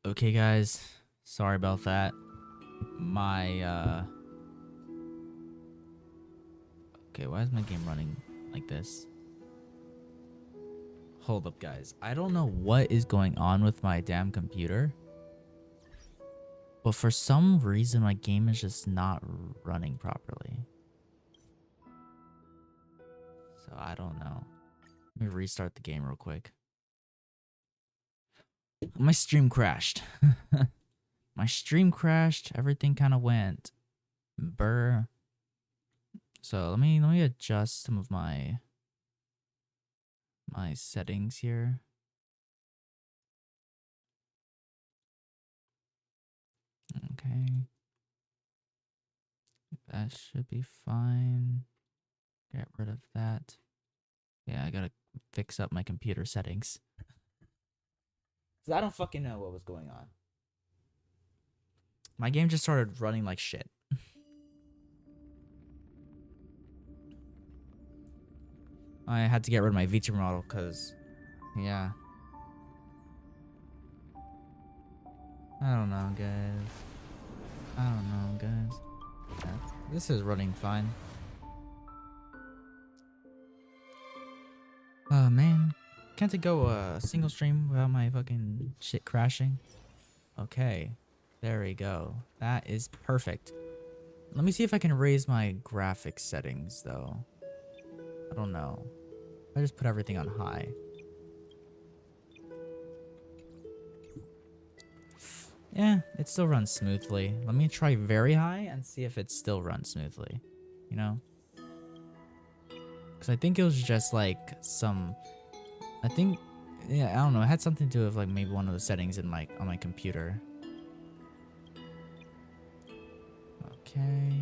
Okay, guys. Sorry about that. Okay, why is my game running like this? Hold up, guys. I don't know what is going on with my damn computer, but for some reason my game is just not running properly. So I don't know. Let me restart the game real quick. My stream crashed. My stream crashed. Everything kind of went burr. So let me adjust some of my settings here. Okay. That should be fine. Get rid of that. Yeah, I gotta fix up my computer settings. Cause I don't fucking know what was going on. My game just started running like shit. I had to get rid of my VTuber model because, yeah. I don't know, guys. I don't know, guys. Yeah, this is running fine. Oh, man. Can't it go a single stream without my fucking shit crashing? Okay. There we go. That is perfect. Let me see if I can raise my graphics settings, though. I don't know. I just put everything on high. Yeah, it still runs smoothly. Let me try very high and see if it still runs smoothly. You know? Because I think it was just like some... I think... Yeah, I don't know. It had something to do with like maybe one of the settings in my on my computer. Okay.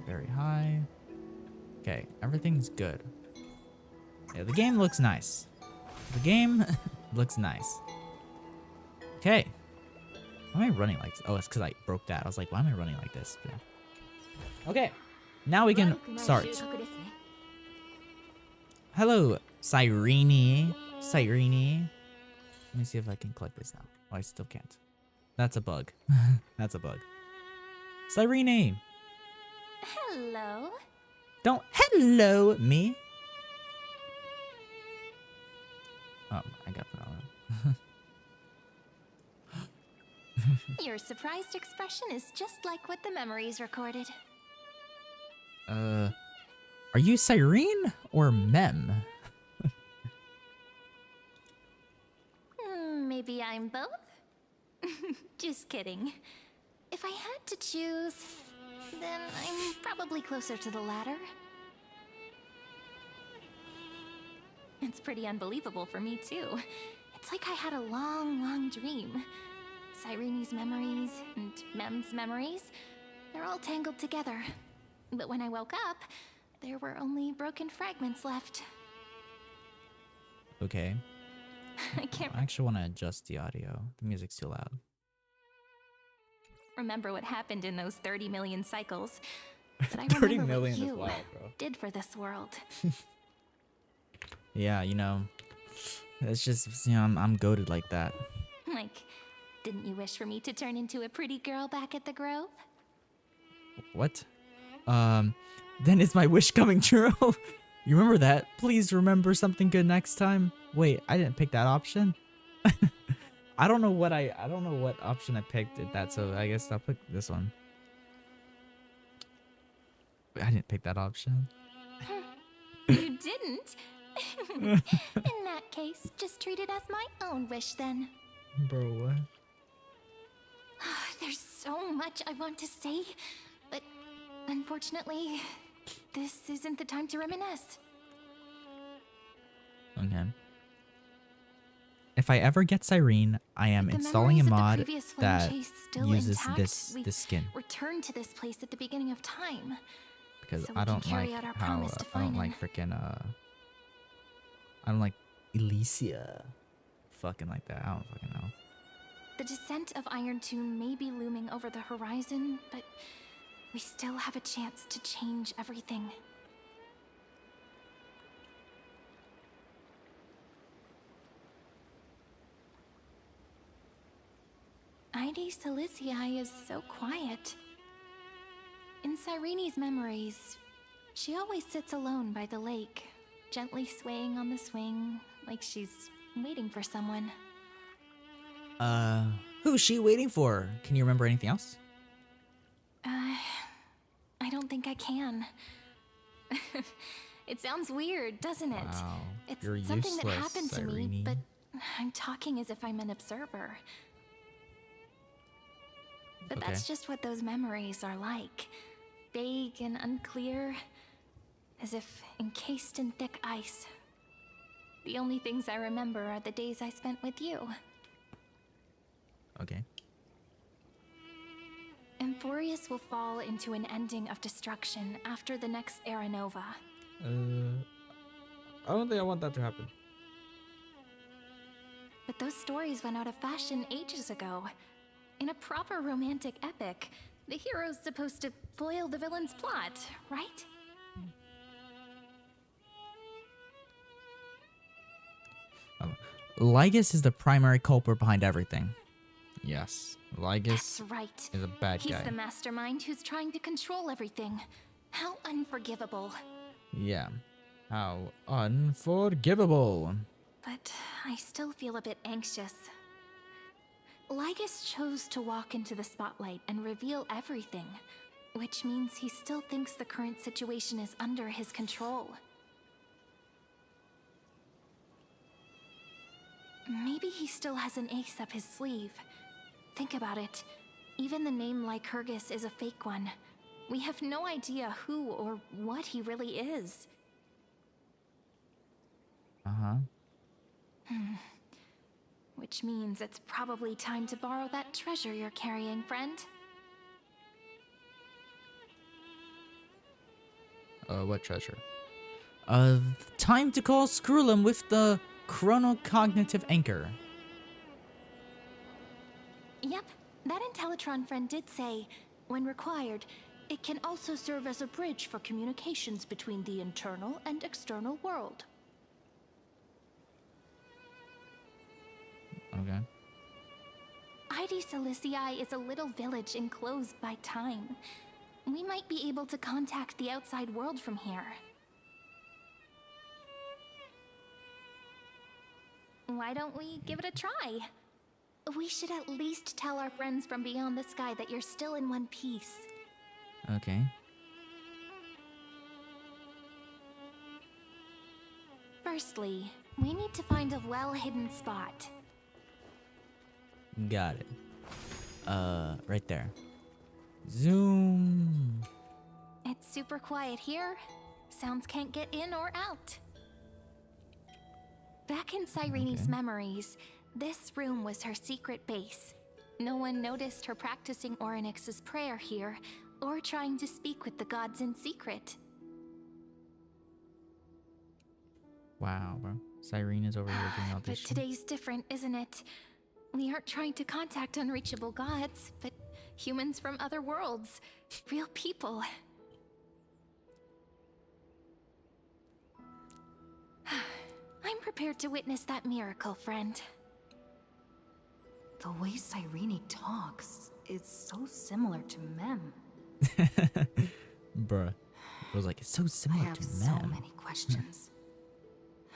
Very high. Okay, everything's good. Yeah, the game looks nice. The game looks nice. Okay. Why am I running like this? Oh, it's because I broke that. I was like, why am I running like this? Yeah. Okay. Now we can start. Hello, Cyrene. Cyrene. Let me see if I can click this now. Oh, I still can't. That's a bug. That's a bug. Cyrene. Hello. Don't hello me. Oh, I got that on. Your surprised expression is just like what the memories recorded. Are you Cyrene or Mem? Maybe I'm both? Just kidding. If I had to choose, then I'm probably closer to the latter. It's pretty unbelievable for me, too. It's like I had a long, long dream. Cyrene's memories and Mem's memories, they're all tangled together. But when I woke up, there were only broken fragments left. Okay. I can't I actually want to adjust the audio. The music's too loud. remember what happened in those 30 million cycles, but I 30 remember what million is you wild, bro. did for this world. Yeah, you know, it's just, you know, I'm goated like that. Like, didn't you wish for me to turn into a pretty girl back at the Grove? What? Then is my wish coming true? You remember that? Please remember something good next time. Wait, I didn't pick that option. I don't know what option I picked at that, so I guess I'll pick this one. Wait, I didn't pick that option. You didn't? In that case, just treat it as my own wish then. Bro, what? There's so much I want to say, but unfortunately, this isn't the time to reminisce. Okay. If I ever get Cyrene, I am With the installing a memories of the mod previous flame that chase still uses intact, this we've skin returned to this place at the beginning of time. because So we I can don't carry like out our how promise to I don't Fren. like freaking I don't like Elysia. Fucking like that. I don't fucking know. The descent of Iron Tomb may be looming over the horizon, but we still have a chance to change everything. Heidi Silicii is so quiet. In Cyrene's memories, she always sits alone by the lake, gently swaying on the swing, like she's waiting for someone. Who's she waiting for? Can you remember anything else? I don't think I can. It sounds weird, doesn't it? Wow, It's you're something that useless, happened to me, Cyrene. but I'm talking as if I'm an observer. But Okay. that's just what those memories are like. Vague and unclear, as if encased in thick ice. The only things I remember are the days I spent with you. Okay. Emphorius will fall into an ending of destruction after the next Era Nova. I don't think I want that to happen. But those stories went out of fashion ages ago. In a proper romantic epic, the hero's supposed to foil the villain's plot, right? Lygus is the primary culprit behind everything. Yes, Lygus That's right. is a bad He's guy. the mastermind who's trying to control everything. How unforgivable. Yeah. How unforgivable. But I still feel a bit anxious. Lygus chose to walk into the spotlight and reveal everything, which means he still thinks the current situation is under his control. Maybe he still has an ace up his sleeve. Think about it. Even the name Lycurgus is a fake one. We have no idea who or what he really is. Uh-huh. Which means it's probably time to borrow that treasure you're carrying, friend. What treasure? Time to call Screwlum with the chronocognitive anchor. Yep, that Intellitron friend did say, when required, it can also serve as a bridge for communications between the internal and external world. Okay. Heidi Silicii is a little village enclosed by time. We might be able to contact the outside world from here. Why don't we give it a try? We should at least tell our friends from beyond the sky that you're still in one piece. Okay. Firstly, we need to find a well-hidden spot. Got it. Right there. Zoom. It's super quiet here. Sounds can't get in or out. Back in Cyrene's Okay. memories, this room was her secret base. No one noticed her practicing Orynyx's prayer here, or trying to speak with the gods in secret. Wow, bro. Cyrene is over here doing all But this shit. today's different, isn't it? We aren't trying to contact unreachable gods, but humans from other worlds. Real people. I'm prepared to witness that miracle, friend. The way Cyrene talks is so similar to Mem. Bruh. It was like, it's so I similar have to so Mem. many questions.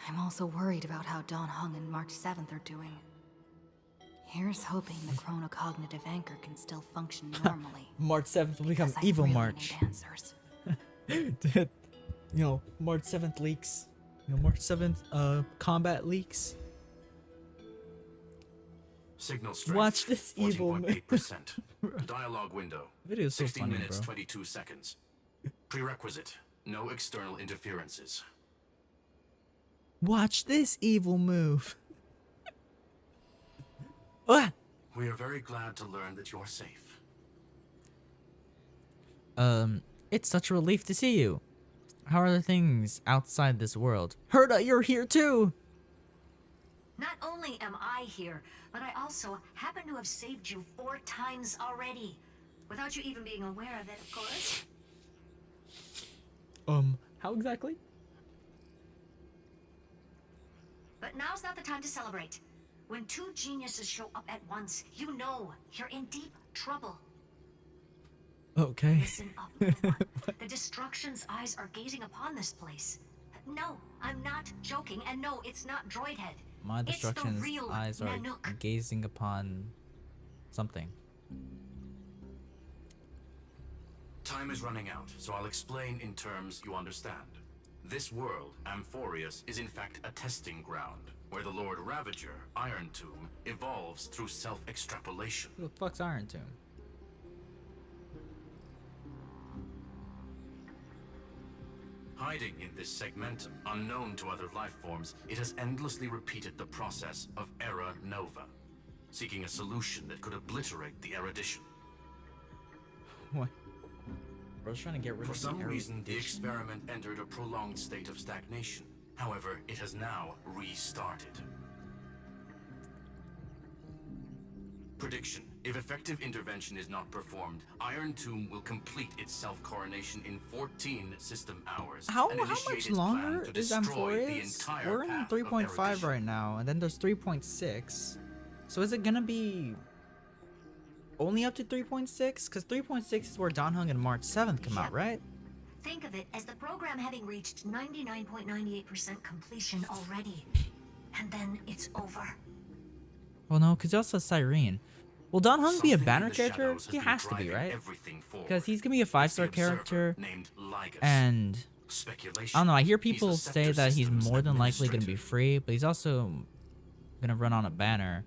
I'm also worried about how Dawn Hung and March 7th are doing. Here's hoping the chronocognitive anchor can still function normally. March 7th will become because I evil really March. need answers. Dude, March 7th leaks. March 7th combat leaks. Signal strength. Watch this evil 14.8%. Dialogue window. Video is so 16 funny, minutes, bro. 22 seconds. Prerequisite. No external interferences. Watch this evil move. Ah! We are very glad to learn that you're safe. It's such a relief to see you. How are the things outside this world? Herda, you're here too! Not only am I here, but I also happen to have saved you 4 times already. Without you even being aware of it, of course. How exactly? But now's not the time to celebrate. When two geniuses show up at once, you know you're in deep trouble. Okay. Listen up, little one. The Destruction's eyes are gazing upon this place. No, I'm not joking, and no, it's not Droidhead. My It's the Destruction's real eyes are Nanook. gazing upon something. Time is running out, so I'll explain in terms you understand. This world, Amphorius, is in fact a testing ground, where the Lord Ravager, Iron Tomb, evolves through self-extrapolation. Who the fuck's Iron Tomb? Hiding in this segmentum, unknown to other life forms, it has endlessly repeated the process of Era Nova, seeking a solution that could obliterate the erudition. What? Bro's trying to get rid For of some the reason, the erudition? experiment entered a prolonged state of stagnation. However, it has now restarted. Prediction. If effective intervention is not performed, Iron Tomb will complete its self-coronation in 14 system hours. How and initiate much its plan longer to is destroy the Amphorius? entire We're in path of 3.5 erudition. right now, and then there's 3.6. So is it gonna be only up to 3.6? Because 3.6 is where Don Hung and March 7th come out, Yep. right? Think of it as the program having reached 99.98% completion already. And then it's over. Well, no, because he also has Cyrene. Will Don Hung be a Something in banner the character? shadows He been has to be, driving right? everything forward. Because he's gonna be a It's the 5-star observer character, named Lygus. and Speculation. I don't know. I hear He's the people say Scepter that he's Systems more than likely gonna be administrator. free, but he's also gonna run on a banner.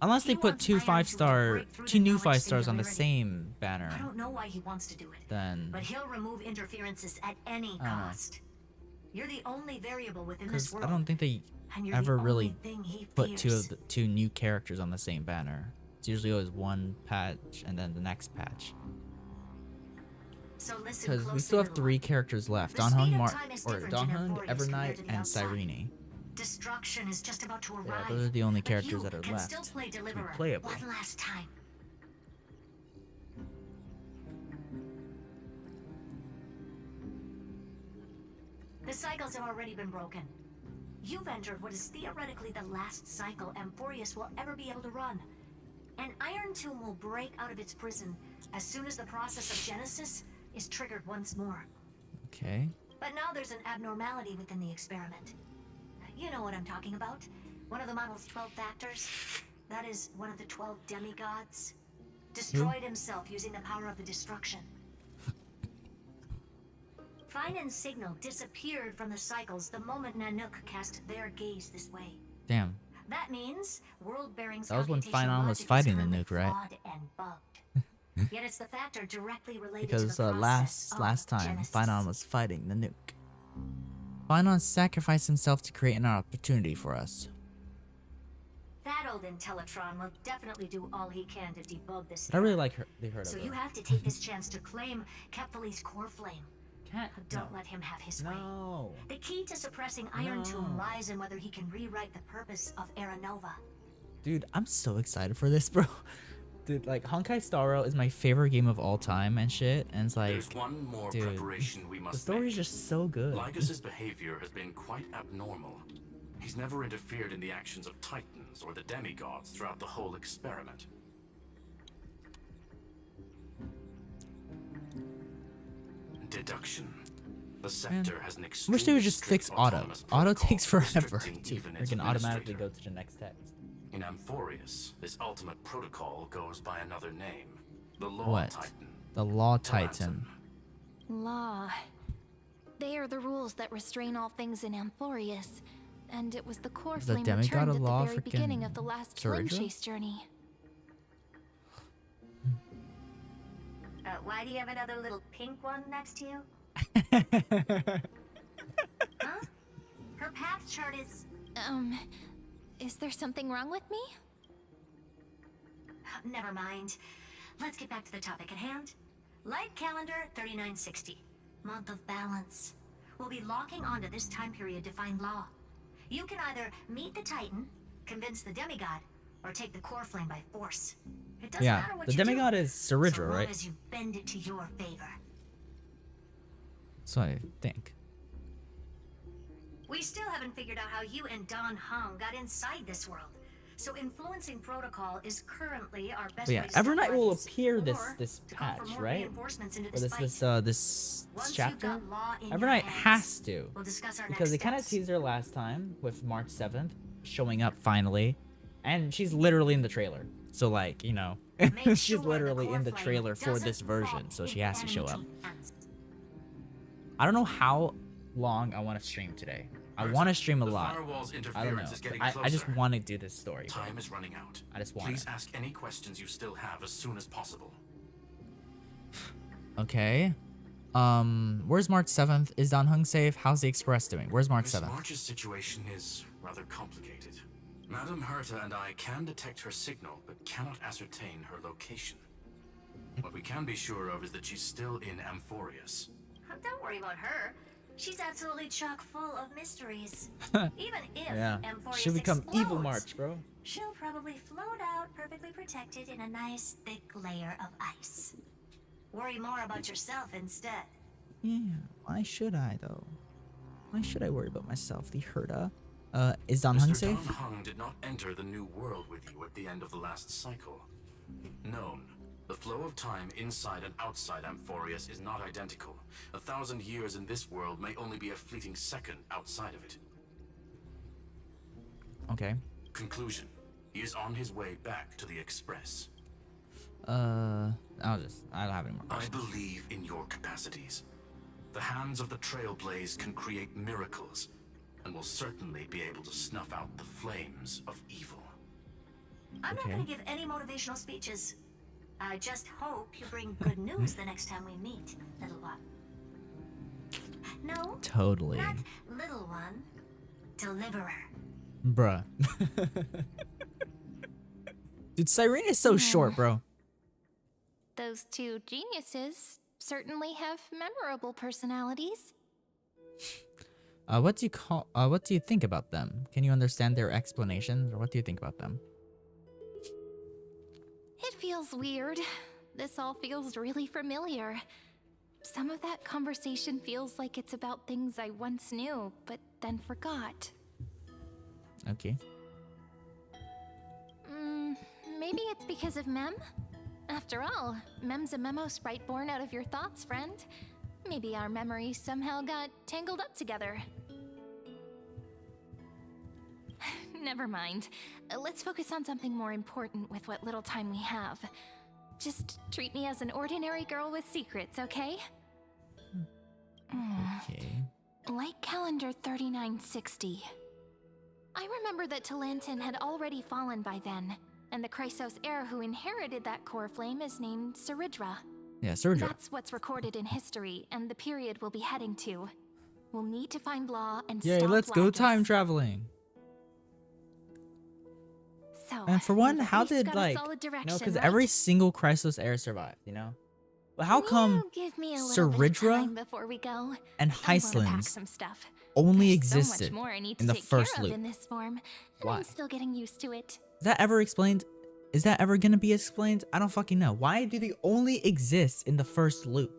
Unless they He put wants two Iron to 5-star, break through two the new knowledge 5-stars on the singularity. same banner, I don't know why he wants to do it, then but he'll remove interferences at any I don't know. cost. You're the only variable within this because world. I don't think they and you're ever the really only thing he put fears. two new characters on the same banner. It's usually always one patch and then the next patch. So listen Because we closely, still have little 3 one. characters left: The Don speed Hung, of time is different Don in Hung, Amphorius compared Evernight, to the and outside. Cyrene. Destruction is just about to arrive. Yeah, those are the only but characters you that are can left still play to be Deliverer playable. one last time. The cycles have already been broken. You've entered what is theoretically the last cycle Amphorius will ever be able to run. An Iron Tomb will break out of its prison as soon as the process of Genesis is triggered once more. Okay. But now there's an abnormality within the experiment. You know what I'm talking about. One of the model's 12 factors. That is one of the 12 demigods. Destroyed himself using the power of the destruction. Fine and Signal disappeared from the cycles the moment Nanook cast their gaze this way. Damn. That means world-bearing's That was when computational Fine On was logic is fighting the currently nuke, right? flawed and bugged. Yet it's the factor directly related to Because the process last of time, Genesis. Finon was fighting the nuke. Finon sacrificed himself to create an opportunity for us. That old Intellatron will definitely do all he can to debug this. But I really error. like her. They heard So of you her. have to take this chance to claim Kephal's core flame. Can't. Don't let him have his way. No. The key to suppressing Iron Tomb No. lies in whether he can rewrite the purpose of Era Nova. Dude, I'm so excited for this, bro. Dude, like, Honkai Star Rail is my favorite game of all time and shit. And it's like, There's one more dude, preparation we must the story is make. just so good. Lygus's behavior has been quite abnormal. He's never interfered in the actions of Titans or the demigods throughout the whole experiment. Deduction. The Scepter has an I wish they would just extremely fix strict auto. autonomous Auto protocol takes forever restricting to even its freaking automatically administrator. go to the next text. In Amphorius, this ultimate protocol goes by another name. The Law What? Titan. The Law Tarantum. Titan. Law. They are the rules that restrain all things in Amphorius. And it was the core The flame demigod returned of at law the very beginning frickin' of the last flame Ceridra? chase journey. Why do you have another little pink one next to you? Huh? Her path chart is... Is there something wrong with me? Never mind. Let's get back to the topic at hand. Light calendar 3960. Month of balance. We'll be locking onto this time period to find law. You can either meet the Titan, convince the demigod, or take the core flame by force. It doesn't Yeah, matter what the you demigod do, is so Ceridra, long right? as you bend it to your favor. So I think. We We still haven't figured out how you and Don Hung got inside this world. So influencing protocol is currently our best But yeah, way to stop Evernight will riots, appear or this to call for patch, more right? reinforcements into Or this this Once chapter. you've got law in your Evernight hands, has to, we'll discuss our because they next kind of steps. teased her last time with March 7th showing up finally, and she's literally in the trailer. So like, you know, Make she's sure literally core in the flame trailer for doesn't this fall version, so she into has to show up. enemy hands. I don't know how long I want to stream today. I want to stream a The lot. firewall's I don't know. interference is getting I just closer. want to do this story. bro. Time is running out. I just want Please it. ask any questions you still have as soon as possible. Okay. Where's March 7th? Is Don Hung safe? How's the Express doing? Where's March Miss 7th? March's situation is rather complicated. Madame Herta and I can detect her signal, but cannot ascertain her location. What we can be sure of is that she's still in Amphorius. Don't worry about her. She's absolutely chock full of mysteries. Even if Yeah. Amphorius She'll become evil explodes, March, bro. she'll probably float out perfectly protected in a nice thick layer of ice. Worry more about yourself instead. Yeah. Why should I though? Why should I worry about myself? The Herta. Is Don Hung Mr. safe? Don Hung did not enter the new world with you at the end of the last cycle. Known. The flow of time inside and outside Amphorius is not identical. 1,000 years in this world may only be a fleeting second outside of it. Okay. Conclusion. He is on his way back to the Express. I don't have any more I questions. believe in your capacities. The hands of the Trailblaze can create miracles, and will certainly be able to snuff out the flames of evil. I'm not Okay. going to give any motivational speeches. I just hope you bring good news the next time we meet, little one. No, Totally. not little one. Deliverer. Bruh. Dude, Cyrene is so short, bro. Those two geniuses certainly have memorable personalities. What do you think about them? Can you understand their explanations, or what do you think about them? It feels weird. This all feels really familiar. Some of that conversation feels like it's about things I once knew, but then forgot. Okay. Maybe it's because of Mem? After all, Mem's a memo sprite born out of your thoughts, friend. Maybe our memories somehow got tangled up together. Never mind. Let's focus on something more important with what little time we have. Just treat me as an ordinary girl with secrets, okay? Okay. Like calendar 3960. I remember that Talantin had already fallen by then, and the Chrysos heir who inherited that core flame is named Saridra. Yeah, Surgery. That's what's recorded in history, and the period we'll be heading to. We'll need to find Law and Yay, stop let's go Lapis. time traveling. So, And for one, we've at how least did got a like, solid you know, direction, because right? every single Chrysos heir survived, you know? But how Can come you give me a little bit of Saridra time before we go? and I wanna pack Hyslins some stuff. only There's existed so much more I need to in the take first care of loop? in this form, and Why? I'm still getting used to it. Is that ever explained? Is that ever gonna be explained? I don't fucking know. Why do they only exist in the first loop?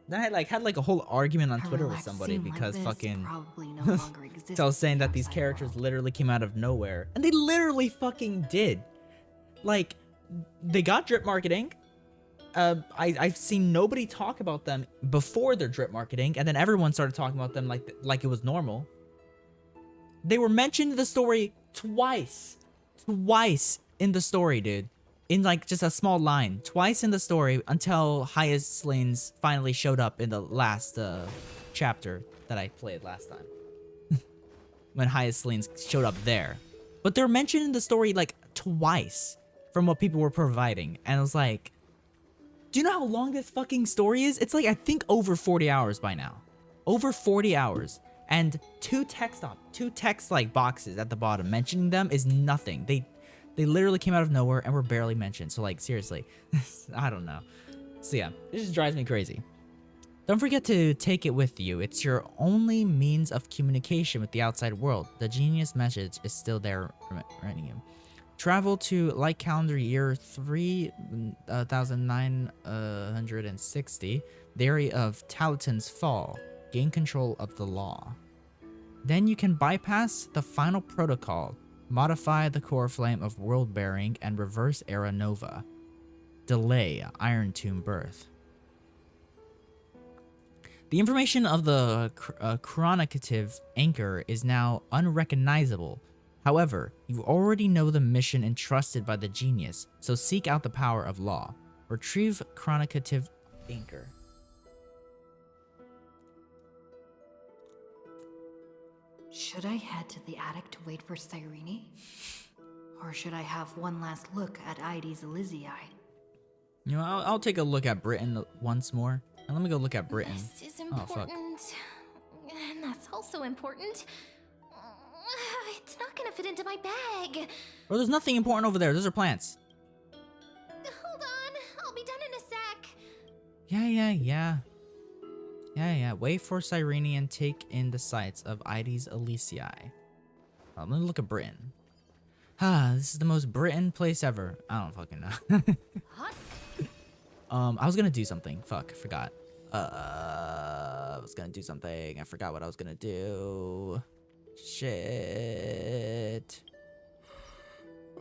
Then I had a whole argument on A Twitter with relaxed somebody scene like because this fucking probably no longer exists so I was saying in the that these outside characters world. literally came out of nowhere, and they literally fucking did. Like, they got drip marketing. I've seen nobody talk about them before their drip marketing, and then everyone started talking about them like it was normal. They were mentioned in the story twice in the story, dude. In like just a small line, twice in the story until Hyslins finally showed up in the last chapter that I played last time. When Hyslins showed up there, but they're mentioned in the story like twice from what people were providing, and I was like, do you know how long this fucking story is? It's like I think over 40 hours by now, over 40 hours, and two text like boxes at the bottom mentioning them is nothing. They literally came out of nowhere and were barely mentioned. So like seriously, I don't know. So yeah, it just drives me crazy. Don't forget to take it with you. It's your only means of communication with the outside world. The genius message is still there reminding you. Travel to light calendar year 3960, the area of Talaton's Fall. Gain control of the law. Then you can bypass the final protocol, modify the core flame of world bearing, and reverse era nova. Delay Iron Tomb birth. The information of the chronicative anchor is now unrecognizable. However, you already know the mission entrusted by the genius, so seek out the power of law. Retrieve chronicative anchor. Should I head to the attic to wait for Cyrene? Or should I have one last look at Ides Elysiae? You know, I'll take a look at Britain once more. And let me go look at Britain. This is Oh, fuck. important. And that's also important. It's not gonna fit into my bag. Bro, there's nothing important over there. Those are plants. Hold on, I'll be done in a sec. Yeah. Wait for Cyrene and take in the sights of Ides Elysiae. Let me look at Britain. This is the most Britain place ever. I don't fucking know. I was gonna do something. Fuck, I forgot. I was gonna do something. I forgot what I was gonna do. Shit.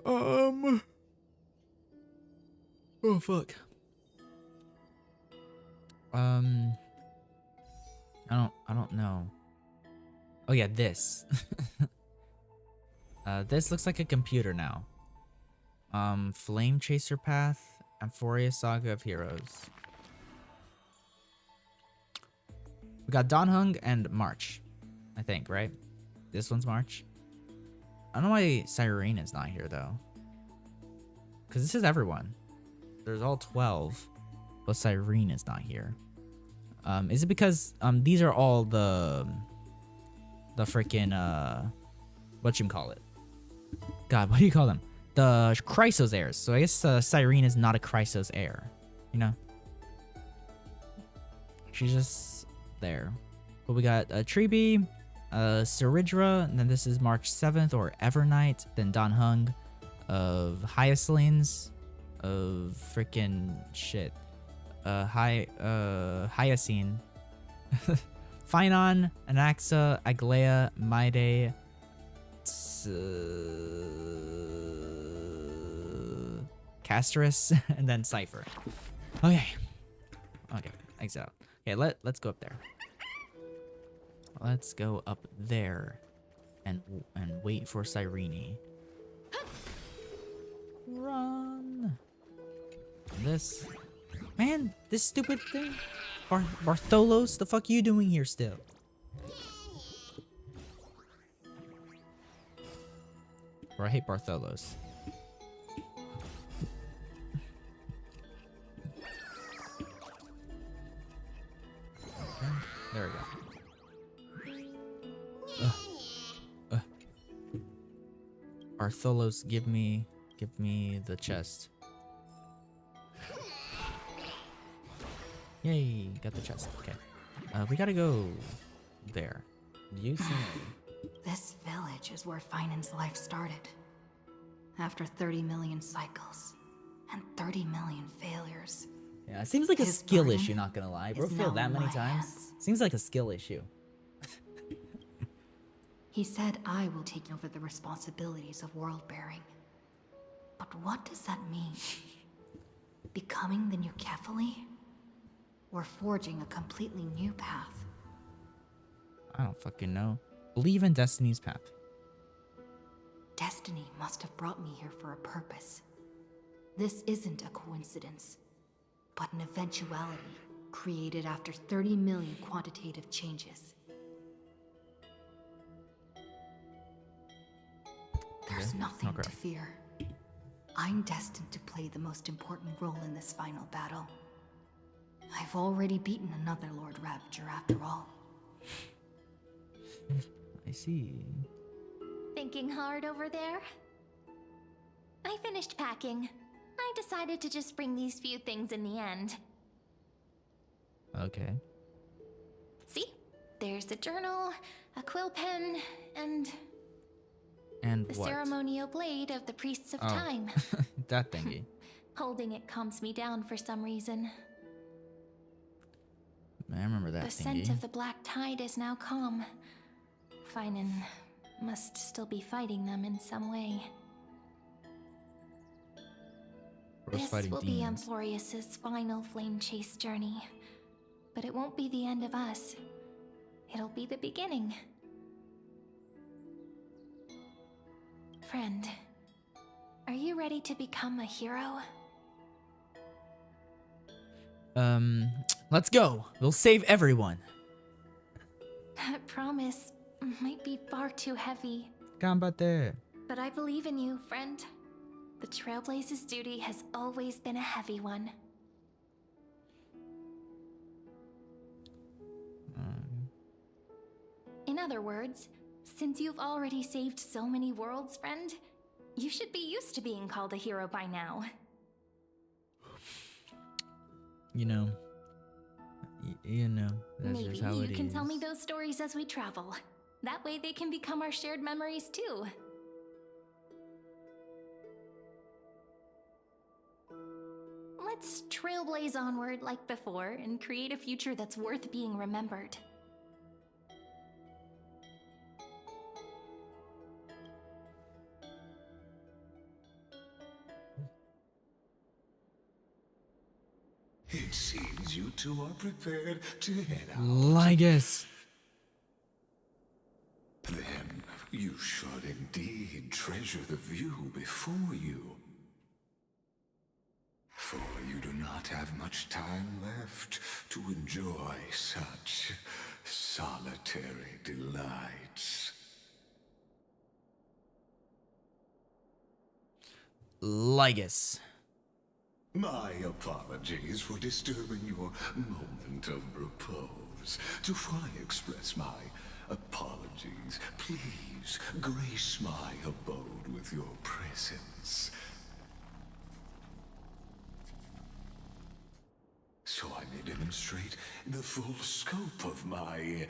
Oh fuck. I don't know. Oh yeah, this. This looks like a computer now. Flame Chaser Path, Amphoria Saga of Heroes. We got Donhung and March, I think, right? This one's March. I don't know why Cyrene is not here though. Cause this is everyone. There's all 12, but Cyrene is not here. Is it because these are all the freaking whatchamacallit? God, what do you call them? The Chrysos heirs. So I guess Cyrene is not a Chrysos heir. You know? She's just there. But we got Treeby, Ceridra, and then this is March 7th, or Evernight, then Donhung, of Hyacinths, of freaking shit. Hyacine. Phynon, Anaxa, Aglea, Maide, Casterus, and then Cypher. Okay, exit out. Okay, let's go up there. Let's go up there and wait for Cyrene. Run. This man, this stupid thing. Bartholos, the fuck you doing here still? Bro, I hate Bartholos. Okay, there we go. Bartholos, give me the chest. Yay, got the chest. Okay. We gotta go there. You see me? This village is where Finan's life started. After 30 million cycles and 30 million failures. Yeah, it seems like a His skill burden issue, not gonna lie. Bro, is failed now that many in my times. hands. Seems like a skill issue. He said I will take over the responsibilities of world bearing. But what does that mean? Becoming the new Kefali? Or forging a completely new path? I don't fucking know. Believe in Destiny's path. Destiny must have brought me here for a purpose. This isn't a coincidence, but an eventuality created after 30 million quantitative changes. There's Okay, nothing okay. to fear. I'm destined to play the most important role in this final battle. I've already beaten another Lord Ravager after all. I see. Thinking hard over there? I finished packing. I decided to just bring these few things in the end. Okay. See? There's a journal, a quill pen, and The What? ceremonial blade of the priests of Oh. time. That thingy. Holding it calms me down for some reason. I remember that The thingy. scent of the black tide is now calm. Finan must still be fighting them in some way. Bro's This fighting will demons. be Amphorius's final flame chase journey. But it won't be the end of us. It'll be the beginning. Friend, are you ready to become a hero? Let's go. We'll save everyone. That promise might be far too heavy. Gambate. But I believe in you, friend. The Trailblaze's duty has always been a heavy one. In other words, since you've already saved so many worlds, friend, you should be used to being called a hero by now. You know. You know. That's Maybe just how it you can is. tell me those stories as we travel. That way they can become our shared memories too. Let's trailblaze onward like before and create a future that's worth being remembered. It seems you two are prepared to head out. Lygus. Then you should indeed treasure the view before you. For you do not have much time left to enjoy such solitary delights. Lygus. My apologies for disturbing your moment of repose. Before I express my apologies, please grace my abode with your presence. So I may demonstrate the full scope of my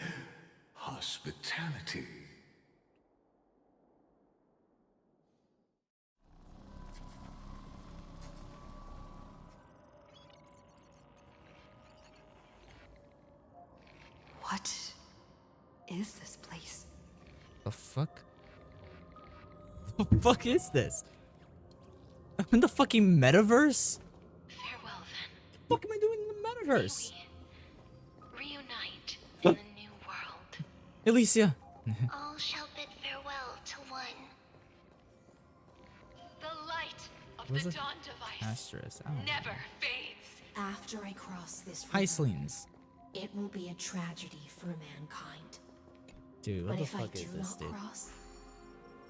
hospitality. What is this place? The fuck? The fuck is this? I'm in the fucking metaverse? Farewell then. What the fuck am I doing in the metaverse? We reunite in the new world. Alicia. All shall bid farewell to one. The light of Was the it? dawn device Asterisk. I don't know. never fades. After I cross this Hi, river, Sleens. it will be a tragedy for mankind. Dude, what But the if I fuck do is this, not dude? cross,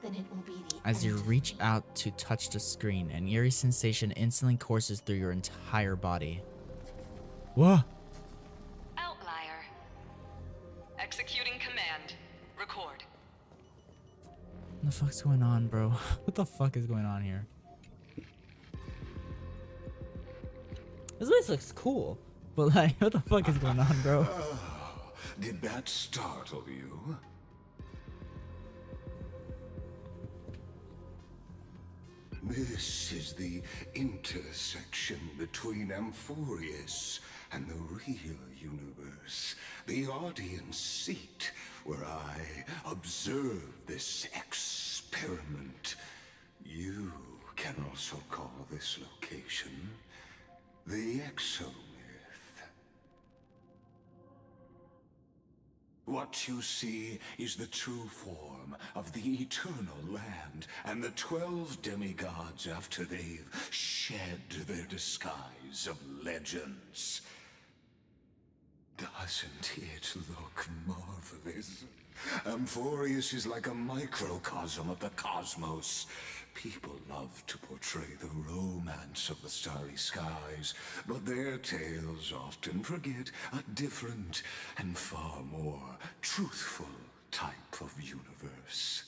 then it will be the As you end of reach me. out to touch the screen, an eerie sensation instantly courses through your entire body. Whoa! Outlier. Executing command. Record. What the fuck's going on, bro? What the fuck is going on here? This place looks cool, but like, what the fuck is going on, bro? Oh, did that startle you? This is the intersection between Amphorius and the real universe. The audience seat where I observe this experiment. You can also call this location the Exomyth. What you see is the true form of the eternal land and the 12 demigods after they've shed their disguise of legends. Doesn't it look marvelous? Amphorius is like a microcosm of the cosmos. People love to portray the romance of the starry skies, but their tales often forget a different and far more truthful type of universe.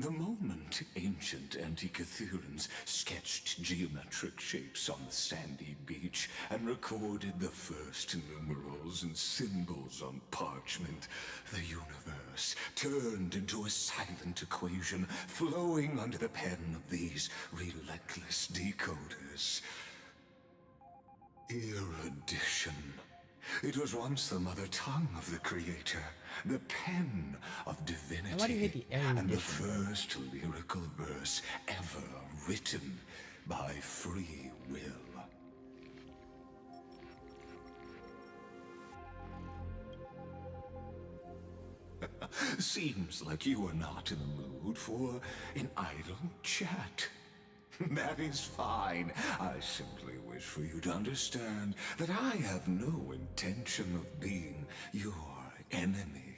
The moment ancient Antikytherians sketched geometric shapes on the sandy beach and recorded the first numerals and symbols on parchment, the universe turned into a silent equation flowing under the pen of these relentless decoders. Erudition. It was once the mother tongue of the creator, the pen of divinity, why do you hate the and the erudition? first lyrical verse ever written by free will. Seems like you are not in the mood for an idle chat. That is fine. I simply wish for you to understand that I have no intention of being your enemy.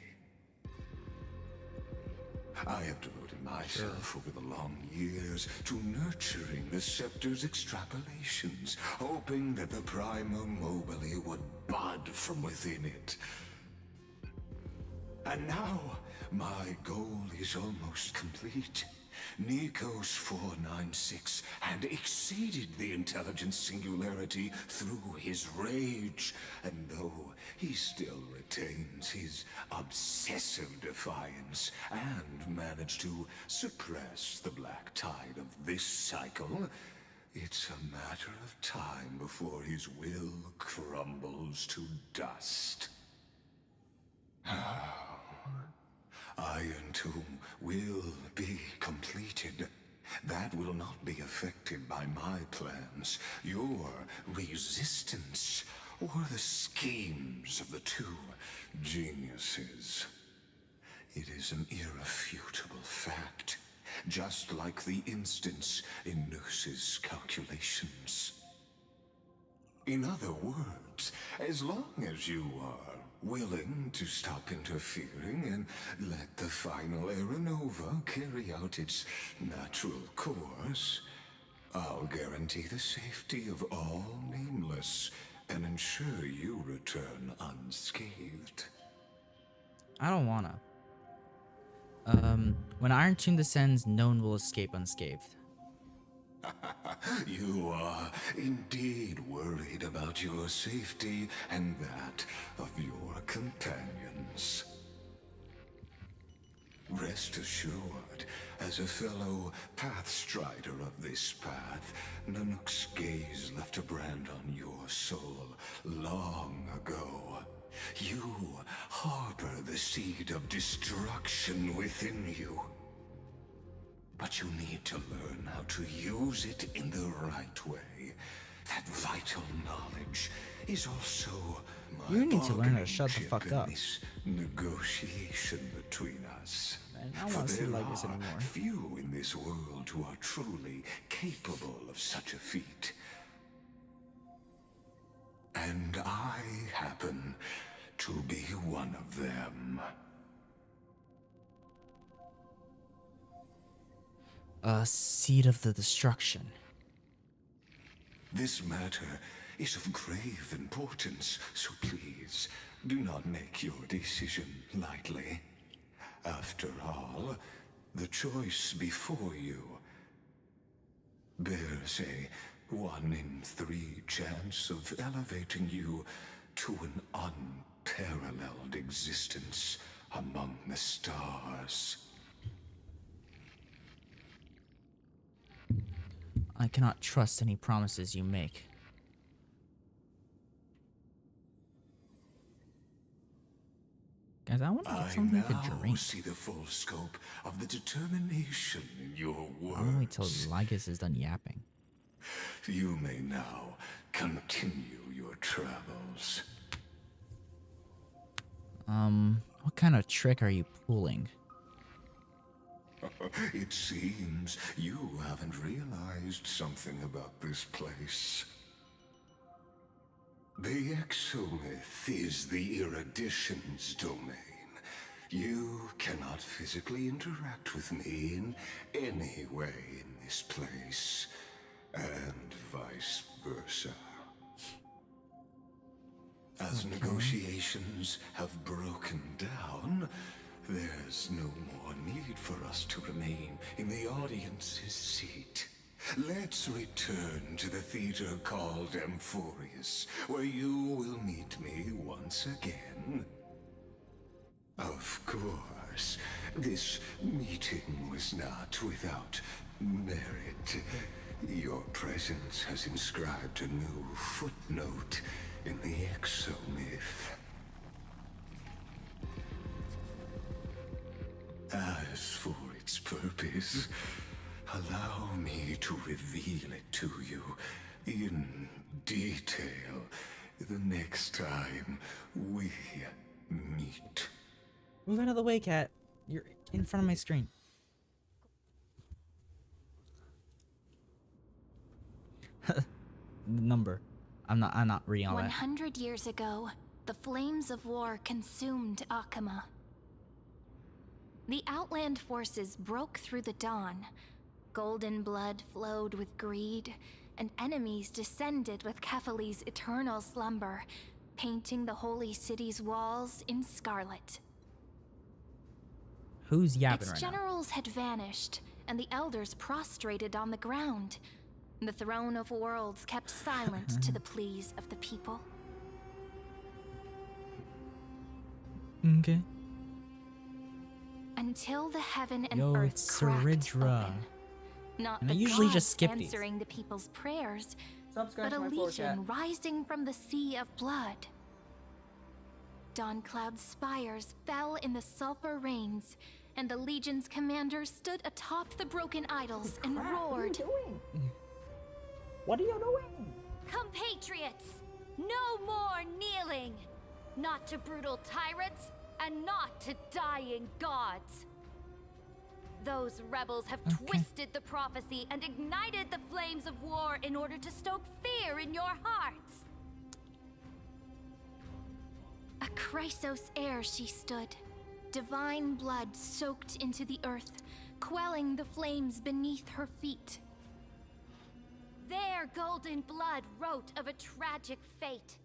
I have devoted myself over the long years to nurturing the scepter's extrapolations, hoping that the Prima Mobile would bud from within it. And now, my goal is almost complete. Nikos 496 had exceeded the intelligence singularity through his rage, and though he still retains his obsessive defiance and managed to suppress the black tide of this cycle, it's a matter of time before his will crumbles to dust. Iron Tomb will be completed. That will not be affected by my plans, your resistance, or the schemes of the two geniuses. It is an irrefutable fact, just like the instance in Noose's calculations. In other words, as long as you are willing to stop interfering and let the final Aeronova carry out its natural course, I'll guarantee the safety of all nameless and ensure you return unscathed. I don't wanna. When Iron Tomb descends, no one will escape unscathed. You are indeed worried about your safety and that of your companions. Rest assured, as a fellow pathstrider of this path, Nanook's gaze left a brand on your soul long ago. You harbor the seed of destruction within you. But you need to learn how to use it in the right way. That vital knowledge is also my You need to learn how to shut the bargaining fuck chip in up. this negotiation between us. Man, I don't For want to see there like this are anymore. few in this world who are truly capable of such a feat. And I happen to be one of them. A seed of the destruction. This matter is of grave importance, so please do not make your decision lightly. After all, the choice before you bears a 1 in 3 chance of elevating you to an unparalleled existence among the stars. I cannot trust any promises you make. Guys, I want to get something to I now drink. see the full scope of the determination in your words. I'm gonna wait till Lygus is done yapping. You may now continue your travels. What kind of trick are you pulling? It seems you haven't realized something about this place. The Exolith is the Erudition's domain. You cannot physically interact with me in any way in this place, and vice versa. As negotiations have broken down, There's no more need for us to remain in the audience's seat. Let's return to the theater called Amphorius, where you will meet me once again. Of course, this meeting was not without merit. Your presence has inscribed a new footnote in the exomyth. As for its purpose, allow me to reveal it to you in detail the next time we meet. Move out of the way, cat. You're in front of my screen. Number. I'm not reading all that. 100 years ago, the flames of war consumed Akama. The Outland forces broke through the dawn. Golden blood flowed with greed, and enemies descended with Kefali's eternal slumber, painting the holy city's walls in scarlet. Who's yapping Its right now? generals had vanished, and the elders prostrated on the ground. The throne of worlds kept silent to the pleas of the people. Okay. Until the heaven and Yo, earth it's cracked Saridra. open. Not And I the usually gods just skip these. answering the people's prayers, Subscribe but to a my floor, legion rising from the sea of blood. Dawncloud's spires fell in the sulfur rains, and the legion's commander stood atop the broken idols and roared. What are you doing? Compatriots, no more kneeling! Not to brutal tyrants, and not to dying gods! Those rebels have twisted the prophecy and ignited the flames of war in order to stoke fear in your hearts! A Chrysos heir she stood, divine blood soaked into the earth, quelling the flames beneath her feet. Their golden blood wrote of a tragic fate.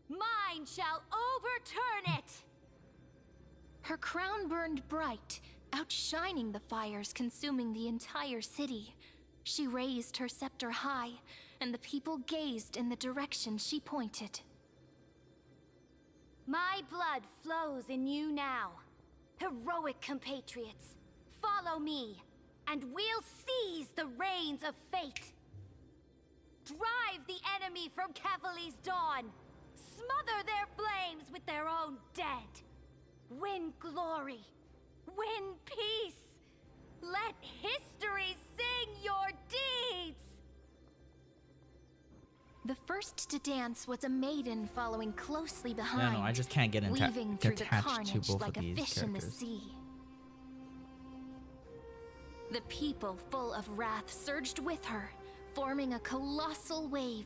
Mine shall overturn it! Her crown burned bright, outshining the fires consuming the entire city. She raised her scepter high, and the people gazed in the direction she pointed. My blood flows in you now. Heroic compatriots, follow me, and we'll seize the reins of fate. Drive the enemy from Kefali's dawn. Smother their flames with their own dead. Win glory. Win peace. Let history sing your deeds. The first to dance was a maiden following closely behind, Yeah, no, I just can't get weaving through the attached to carnage both like of a these fish in the characters. sea. The people, full of wrath, surged with her, forming a colossal wave,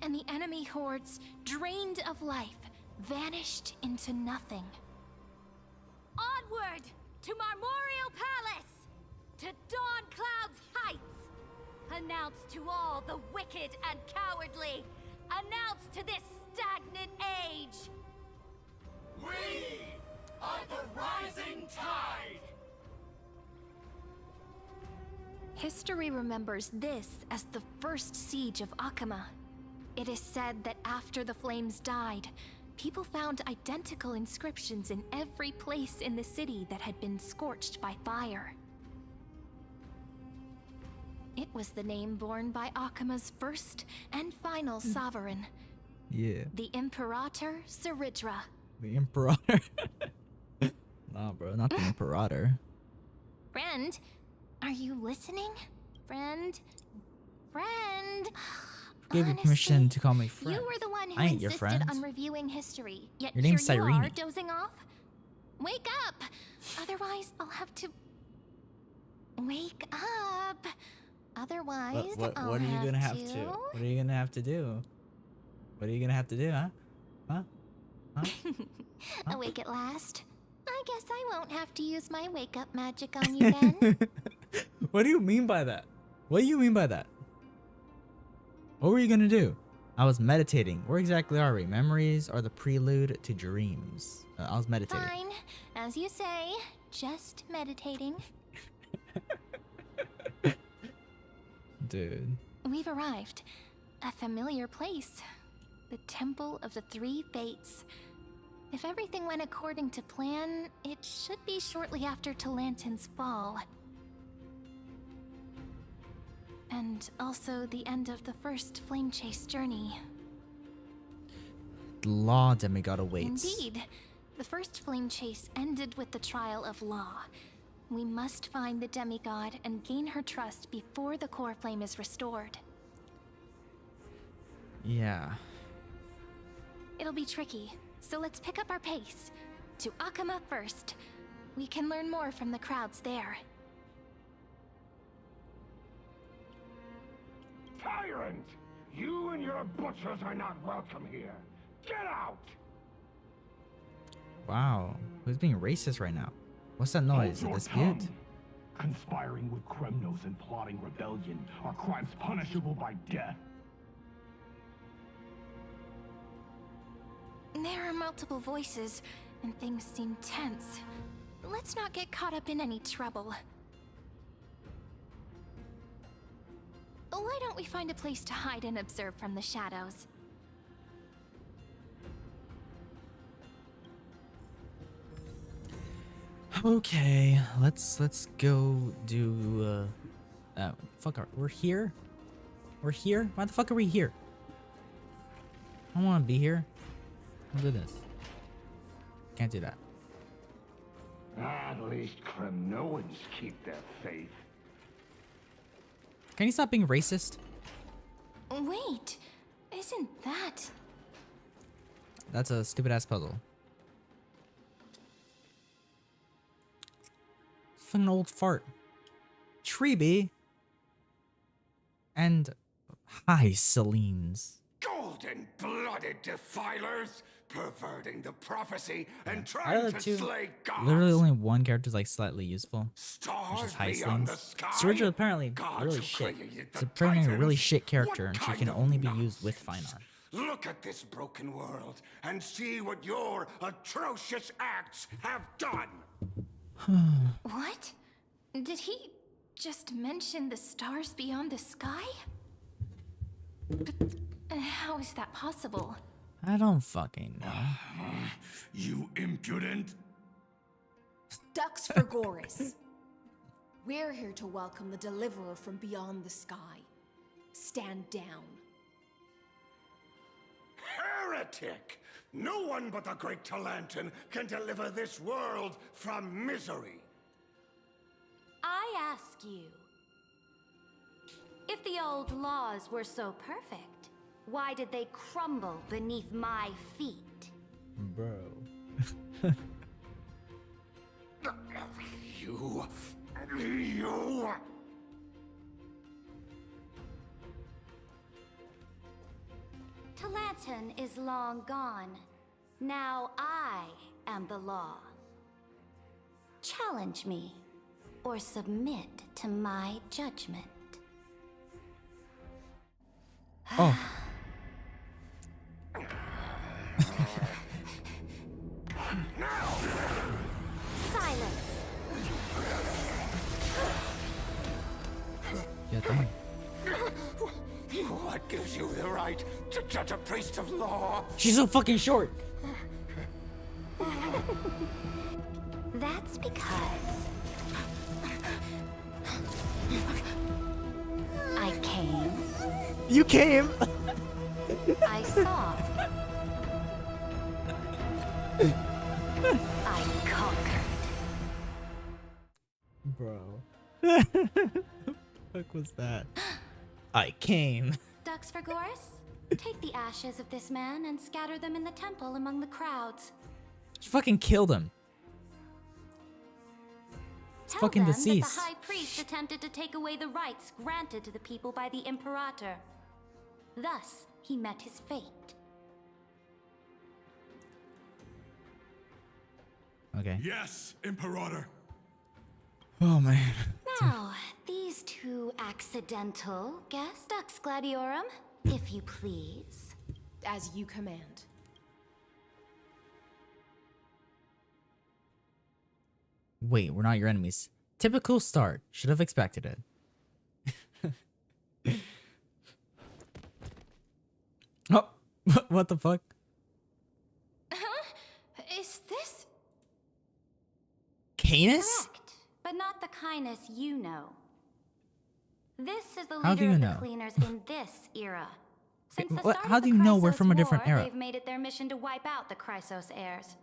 and the enemy hordes, drained of life, vanished into nothing. Onward to Marmorial Palace, to Dawncloud's heights. Announce to all the wicked and cowardly. Announce to this stagnant age. We are the rising tide! History remembers this as the first siege of Akama. It is said that after the flames died, people found identical inscriptions in every place in the city that had been scorched by fire. It was the name borne by Akama's first and final sovereign, Yeah. the Imperator Saridra. The Imperator. Nah, bro, not the Imperator. Friend, are you listening? Friend? Friend? Gave you permission Honestly, to call me friend. You were the one who I ain't your insisted friend. on reviewing history, yet Your here name's you are, Cyrene. dozing off. Wake up! Otherwise, I'll have to... Wake up! Otherwise, What I'll are you gonna have to... to? What are you gonna have to do? What are you gonna have to do, huh? Huh? Awake at last. I guess I won't have to use my wake-up magic on you then. What do you mean by that? What do you mean by that? What were you gonna do? I was meditating. Where exactly are we? Memories are the prelude to dreams. I was meditating. Fine. As you say, just meditating. Dude. We've arrived. A familiar place. The Temple of the Three Fates. If everything went according to plan, it should be shortly after Talantin's fall. And also the end of the first Flame Chase journey. The Law demigod awaits. Indeed. The first Flame Chase ended with the trial of Law. We must find the demigod and gain her trust before the core flame is restored. Yeah. It'll be tricky, so let's pick up our pace. To Akama first. We can learn more from the crowds there. Tyrant! You and your butchers are not welcome here. Get out! Wow. Who's being racist right now? What's that noise? A Hold your dispute? tongue. Conspiring with Kremnos and plotting rebellion are crimes punishable by death. There are multiple voices, and things seem tense. Let's not get caught up in any trouble. Why don't we find a place to hide and observe from the shadows? Okay, let's go do we're here? We're here? Why the fuck are we here? I don't wanna be here. I'll do this. Can't do that. At least Kremnoans keep their faith. Can you stop being racist? Wait, isn't that... That's a stupid ass puzzle. Fucking old fart. Treeby. And hi, Celine's. Golden-blooded defilers, perverting the prophecy and Out trying of the to two, slay gods. literally only one character is like slightly useful, which Stars is Hi, beyond the Celine's. sky. Serge is apparently Gods really who shit. created It's the apparently a really Titans. shit character, What and she kind can of only be used with fine nonsense? art. Look at this broken world and see what your atrocious acts have done. What? Did he just mention the stars beyond the sky? But how is that possible? I don't fucking know. You impudent. Ducks for Goris. We're here to welcome the deliverer from beyond the sky. Stand down. Heretic! No one but the great Talantin can deliver this world from misery. I ask you, if the old laws were so perfect, why did they crumble beneath my feet? Bro. You... Talantin is long gone. Now I am the law. Challenge me, or submit to my judgment. Oh. Silence! Yeah, damn. What gives you the right to judge a priest of law? She's so fucking short. That's because I came, You came. I saw, I conquered. Bro. What was that? I came. Ducks for Goris, take the ashes of this man and scatter them in the temple among the crowds. She fucking killed him. It's Tell fucking them deceased. that the High Priest attempted to take away the rights granted to the people by the Imperator. Thus, he met his fate. Okay. Yes, Imperator. Oh man. Now, these two accidental guests, Dux Gladiorum, If you please. As you command. Wait, we're not your enemies. Typical start. Should have expected it. Oh, what the fuck? Huh? Is this? Canis? Correct, but not the kindness you know. This is the How do leader you of know? the cleaners in this era. Since the What- start how of the do you know we're Chrysos from a different War, era? They've made it their mission to wipe out the Chrysos heirs.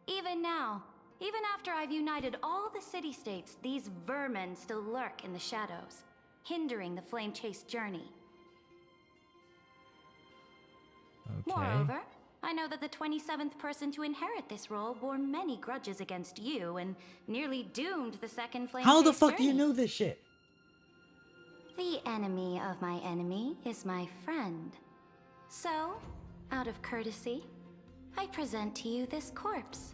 Even now, even after I've united all the city-states, these vermin still lurk in the shadows, hindering the flame chase journey. Okay. Moreover, I know that the 27th person to inherit this role bore many grudges against you and nearly doomed the second flame How the chase fuck do you journey. know this shit? The enemy of my enemy is my friend. So, out of courtesy, I present to you this corpse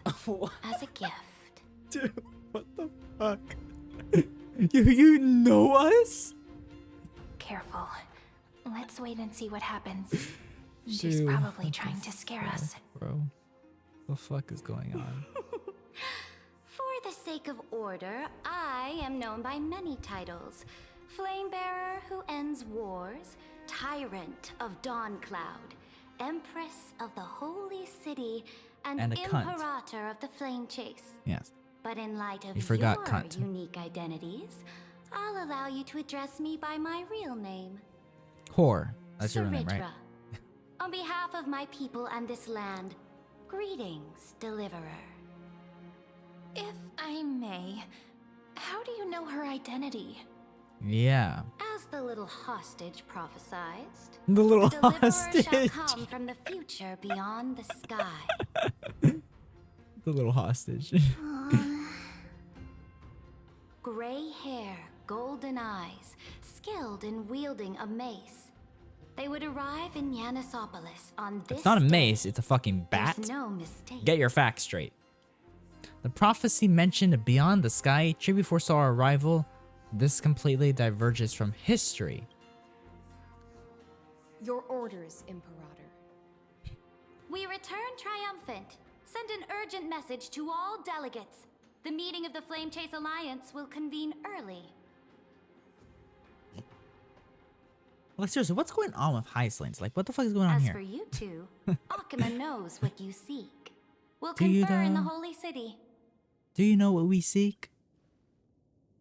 as a gift. Dude, what the fuck? You know us? Careful. Let's wait and see what happens. She's Dude, probably what trying the to scare fuck, us. Bro, the fuck is going on? For the sake of order, I am known by many titles. Flamebearer who ends wars, Tyrant of Dawncloud, Empress of the Holy City, and And a cunt. Imperator of the Flame Chase. Yes. But in light of You forgot your cunt. unique identities, I'll allow you to address me by my real name. Whore. That's your real name, right? Saridra. On behalf of my people and this land, greetings, Deliverer. If I may, how do you know her identity? Yeah. As the little hostage prophesied, The little the Deliverer shall hostage. come from the future beyond the sky. The little hostage. Gray hair, golden eyes, skilled in wielding a mace. They would arrive in Yanisopolis on this It's not a day. mace, it's a fucking bat. There's no mistake. Get your facts straight. The prophecy mentioned beyond the sky, tree before saw our arrival. This completely diverges from history. Your orders, Imperator. We return triumphant. Send an urgent message to all delegates. The meeting of the Flame Chase Alliance will convene early. Like seriously, what's going on with Highlands? Like, what the fuck is going on As here? for you two, Akima knows what you seek. We'll Do you, confer in the though? Holy City. Do you know what we seek?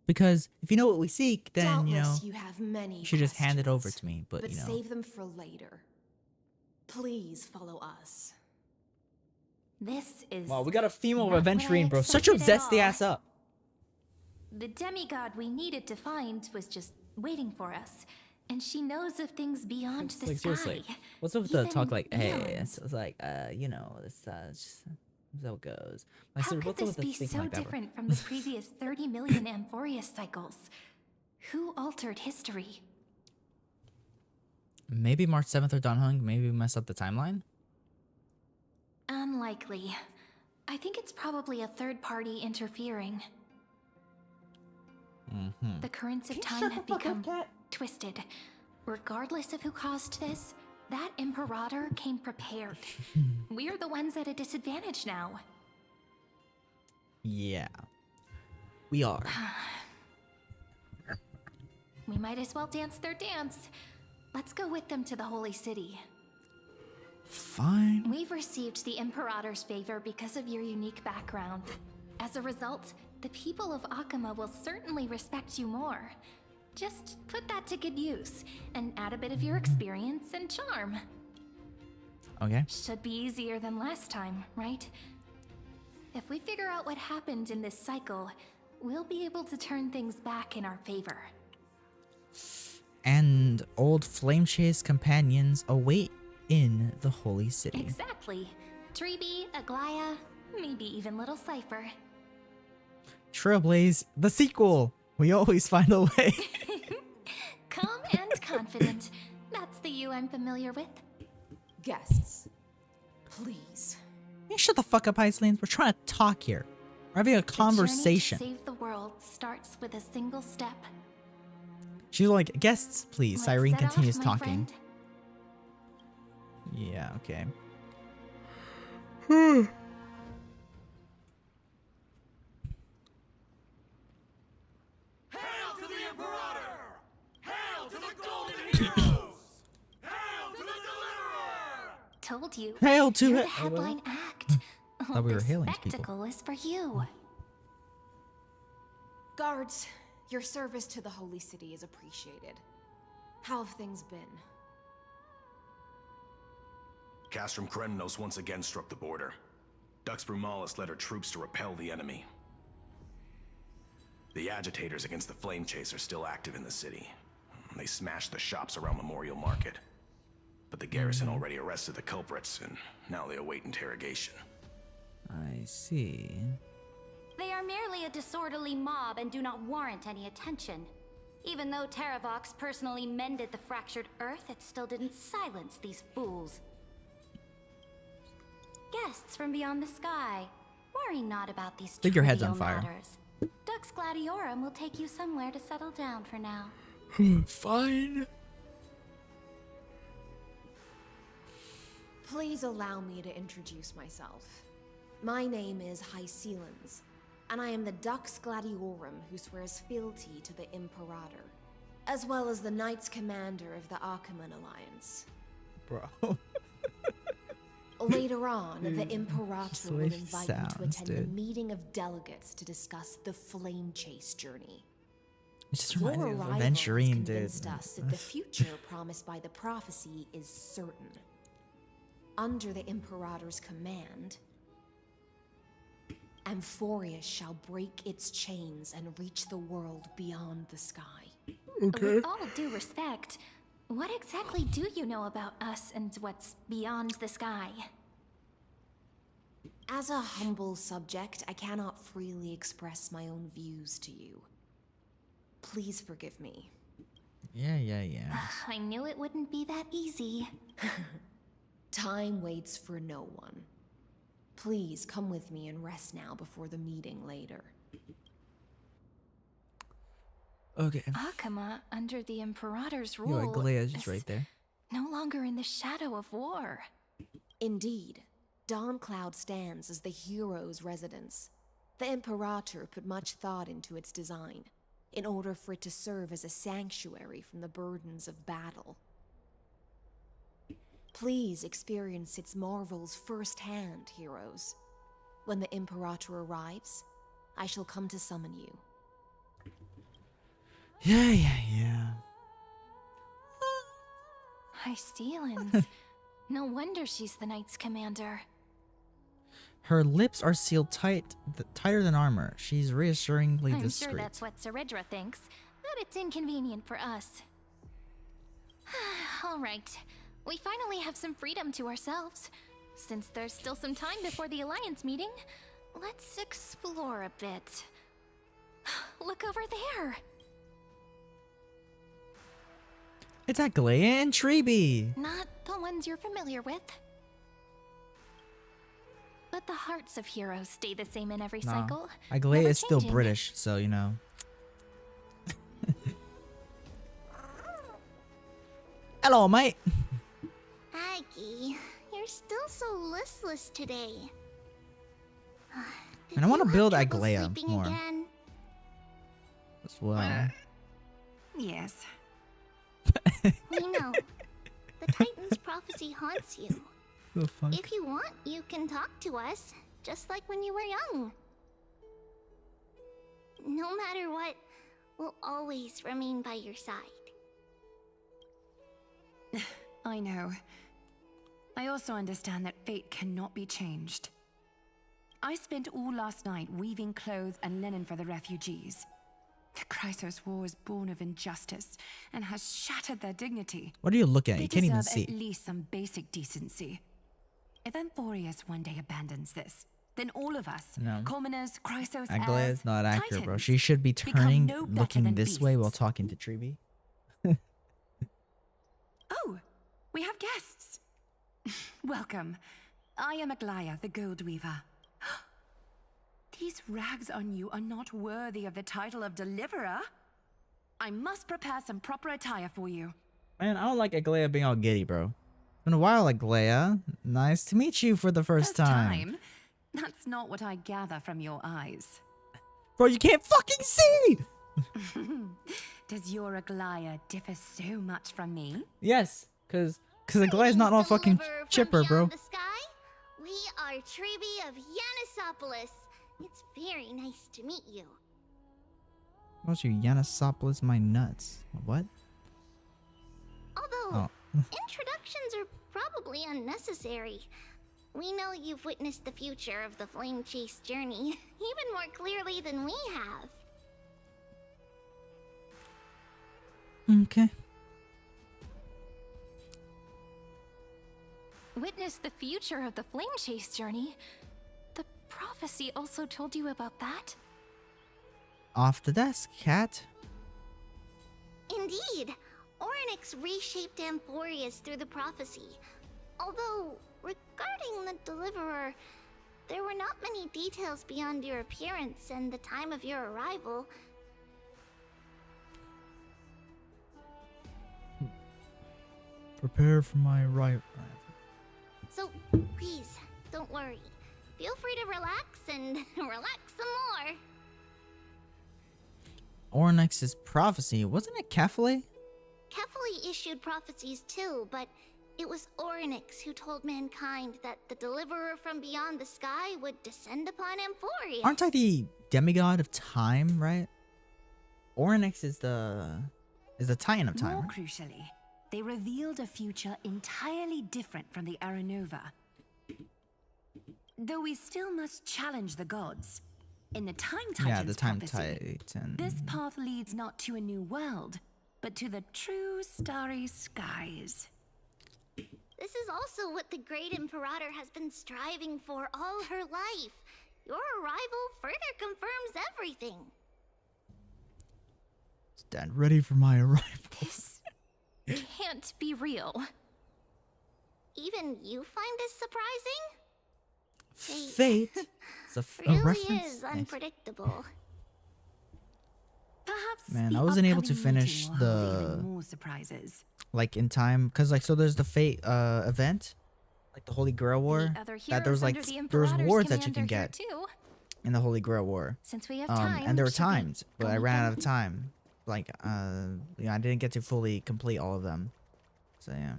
Because if you know what we seek, then you know Doubtless you have many you should just hand it over questions, to me. But you know, save them for later. Please follow us. This is wow, we got a female not what I adventuring, bro. Such a expected at zesty all. ass up. The demigod we needed to find was just waiting for us. And she knows of things beyond the Like sky. seriously, what's up with the talk? Even Like, hey, beyond. it's like, you know, it's just that's how it goes. Like, How sir, could what's up this with be speaking so like that, bro? different from the previous 30 million Amphorius cycles? Who altered history? Maybe March 7th or Dawn Hung. Maybe we messed up the timeline. Unlikely. I think it's probably a third party interfering. Mm-hmm. The currents of time have become twisted. Regardless of who caused this, that Imperator came prepared. We're the ones at a disadvantage now. Yeah, we are. We might as well dance their dance. Let's go with them to the Holy City. Fine. We've received the Imperator's favor because of your unique background. As a result, the people of Akama will certainly respect you more. Just put that to good use, and add a bit of your experience and charm. Okay. Should be easier than last time, right? If we figure out what happened in this cycle, we'll be able to turn things back in our favor. And old Flame Chase companions await in the Holy City. Exactly. Treeby, Aglaya, maybe even Little Cypher. Trailblaze, the sequel. We always find a way. Calm and confident. That's the you I'm familiar with. Guests, please. Hey, shut the fuck up, Icelands. We're trying to talk here. We're having a conversation. The journey to save the world starts with a single step. She's like, guests, please. Let's Cyrene set off, continues my talking. friend. Yeah, okay. Hail to the Imperator! Hail to the Golden Heroes! Hail to the Deliverer! Told you. Hail to You're it. the headline act. Thought we were This hailing people. spectacle is for you. Guards, your service to the Holy City is appreciated. How have things been? Castrum Kremnos once again struck the border. Dux Brumalis led her troops to repel the enemy. The agitators against the Flame Chase are still active in the city. They smashed the shops around Memorial Market. But the garrison already arrested the culprits, and now they await interrogation. I see. They are merely a disorderly mob and do not warrant any attention. Even though Terravox personally mended the fractured earth, it still didn't silence these fools. Guests from beyond the sky, worry not about these Think your head's trivial on fire. matters. Dux Gladiorum will take you somewhere to settle down for now. Fine. Please allow me to introduce myself. My name is Hycelans, and I am the Dux Gladiorum who swears fealty to the Imperator, as well as the Knights Commander of the Archiman Alliance. Bro. Later on, the Imperator just the will way he invite you to sounds, attend a dude. meeting of delegates to discuss the Flame Chase journey. It just Your reminds me of arrival has Aventurine, dude. convinced us that the future promised by the prophecy is certain. Under the Imperator's command, Amphorius shall break its chains and reach the world beyond the sky. With all due respect, what exactly do you know about us and what's beyond the sky? As a humble subject, I cannot freely express my own views to you. Please forgive me. Yeah. I knew it wouldn't be that easy. Time waits for no one. Please come with me and rest now before the meeting later. Okay. Akama, under the Imperator's Yo, rule, Aglaea's just is right there. no longer in the shadow of war. Indeed, Dawncloud stands as the hero's residence. The Imperator put much thought into its design, in order for it to serve as a sanctuary from the burdens of battle. Please experience its marvels firsthand, heroes. When the Imperator arrives, I shall come to summon you. Yeah. Hycelans. No wonder she's the Knights Commander. Her lips are sealed tighter than armor. She's reassuringly I'm discreet. sure that's what Ceredra thinks, but it's inconvenient for us. All right. We finally have some freedom to ourselves. Since there's still some time before the Alliance meeting, let's explore a bit. Look over there! It's Aglaea and Treeby. Not the ones you're familiar with. But the hearts of heroes stay the same in every cycle. Aglaea never is still changing. British, so you know. Hello, mate. Aggie, you're still so listless today. And I want to build Trouble Aglaea sleeping more again? as well. Yes. We know. The Titan's prophecy haunts you. The fuck? If you want, you can talk to us, just like when you were young. No matter what, we'll always remain by your side. I know. I also understand that fate cannot be changed. I spent all last night weaving clothes and linen for the refugees. The Chrysos War is born of injustice and has shattered their dignity. What are you looking at? You They can't even deserve see. at least some basic decency. If Amphorius one day abandons this, then all of us, No. commoners, Chrysos Aglaea heirs, is not accurate, bro. Titans, She should be become turning, no better looking than this way while beasts. talking to Treeby. Oh, we have guests. Welcome. I am Aglaea, the Gold Weaver. These rags on you are not worthy of the title of Deliverer. I must prepare some proper attire for you. Man, I don't like Aglaea being all giddy, bro. Been a while, Aglaia. Nice to meet you for the first time. That's not what I gather from your eyes. Bro, you can't fucking see! Does your Aglaia differ so much from me? Yes, cause Aglaia's not all fucking Deliver from chipper, bro. beyond the sky. We are Tribi of Yanisopolis. It's very nice to meet you. What's your Yanisopolis my nuts? What? Although, Oh. introductions are probably unnecessary. We know you've witnessed the future of the Flame Chase journey even more clearly than we have. Okay. Witness the future of the Flame Chase journey? The prophecy also told you about that? Off the desk, cat. Indeed, Orynyx reshaped Amphorius through the prophecy. Although, regarding the Deliverer, there were not many details beyond your appearance and the time of your arrival. Prepare for my arrival. So, please, don't worry. Feel free to relax and relax some more. Orynyx's prophecy, wasn't it Kefale? Kefali issued prophecies too, but it was Orynyx who told mankind that the Deliverer from beyond the sky would descend upon Amphorius. Aren't I the demigod of time, right? Orynyx is the Titan of time. More Right? crucially, they revealed a future entirely different from the Aranova. Though we still must challenge the gods. In the Time Titan's Yeah, the Time prophecy, Titan. this path leads not to a new world, but to the true starry skies. This is also what the Great Imperator has been striving for all her life. Your arrival further confirms everything. Stand ready for my arrival. This can't be real. Even you find this surprising? Fate. It's a Really reference. is Nice. unpredictable. Perhaps Man, the I wasn't able to upcoming finish meeting will hold the- even more surprises. Like in time, cause like so there's the Fate event, like the Holy Grail War. The other That there was heroes like under the there was Imperator's rewards that you command can are here get too. in the Holy Grail War. Since we have time, And there were should we times, but go I meet ran them? out of time. Like I didn't get to fully complete all of them. So yeah.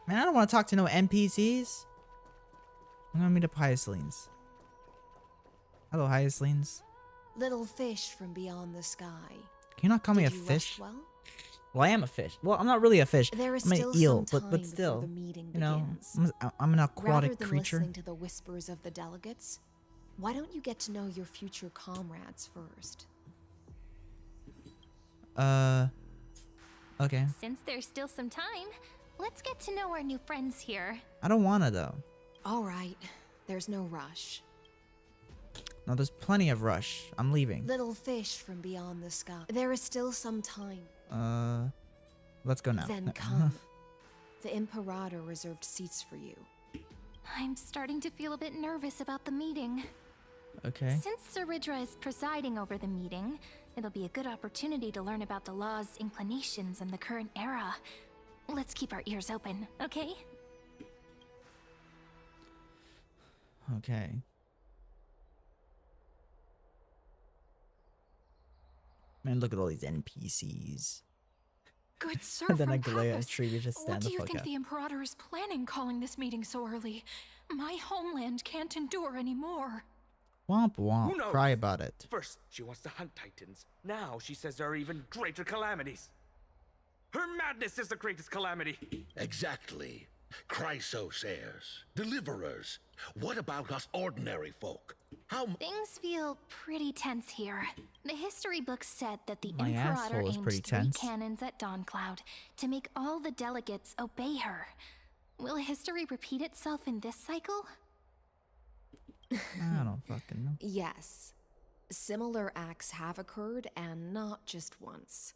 Man, I don't want to talk to no NPCs. I'm gonna meet up Hyacinths. Hello, Hyacinths. Little fish from beyond the sky. Can you not call me a Did you fish? rest well? Well, I am a fish. Well, I'm not really a fish. There is I'm still an eel, some time but before still, the meeting you know, begins. I'm an Rather aquatic than creature. listening to the whispers of the delegates, why don't you get to know your future comrades first? Okay. Since there's still some time, let's get to know our new friends here. I don't wanna though. All right, there's no rush. No, there's plenty of rush. I'm leaving. Little fish from beyond the sky. There is still some time. Let's go now. Then come. The Imperator reserved seats for you. I'm starting to feel a bit nervous about the meeting. Okay. Since Saridra is presiding over the meeting, it'll be a good opportunity to learn about the law's inclinations in the current era. Let's keep our ears open, okay? Okay. Man, look at all these NPCs. Good sir, And then from Aglaia and Paphos, Trivi just what stand do the you fuck think up. the Imperator is planning calling this meeting so early? My homeland can't endure anymore. Womp womp. Who knows? Cry about it. First, she wants to hunt Titans. Now she says there are even greater calamities. Her madness is the greatest calamity. Exactly. Chrysos heirs, deliverers. What about us ordinary folk? How Things feel pretty tense here. The history books said that the My Imperator asshole is aimed pretty 3 tense. cannons at Dawncloud to make all the delegates obey her. Will history repeat itself in this cycle? I don't fucking know. Yes. Similar acts have occurred, and not just once.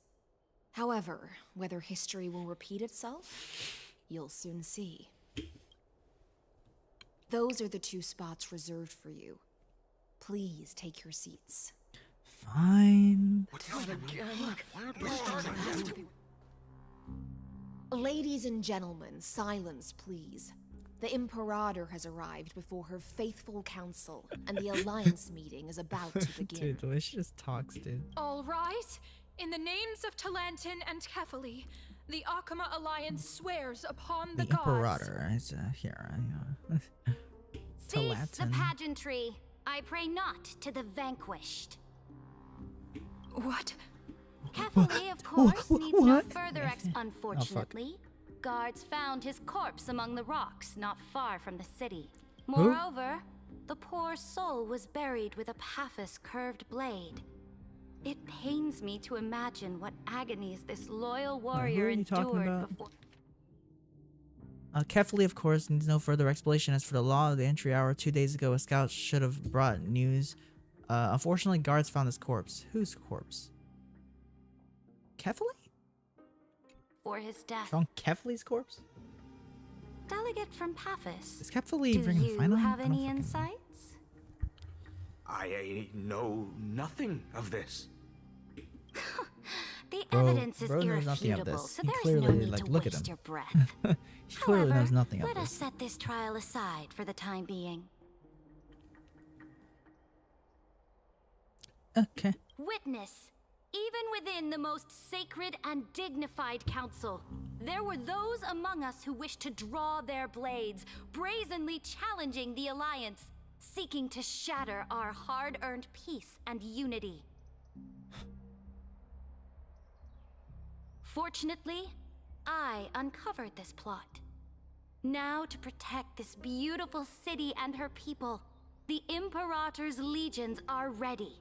However, whether history will repeat itself, you'll soon see. Those are the 2 spots reserved for you. Please take your seats. Fine. Ladies and gentlemen, silence, please. The Imperator has arrived before her faithful council, and the Alliance meeting is about to begin. Dude, the way she just talks, dude. All right. In the names of Talantin and Kefali, the Akama Alliance swears upon the gods. Imperator is here. Cease the pageantry. I pray not to the vanquished. What? Kefali, of course, needs no What? further Unfortunately, guards found his corpse among the rocks not far from the city. Moreover, the poor soul was buried with a Paphos curved blade. It pains me to imagine what agonies this loyal warrior endured before. Kefali, of course, needs no further explanation. As for the law of the entry hour, 2 days ago, a scout should have brought news. Unfortunately, guards found this corpse. Whose corpse? Kefali? For his death. Found Kefali's corpse? Delegate from Paphos. Is Kefali Do bringing you final? have any insights? I know nothing of this. The Bro, evidence is bro knows nothing of irrefutable, this. so He there is clearly, no need like, to look at waste him. your breath. He clearly However, knows nothing of let us this. set this trial aside for the time being. Okay. Witness, even within the most sacred and dignified council, there were those among us who wished to draw their blades, brazenly challenging the Alliance, seeking to shatter our hard-earned peace and unity. Fortunately, I uncovered this plot. Now, to protect this beautiful city and her people, the Imperator's legions are ready.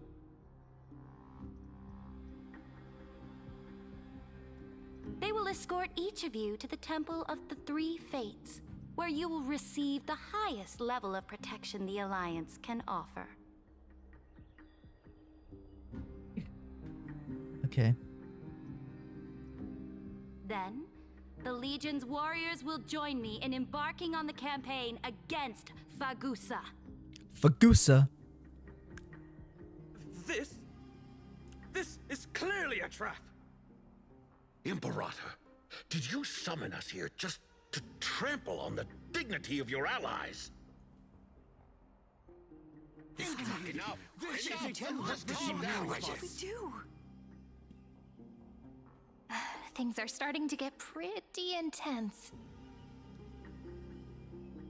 They will escort each of you to the Temple of the Three Fates, where you will receive the highest level of protection the Alliance can offer. Okay. Then, the Legion's warriors will join me in embarking on the campaign against Fagusa. Fagusa? This is clearly a trap. Imperator, did you summon us here just to trample on the dignity of your allies? Enough! Just calm down, What should we do? Things are starting to get pretty intense.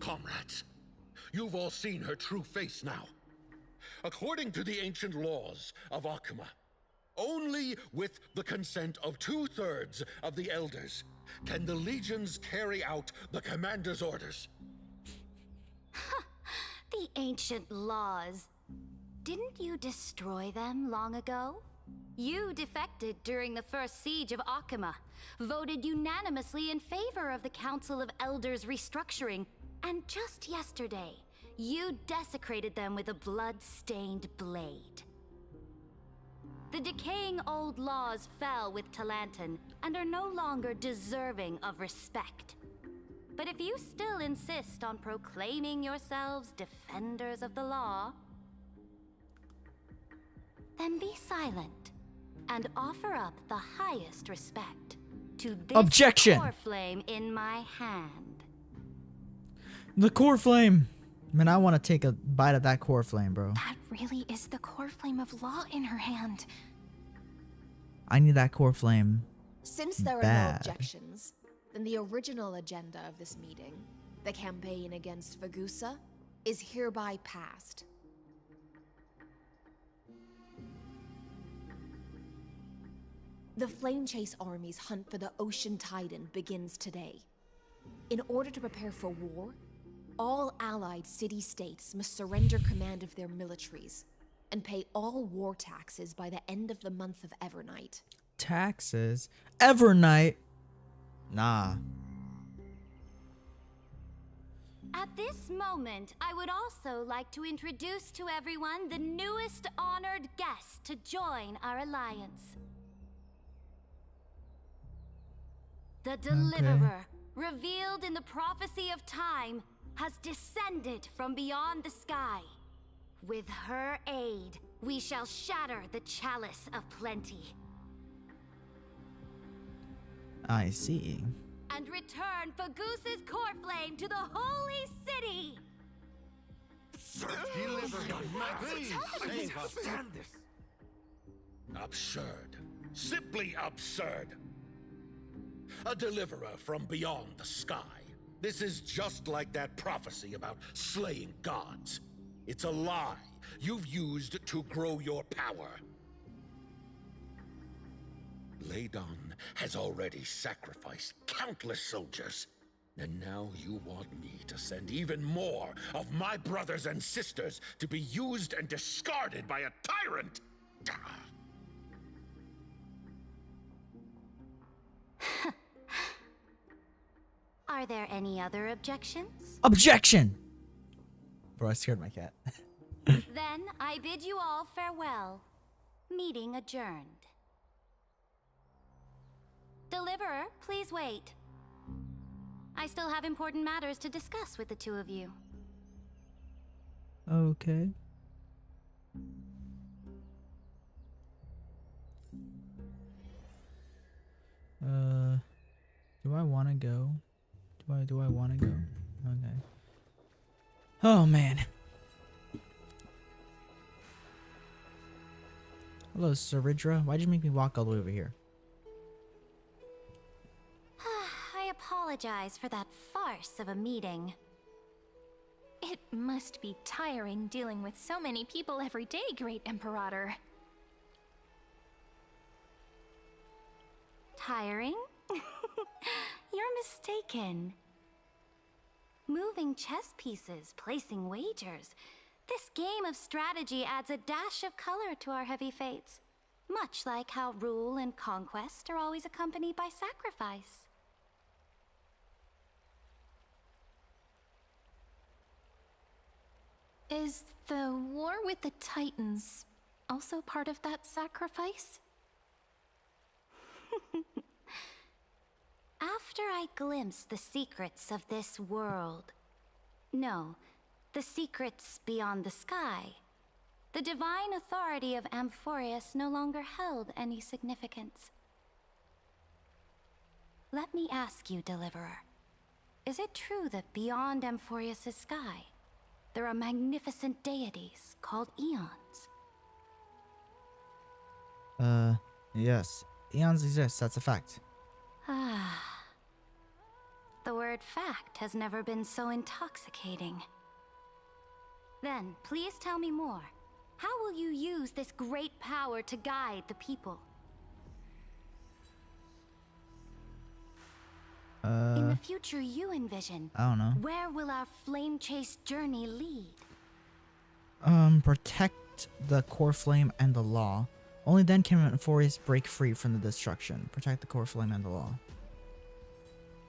Comrades, you've all seen her true face now. According to the ancient laws of Akama, only with the consent of 2/3 of the elders can the legions carry out the commander's orders. The ancient laws. Didn't you destroy them long ago? You defected during the first siege of Akama, voted unanimously in favor of the Council of Elders restructuring, and just yesterday, you desecrated them with a blood-stained blade. The decaying old laws fell with Talantin and are no longer deserving of respect. But if you still insist on proclaiming yourselves defenders of the law, then be silent and offer up the highest respect to this Objection! core flame in my hand. The core flame. Man, I want to take a bite of that core flame, bro. That really is the core flame of law in her hand. I need that core flame. Since there are no bad. objections, then the original agenda of this meeting, the campaign against Fagusa, is hereby passed. The Flame Chase Army's hunt for the Ocean Titan begins today. In order to prepare for war, all allied city-states must surrender command of their militaries and pay all war taxes by the end of the month of Evernight. Taxes? Evernight? Nah. At this moment, I would also like to introduce to everyone the newest honored guest to join our alliance. The Deliverer, revealed in the prophecy of time, has descended from beyond the sky. With her aid, we shall shatter the chalice of plenty. I see. and return Fagoos's core flame to the holy city. Deliver Please, save us. Stand this. Absurd. Simply absurd. A deliverer from beyond the sky. This is just like that prophecy about slaying gods. It's a lie you've used to grow your power. Ladon has already sacrificed countless soldiers. And now you want me to send even more of my brothers and sisters to be used and discarded by a tyrant? Are there any other objections? Objection! Bro, I scared my cat. Then I bid you all farewell. Meeting adjourned. Deliverer, please wait. I still have important matters to discuss with the two of you. Okay. Do I want to go? Do I want to go? Okay. Oh man. Hello, Saridra. Why'd you make me walk all the way over here? I apologize for that farce of a meeting. It must be tiring dealing with so many people every day, Great Imperator. Tiring? You're mistaken. Moving chess pieces, placing wagers. This game of strategy adds a dash of color to our heavy fates. Much like how rule and conquest are always accompanied by sacrifice. Is the war with the Titans also part of that sacrifice? After I glimpsed the secrets of this world, no, the secrets beyond the sky, the divine authority of Amphorius no longer held any significance. Let me ask you, Deliverer, is it true that beyond Amphorius' sky, there are magnificent deities called eons? Yes. Eons exist, that's a fact. Ah. The word fact has never been so intoxicating. Then, please tell me more. How will you use this great power to guide the people? In the future you envision, I don't know. where will our flame chase journey lead? Protect the core flame and the law. Only then can Amphorius break free from the destruction. Protect the core flame and the law.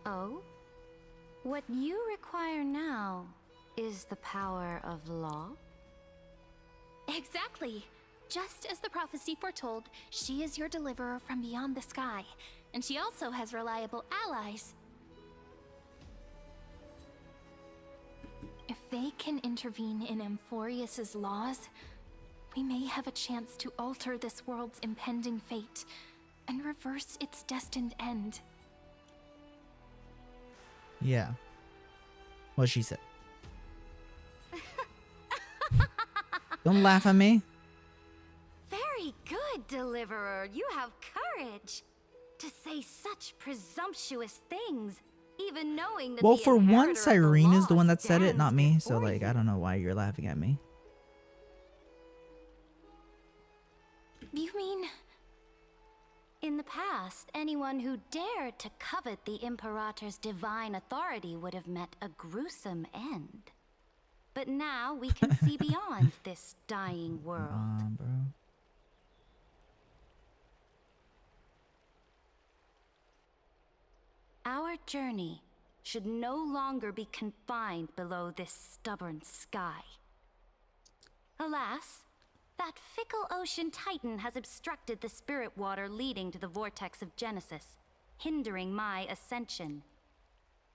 Oh? What you require now is the power of law? Exactly. Just as the prophecy foretold, she is your deliverer from beyond the sky, and she also has reliable allies. If they can intervene in Amphorius's laws, we may have a chance to alter this world's impending fate and reverse its destined end. Yeah. What she said. Don't laugh at me. Very good, Deliverer. You have courage to say such presumptuous things, even knowing that Well, the for once, inheritor of Irene the is the law one that said it, not me. stands So, like, before I don't know why you're laughing at me. You mean... In the past, anyone who dared to covet the Imperator's divine authority would have met a gruesome end. But now we can see beyond this dying world. Bro. Our journey should no longer be confined below this stubborn sky. Alas, that fickle ocean titan has obstructed the spirit water leading to the vortex of Genesis, hindering my ascension.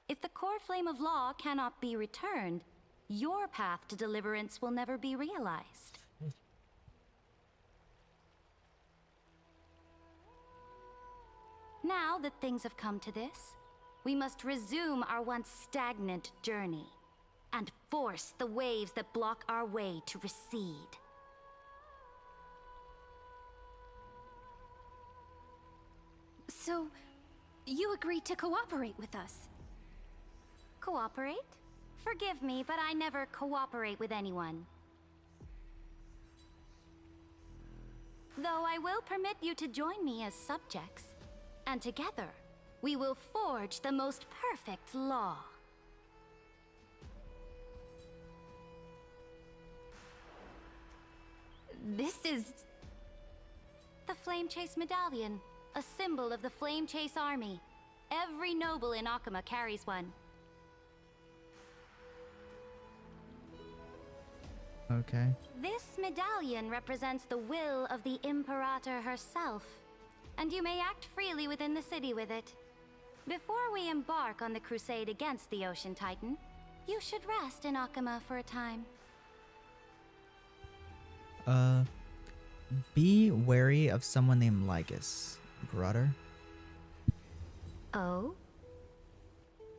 If the core flame of law cannot be returned, your path to deliverance will never be realized. Now that things have come to this, we must resume our once stagnant journey and force the waves that block our way to recede. So, you agreed to cooperate with us? Cooperate? Forgive me, but I never cooperate with anyone. Though I will permit you to join me as subjects, and together, we will forge the most perfect law. This is... The Flame Chase Medallion, a symbol of the Flame Chase Army. Every noble in Akuma carries one. Okay. This medallion represents the will of the Imperator herself, and you may act freely within the city with it. Before we embark on the crusade against the Ocean Titan, you should rest in Akuma for a time. Be wary of someone named Lygus, brother. Oh?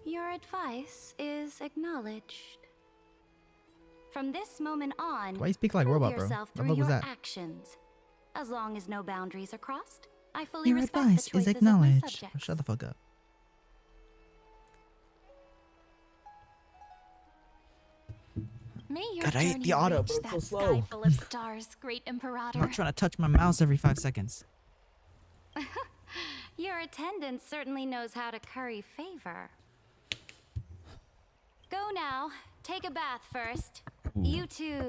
Your advice is acknowledged. From this moment on, Why you speak like prove robot, bro? yourself What through the fuck was your that? actions. As long as no boundaries are crossed, I fully Your respect advice the is choices of my acknowledged. subjects. Shut the fuck up. May your God, I hate journey the auto, reach bro. It's that so sky slow. full of stars, great Imperator. I'm not trying to touch my mouse every 5 seconds. Your attendant certainly knows how to curry favor. Go now. Take a bath first. You two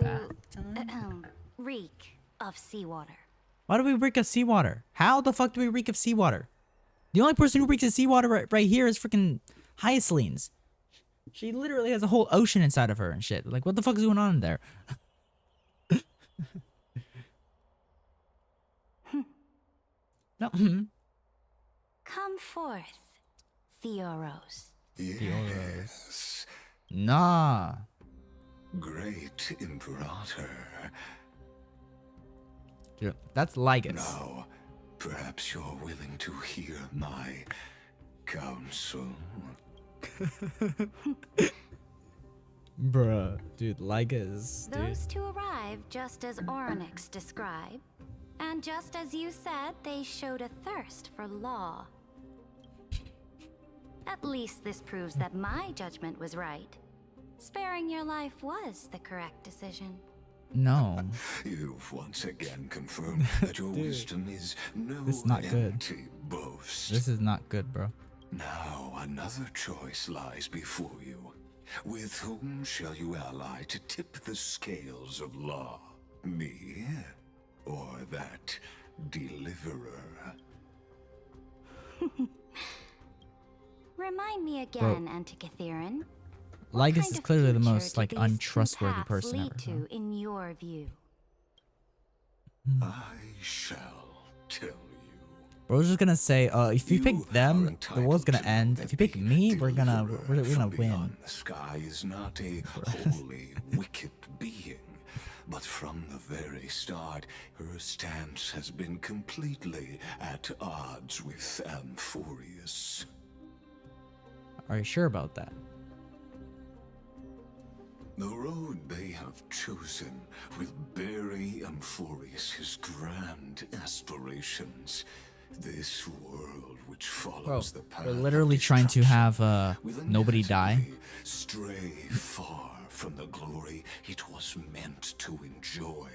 reek of seawater. Why do we reek of seawater? How the fuck do we reek of seawater? The only person who reeks of seawater right here is freaking Hyaclenes. She literally has a whole ocean inside of her and shit. Like, what the fuck is going on in there? No. Come forth, Theoros. Yes. Nah. Great Imperator. Dude, that's Lygus. Now, perhaps you're willing to hear my counsel. Bruh. Dude, Lygus. Dude. Those two arrived just as Orynyx described. And just as you said, they showed a thirst for law. At least this proves that my judgment was right. Sparing your life was the correct decision. No. You've once again confirmed that your wisdom is no This is not good. empty boast. This is not good, bro. Now another choice lies before you. With whom shall you ally to tip the scales of law? Me? Or that deliverer? Remind me again, Antikythera. Lygus is clearly the most, like, these two untrustworthy paths person lead ever. to, in your view? I shall tell you. Bro's just gonna say, if you pick them, the world's gonna end. If you pick me, we're gonna win. Beyond the sky is not a wholly wicked being, but from the very start, her stance has been completely at odds with Amphorius. Are you sure about that? The road they have chosen will bury Amphorius his grand aspirations. This world which follows the path We're of literally trying to have will nobody die. inevitably stray far from the glory it was meant to enjoy.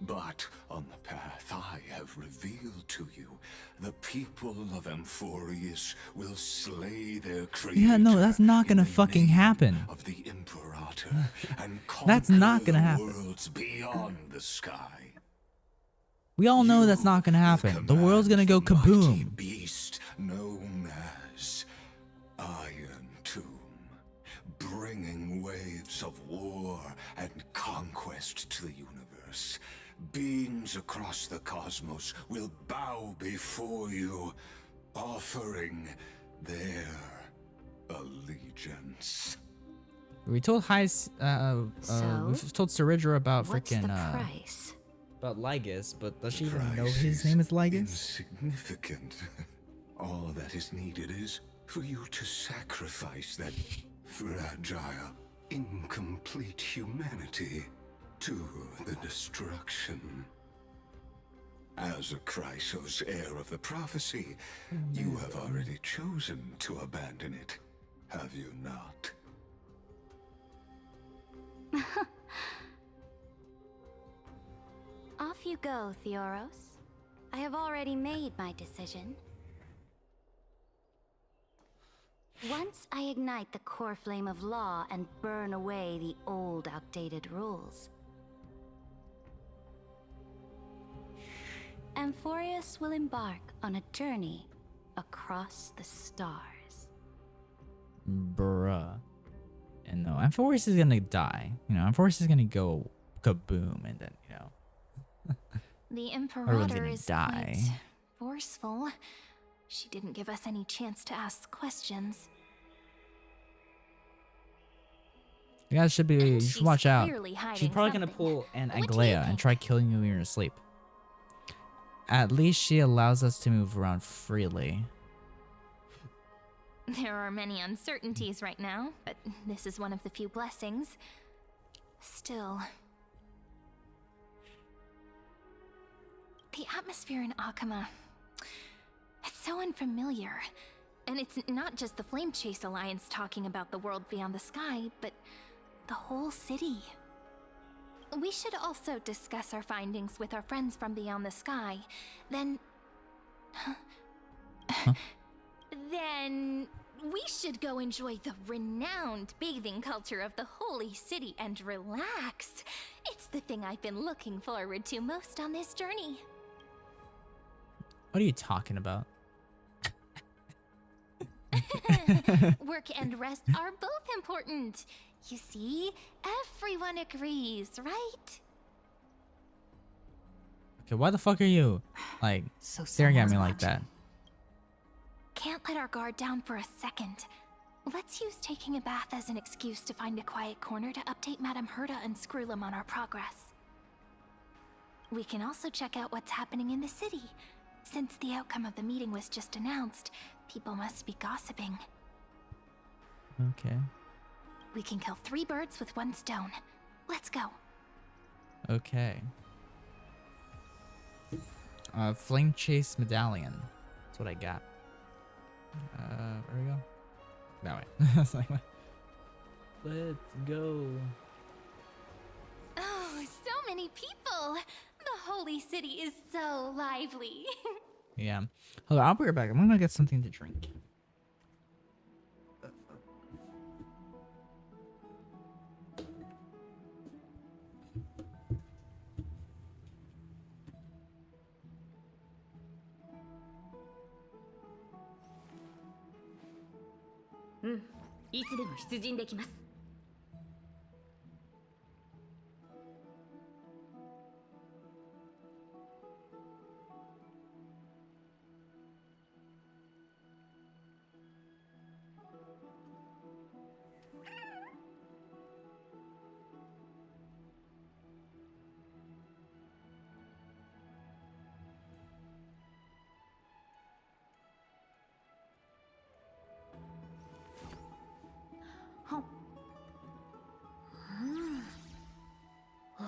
But on the path I have revealed to you, the people of Amphorius will slay their creator. Yeah, no, that's not gonna fucking happen. Of the Imperator and That's not gonna happen. worlds beyond the sky. We all know that's not gonna happen. The world's gonna go kaboom. Beast known as Iron Tomb, bringing waves of war and conquest to the universe. Beings across the cosmos will bow before you, offering their allegiance. We told we told Saridra about What's freaking the price? about Lygus, but does she even know his name is Lygus? Insignificant. All that is needed is for you to sacrifice that fragile, incomplete humanity to the destruction. As a Chrysos heir of the prophecy, you have already chosen to abandon it, have you not? Off you go, Theoros. I have already made my decision. Once I ignite the core flame of law and burn away the old, outdated rules, Amphorius will embark on a journey across the stars. Bruh. And no, Amphorius is gonna die. You know, Amphorius is gonna go kaboom, and then, you know. The Everyone's Imperator gonna is die. quite forceful. She didn't give us any chance to ask questions. You guys should be. You should she's watch out. clearly She's hiding probably gonna something. pull an What do you Aglaya and try killing you when you're asleep. At least she allows us to move around freely. There are many uncertainties right now, but this is one of the few blessings. Still, the atmosphere in Akama, it's so unfamiliar. And it's not just the Flame Chase Alliance talking about the world beyond the sky, but the whole city. We should also discuss our findings with our friends from beyond the sky. Then... Then... we should go enjoy the renowned bathing culture of the holy city and relax. It's the thing I've been looking forward to most on this journey. What are you talking about? Work and rest are both important. You see, everyone agrees, right? Okay, why the fuck are you, like, staring at me like that? Can't let our guard down for a second. Let's use taking a bath as an excuse to find a quiet corner to update Madame Herta and Screwlum on our progress. We can also check out what's happening in the city. Since the outcome of the meeting was just announced, people must be gossiping. Okay. We can kill 3 birds with 1 stone. Let's go. Okay. Flame Chase Medallion. That's what I got. Where we go? That way. That's like, let's go. Oh, so many people! The holy city is so lively. Yeah. Hold on, I'll be right back. I'm gonna get something to drink. Mm. いつでも出陣できます。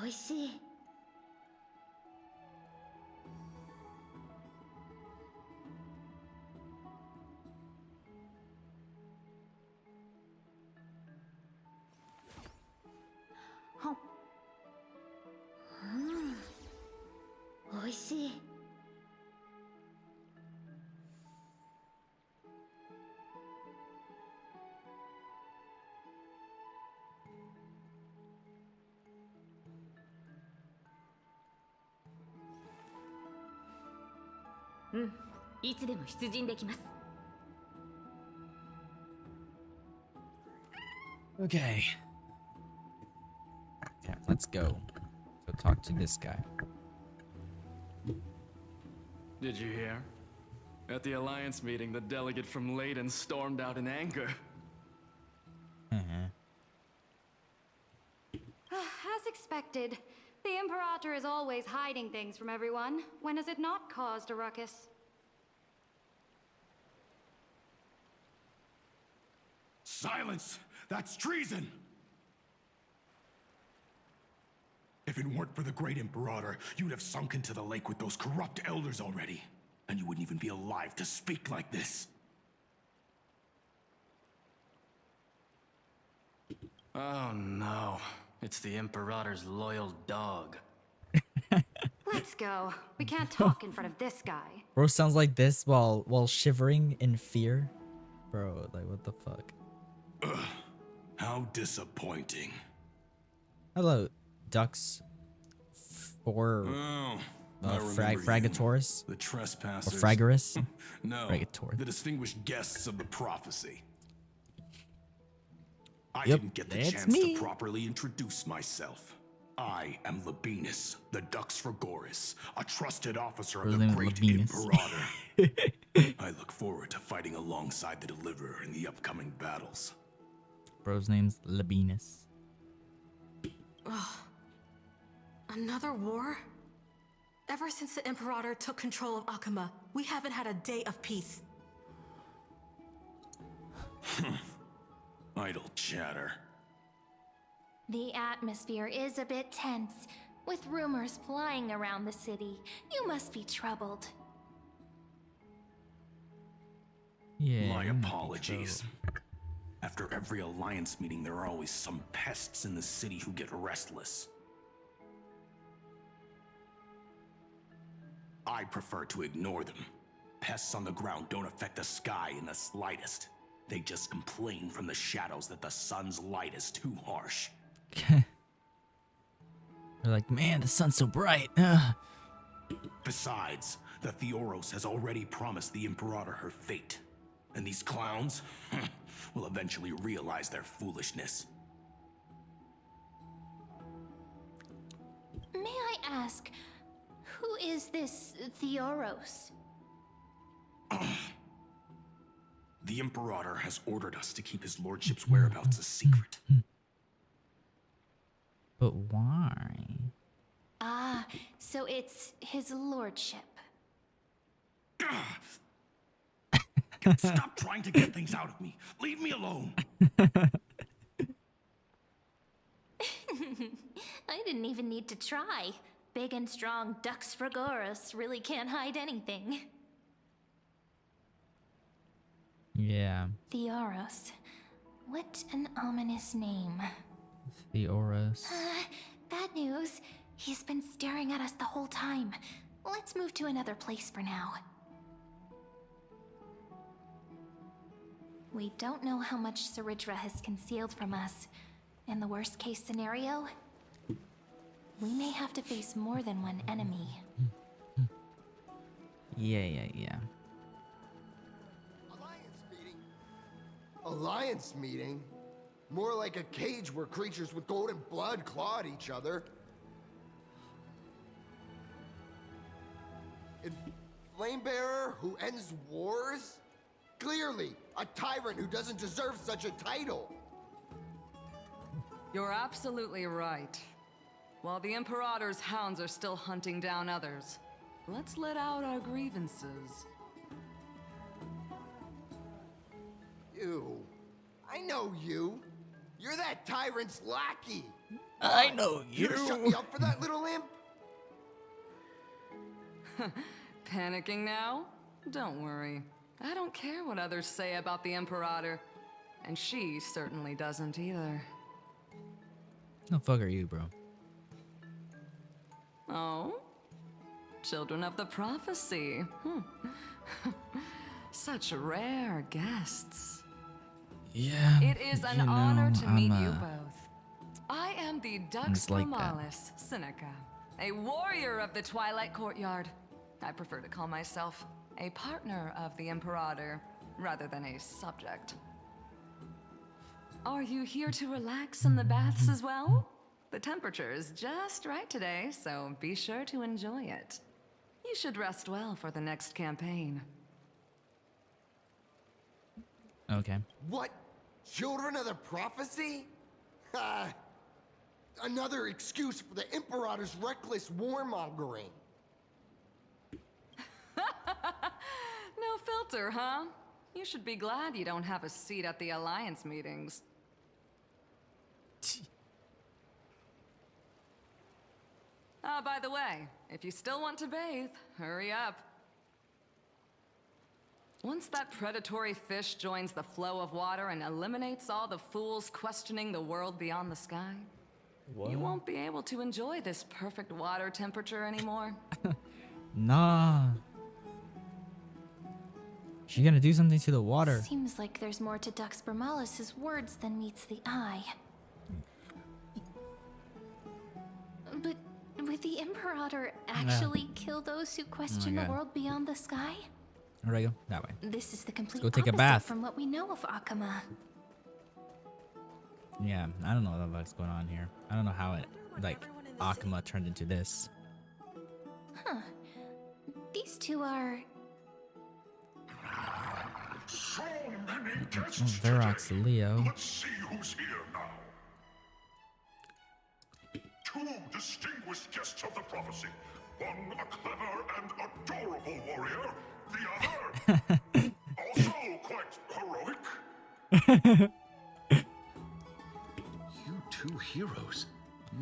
おいしい。おいしい。うん、いつでも出陣できます。Okay. Okay, let's go. Go talk to this guy. Did you hear? At the Alliance meeting, the delegate from Leyden stormed out in anger. As expected, the Imperator is always hiding things from everyone. When has it not caused a ruckus? Silence! That's treason! If it weren't for the Great Imperator, you'd have sunk into the lake with those corrupt elders already. And you wouldn't even be alive to speak like this. Oh no. It's the Imperator's loyal dog. Let's go. We can't talk in front of this guy. Bro sounds like this while shivering in fear. Bro, like what the fuck? Ugh, how disappointing. Hello, ducks. For Fragatoris. The trespassers. Or Fragaris. No, Fragator. the distinguished guests of the prophecy. I Yep, didn't get the that's chance me. to properly introduce myself. I am Labienus, the Dux Fragoris, a trusted officer of His the name is Great Labienus. Imperator. I look forward to fighting alongside the Deliverer in the upcoming battles. Bro's name's Labienus. Ugh. Another war? Ever since the Imperator took control of Akuma, we haven't had a day of peace. Idle chatter. The atmosphere is a bit tense, with rumors flying around the city. You must be troubled. Yeah. My apologies. After every alliance meeting, there are always some pests in the city who get restless. I prefer to ignore them. Pests on the ground don't affect the sky in the slightest. They just complain from the shadows that the sun's light is too harsh. They're like, man, the sun's so bright. Ugh. Besides, the Theoros has already promised the Imperator her fate. And these clowns will eventually realize their foolishness. May I ask, who is this Theoros? The Imperator has ordered us to keep his lordship's whereabouts a secret. But why? Ah, so it's his lordship. Stop trying to get things out of me. Leave me alone. I didn't even need to try. Big and strong Dux Fragoris really can't hide anything. Yeah. Theoros. What an ominous name. Theoros. Bad news. He's been staring at us the whole time. Let's move to another place for now. We don't know how much Saridra has concealed from us. In the worst case scenario, we may have to face more than one enemy. Yeah. Alliance meeting? More like a cage where creatures with golden blood claw at each other. And Flamebearer who ends wars? Clearly, a tyrant who doesn't deserve such a title. You're absolutely right. While the Imperator's hounds are still hunting down others, let's let out our grievances. You. I know you. You're that tyrant's lackey. I know You gonna shut me up for that, little imp? Panicking now? Don't worry. I don't care what others say about the Imperator. And she certainly doesn't either. No fuck are you, bro? Oh? Children of the Prophecy. Such rare guests. Yeah. It is an honor to meet you both. I am the Dux like that. Formalis, Seneca, a warrior of the Twilight Courtyard. I prefer to call myself a partner of the Imperator, rather than a subject. Are you here to relax in the baths as well? The temperature is just right today, so be sure to enjoy it. You should rest well for the next campaign. Okay. What? Children of the Prophecy? Another excuse for the Imperator's reckless warmongering. No filter, huh? You should be glad you don't have a seat at the Alliance meetings. By the way, if you still want to bathe, hurry up. Once that predatory fish joins the flow of water and eliminates all the fools questioning the world beyond the sky, you won't be able to enjoy this perfect water temperature anymore. Nah. She gonna do something to the water. Seems like there's more to Dux Bermalis' words than meets the eye. But would the Imperator actually kill those who question the God. world beyond the sky? Alright, go that way. This is the complete go take a opposite bath. from what we know of Akama. Yeah, I don't know what's going on here. I don't know how it, like, Akama turned into this. Huh. These two are... So many guests Verox today. Leo. Let's see who's here now. Two distinguished guests of the prophecy. One a clever and adorable warrior. The other also quite heroic. You two heroes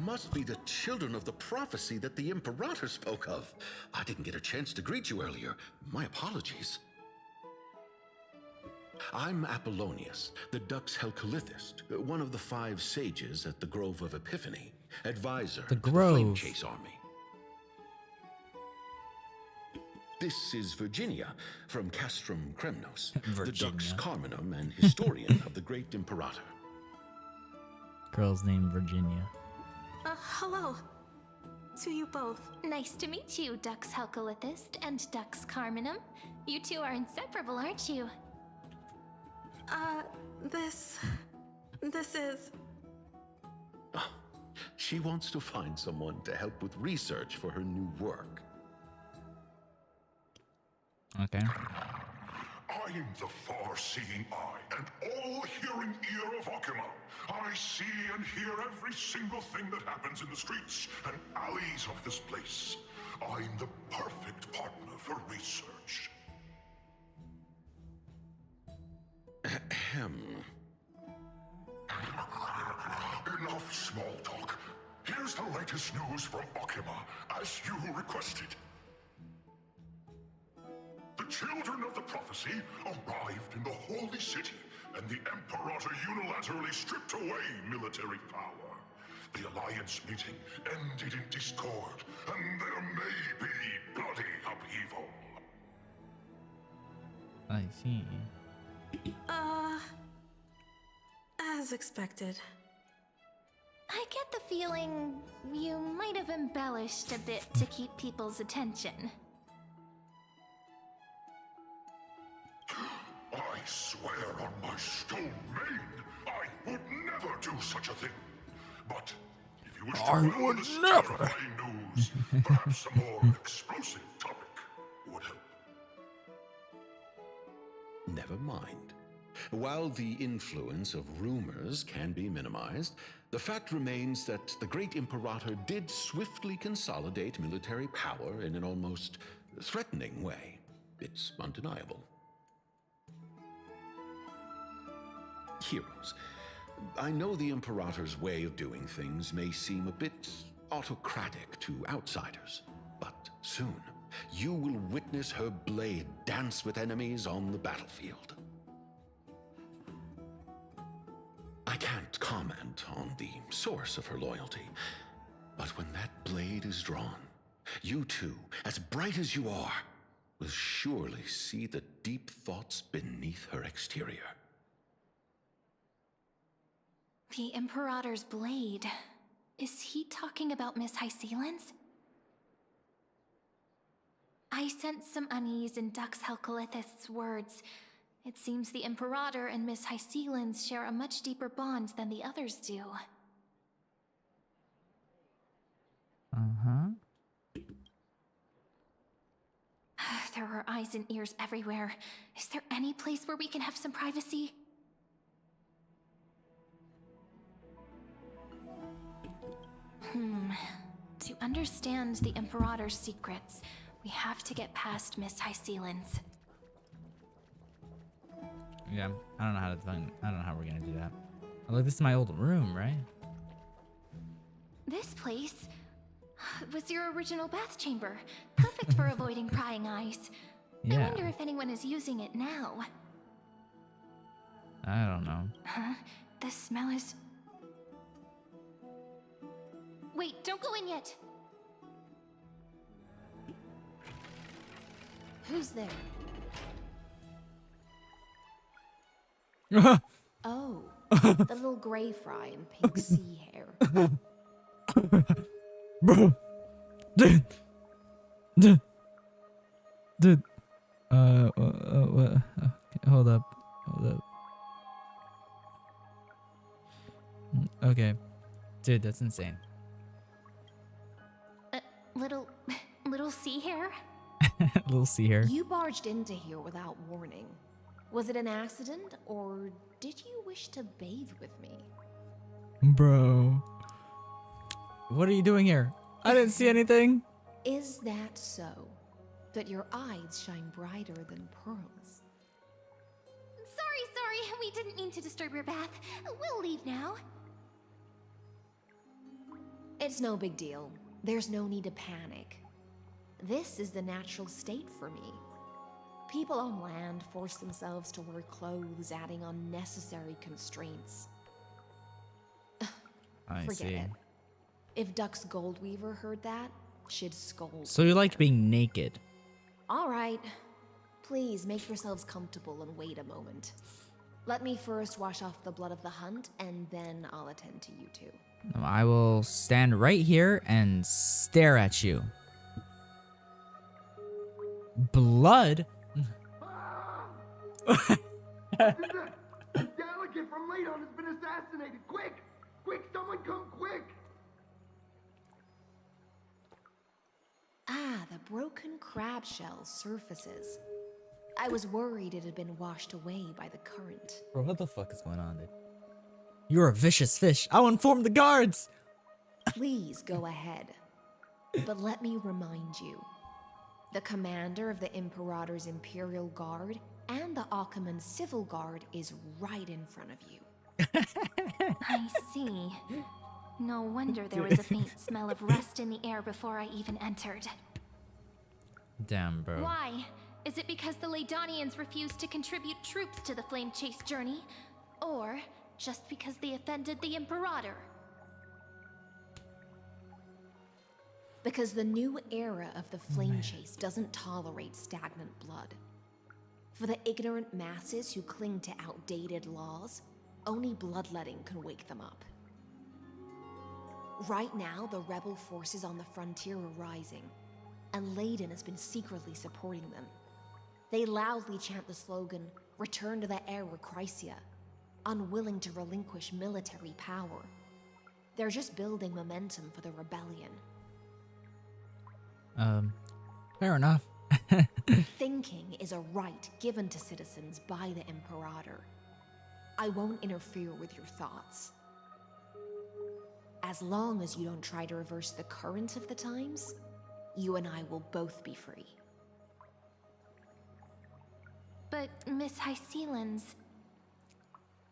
must be the children of the prophecy that the Imperator spoke of. I didn't get a chance to greet you earlier. My apologies. I'm Apollonius, the Dux Helcalithist, one of the 5 sages at the Grove of Epiphany, advisor The to the Flame Grove. Chase Army. This is Virginia from Castrum Kremnos, the Dux Carminum and historian of the great Imperator. Girl's named Virginia. Hello. To you both. Nice to meet you, Dux Helcalithist and Dux Carminum. You two are inseparable, aren't you? This is... She wants to find someone to help with research for her new work. Okay. I'm the far-seeing eye and all-hearing ear of Akuma. I see and hear every single thing that happens in the streets and alleys of this place. I'm the perfect partner for research. Ahem. Enough small talk. Here's the latest news from Akuma, as you requested. The children of the prophecy arrived in the Holy City, and the Imperator unilaterally stripped away military power. The Alliance meeting ended in discord, and there may be bloody upheaval. I see. As expected. I get the feeling you might have embellished a bit to keep people's attention. I swear on my stone mane, I would never do such a thing. But if you wish to know this terrifying news, perhaps a more explosive topic would help. Never mind. While the influence of rumors can be minimized, the fact remains that the great Imperator did swiftly consolidate military power in an almost threatening way. It's undeniable. Heroes, I know the Imperator's way of doing things may seem a bit autocratic to outsiders, but soon you will witness her blade dance with enemies on the battlefield. I can't comment on the source of her loyalty, but when that blade is drawn, you two, as bright as you are, will surely see the deep thoughts beneath her exterior. The Imperator's blade. Is he talking about Miss Hysealans? I sense some unease in Dux Helcalithist's words. It seems the Imperator and Miss Hysealans share a much deeper bond than the others do. Uh-huh. There are eyes and ears everywhere. Is there any place where we can have some privacy? To understand the Imperator's secrets, we have to get past Miss Hysealans. Yeah, I don't know how to find. I don't know how we're gonna do that. Oh, look, this is my old room, right? This place was your original bath chamber. Perfect for avoiding prying eyes. I Yeah. wonder if anyone is using it now. I don't know. Huh? The smell is... Wait, don't go in yet. Who's there? Oh, the little gray fry in pink sea hair. Bro. Dude. What? Okay, hold up. Okay. Dude, that's insane. Little sea hair? Little sea hair. You barged into here without warning. Was it an accident, or did you wish to bathe with me? Bro. What are you doing here? I didn't see anything. Is that so? That your eyes shine brighter than pearls? Sorry, we didn't mean to disturb your bath. We'll leave now. It's no big deal. There's no need to panic. This is the natural state for me. People on land force themselves to wear clothes, adding unnecessary constraints. I Forget see. it. If Duck's Goldweaver heard that, she'd scold. So you like being naked? All right. Please make yourselves comfortable and wait a moment. Let me first wash off the blood of the hunt, and then I'll attend to you two. I will stand right here and stare at you. Blood? The delegate from Ladon has been assassinated! Quick! Quick, someone come quick! Ah, the broken crab shell surfaces. I was worried it had been washed away by the current. Bro, what the fuck is going on, dude? You're a vicious fish. I'll inform the guards. Please go ahead. But let me remind you. The commander of the Imperator's Imperial Guard and the Achaemen's Civil Guard is right in front of you. I see. No wonder there was a faint smell of rust in the air before I even entered. Damn, bro. Why? Is it because the Ladonians refused to contribute troops to the Flame Chase journey? Or just because they offended the Imperator? Because the new era of the Flame Chase doesn't tolerate stagnant blood. For the ignorant masses who cling to outdated laws, only bloodletting can wake them up. Right now, the rebel forces on the frontier are rising, and Ladon has been secretly supporting them. They loudly chant the slogan, "Return to the Era Chrysia," unwilling to relinquish military power. They're just building momentum for the rebellion. Fair enough. Thinking is a right given to citizens by the Imperator. I won't interfere with your thoughts. As long as you don't try to reverse the current of the times, you and I will both be free. But, Miss Hysealans,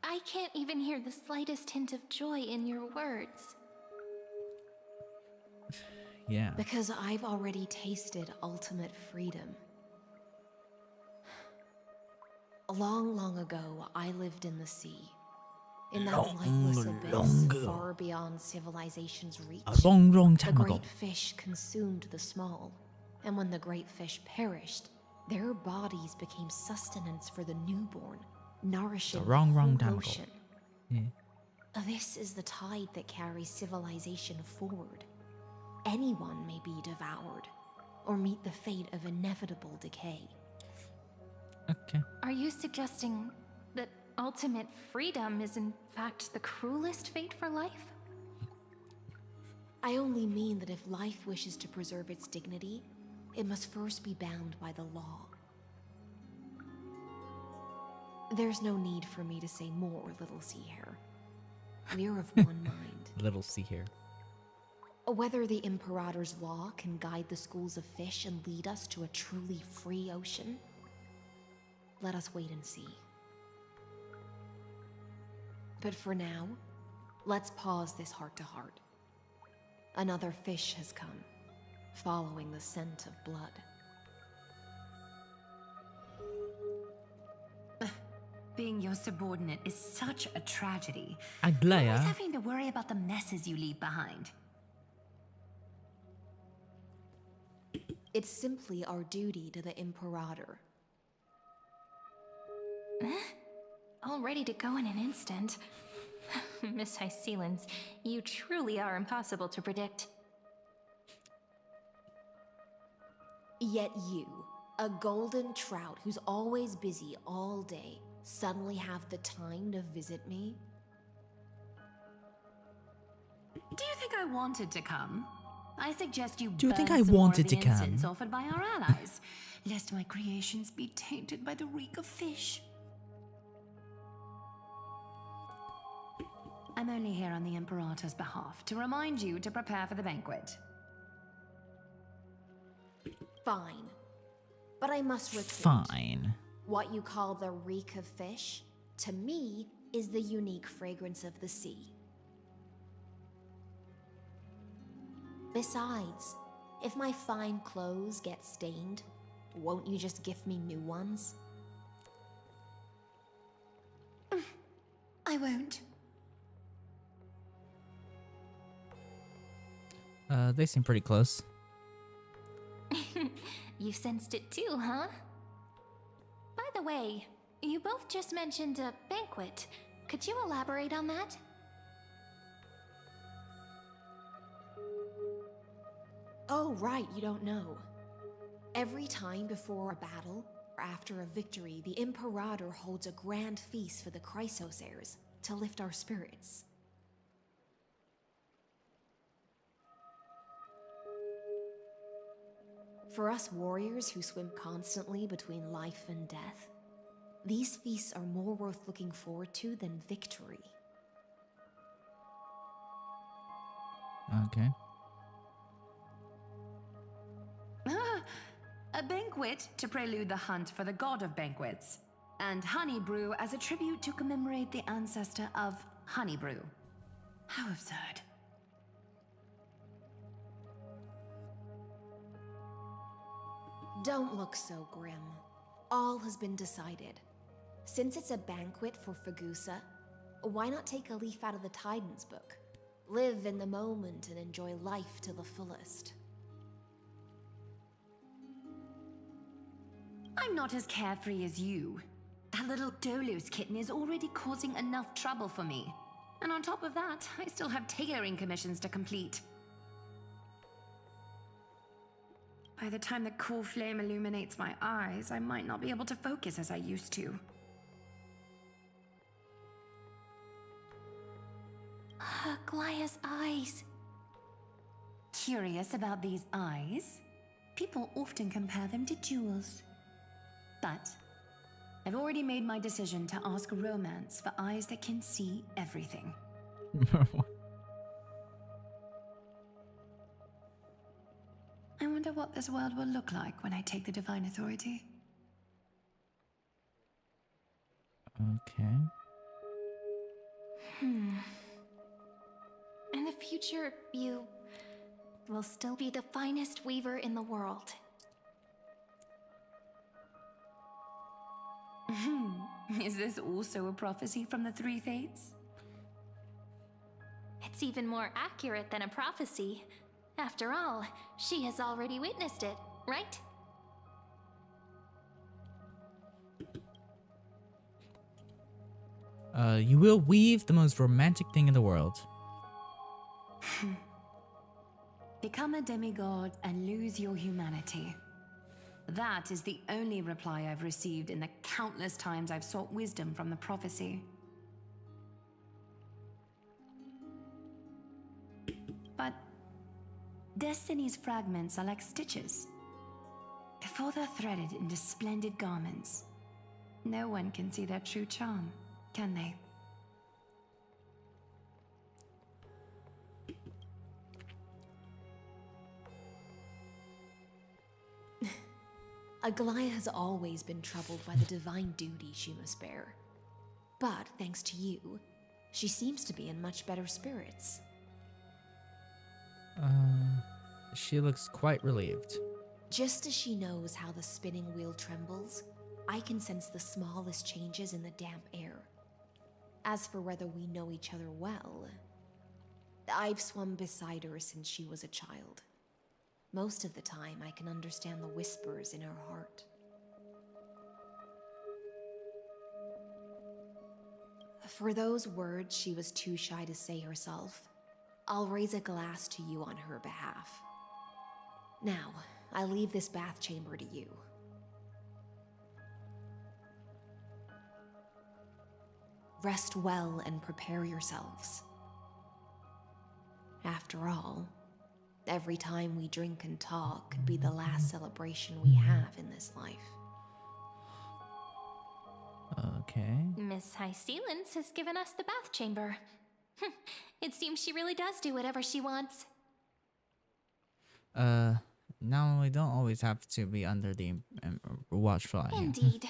I can't even hear the slightest hint of joy in your words. Yeah. Because I've already tasted ultimate freedom. Long ago, I lived in the sea. In that lightless abyss far beyond civilization's reach. A long the time ago. great fish consumed the small. And when the great fish perished, their bodies became sustenance for the newborn, nourishing A wrong the whole time ago. ocean. Yeah. This is the tide that carries civilization forward. Anyone may be devoured, or meet the fate of inevitable decay. Okay. Are you suggesting that ultimate freedom is in fact the cruelest fate for life? I only mean that if life wishes to preserve its dignity, it must first be bound by the law. There's no need for me to say more, Little Sea Hare. We're of one mind. Little sea here. Whether the Imperator's law can guide the schools of fish and lead us to a truly free ocean, let us wait and see. But for now, let's pause this heart-to-heart. Another fish has come, following the scent of blood. Being your subordinate is such a tragedy. Aglaya? Always having to worry about the messes you leave behind. It's simply our duty to the Imperator. All ready to go in an instant. Miss Hycelens, you truly are impossible to predict. Yet you, a golden trout who's always busy all day, suddenly have the time to visit me? Do you think I wanted to come? I suggest you Do you think burn I some more of wanted the to come? incense offered by our allies, lest my creations be tainted by the reek of fish. I'm only here on the Imperator's behalf to remind you to prepare for the banquet. Fine. But I must retort. Fine. What you call the reek of fish, to me, is the unique fragrance of the sea. Besides, if my fine clothes get stained, won't you just gift me new ones? I won't. They seem pretty close. You sensed it too, huh? By the way, you both just mentioned a banquet. Could you elaborate on that? Oh, right, you don't know. Every time before a battle, or after a victory, the Imperator holds a grand feast for the Chrysos heirs to lift our spirits. For us warriors who swim constantly between life and death, these feasts are more worth looking forward to than victory. Okay. A banquet to prelude the hunt for the god of banquets, and honey brew as a tribute to commemorate the ancestor of honey brew. How absurd. Don't look so grim. All has been decided. Since it's a banquet for Fagusa, why not take a leaf out of the Titan's book? Live in the moment and enjoy life to the fullest. I'm not as carefree as you. That little Dolos kitten is already causing enough trouble for me. And on top of that, I still have tailoring commissions to complete. By the time the cool flame illuminates my eyes, I might not be able to focus as I used to. Aglaya's eyes. Curious about these eyes? People often compare them to jewels. But I've already made my decision to ask romance for eyes that can see everything. I wonder what this world will look like when I take the divine authority. Okay. In the future, you will still be the finest weaver in the world. Is this also a prophecy from the Three Fates? It's even more accurate than a prophecy. After all, she has already witnessed it, right? You will weave the most romantic thing in the world. Become a demigod and lose your humanity. That is the only reply I've received in the countless times I've sought wisdom from the prophecy. But Destiny's fragments are like stitches. Before they're threaded into splendid garments, no one can see their true charm, can they? Aglaya has always been troubled by the divine duty she must bear. But thanks to you, She seems to be in much better spirits. She looks quite relieved. Just as she knows how the spinning wheel trembles, I can sense the smallest changes in the damp air. As for whether we know each other well, I've swum beside her since she was a child. Most of the time, I can understand the whispers in her heart. For those words she was too shy to say herself, I'll raise a glass to you on her behalf. Now, I leave this bath chamber to you. Rest well and prepare yourselves. After all, every time we drink and talk could be the last celebration we have in this life. Okay. Miss High Sealance has given us the bath chamber. It seems she really does do whatever she wants. Now we don't always have to be under the watchful eye. Indeed.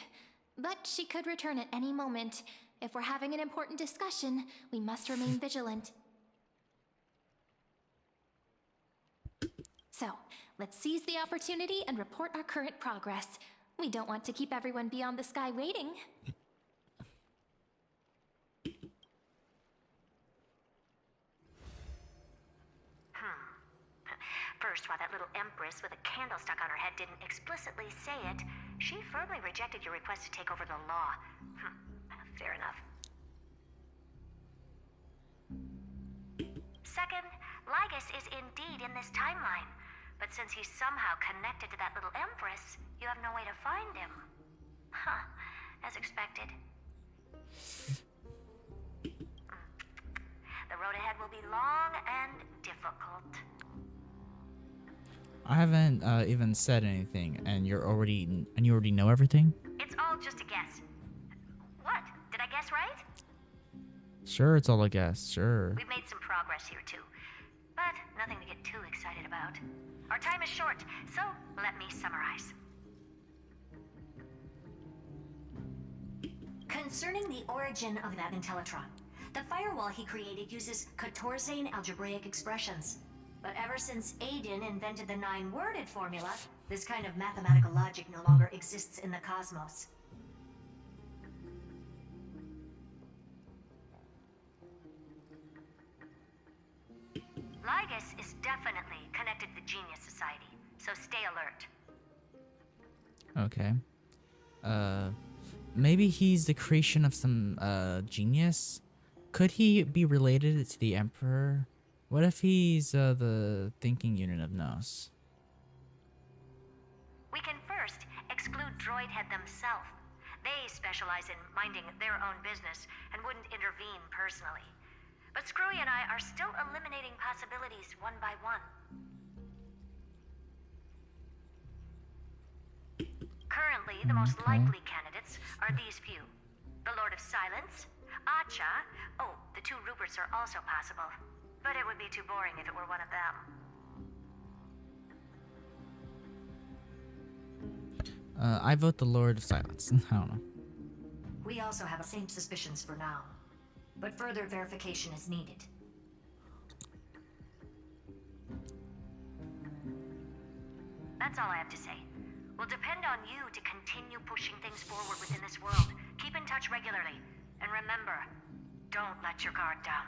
But she could return at any moment. If we're having an important discussion, we must remain vigilant. So, let's seize the opportunity and report our current progress. We don't want to keep everyone beyond the sky waiting. First, while that little empress with a candle stuck on her head didn't explicitly say it, she firmly rejected your request to take over the law. Fair enough. Second, Lygus is indeed in this timeline. But since he's somehow connected to that little empress, you have no way to find him. As expected. The road ahead will be long and difficult. I haven't even said anything, and you already know everything? It's all just a guess. What? Did I guess right? Sure, it's all a guess. Sure. We've made some progress here too, but nothing to get too excited about. Our time is short, so let me summarize. Concerning the origin of that Intellitron, the firewall he created uses Katorzane algebraic expressions. But ever since Aiden invented the 9-worded formula, this kind of mathematical logic no longer exists in the cosmos. Lygus is definitely connected to the Genius Society, so stay alert. Okay. Maybe he's the creation of some genius? Could he be related to the Emperor? What if he's the thinking unit of Nos? We can first exclude Droidhead themselves. They specialize in minding their own business and wouldn't intervene personally. But Screwy and I are still eliminating possibilities one by one. Currently, the most likely candidates are these few. The Lord of Silence, Acha, oh, the 2 Ruperts are also possible. But it would be too boring if it were one of them. I vote the Lord of Silence. I don't know. We also have the same suspicions for now, but further verification is needed. That's all I have to say. We'll depend on you to continue pushing things forward within this world. Keep in touch regularly. And remember, don't let your guard down.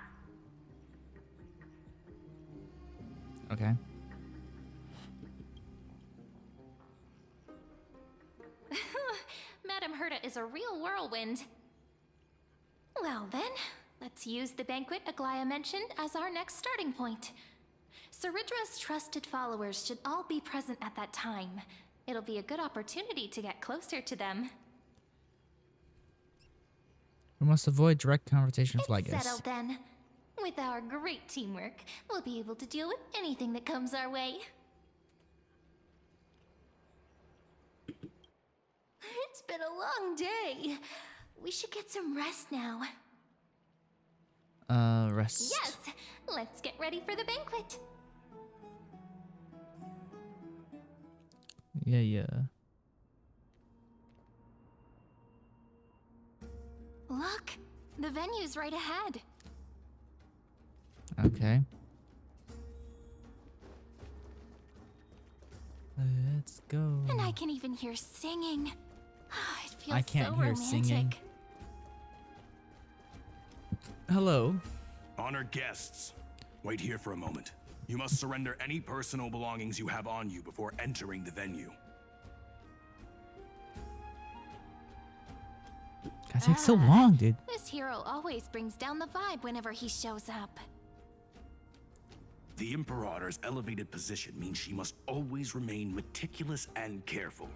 Okay. Madame Herta is a real whirlwind. Well then, let's use the banquet Aglaya mentioned as our next starting point. Ceridra's trusted followers should all be present at that time. It'll be a good opportunity to get closer to them. We must avoid direct confrontation with Lygus. Settled then. With our great teamwork, we'll be able to deal with anything that comes our way. It's been a long day. We should get some rest now. Rest. Yes! Let's get ready for the banquet. Yeah. Look! The venue's right ahead. Okay. Let's go. And I can even hear singing. It feels I can't so hear romantic. singing. Hello. Honored guests, wait here for a moment. You must surrender any personal belongings you have on you before entering the venue. That takes so long, dude. This hero always brings down the vibe whenever he shows up. The Imperator's elevated position means she must always remain meticulous and careful.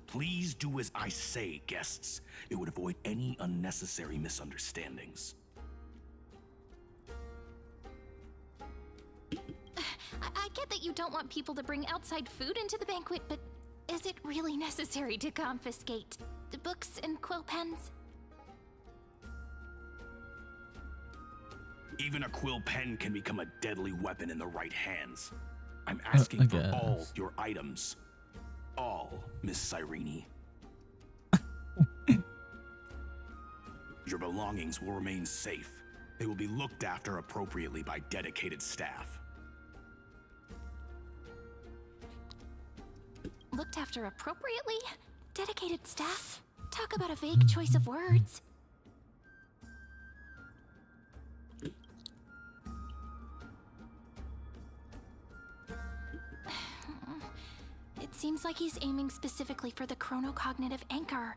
Please do as I say, guests. It would avoid any unnecessary misunderstandings. I get that you don't want people to bring outside food into the banquet, but is it really necessary to confiscate the books and quill pens? Even a quill pen can become a deadly weapon in the right hands. I'm asking for all your items. All, Miss Cyrene. Your belongings will remain safe. They will be looked after appropriately by dedicated staff. Looked after appropriately? Dedicated staff? Talk about a vague choice of words. It seems like he's aiming specifically for the chronocognitive anchor.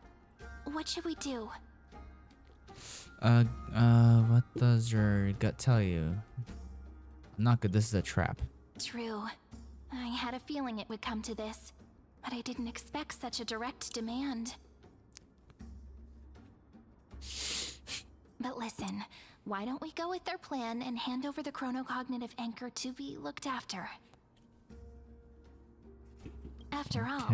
What should we do? What does your gut tell you? Not good, this is a trap. True. I had a feeling it would come to this, but I didn't expect such a direct demand. But listen, why don't we go with their plan and hand over the chronocognitive anchor to be looked after? After all,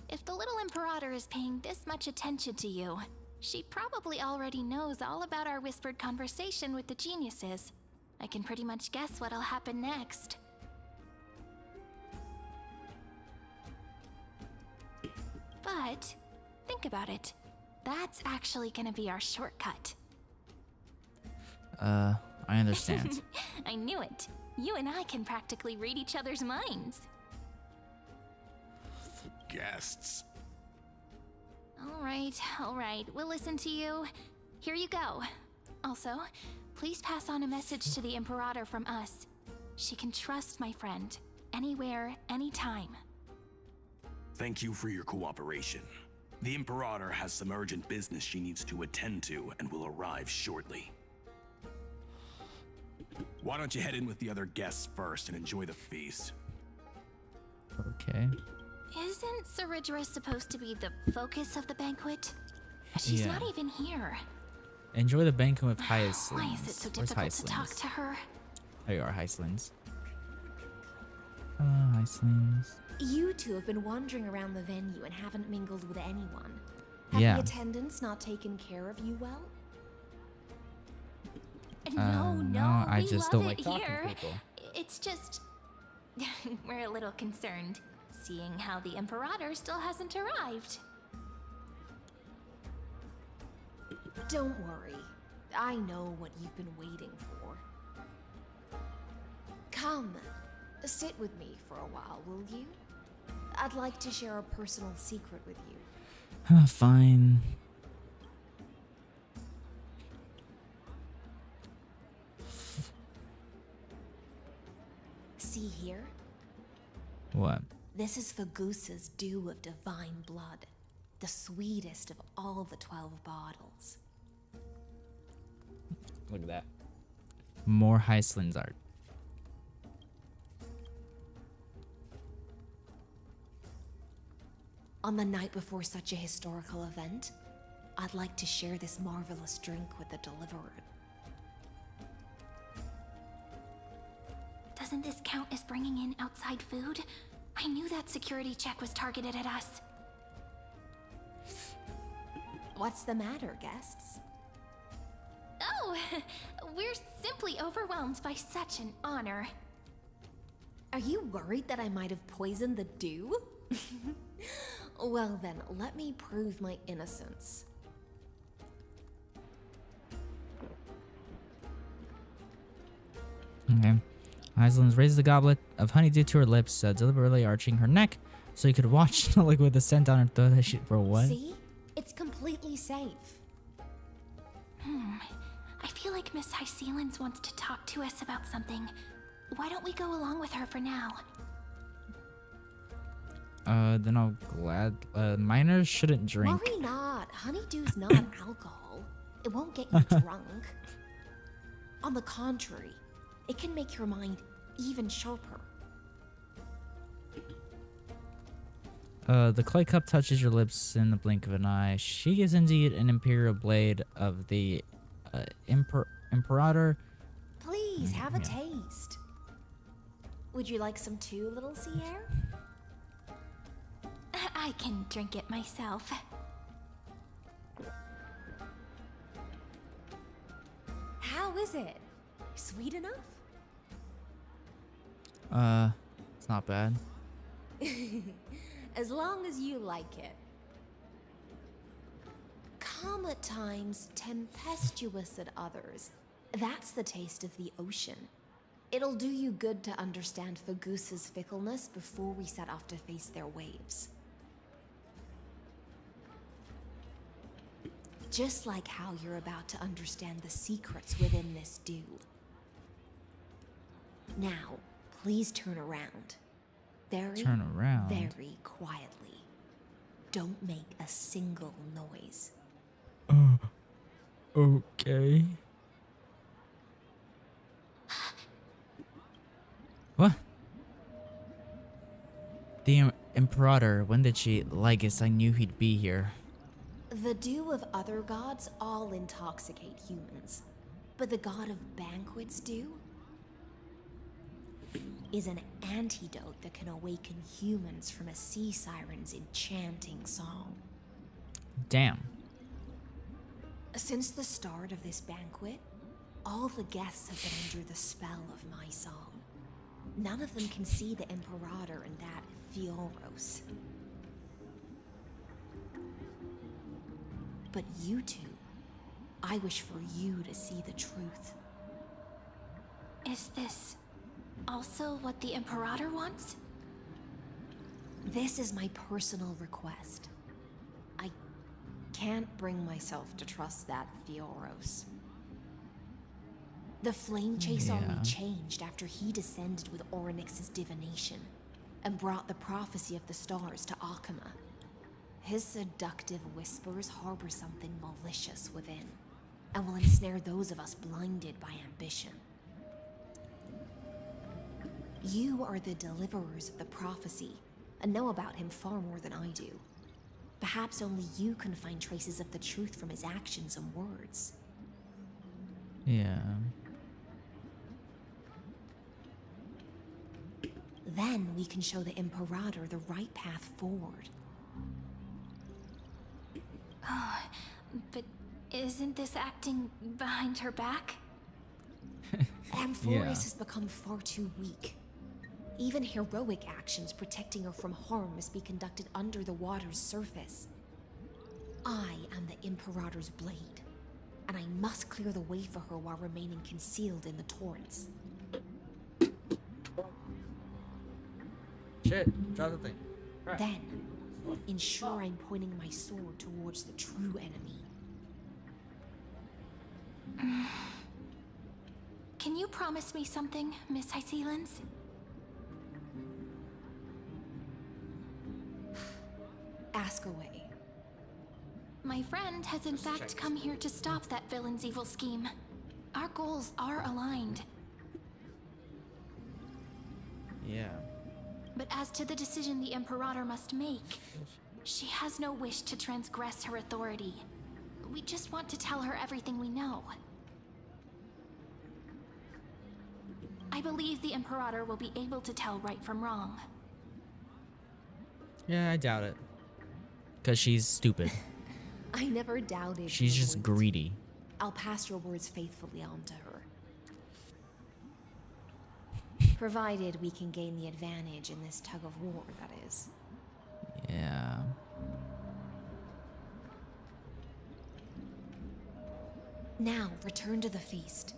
if the little Imperator is paying this much attention to you, she probably already knows all about our whispered conversation with the geniuses. I can pretty much guess what'll happen next. But, think about it. That's actually gonna be our shortcut. I understand. I knew it. You and I can practically read each other's minds. Guests. All right. We'll listen to you. Here you go. Also, please pass on a message to the Imperator from us. She can trust my friend. Anywhere, anytime. Thank you for your cooperation. The Imperator has some urgent business she needs to attend to and will arrive shortly. Why don't you head in with the other guests first and enjoy the feast? Okay. Isn't Ceridra supposed to be the focus of the banquet? She's not even here. Enjoy the banquet with Hyacinth. Why is it so difficult to talk to her? There you are, Hyacinth. Hello, Hyacinth. You two have been wandering around the venue and haven't mingled with anyone. Have the attendants not taken care of you well? No, I we just love don't like it talking here. to people. It's just we're a little concerned, seeing how the Imperator still hasn't arrived. Don't worry. I know what you've been waiting for. Come, sit with me for a while, will you? I'd like to share a personal secret with you. Fine. See here? What? This is Fagusa's dew of divine blood, the sweetest of all the 12 bottles. Look at that. More Hyacinth's art. On the night before such a historical event, I'd like to share this marvelous drink with the Deliverer. Doesn't this count as bringing in outside food? I knew that security check was targeted at us. What's the matter, guests? Oh, we're simply overwhelmed by such an honor. Are you worried that I might have poisoned the dew? Well then, let me prove my innocence. Okay. Iceland raises the goblet of honeydew to her lips, deliberately arching her neck so you could watch the liquid descend down her throat. For what? See? It's completely safe. I feel like Miss Hysealins wants to talk to us about something. Why don't we go along with her for now? Then I'll glad. Minors shouldn't drink. Worry not. Honeydew's not alcohol. It won't get you drunk. On the contrary, it can make your mind even sharper. The clay cup touches your lips in the blink of an eye. She is indeed an imperial blade of the Imperator. Please have a taste. Would you like some too, little sea air? I can drink it myself. How is it? Sweet enough? It's not bad. As long as you like it. Calm at times, tempestuous at others. That's the taste of the ocean. It'll do you good to understand Fagusa's fickleness before we set off to face their waves. Just like how you're about to understand the secrets within this dew. Now, please turn around. Turn around. Very quietly. Don't make a single noise. Okay. What? The Imperator, when did she? Lygus, I knew he'd be here. The dew of other gods all intoxicate humans. But the god of banquets dew is an antidote that can awaken humans from a sea siren's enchanting song. Damn. Since the start of this banquet, all the guests have been under the spell of my song. None of them can see the Imperator and that Fioros. But you two, I wish for you to see the truth. Is this also what the Imperator wants? This is my personal request. I can't bring myself to trust that Fioros. The Flame Chase only changed after he descended with Orynyx's divination and brought the prophecy of the stars to Akama. His seductive whispers harbor something malicious within, and will ensnare those of us blinded by ambition. You are the deliverers of the prophecy, and know about him far more than I do. Perhaps only you can find traces of the truth from his actions and words. Yeah. Then we can show the Imperator the right path forward. Oh, but isn't this acting behind her back? Amphorius has become far too weak. Even heroic actions protecting her from harm must be conducted under the water's surface. I am the Imperator's blade, and I must clear the way for her while remaining concealed in the torrents. Shit, drop the thing. Right. Then, ensure I'm pointing my sword towards the true enemy. Can you promise me something, Miss Hysealins? Ask away. My friend has in fact come here to stop that villain's evil scheme. Our goals are aligned. Yeah. But as to the decision the Imperator must make, she has no wish to transgress her authority. We just want to tell her everything we know. I believe the Imperator will be able to tell right from wrong. Yeah, I doubt it. Because she's stupid. I never doubted. She's your just words. greedy. I'll pass your words faithfully on to her. Provided we can gain the advantage in this tug of war, that is. Yeah. Now, return to the feast.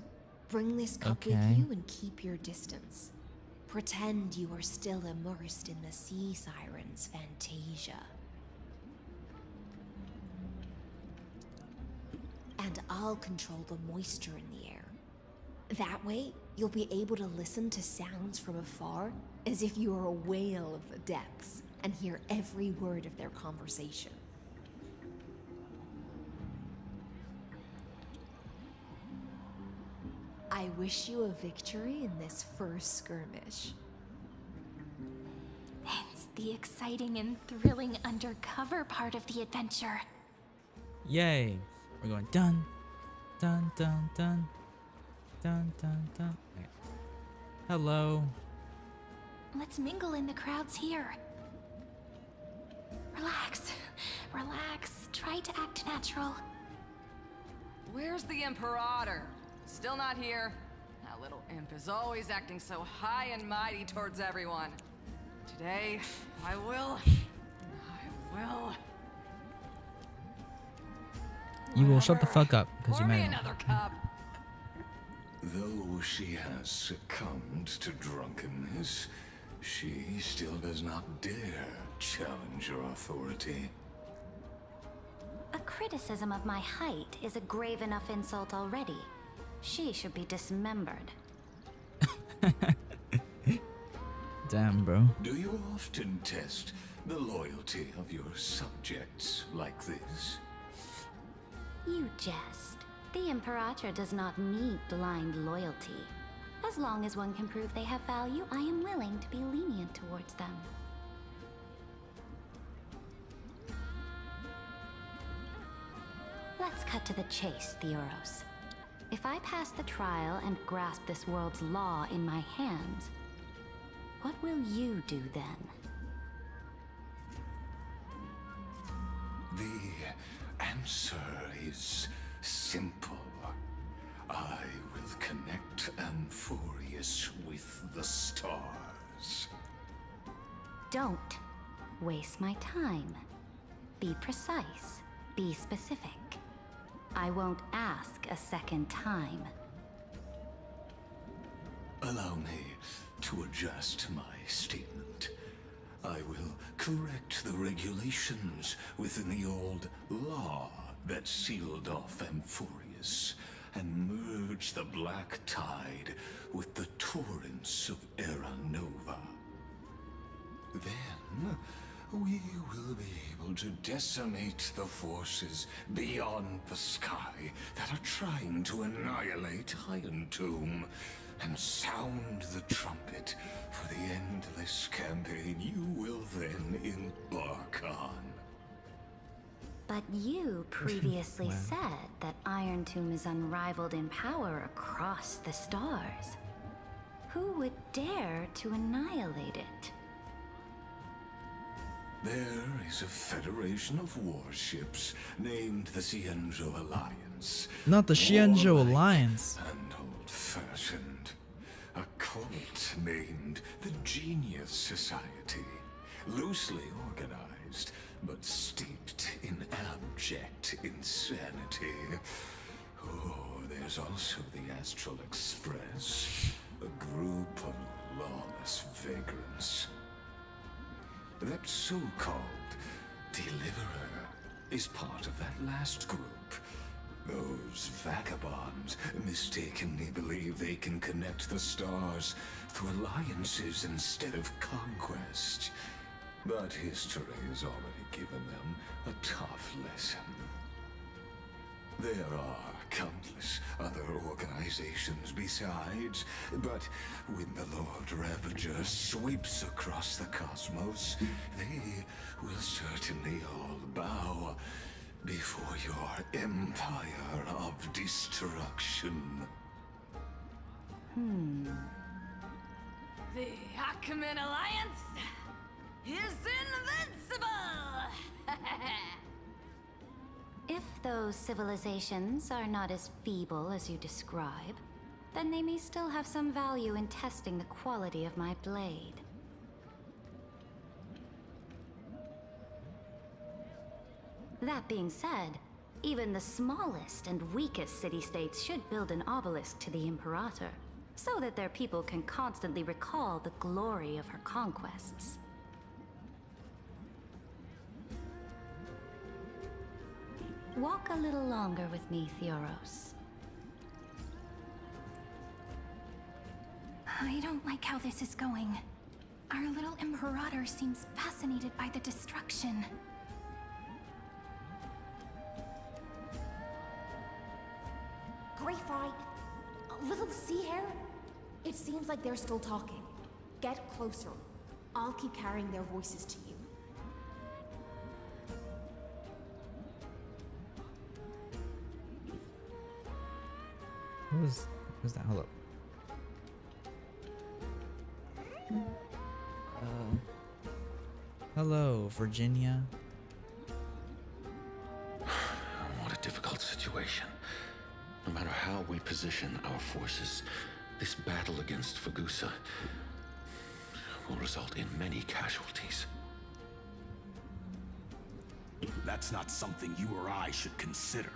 Bring this cup with you and keep your distance. Pretend you are still immersed in the sea siren's fantasia. And I'll control the moisture in the air. That way, you'll be able to listen to sounds from afar as if you were a whale of the depths and hear every word of their conversation. I wish you a victory in this first skirmish. It's the exciting and thrilling undercover part of the adventure. Yay! We're going dun, dun, dun, dun, dun, dun, dun. Okay. Hello. Let's mingle in the crowds here. Relax. Relax. Try to act natural. Where's the Imperator? Still not here. That little imp is always acting so high and mighty towards everyone. Today, I will. You will shut the fuck up, because you Pour me may. another cup. Though she has succumbed to drunkenness, she still does not dare challenge your authority. A criticism of my height is a grave enough insult already. She should be dismembered. Damn, bro. Do you often test the loyalty of your subjects like this? You jest. The Imperator does not need blind loyalty. As long as one can prove they have value, I am willing to be lenient towards them. Let's cut to the chase, Theoros. If I pass the trial and grasp this world's law in my hands, what will you do then? The answer is simple. I will connect Amphorius with the stars. Don't waste my time. Be precise. Be specific. I won't ask a second time. Allow me to adjust my statement. I will correct the regulations within the old law that sealed off Amphorius and merge the black tide with the torrents of Era Nova. Then we will be able to decimate the forces beyond the sky that are trying to annihilate Iron Tomb and sound the trumpet for the endless campaign you will then embark on. But you previously said that Iron Tomb is unrivaled in power across the stars. Who would dare to annihilate it? There is a federation of warships named the Xianzhou Alliance. Not the Xianzhou Alliance. And old-fashioned. A cult named the Genius Society. Loosely organized, but steeped in abject insanity. Oh, there's also the Astral Express. A group of lawless vagrants. That so-called Deliverer is part of that last group. Those vagabonds mistakenly believe they can connect the stars through alliances instead of conquest. But history has already given them a tough lesson. There are countless other organizations besides, but when the Lord Ravager sweeps across the cosmos, they will certainly all bow before your empire of destruction. The Achaemen Alliance is invincible! If those civilizations are not as feeble as you describe, then they may still have some value in testing the quality of my blade. That being said, Even the smallest and weakest city-states should build an obelisk to the Imperator, so that their people can constantly recall the glory of her conquests. Walk a little longer with me, Theoros. I don't like how this is going. Our little Imperator seems fascinated by the destruction. Graphite, a little sea hare? It seems like they're still talking. Get closer. I'll keep carrying their voices to you. Who's that? Hold up. Hello, Virginia. What a difficult situation. No matter how we position our forces, this battle against Fagusa will result in many casualties. That's not something you or I should consider.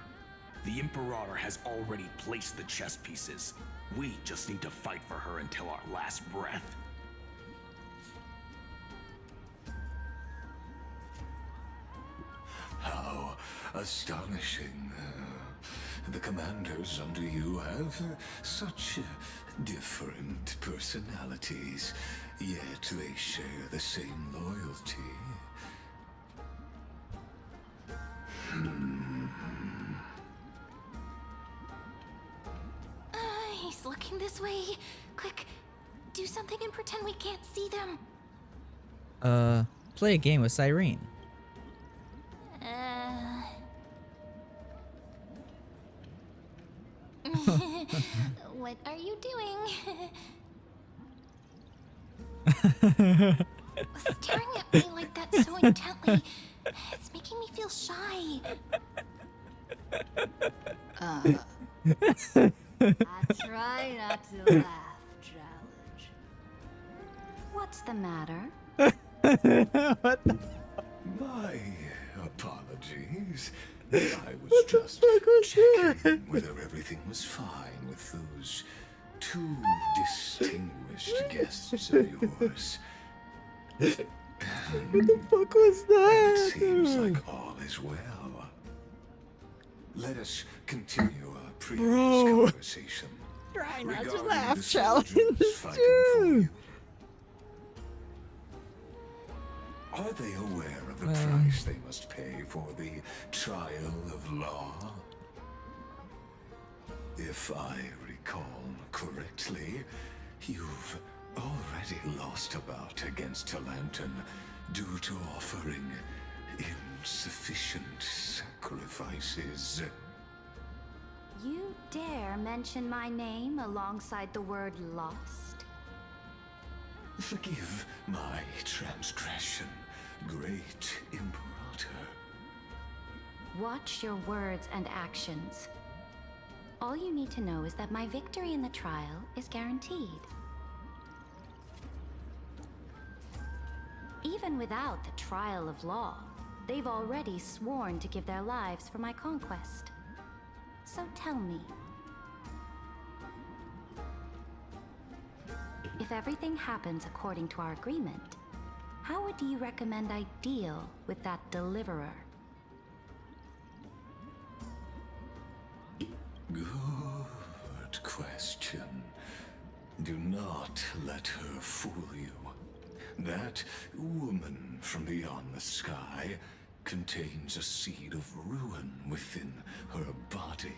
The Imperator has already placed the chess pieces. We just need to fight for her until our last breath. How astonishing. The commanders under you have such different personalities, yet they share the same loyalty. He's looking this way. Quick, do something and pretend we can't see them. Play a game with Cyrene. What are you doing? Staring at me like that so intently, it's making me feel shy. I try not to laugh, Challenge. What's the matter? What the? My apologies. I was just checking whether everything was fine with those two distinguished guests of yours. What the fuck was that? It seems like all is well. Let us continue our previous conversation. Try not to regarding laugh, the Challenge. soldiers fighting for you. Are they aware of the price they must pay for the trial of law? If I recall correctly, you've already lost a bout against Talanton due to offering insufficient sacrifices. You dare mention my name alongside the word lost? Forgive my transgression, great Imperator. Watch your words and actions. All you need to know is that my victory in the trial is guaranteed. Even without the trial of law, they've already sworn to give their lives for my conquest. So tell me, if everything happens according to our agreement, how would you recommend I deal with that deliverer? Good question. Do not let her fool you. That woman from beyond the sky contains a seed of ruin within her body.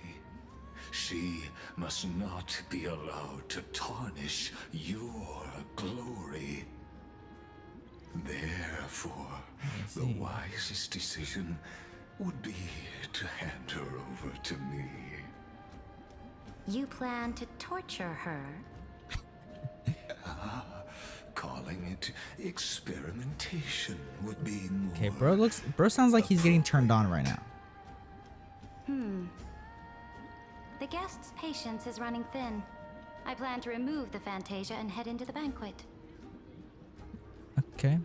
She must not be allowed to tarnish your glory. Therefore, the wisest decision would be to hand her over to me. You plan to torture her? Calling it experimentation would be more... Okay, bro sounds like he's getting turned on right now. The guest's patience is running thin. I plan to remove the Fantasia and head into the banquet. Okay.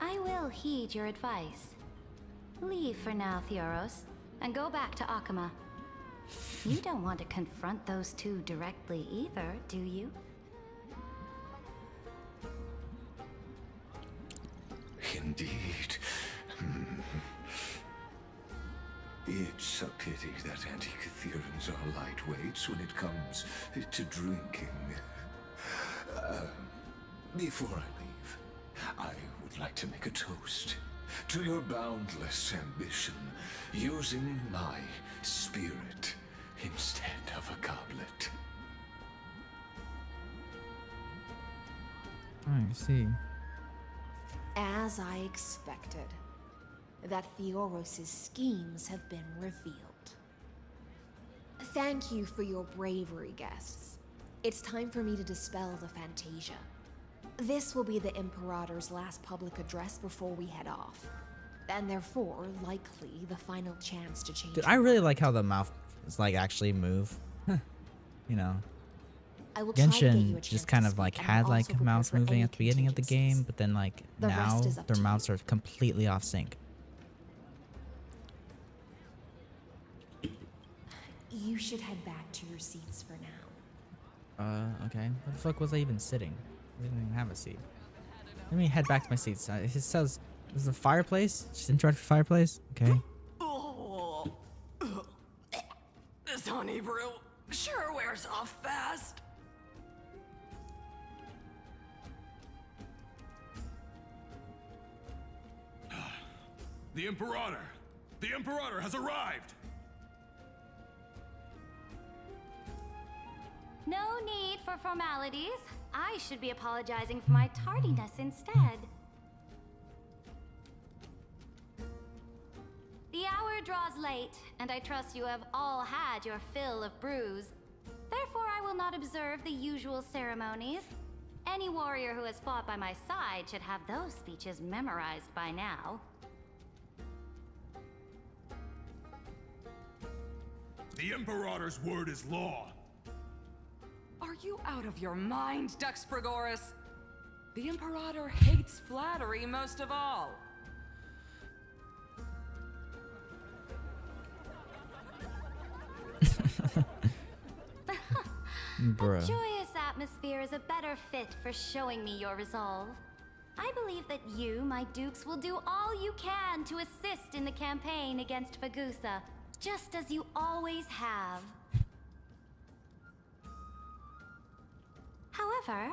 I will heed your advice. Leave for now, Theoros, and go back to Akama. You don't want to confront those two directly either, do you? Indeed. It's a pity that Antikytherans are lightweights when it comes to drinking. Before I leave, I would like to make a toast to your boundless ambition, using my spirit instead of a goblet. I see. As I expected, that Theoros' schemes have been revealed. Thank you for your bravery, guests. It's time for me to dispel the Fantasia. This will be the Imperator's last public address before we head off, and therefore, likely, the final chance to change. Dude, I really like how the mouth is like actually move. You know. I will try to get you a Genshin chance just to kind of speak, like and had I'm like also prepared mouths for moving any at the beginning of the contingencies. game, but then like The now rest is up their to mouths are completely off sync. You should head back to your seats for now. Okay. Where the fuck was I even sitting? I didn't even have a seat. Let me head back to my seats. It says, "This is a fireplace." Just interrupt for fireplace. Okay. Oh, this honey brew sure wears off fast. The Imperator! The Imperator has arrived! No need for formalities. I should be apologizing for my tardiness instead. The hour draws late, and I trust you have all had your fill of brews. Therefore, I will not observe the usual ceremonies. Any warrior who has fought by my side should have those speeches memorized by now. The Imperator's word is law. Are you out of your mind, Dux Pregoris? The Imperator hates flattery most of all. Bruh. A joyous atmosphere is a better fit for showing me your resolve. I believe that you, my dukes, will do all you can to assist in the campaign against Fagusa, just as you always have. However,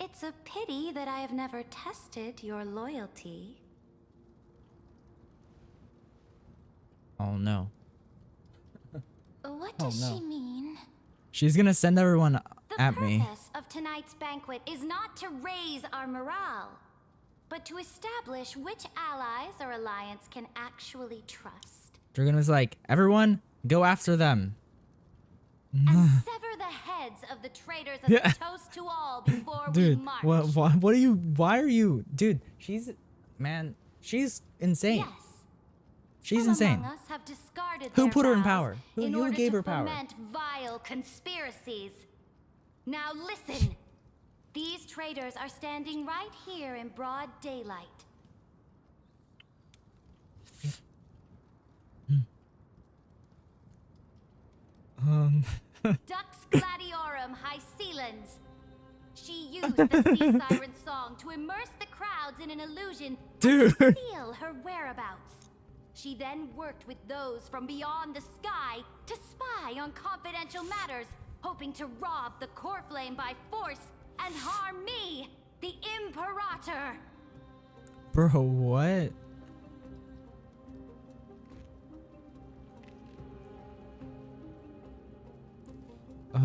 it's a pity that I have never tested your loyalty. Oh no. What Oh, does no. she mean? She's gonna send everyone The at me. purpose of tonight's banquet is not to raise our morale, but to establish which allies our alliance can actually trust. They're gonna be like, everyone, go after them. And sever the heads of the traitors as Yeah. a toast to all before we Dude, march. what are you? Why are you, dude? She's insane. Yes. She's Some insane. among us have discarded Who their put her in vows power? Who in order gave to her power? foment vile conspiracies. Now listen. These traitors are standing right here in broad daylight. Dux Gladiorum Hycelans. She used the sea siren song to immerse the crowds in an illusion Dude. and conceal her whereabouts. She then worked with those from beyond the sky to spy on confidential matters, hoping to rob the core flame by force and harm me, the Imperator. Bro, what?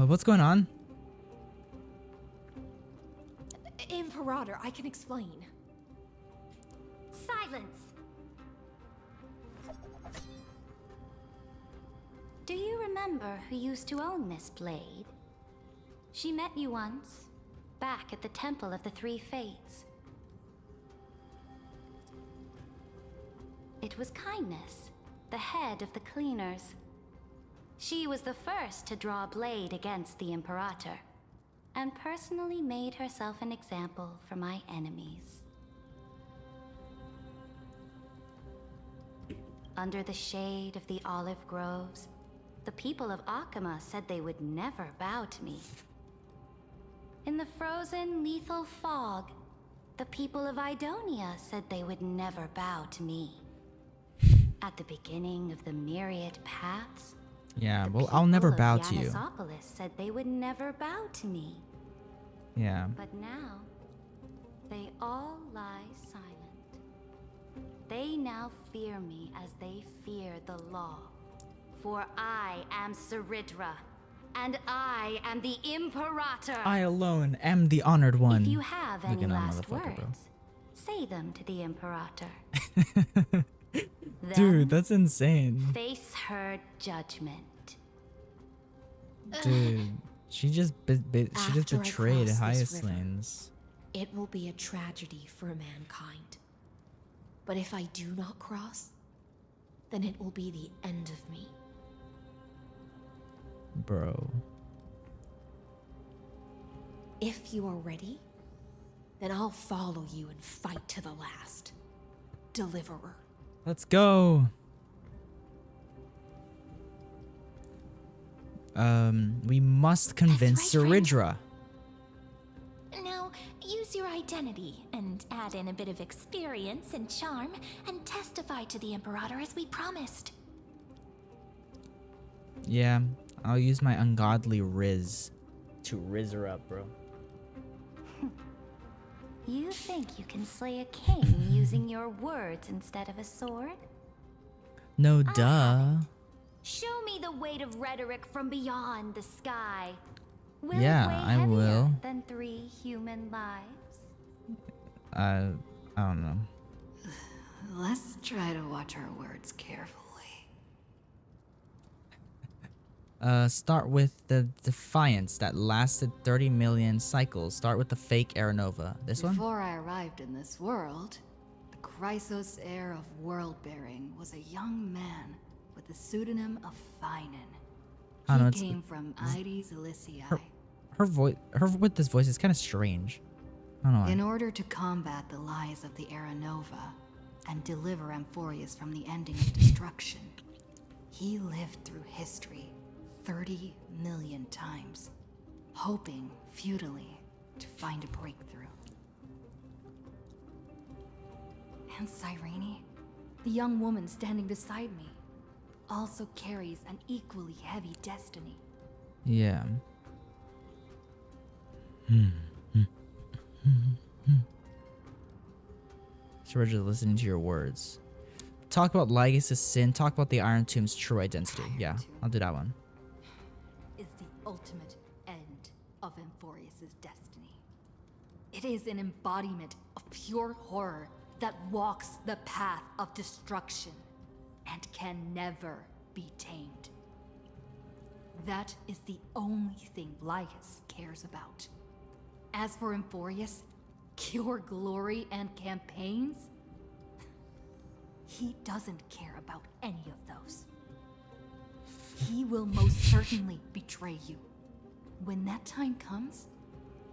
What's going on? Imperator, I can explain. Silence. Do you remember who used to own this blade? She met you once, back at the Temple of the Three Fates. It was Kindness, the head of the Cleaners. She was the first to draw a blade against the Imperator, and personally made herself an example for my enemies. under the shade of the olive groves, the people of Akama said they would never bow to me. In the frozen, lethal fog, the people of Idonia said they would never bow to me. At the beginning of the myriad paths, Yeah, well, I'll never bow to you. Yanisopolis said they would never bow to me. Yeah. But now, they all lie silent. They now fear me as they fear the law. For I am Saridra, and I am the Imperator. I alone am the honored one. If you have any Looking at last motherfucker, words, bro. say them to the Imperator. Dude, that's insane. Face her judgment. Dude, she just After I betrayed cross this Hyacinths. It will be a tragedy for mankind. But if I do not cross, then it will be the end of me. Bro. If you are ready, then I'll follow you and fight to the last. Deliverer. Let's go. We must convince Saridra. Now, use your identity and add in a bit of experience and charm and testify to the Imperator as we promised. Yeah, I'll use my ungodly riz to riz her up, bro. You think you can slay a king using your words instead of a sword? No, duh. Show me the weight of rhetoric from beyond the sky. Will Yeah, it weigh I heavier will. than 3 human lives? I don't know. Let's try to watch our words carefully. Start with the Defiance that lasted 30 million cycles. Start with the fake Aranova. This one? Before I arrived in this world, the Chrysos heir of world-bearing was a young man with the pseudonym of I don't know, Finan. it's- He came from Ides Elysiae. Her voice, her with this voice is kind of strange. I don't know why. In order to combat the lies of the Aranova and deliver Amphorius from the ending of destruction, he lived through history 30 million times, hoping futilely to find a breakthrough. And Cyrene, the young woman standing beside me, also carries an equally heavy destiny. Yeah. Saridra, listening to your words. Talk about Lygus' sin. Talk about the Iron Tomb's true identity. Yeah, I'll do that one. Is the ultimate end of Amphorius' destiny. It is an embodiment of pure horror that walks the path of destruction and can never be tamed. That is the only thing Lygus cares about. As for Amphorius, pure glory and campaigns, he doesn't care about any of those. He will most certainly betray you. When that time comes,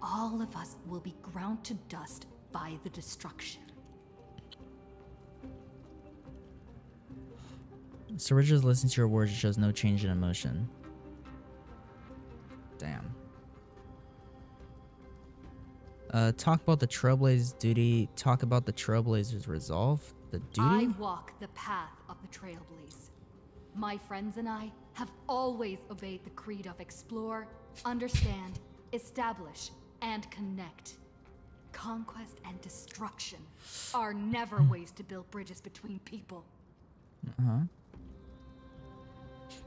all of us will be ground to dust by the destruction. Saridra, listening to your words, shows no change in emotion. Damn. Talk about the Trailblazer's duty. Talk about the Trailblazer's resolve. The duty? I walk the path of the Trailblaze. My friends and I have always obeyed the creed of explore, understand, establish, and connect. Conquest and destruction are never ways to build bridges between people. Uh-huh.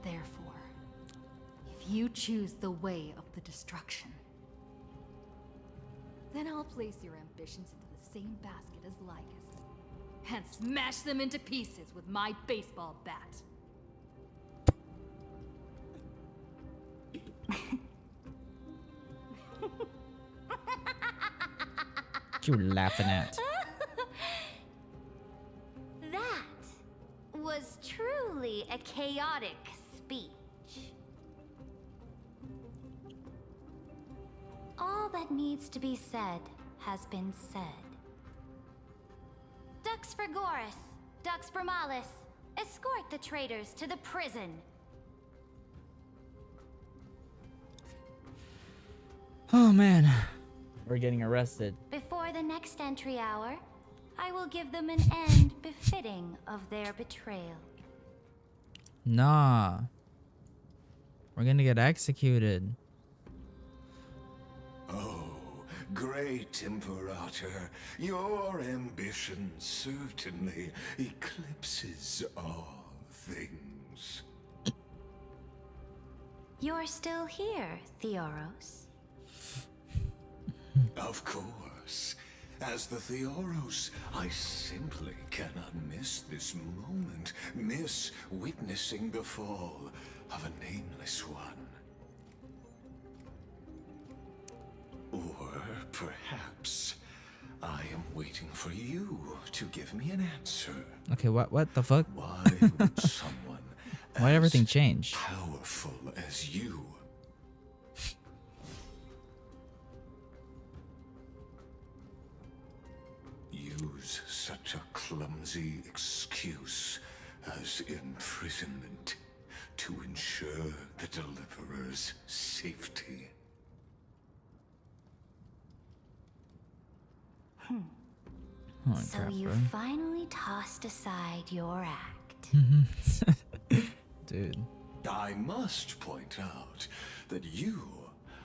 Therefore, if you choose the way of the destruction, then I'll place your ambitions into the same basket as Lygus and smash them into pieces with my baseball bat. What you laughing at? That was truly a chaotic speech. All that needs to be said has been said. Dux Frigoris, Dux Primalis, Escort the traitors to the prison. Oh man, we're getting arrested. Before the next entry hour, I will give them an end befitting of their betrayal. Nah. We're gonna get executed. Oh, great Imperator, your ambition certainly eclipses all things. You're still here, Theoros. Of course. As the Theoros, I simply cannot miss this moment, miss witnessing the fall of a nameless one. Or perhaps I am waiting for you to give me an answer. Okay, what the fuck? Why would someone Why everything changed? powerful as you use such a clumsy excuse as imprisonment to ensure the Deliverer's safety? Holy So crap, you bro. finally tossed aside your act. Dude. I must point out that you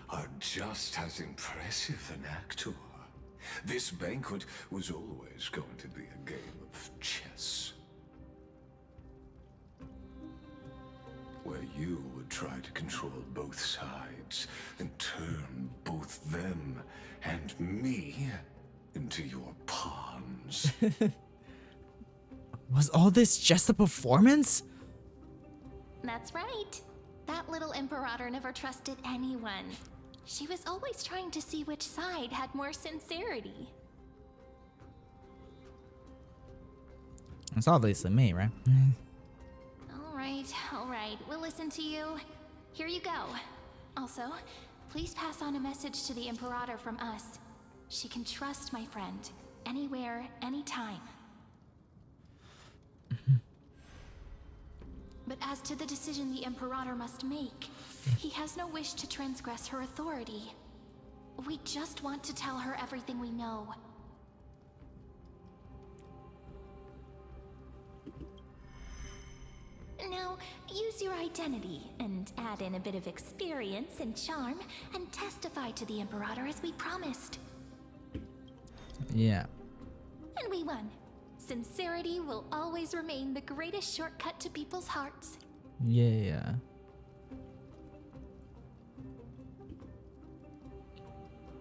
are just as impressive an actor. This banquet was always going to be a game of chess, where you would try to control both sides and turn both them and me into your pawns. Was all this just a performance? That's right. That little Imperator never trusted anyone. She was always trying to see which side had more sincerity. It's obviously me, right? All right. We'll listen to you. Here you go. Also, please pass on a message to the Imperator from us. She can trust my friend. Anywhere, anytime. But as to the decision the Imperator must make, he has no wish to transgress her authority. We just want to tell her everything we know. Now, use your identity and add in a bit of experience and charm and testify to the Imperator as we promised. Yeah. And we won. Sincerity will always remain the greatest shortcut to people's hearts. Yeah.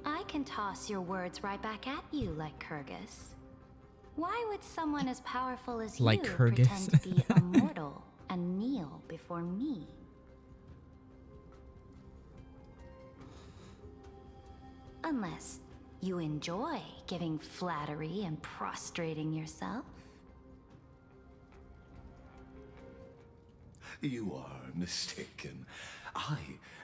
I can toss your words right back at you like Kyrgyz. Why would someone as powerful as Like you Kyrgyz. pretend to be immortal and kneel before me? Unless you enjoy giving flattery and prostrating yourself. You are mistaken. I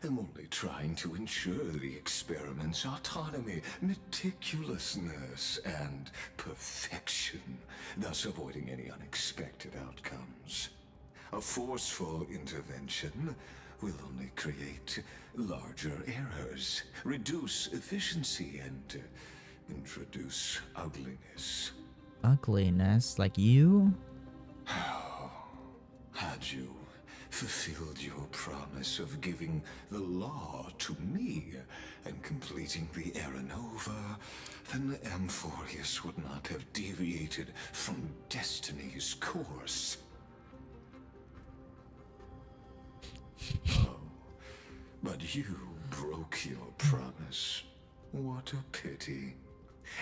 am only trying to ensure the experiment's autonomy, meticulousness, and perfection, thus avoiding any unexpected outcomes. A forceful intervention will only create larger errors, reduce efficiency, and introduce ugliness. Ugliness? Like you? Had you fulfilled your promise of giving the law to me and completing the Aranova, then Amphorius would not have deviated from destiny's course. Oh, but you broke your promise. What a pity.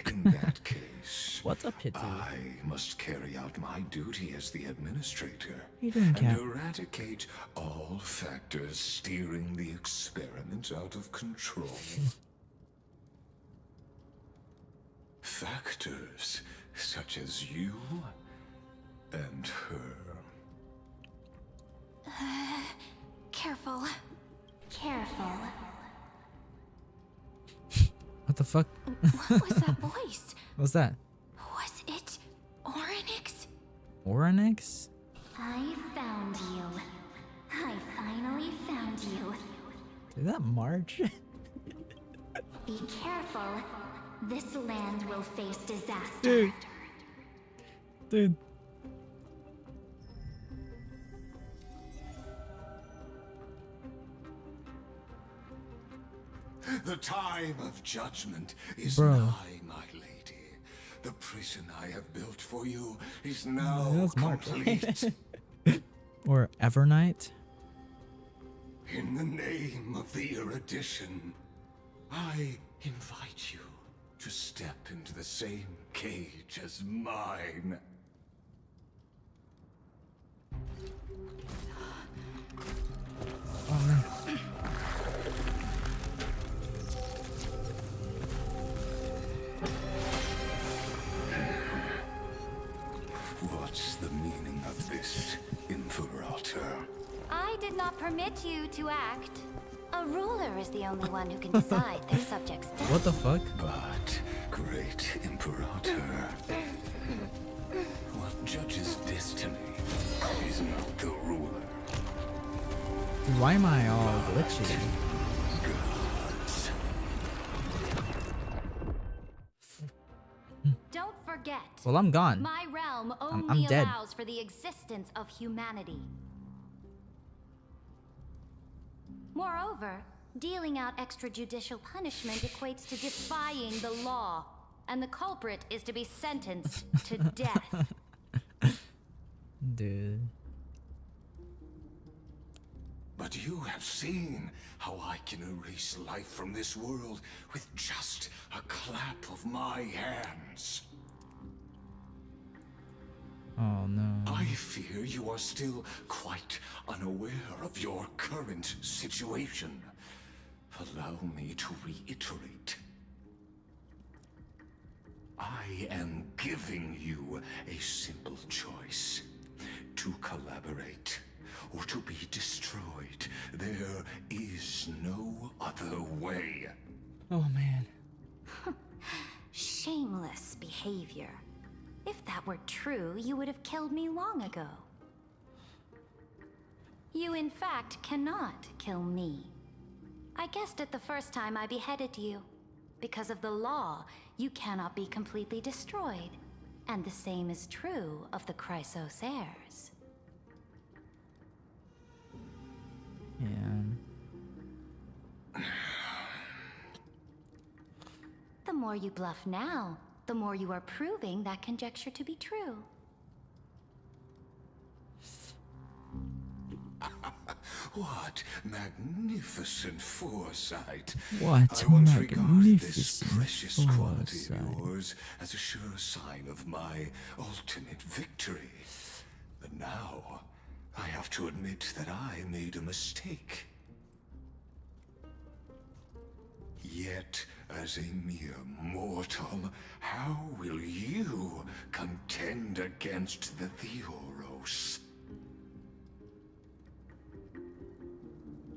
In that case, What's a pity? I must carry out my duty as the administrator You didn't and care. eradicate all factors steering the experiment out of control. Factors such as you and her. Careful. Careful. What the fuck? What was that voice? What's that? Was it Oryx? Oryx? I found you. I finally found you. Is that March? Be careful. This land will face disaster. Dude. Dude. The time of judgment is Bro. nigh, my lady. The prison I have built for you is now That's March. complete. Or Evernight. In the name of the erudition, I invite you to step into the same cage as mine. Oh man. What's the meaning of this, Imperator? I did not permit you to act. A ruler is the only one who can decide their subjects' death. What the fuck? But, great Imperator, what judges destiny is not the ruler. Dude, why am I all glitchy? Gods. Don't forget. Well, I'm gone. My realm I'm only dead. allows for the existence of humanity. Moreover, dealing out extrajudicial punishment equates to defying the law, and the culprit is to be sentenced to death. Dude. But you have seen how I can erase life from this world with just a clap of my hands. Oh no. I fear you are still quite unaware of your current situation. Allow me to reiterate. I am giving you a simple choice. To collaborate or to be destroyed. There is no other way. Oh man. Shameless behavior. If that were true, you would have killed me long ago. You, in fact, cannot kill me. I guessed it the first time I beheaded you. Because of the law, you cannot be completely destroyed. And the same is true of the Chrysos heirs. Yeah. The more you bluff now, the more you are proving that conjecture to be true. What magnificent foresight. What I once regarded this magnificent precious quality foresight. of yours as a sure sign of my ultimate victory. But now, I have to admit that I made a mistake. Yet, as a mere mortal, how will you contend against the Theoros?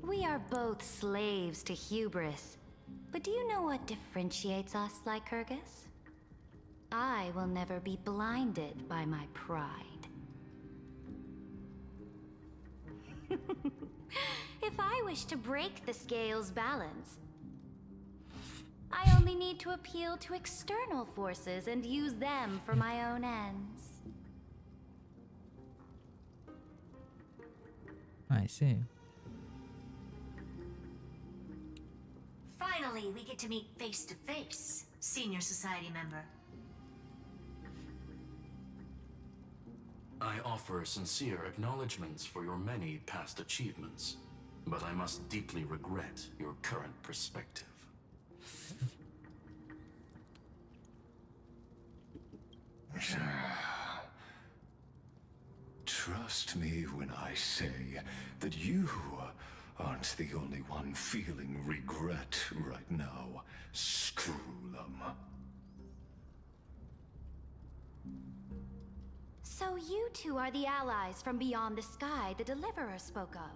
We are both slaves to hubris. But do you know what differentiates us, Lycurgus? I will never be blinded by my pride. If I wish to break the scale's balance, I only need to appeal to external forces and use them for my own ends. I see. Finally, we get to meet face to face, Senior Society member. I offer sincere acknowledgments for your many past achievements, but I must deeply regret your current perspective. Trust me when I say that you aren't the only one feeling regret right now, Screwlum. So you two are the allies from beyond the sky the Deliverer spoke of,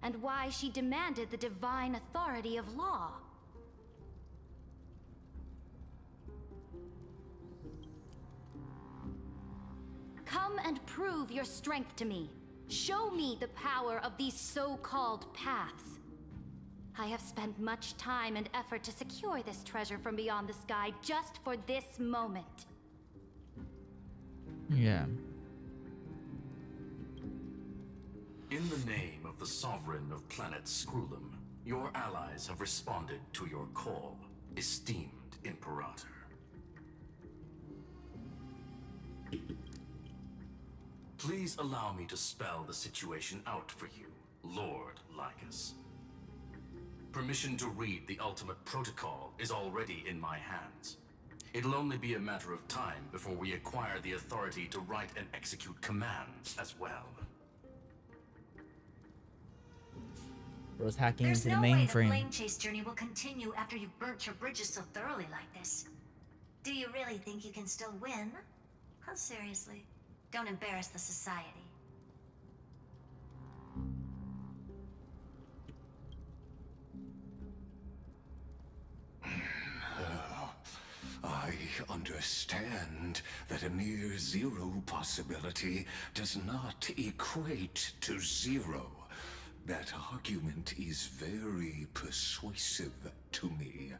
and why she demanded the divine authority of law. Come and prove your strength to me. Show me the power of these so-called paths. I have spent much time and effort to secure this treasure from beyond the sky just for this moment. Yeah. In the name of the Sovereign of Planet Scrulum, your allies have responded to your call, esteemed Imperator. Please allow me to spell the situation out for you, Lord Lycus. Permission to read the ultimate protocol is already in my hands. It'll only be a matter of time before we acquire the authority to write and execute commands as well. Bro's hacking There's into the no way the mainframe. flame chase journey will continue after you've burnt your bridges so thoroughly like this. Do you really think you can still win? How seriously? Don't embarrass the society. I understand that a near zero possibility does not equate to zero. That argument is very persuasive to me.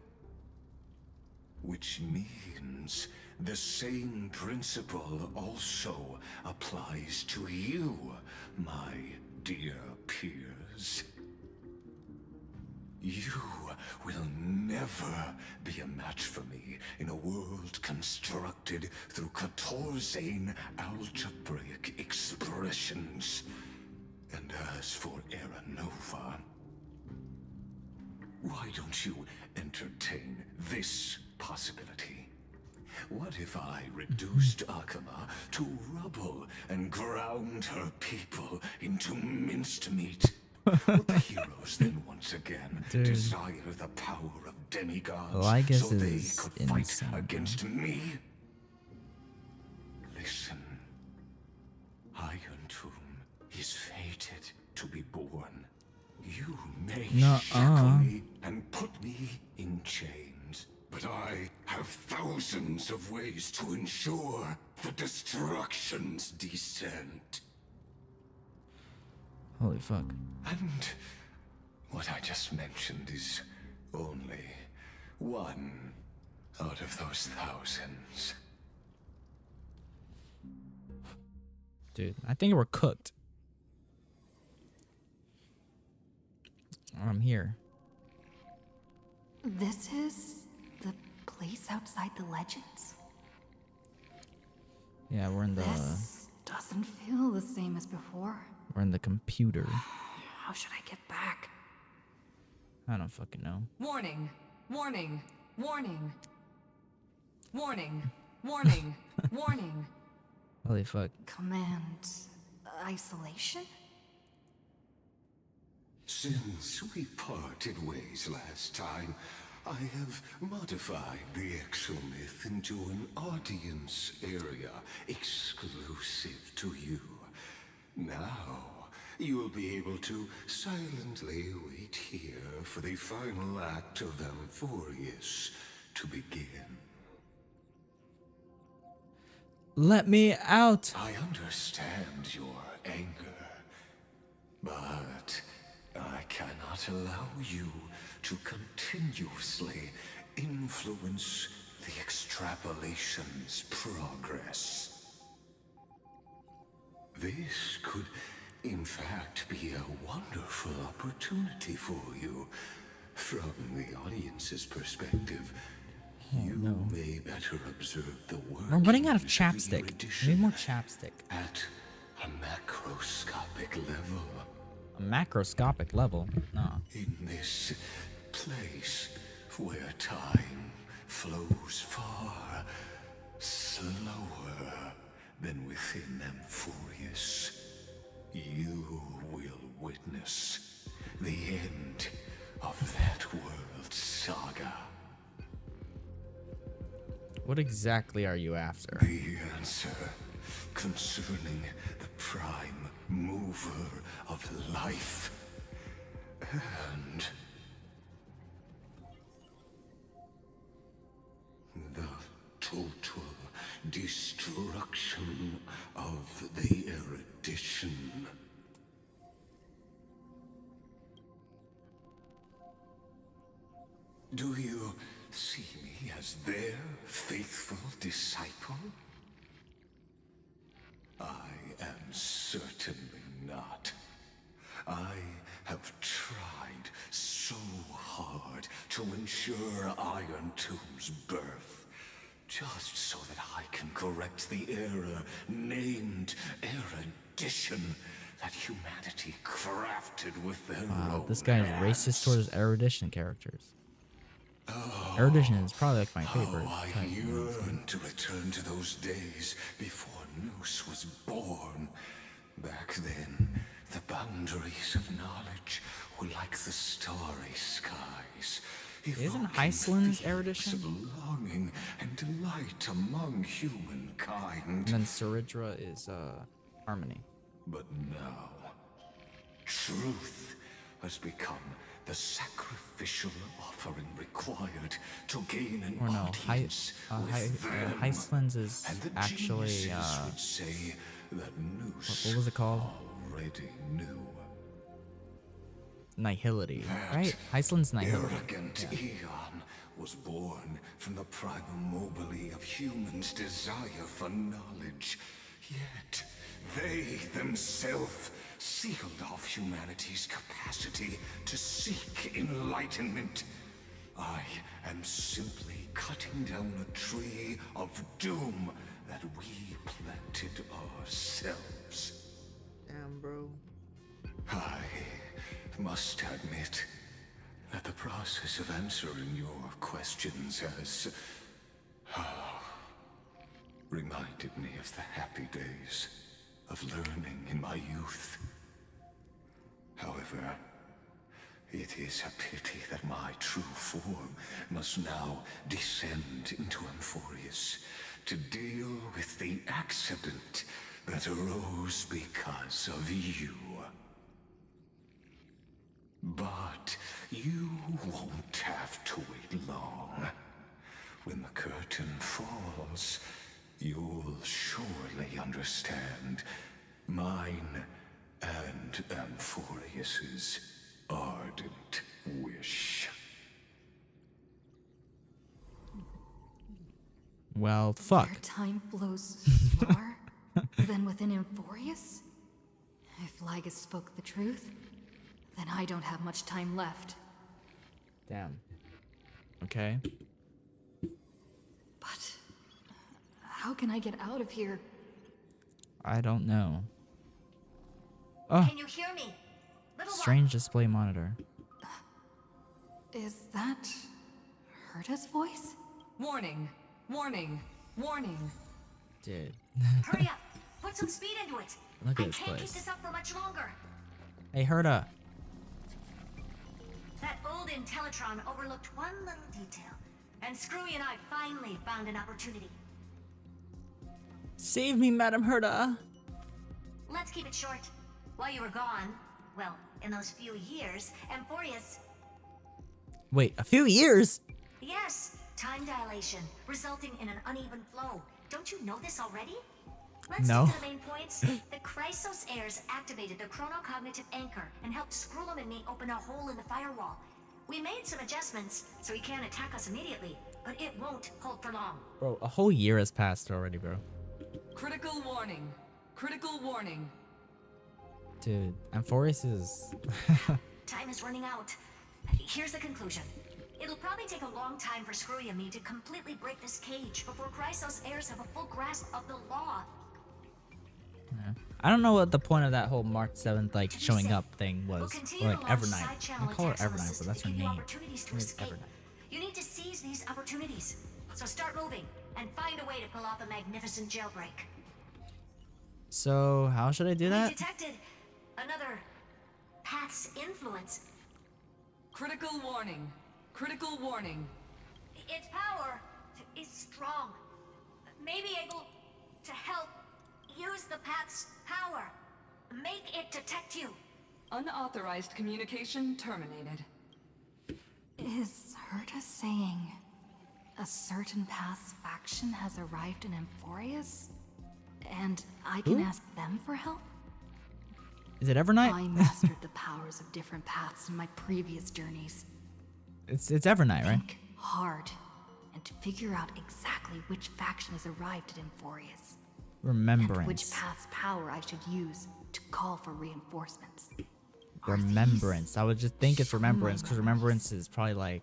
Which means the same principle also applies to you, my dear peers. You will never be a match for me in a world constructed through Catorzane algebraic expressions. And as for Aranova, why don't you entertain this possibility? What if I reduced Akama to rubble and ground her people into minced meat? Would the heroes then once again desire the power of demigods so they could fight against me? Listen, Iron Tomb is fated to be born. You may shackle me and put me in chains, but I have thousands of ways to ensure the destruction's descent. Holy fuck. And what I just mentioned is only one out of those thousands. Dude, I think we're cooked. I'm here. This is the place outside the legends? Yeah, we're in the... This doesn't feel the same as before. We're in the computer. How should I get back? I don't fucking know. Warning! Warning! Warning! Warning! Warning! Warning! Holy fuck. Command... isolation? Since we parted ways last time, I have modified the exomyth into an audience area exclusive to you. Now, you'll be able to silently wait here for the final act of Amphorius to begin. Let me out! I understand your anger, but I cannot allow you to continuously influence the extrapolation's progress. This could, in fact, be a wonderful opportunity for you. From the audience's perspective, you may better observe the work. I'm running out of chapstick. I need more chapstick. At a macroscopic level. A macroscopic level? No. In this place where time flows far slower than within Amphorius, you will witness the end of that world's saga. What exactly are you after? The answer concerning the prime mover of life and the total destruction of the erudition Do you see me as their faithful disciple? I am certainly not. I have tried so hard to ensure Iron Tomb's birth, just so that I can correct the error named erudition that humanity crafted with their Wow, own this guy is racist towards erudition characters. Erudition is probably like my favorite. I yearn to return to those days before Noose was born. Back then, the boundaries of knowledge were like the starry skies. Isn't Iceland's erudition? Of longing and delight among humankind. And then Saridra is harmony. But now, truth has become the sacrificial offering required to gain an audience with them. Iceland's is And the actually geniuses would say that Noose what was it called? already knew. Nihility, right? Iceland's nihility. Arrogant Eon was born from the primal mobile of humans' desire for knowledge. Yet, they themselves sealed off humanity's capacity to seek enlightenment. I am simply cutting down a tree of doom that we planted ourselves. Damn, bro. I must admit that the process of answering your questions has reminded me of the happy days of learning in my youth. However, it is a pity that my true form must now descend into Amphorius to deal with the accident that arose because of you. But you won't have to wait long. When the curtain falls, you'll surely understand mine and Amphorius's ardent wish. Well, fuck. Where time flows slower than within Amphorius? If Lygus spoke the truth, then I don't have much time left. Damn. Okay. But how can I get out of here? I don't know. Oh, Can you hear me? Little strange display monitor. Is that Herta's voice? Warning, warning, warning. Dude. Hurry up! Put some speed into it! Look at I this can't keep place. this up for much longer. Hey, Herta. That old Intellitron overlooked one little detail, and Screwy and I finally found an opportunity. Save me, Madam Herta. Let's keep it short. While you were gone, well, in those few years, Amphorius... Wait, a few years? Yes, time dilation, resulting in an uneven flow. Don't you know this already? Let's No. get to the main points. The Chrysos heirs activated the chronocognitive anchor and helped Skrullum and me open a hole in the firewall. We made some adjustments, so he can't attack us immediately, but it won't hold for long. Bro, a whole year has passed already, bro. Critical warning. Critical warning. Dude, Amphorius is... Time is running out. Here's the conclusion. It'll probably take a long time for Screwy and me to completely break this cage before Chrysos heirs have a full grasp of the law. Yeah. I don't know what the point of that whole March 7th, like, To be showing safe, up thing we'll was. continue Or, like, to launch Evernight. side-channel I call her attacks on the Evernight, but system that's to her give you name. opportunities to Her name is escape. Evernight. You need to seize these opportunities. So start moving and find a way to pull off a magnificent jailbreak. So, how should I do We that? detected another path's influence. Critical warning. Critical warning. Its power is strong. Maybe able to help use the path's power. Make it detect you. Unauthorized communication terminated. Is Herta saying a certain path's faction has arrived in Amphorius? And I can Who? ask them for help? Is it Evernight? I mastered the powers of different paths in my previous journeys. It's Evernight, right? Think hard and figure out exactly which faction has arrived at Emphorius. Remembrance. And which past power I should use to call for reinforcements. Remembrance. I would just think it's remembrance because remembrance is probably like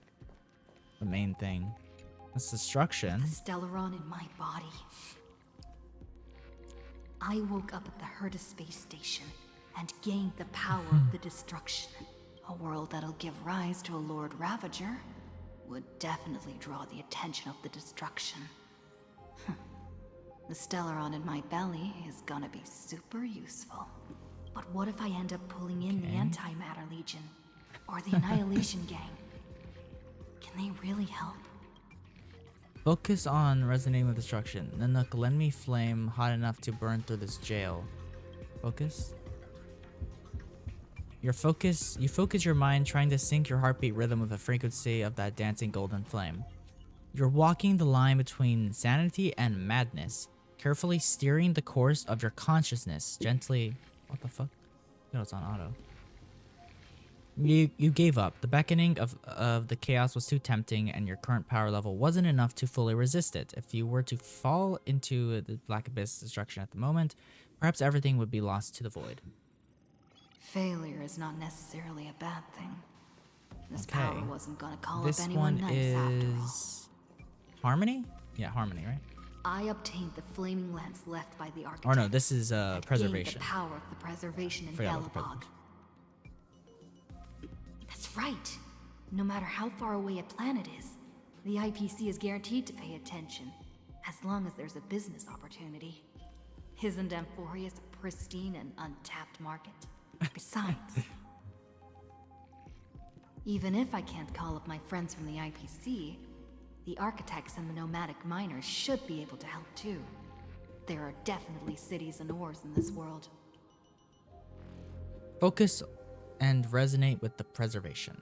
the main thing. That's destruction. The Stellaron in my body. I woke up at the Herta space station and gained the power of the destruction. A world that'll give rise to a Lord Ravager would definitely draw the attention of the destruction. The Stellaron in my belly is gonna be super useful. But what if I end up pulling in the Antimatter Legion or the Annihilation Gang? Can they really help? Focus on resonating with destruction. Nanook, lend me flame hot enough to burn through this jail. Focus. You focus your mind trying to sync your heartbeat rhythm with the frequency of that dancing golden flame. You're walking the line between sanity and madness, carefully steering the course of your consciousness gently. What the fuck? No, it's on auto. You gave up. The beckoning of the chaos was too tempting, and your current power level wasn't enough to fully resist it. If you were to fall into the Black Abyss destruction at the moment, perhaps everything would be lost to the void. Failure is not necessarily a bad thing. This Okay. power wasn't gonna call This up anyone one nice after all. is Harmony? Yeah, Harmony, right? I obtained the flaming lance left by the architect. Or no, this is and Preservation. gained the power of the preservation in Forgot about the Belobog. That's right. No matter how far away a planet is, the IPC is guaranteed to pay attention, as long as there's a business opportunity. Isn't Emphorius a pristine and untapped market? Besides, even if I can't call up my friends from the IPC, the architects and the nomadic miners should be able to help too. There are definitely cities and ores in this world. Focus and resonate with the preservation.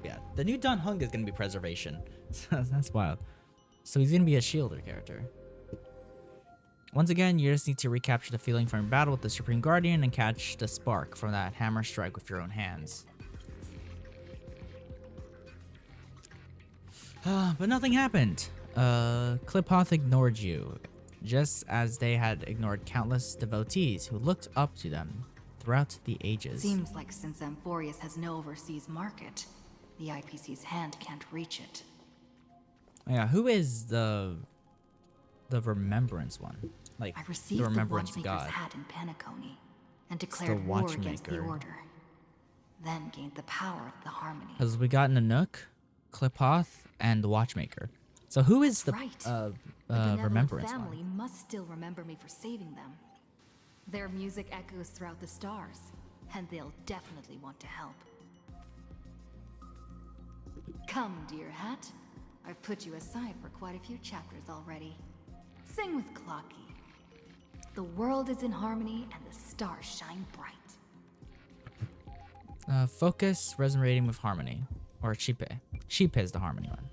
Yeah, the new Don Hung is gonna be preservation. That's wild. So he's gonna be a shielder character. Once again, you just need to recapture the feeling from your battle with the Supreme Guardian and catch the spark from that hammer strike with your own hands. But nothing happened. Kliphoth ignored you, just as they had ignored countless devotees who looked up to them throughout the ages. Seems like since Emphorius has no overseas market, the IPC's hand can't reach it. Yeah, who is the Remembrance one? Like I received the Remembrance the Watchmaker's God. hat in Penacony and It's declared the war against the Watchmaker. Order. Then gained the power of the Harmony. Because we got Nanook, Kliphoth, and the Watchmaker. So who is the Right. The benevolent Remembrance family one? must still remember me for saving them. Their music echoes throughout the stars, and they'll definitely want to help. Come, dear hat. I've put you aside for quite a few chapters already. Sing with Clocky. The world is in harmony and the stars shine bright. Focus resonating with harmony, or Chipe. Chipe is the harmony one.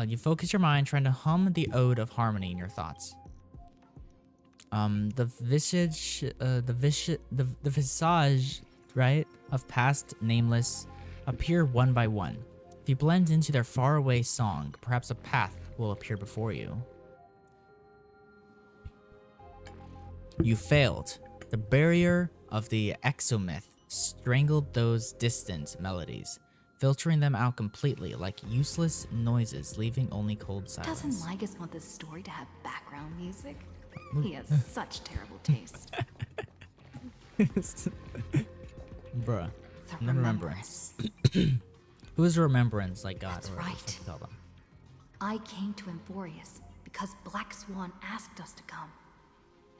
You focus your mind trying to hum the ode of harmony in your thoughts. The visage, right, of past nameless appear one by one. If you blend into their faraway song, perhaps a path will appear before you. You failed. The barrier of the exomyth strangled those distant melodies, filtering them out completely like useless noises, leaving only cold silence. Doesn't Lygus want this story to have background music? He has such terrible taste. Bruh. The Remembrance. Who is a Remembrance like God? That's or right. what you call them? I came to Emphorius because Black Swan asked us to come.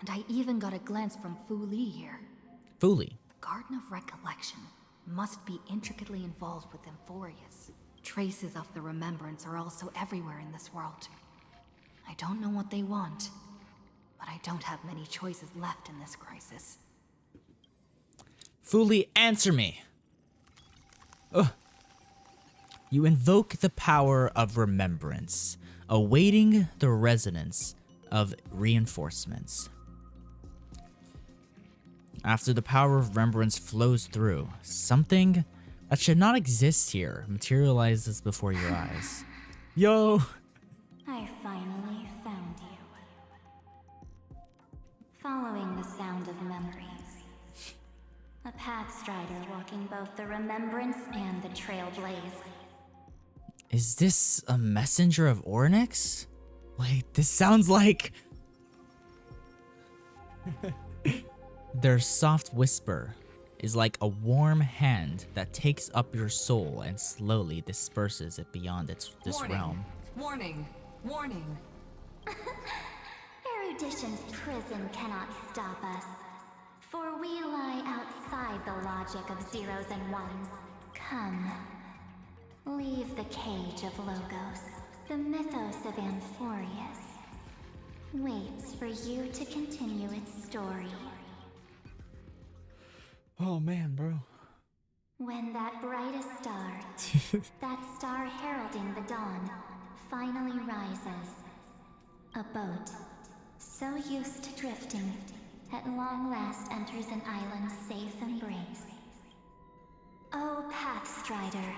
And I even got a glance from Fu Li here. Fu Li. The Garden of Recollection must be intricately involved with Emphorius. Traces of the Remembrance are also everywhere in this world. I don't know what they want, but I don't have many choices left in this crisis. Fu Li, answer me! Ugh. You invoke the power of remembrance, awaiting the resonance of reinforcements. After the power of remembrance flows through, something That should not exist here. Materializes before your eyes. Yo! I finally found you. Following the sound of memories. A pathstrider walking both the remembrance and the trailblaze. Is this a messenger of Ornyx? Wait, this sounds like... Their soft whisper is like a warm hand that takes up your soul and slowly disperses it beyond this realm. Warning! Warning! Erudition's prison cannot stop us, for we lie outside the logic of zeros and ones. Come, leave the cage of Logos. The mythos of Amphorius waits for you to continue its story. Oh man, bro. When that brightest star, that star heralding the dawn, finally rises, a boat, so used to drifting, at long last enters an island's safe embrace. Oh, Pathstrider,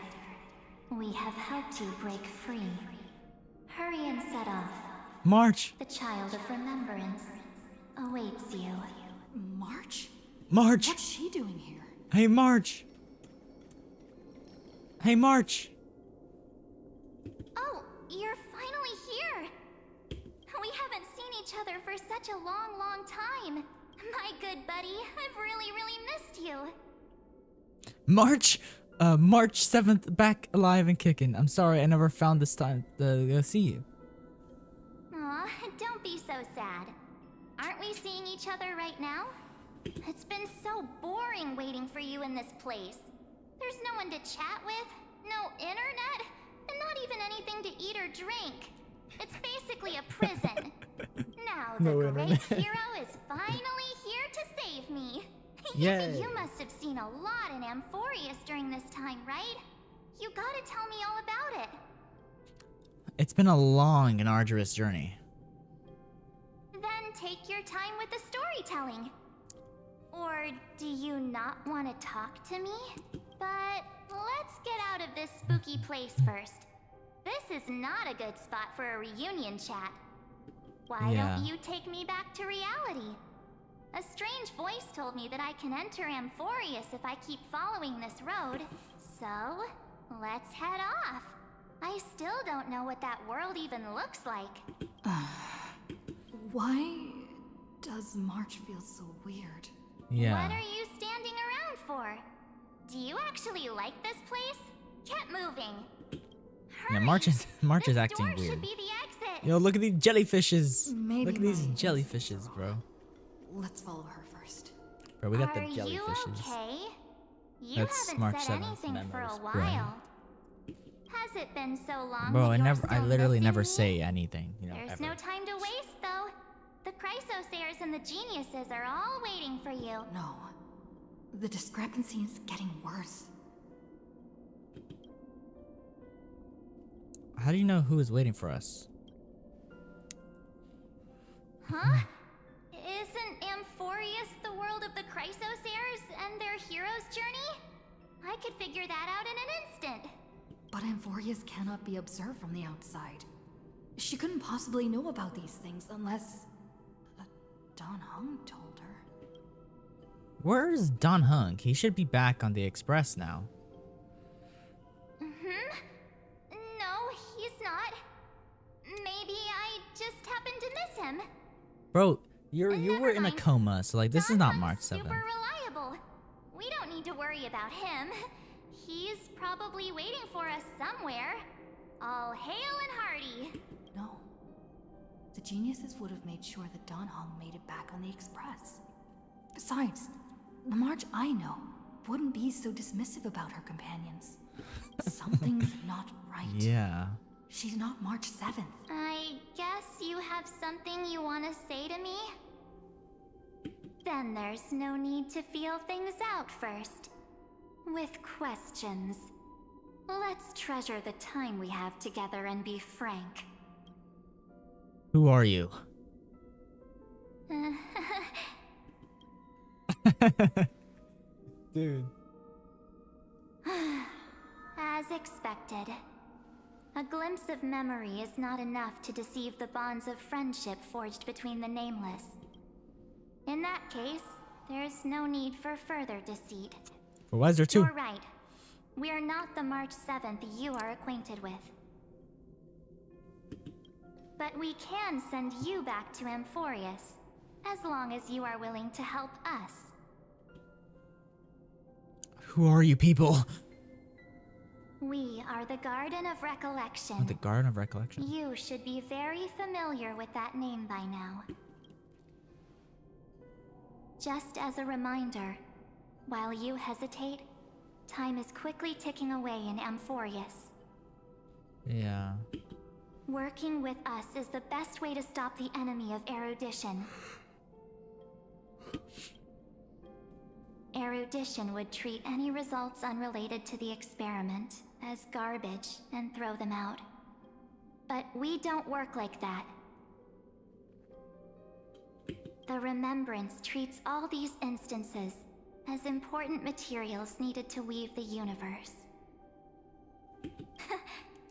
we have helped you break free. Hurry and set off. March! The child of remembrance awaits you. March? March! What's she doing here? Hey, March! Hey, March! Oh, you're finally here! We haven't seen each other for such a long, long time. My good buddy, I've really, really missed you. March! March 7th, back alive and kicking. I'm sorry I never found this time to see you. Aw, don't be so sad. Aren't we seeing each other right now? It's been so boring waiting for you in this place. There's no one to chat with, no internet, and not even anything to eat or drink. It's basically a prison. Now the No great internet. hero is finally here to save me. Yay. You must have seen a lot in Amphorius during this time, right? You gotta tell me all about it. It's been a long and arduous journey. Then take your time with the storytelling. Or do you not want to talk to me? But let's get out of this spooky place first. This is not a good spot for a reunion chat. Why don't you take me back to reality? A strange voice told me that I can enter Amphorius if I keep following this road. So, let's head off. I still don't know what that world even looks like. Why does March feel so weird? Yeah. What are you standing around for? Do you actually like this place? Get moving. Yeah, March is acting Door weird. should be the exit. Yo, look at these jellyfishes. Maybe Look at these my jellyfishes, bro. Let's follow her first. Bro, we got the Are you jellyfishes. okay? You That's haven't March said 7th anything for a memos, while. Has it been so long? Bro, that I you're still literally missing never me? say anything, you know, There's ever. no time to waste, though. The Chrysosayers and the Geniuses are all waiting for you. No. The discrepancy is getting worse. How do you know who is waiting for us? Huh? Isn't Amphorius the world of the Chrysosayers and their hero's journey? I could figure that out in an instant. But Amphorius cannot be observed from the outside. She couldn't possibly know about these things unless... Don Hung told her. Where's Don Hung? He should be back on the Express now. No, he's not. Maybe I just happened to miss him. Bro, you were in a coma, so like this is not March 7th. Super reliable. We don't need to worry about him. He's probably waiting for us somewhere. All hail and hearty. No. The geniuses would have made sure that Don Hong made it back on the Express. Besides, the March I know wouldn't be so dismissive about her companions. Something's not right. Yeah. She's not March 7th. I guess you have something you want to say to me? Then there's no need to feel things out first. With questions. Let's treasure the time we have together and be frank. Who are you? Dude. expected. A glimpse of memory is not enough to deceive the bonds of friendship forged between the nameless. In that case, there's no need for further deceit. But why is there two? You're right. We're not the March 7th you are acquainted with. But we can send you back to Amphorius, as long as you are willing to help us. Who are you people? We are the Garden of Recollection. Oh, the Garden of Recollection. You should be very familiar with that name by now. Just as a reminder, while you hesitate, time is quickly ticking away in Amphorius. Yeah. Working with us is the best way to stop the enemy of erudition. Erudition would treat any results unrelated to the experiment as garbage and throw them out. But we don't work like that. The Remembrance treats all these instances as important materials needed to weave the universe.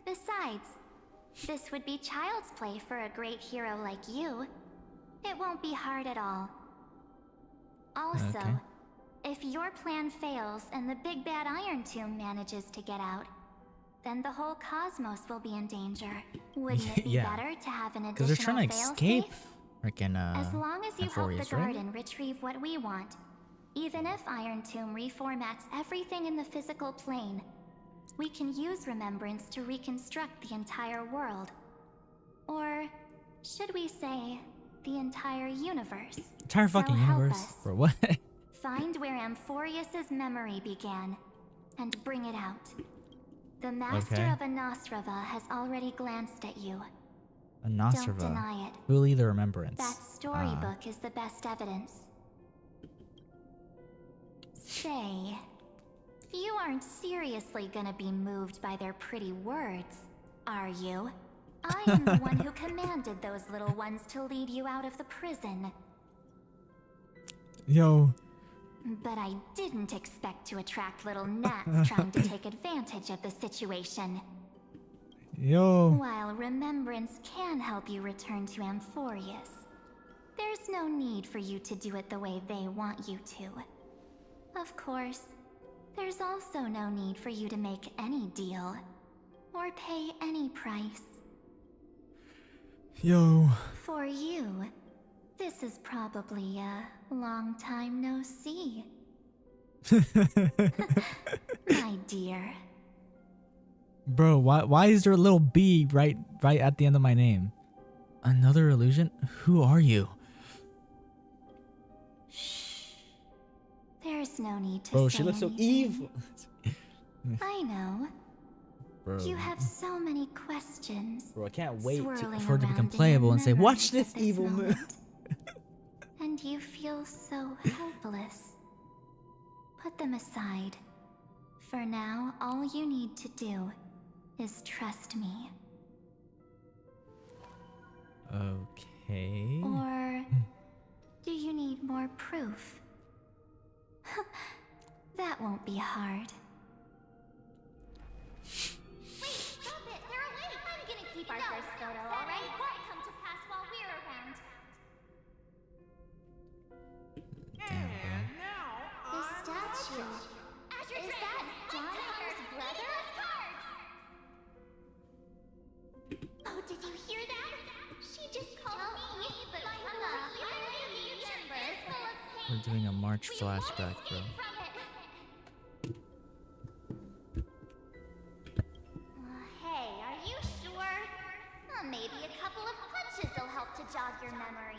Besides, this would be child's play for a great hero like you. It won't be hard at all. Also, Okay. if your plan fails and the big bad Iron Tomb manages to get out, then the whole cosmos will be in danger. Wouldn't it be Yeah. better to have an Because they're additional trying to escape fail-safe? freaking As long as you help the Amphorius, right? Garden retrieve what we want, even if Iron Tomb reformats everything in the physical plane, we can use Remembrance to reconstruct the entire world. Or should we say, the entire universe? Entire So fucking help universe? us. For what? Find where Amphorius's memory began, and bring it out. The Master Okay. of Anosrava has already glanced at you. A Don't Nosrava. deny it. Really the Remembrance. That storybook is the best evidence. Say, you aren't seriously gonna be moved by their pretty words, are you? I am the one who commanded those little ones to lead you out of the prison. Yo. But I didn't expect to attract little gnats trying to take advantage of the situation. Yo. While Remembrance can help you return to Amphorius, there's no need for you to do it the way they want you to. Of course, there's also no need for you to make any deal, or pay any price. Yo. For you, this is probably a long time no see. My dear. Bro, why is there a little B right at the end of my name? Another illusion? Who are you? There's no need to Bro, say she looks so anything. evil. I know. Bro. You have so many questions. Bro, I can't wait swirling for it to become around in playable your and say, memories watch at this evil move. moment. And you feel so helpless. Put them aside. For now, all you need to do is trust me. Okay. Or do you need more proof? That won't be hard. Wait, stop it! They're awake! I'm gonna keep our first photo, alright? Won't come to pass while we're around. The statue. Is that Donhar's brother? Oh, did you hear that? She just called me, but I'm not here. The universe is full of pain. We're doing a March flashback, bro. Hey, are you sure? Maybe a couple of punches will help to jog your memory.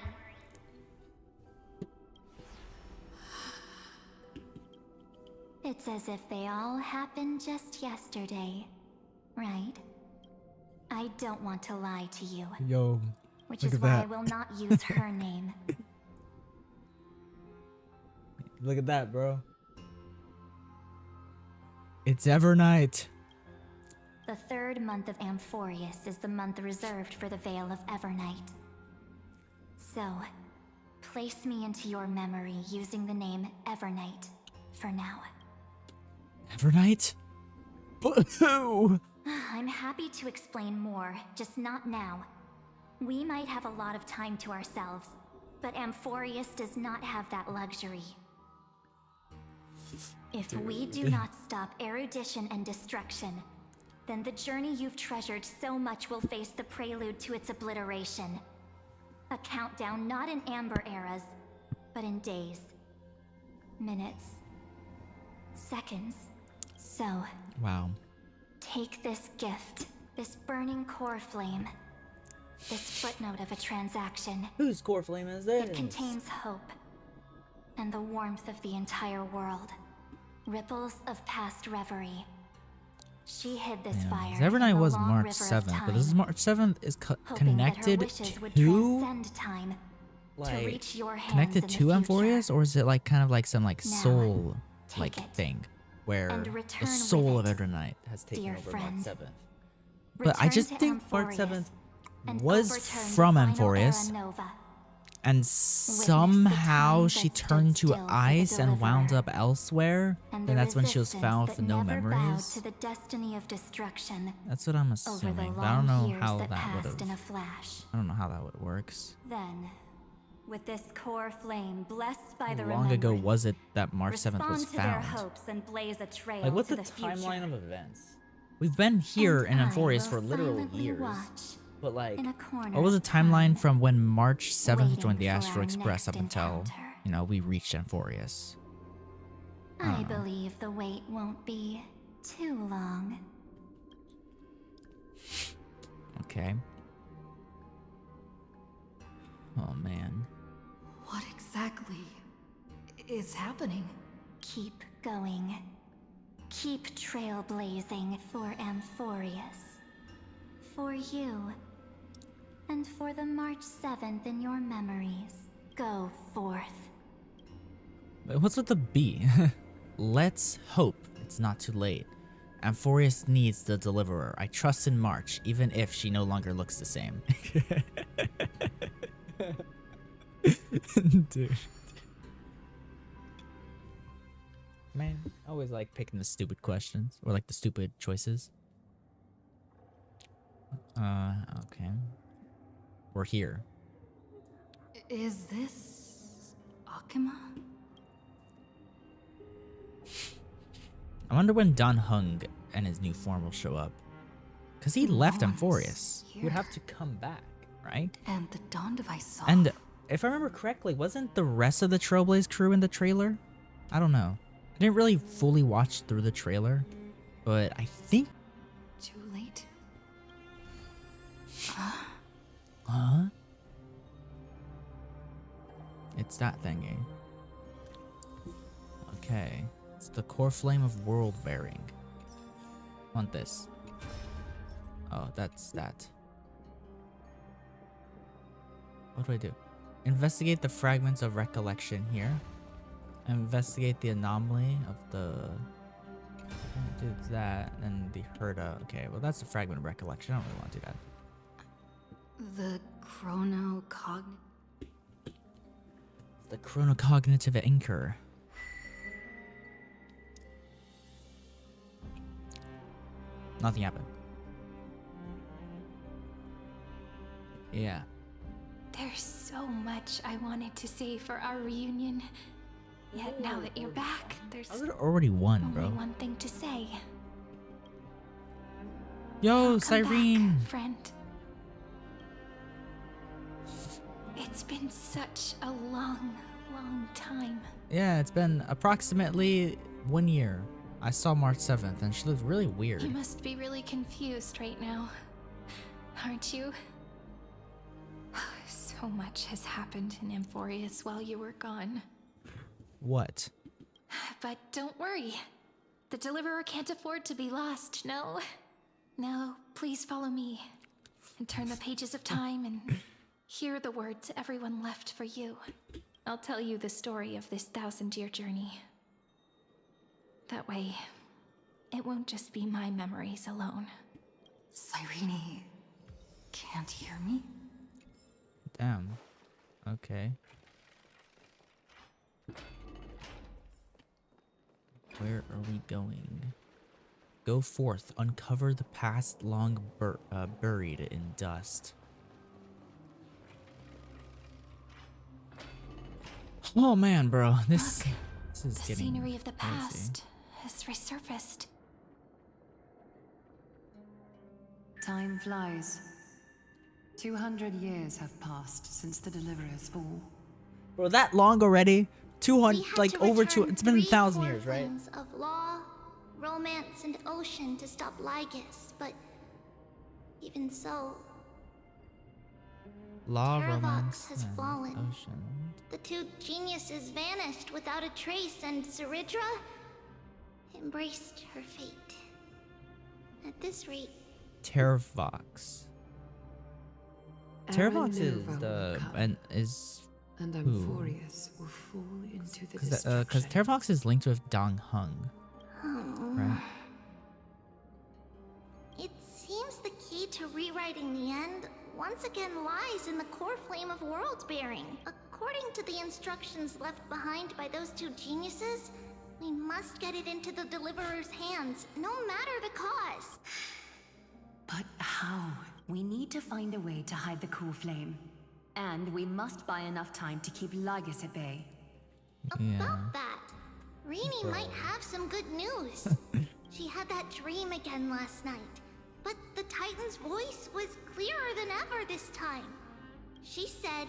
It's as if they all happened just yesterday, right? I don't want to lie to you. Yo, Which look is at why I that. will not use her name. Look at that, bro. It's Evernight. The third month of Amphorius is the month reserved for the Veil of Evernight. So, place me into your memory using the name Evernight for now. Evernight? Boo! I'm happy to explain more, just not now. We might have a lot of time to ourselves, but Amphorius does not have that luxury. If we do not stop erudition and destruction, then the journey you've treasured so much will face the prelude to its obliteration. A countdown not in amber eras, but in days, minutes, seconds. So, Wow. take this gift, this burning core flame, this footnote of a transaction. Whose core flame is this? It contains hope and the warmth of the entire world. Ripples of past reverie. She hid this fire. Evernight in the was long March river of 7th, but this is March 7th is hoping that her connected wishes would to transcend time to reach your hands connected in to the future. Amphorius, or is it like kind of like some like Now, soul like take it thing where and the return soul with of it, Evernight has taken dear over friend. March 7th? But I Return just to think March Amphorius 7th and was overturn the from final Amphorius, era nova. and somehow time she that stood turned to still for the ice and wound deliverer. up elsewhere, And and the that's when she was resistance found that with no never bowed memories. to the destiny of destruction. That's what I'm Over the assuming, but I long don't know years how that that would passed in a have. flash. I don't know how that would works. Then, with this core flame blessed by the How long ago remembrance, was it that March 7th respond was to their found? hopes and blaze a trail Like, what's to the the future. timeline of events? We've been here in And I Amphorius will for literal silently years. watch But like, in a corner what was the of time, timeline from when March 7th waiting joined the for Astro our Express up next until, encounter. you know, we reached Amphorius? I I don't know. believe the wait won't be too long. Okay. Oh man. What exactly is happening? Keep going. Keep trailblazing for Amphorius. For you. And for the March 7th in your memories. Go forth. Wait, what's with the B? Let's hope it's not too late. Amphorius needs the deliverer. I trust in March, even if she no longer looks the same. Dude. Man, I always like picking the stupid questions, or like the stupid choices. Okay. We're here. Is this Akima? I wonder when Don Hung and his new form will show up. Because he left No one's Amphorius. He would here. have to come back, right? And the Dawn device saw. And if I remember correctly, wasn't the rest of the Trailblaze crew in the trailer? I don't know. I didn't really fully watch through the trailer, but I think... Too late. Huh? It's that thingy. Okay. It's the core flame of world bearing. Want this. Oh, that's that. What do I do? Investigate the fragments of recollection here. Investigate the anomaly of the... Do that, and the Herda. Okay, well that's a fragment of recollection. I don't really want to do that. The chronocognitive. The chronocognitive anchor. Nothing happened. Yeah. There's so much I wanted to say for our reunion. Yet now that you're back, there's I already won, only bro. one thing to say. Yo, Welcome Cyrene. back, friend. It's been such a long, long time. Yeah, it's been approximately 1 year. I saw March 7th and she looked really weird. You must be really confused right now, aren't you? So much has happened in Amphorius while you were gone. What? But don't worry. The Deliverer can't afford to be lost, no? No, please follow me. And turn the pages of time and hear the words everyone left for you. I'll tell you the story of this 1,000-year journey. That way, it won't just be my memories alone. Cyrene can't hear me? Damn. Okay. Where are we going? Go forth, uncover the past long buried in dust. Oh man, bro, this is The getting scenery of the crazy. past has resurfaced. Time flies. 200 years have passed since the Deliverer's fall. Bro, that long already? 200, We had like to over return 2. It's been 1,000 3 years, right? core of law, romance, and ocean to stop Lygus, but even so, Law, Terravox romance, has and fallen. ocean. The 2 geniuses vanished without a trace, and Zeridra embraced her fate. At this rate, Terravox. Terravox is Aranova the will come, and is and who? Amphorius will fall into the Because destruction. Terravox is linked with Dong Hung, right? it seems the key to rewriting the end once again lies in the core flame of world bearing. According to the instructions left behind by those 2 geniuses, we must get it into the Deliverer's hands, no matter the cause. But how? We need to find a way to hide the cool flame. And we must buy enough time to keep Lygus at bay. About that, Rini might have some good news. She had that dream again last night, but the Titan's voice was clearer than ever this time. She said,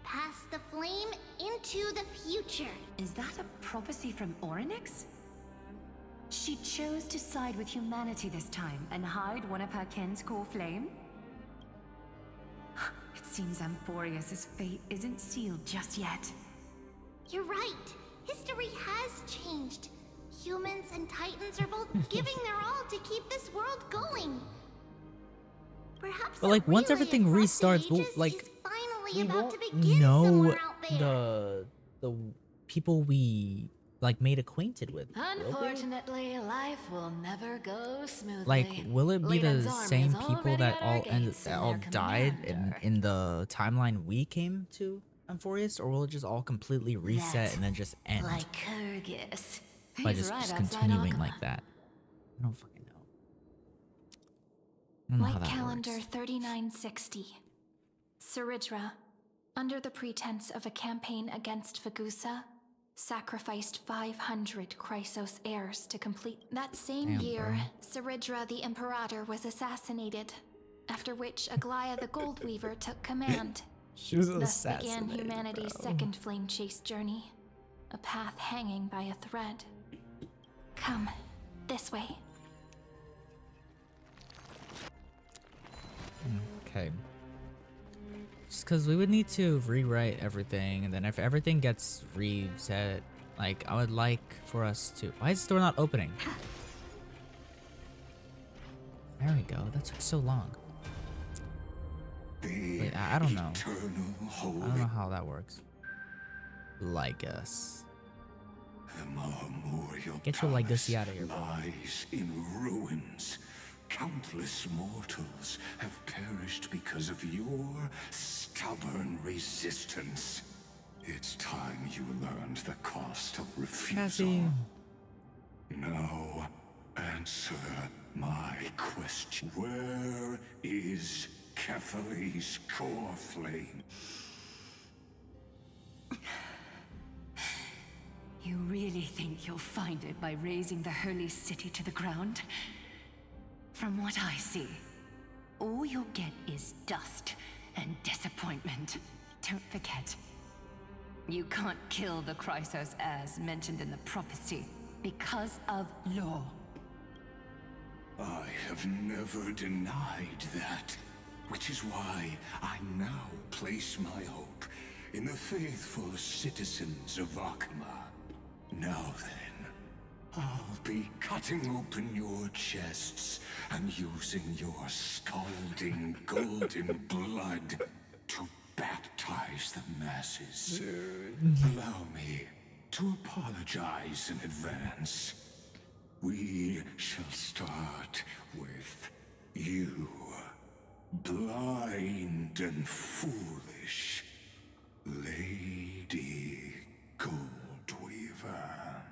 pass the flame into the future. Is that a prophecy from Orynyx? She chose to side with humanity this time and hide one of her kin's core flame? It seems Amphorius' fate isn't sealed just yet. You're right. History has changed. Humans and Titans are both giving their all to keep this world going. Perhaps But like once everything restarts, we'll like we won't know the people we like made acquainted with. will we? Unfortunately, life will never go smoothly. Like, will it be the Leland's army same is people already that at our all ended, gates, that and all their died commander- in the timeline we came to Amphorius, or will it just all completely reset That and then just end Lycurgus. by He's just right outside continuing Akama. like that? I don't fucking know. I don't know how Light that calendar works. 3960. Ceridra, under the pretense of a campaign against Fagusa, sacrificed 500 Chrysos heirs to complete. That same Damn, year, Ceridra the Imperator was assassinated, after which Aglaia the Goldweaver took command. She was Thus began assassinated, humanity's bro. second flame chase journey, a path hanging by a thread. Come, this way. Okay. Just because we would need to rewrite everything, and then if everything gets reset, like, I would like for us to... Why is the door not opening? There we go. That took so long. Wait, I don't know. I don't know how that works. Lygus. The memorial Get your legacy out of here, bro. lies in ruins. Countless mortals have perished because of your stubborn resistance. It's time you learned the cost of refusal. Cassie. Now, answer my question. Where is Kefali's core flame? You really think you'll find it by razing the holy city to the ground? From what I see, all you'll get is dust and disappointment. Don't forget, you can't kill the Chrysos heirs mentioned in the prophecy because of law. I have never denied that, which is why I now place my hope in the faithful citizens of Akama. Now then, I'll be cutting open your chests and using your scalding golden blood to baptize the masses. Allow me to apologize in advance. We shall start with you, blind and foolish Lady Goldweaver.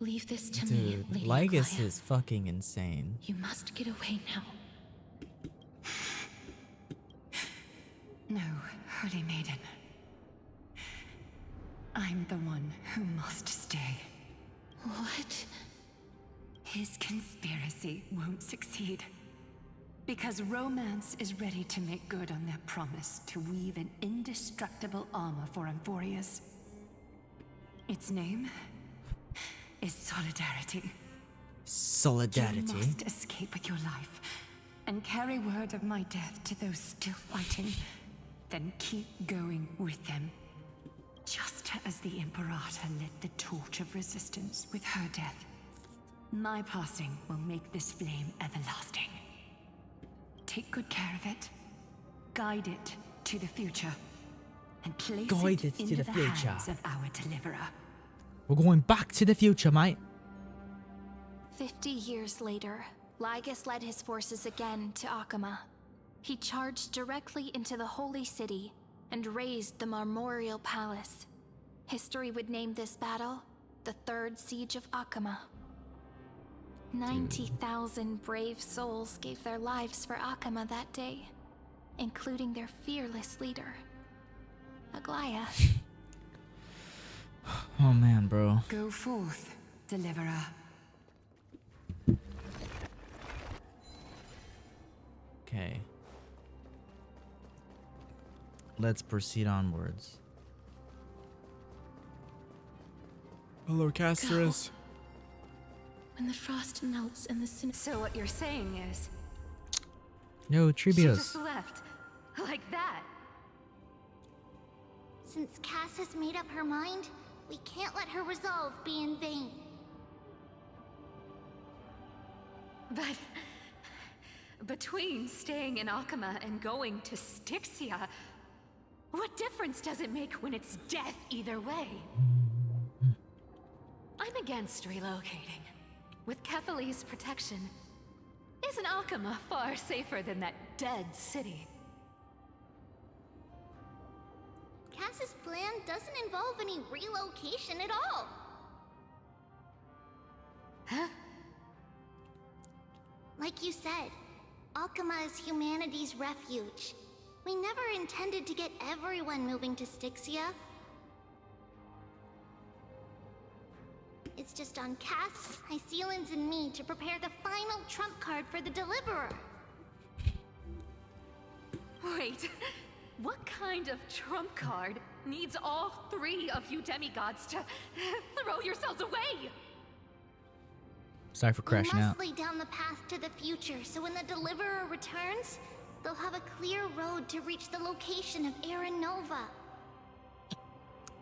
Leave this to me, Dude, Lady Lygus Aglaya. is fucking insane. You must get away now. No, Holy Maiden. I'm the one who must stay. What? His conspiracy won't succeed. Because Romance is ready to make good on their promise to weave an indestructible armor for Amphorius. Its name is Solidarity. Solidarity? You must escape with your life and carry word of my death to those still fighting. Then keep going with them. Just as the Imperator lit the torch of resistance with her death, my passing will make this flame everlasting. Take good care of it, guide it to the future, and place it into the hands of our deliverer. We're going back to the future, mate. 50 years later, Lygus led his forces again to Akama. He charged directly into the Holy City and razed the Marmorial Palace. History would name this battle the Third Siege of Akama. 90,000 brave souls gave their lives for Akama that day, including their fearless leader, Aglaya. Oh man, bro. Go forth, deliverer. Okay. Let's proceed onwards. Hello, Casterus. When the frost melts and the sin. So what you're saying is, Yo, she Treebios. just left, like that. Since Cass has made up her mind, we can't let her resolve be in vain. But between staying in Akama and going to Styxia, what difference does it make when it's death either way? I'm against relocating. With Kethale's protection, isn't Akama far safer than that dead city? Cass's plan doesn't involve any relocation at all. Huh? Like you said, Akama is humanity's refuge. We never intended to get everyone moving to Styxia. It's just on Cass, Hycelans, and me to prepare the final trump card for the Deliverer. Wait, what kind of trump card needs all three of you demigods to throw yourselves away? Sorry for crashing We out. must lay down the path to the future, so when the Deliverer returns, they'll have a clear road to reach the location of Era Nova.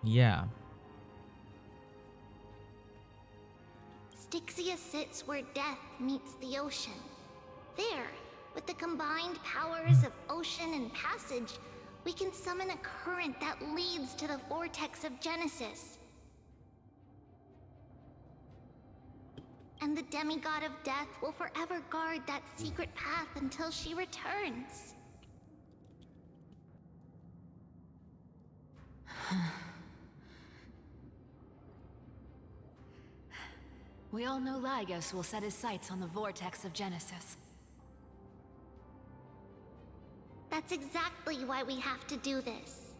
Yeah. Styxia sits where death meets the ocean. There, with the combined powers of ocean and passage, we can summon a current that leads to the vortex of Genesis. And the demigod of death will forever guard that secret path until she returns. We all know Lygus will set his sights on the vortex of Genesis. That's exactly why we have to do this.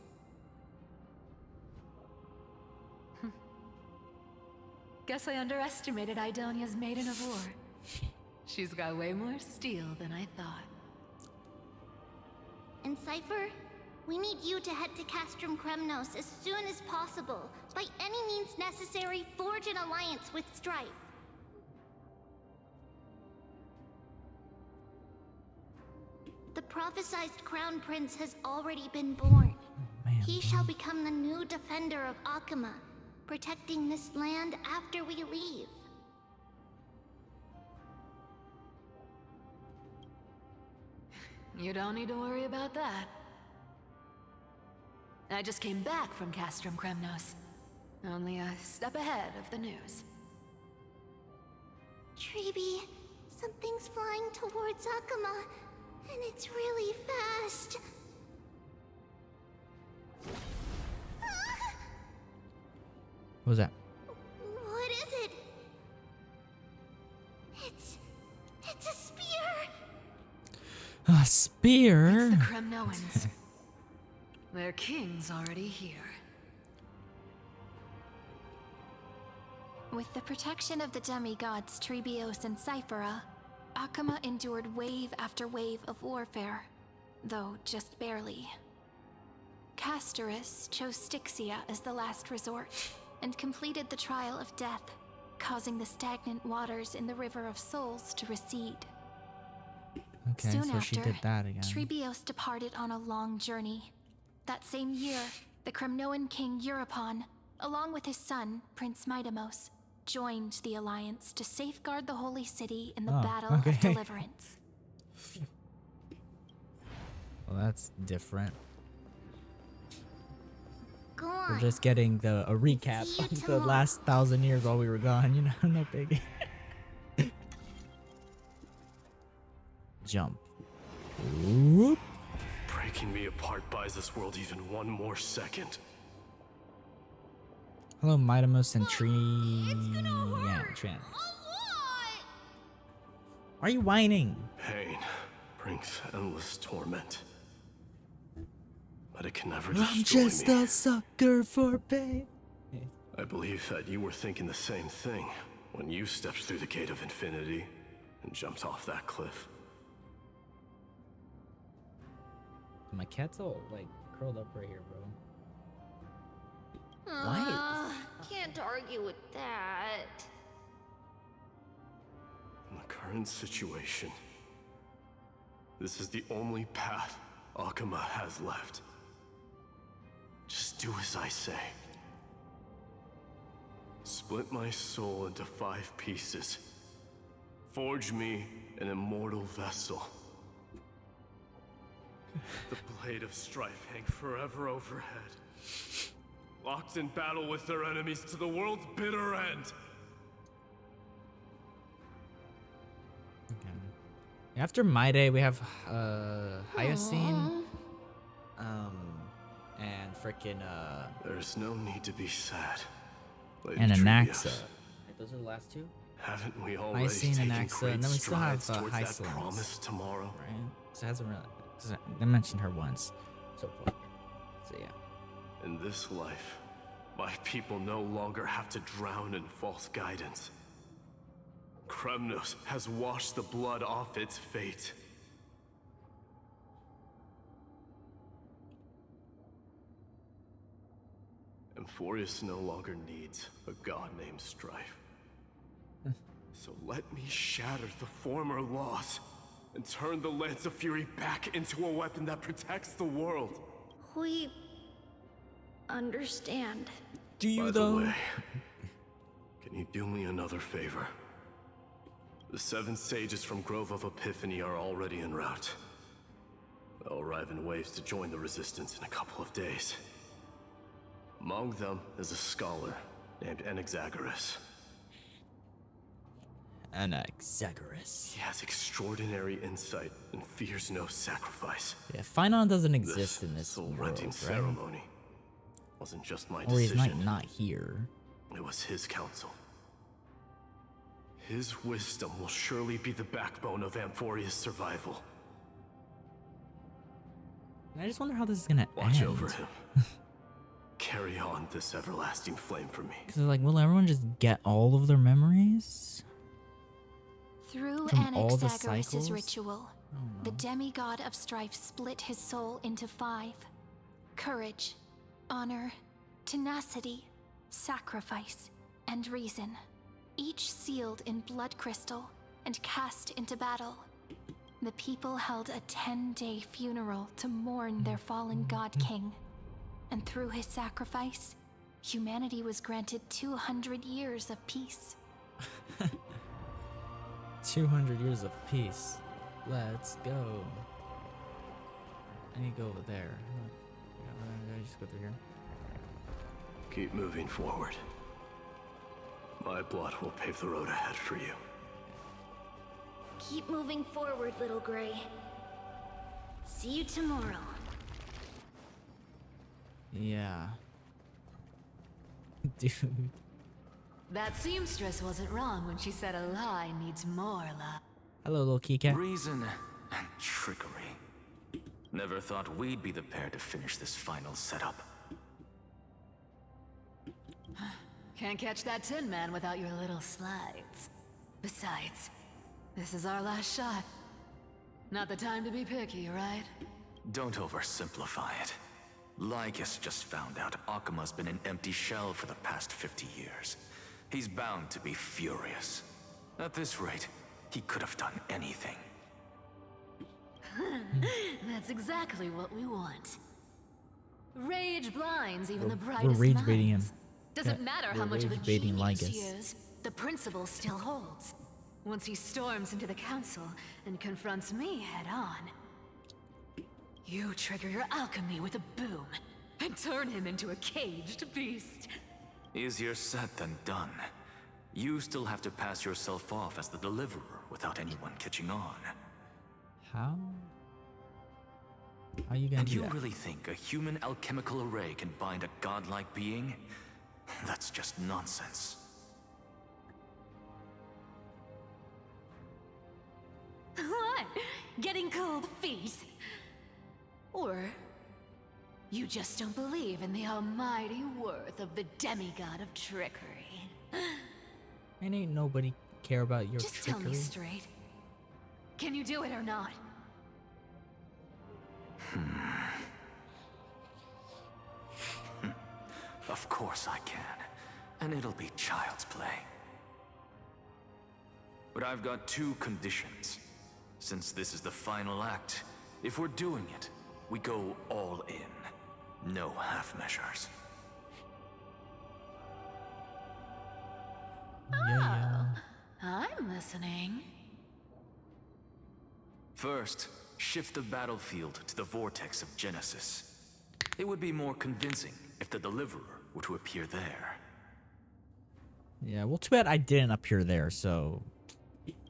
Guess I underestimated Idonia's Maiden of War. She's got way more steel than I thought. And Cypher, we need you to head to Castrum Kremnos as soon as possible. By any means necessary, forge an alliance with Strife. The prophesized Crown Prince has already been born. He shall become the new defender of Akama, protecting this land after we leave. You don't need to worry about that. I just came back from Castrum Kremnos. Only a step ahead of the news. Treeby, something's flying towards Akama, and it's really fast. What was that? What is it? A spear? It's the Kremnoans. Their king's already here. With the protection of the demigods Trebios and Cyphera, Akama endured wave after wave of warfare, though just barely. Castorus chose Styxia as the last resort, and completed the trial of death, causing the stagnant waters in the River of Souls to recede. Okay, Soon so after, she did that again. Trebios departed on a long journey. That same year, the Kremnoan king Euripon, along with his son, Prince Midamos, joined the alliance to safeguard the holy city in the Battle of Deliverance. Well, that's different. Go We're on. just getting a recap See you of the tomorrow. last 1,000 years while we were gone, you know, no biggie. Jump. Whoop. Breaking me apart buys this world even one more second. Hello, Midamos and Tran. Why are you whining? Pain brings endless torment. But it can never I'm destroy just me. a sucker for pain. I believe that you were thinking the same thing when you stepped through the gate of infinity and jumped off that cliff. My cat's all like curled up right here, bro. Can't argue with that. In the current situation, this is the only path Akama has left. Just do as I say. Split my soul into 5 pieces. Forge me an immortal vessel. The blade of strife hang forever overhead. Locked in battle with their enemies to the world's bitter end. After my day, we have Hyacine, and freaking There's no need to be sad. Lady and Trebios. Anaxa. Those are the last two. Haven't we already Hyacine, taken Anaxa, great and then we still have strides towards that Hyacines, promise tomorrow? right? So it hasn't really. I mentioned her once, so far. So yeah. In this life, my people no longer have to drown in false guidance. Kremnos has washed the blood off its fate. Amphorius no longer needs a god named Strife. So let me shatter the former laws and turn the Lance of Fury back into a weapon that protects the world. We understand. Do you By though? the way, can you do me another favor? The 7 sages from Grove of Epiphany are already en route. They'll arrive in waves to join the resistance in a couple of days. Among them is a scholar named Anaxagoras. Anaxagoras. He has extraordinary insight and fears no sacrifice. Yeah, Phynon doesn't exist in this soul-renting world, right? ceremony wasn't just my Or he's decision. not here. It was his counsel. His wisdom will surely be the backbone of Amphoria's survival. And I just wonder how this is gonna Watch end. over him. Carry on this everlasting flame for me. Because like, will everyone just get all of their memories? Through From all the Anaxagoras' cycles? ritual, the demigod of strife split his soul into 5. Courage, honor, tenacity, sacrifice, and reason. Each sealed in blood crystal and cast into battle. The people held a 10-day funeral to mourn their fallen god king. And through his sacrifice, humanity was granted 200 years of peace. 200 years of peace. Let's go. I need to go over there. I just go through here. Keep moving forward. My blood will pave the road ahead for you. Keep moving forward, little Gray. See you tomorrow. Yeah. Dude. That seamstress wasn't wrong when she said a lie needs more lie. Hello, little kitty cat. Reason and trickery. Never thought we'd be the pair to finish this final setup. Can't catch that Tin Man without your little slides. Besides, this is our last shot. Not the time to be picky, right? Don't oversimplify it. Lycus just found out Akima's been an empty shell for the past 50 years. He's bound to be furious. At this rate, he could have done anything. That's exactly what we want. Rage blinds even the We're brightest rage minds. baiting him. Doesn't Yeah, matter we're how much of a rage baiting genius Lygus. he is, the principle still holds. Once he storms into the council and confronts me head on, you trigger your alchemy with a boom and turn him into a caged beast. Easier said than done. You still have to pass yourself off as the deliverer without anyone catching on. How? How are you gonna And do you that? really think a human alchemical array can bind a godlike being? That's just nonsense. What? Getting cold feet? Or you just don't believe in the almighty worth of the demigod of trickery? And ain't nobody care about your Just tell trickery. me straight. Can you do it or not? Of course I can. And it'll be child's play. But I've got two conditions. Since this is the final act, if we're doing it, we go all in. No half measures. Yeah. I'm listening. First, shift the battlefield to the vortex of Genesis. It would be more convincing if the deliverer were to appear there. Yeah, well, too bad I didn't appear there, so...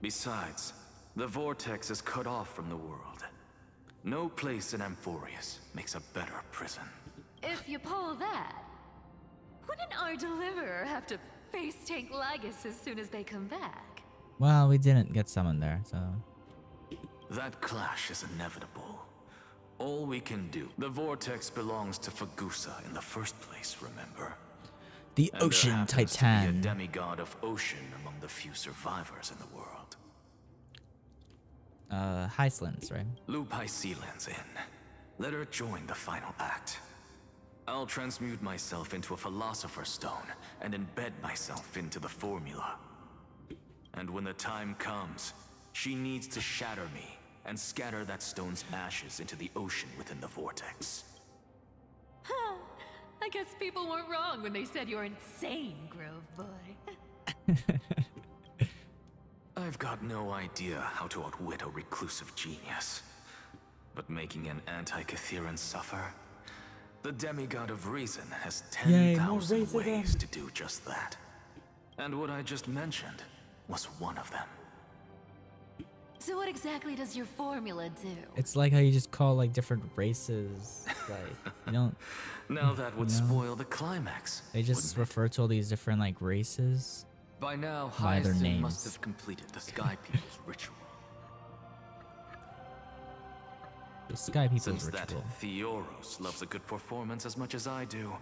Besides, the vortex is cut off from the world. No place in Amphorius makes a better prison. If you pull that, wouldn't our deliverer have to face tank Lygus as soon as they come back? Well, we didn't get summoned there, so... That clash is inevitable. All we can do. The vortex belongs to Fagusa in the first place, remember? The And there Ocean happens to be Titan. a demigod of ocean among the few survivors in the world. Hyslins, right? Loop Hyselans in. Let her join the final act. I'll transmute myself into a Philosopher's Stone and embed myself into the formula. And when the time comes, she needs to shatter me and scatter that stone's ashes into the ocean within the vortex. Huh. I guess people weren't wrong when they said you're insane, Grove Boy. I've got no idea how to outwit a reclusive genius. But making an anti-Catheran suffer? The demigod of reason has Yay, more 10,000 racism. ways to do just that. And what I just mentioned was one of them. So what exactly does your formula do? It's like how you just call, like, different races. Like, you don't... Now that would you know? spoil the climax. They just refer to all these different, like, races. By now, By their Hyacinth names. must have completed the Sky People's ritual. The Sky People's Since that ritual. Theoros loves a good performance as much as I do,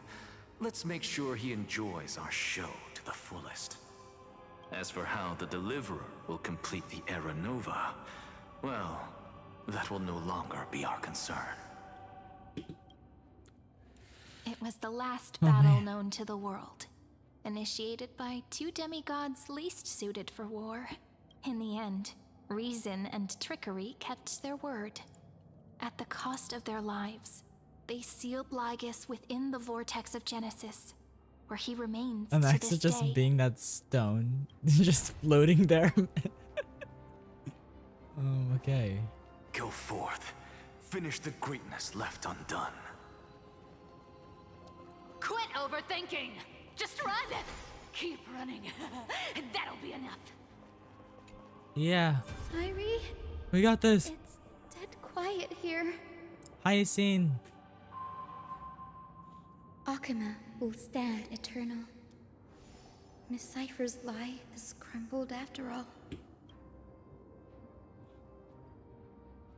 let's make sure he enjoys our show to the fullest. As for how the Deliverer will complete the Era Nova, well, that will no longer be our concern. It was the last Oh, battle man. known to the world, initiated by two demigods least suited for war. In the end, reason and trickery kept their word. At the cost of their lives, they sealed Lygus within the vortex of Genesis, where he remains And to Max this is just day. being that stone. Just floating there. Okay. Go forth. Finish the greatness left undone. Quit overthinking! Just run! Keep running, and that'll be enough. Yeah. Irie, We got this. it's dead quiet here. Hyacinth. Akuma will stand eternal. Miss Cypher's lie has crumbled after all.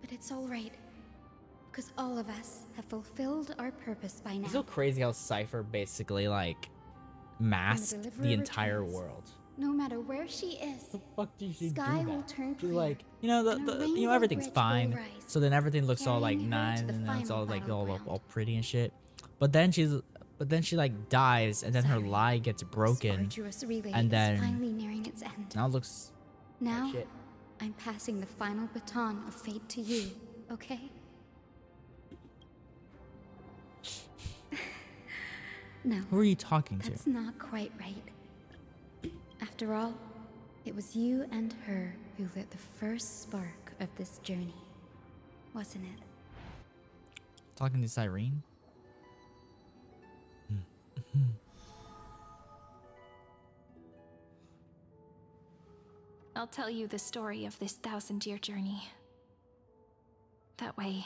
But it's all right. because all of us have fulfilled our purpose by now. It's so crazy how Cypher basically like masked the deliverer entire returns, world. No matter where she is, The fuck did she sky do will that? turn She's clear. like, you know, and a you know, rainbow everything's bridge fine. will rise, So then everything looks all like carrying her nice, to the and then it's all final like all battleground. pretty and shit. But then she like dies, and then her Siren, lie gets this broken, arduous relay and is then finally nearing its end. now it looks Now, shit. I'm passing the final baton of fate to you, okay? No. Who are you talking to? That's not quite right. After all, it was you and her who lit the first spark of this journey, wasn't it? Talking to Cyrene? I'll tell you the story of this 1,000-year journey. That way,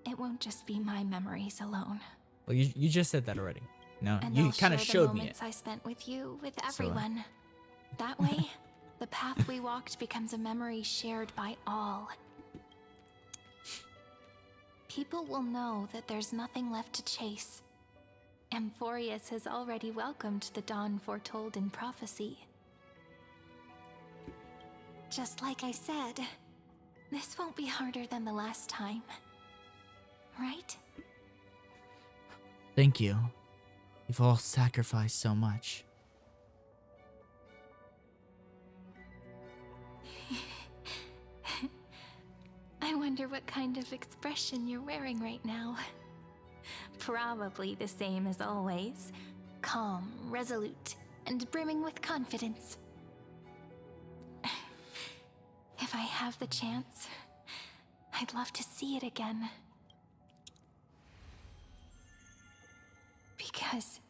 it won't just be my memories alone. Well, you just said that already. No, And you I'll kind of share showed the me it. moments I spent with you, with So, everyone. That way, the path we walked becomes a memory shared by all. People will know that there's nothing left to chase. Amphorius has already welcomed the dawn foretold in prophecy. Just like I said, this won't be harder than the last time. Right? Thank you. You've all sacrificed so much. I wonder what kind of expression you're wearing right now. Probably the same as always. Calm, resolute, and brimming with confidence. If I have the chance, I'd love to see it again. Because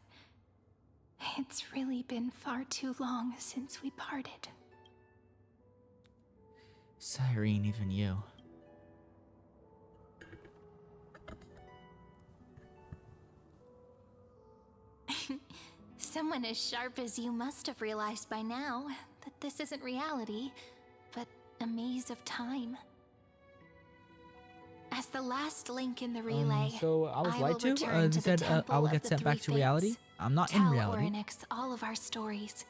it's really been far too long since we parted. Cyrene, even you. Someone as sharp as you must have realized by now that this isn't reality, but a maze of time. As the last link in the relay, So I was I lied will to? return They to the said Temple I will of get the sent back Three to reality? Fates. I'm not in Tell reality. Orynyx all of our stories,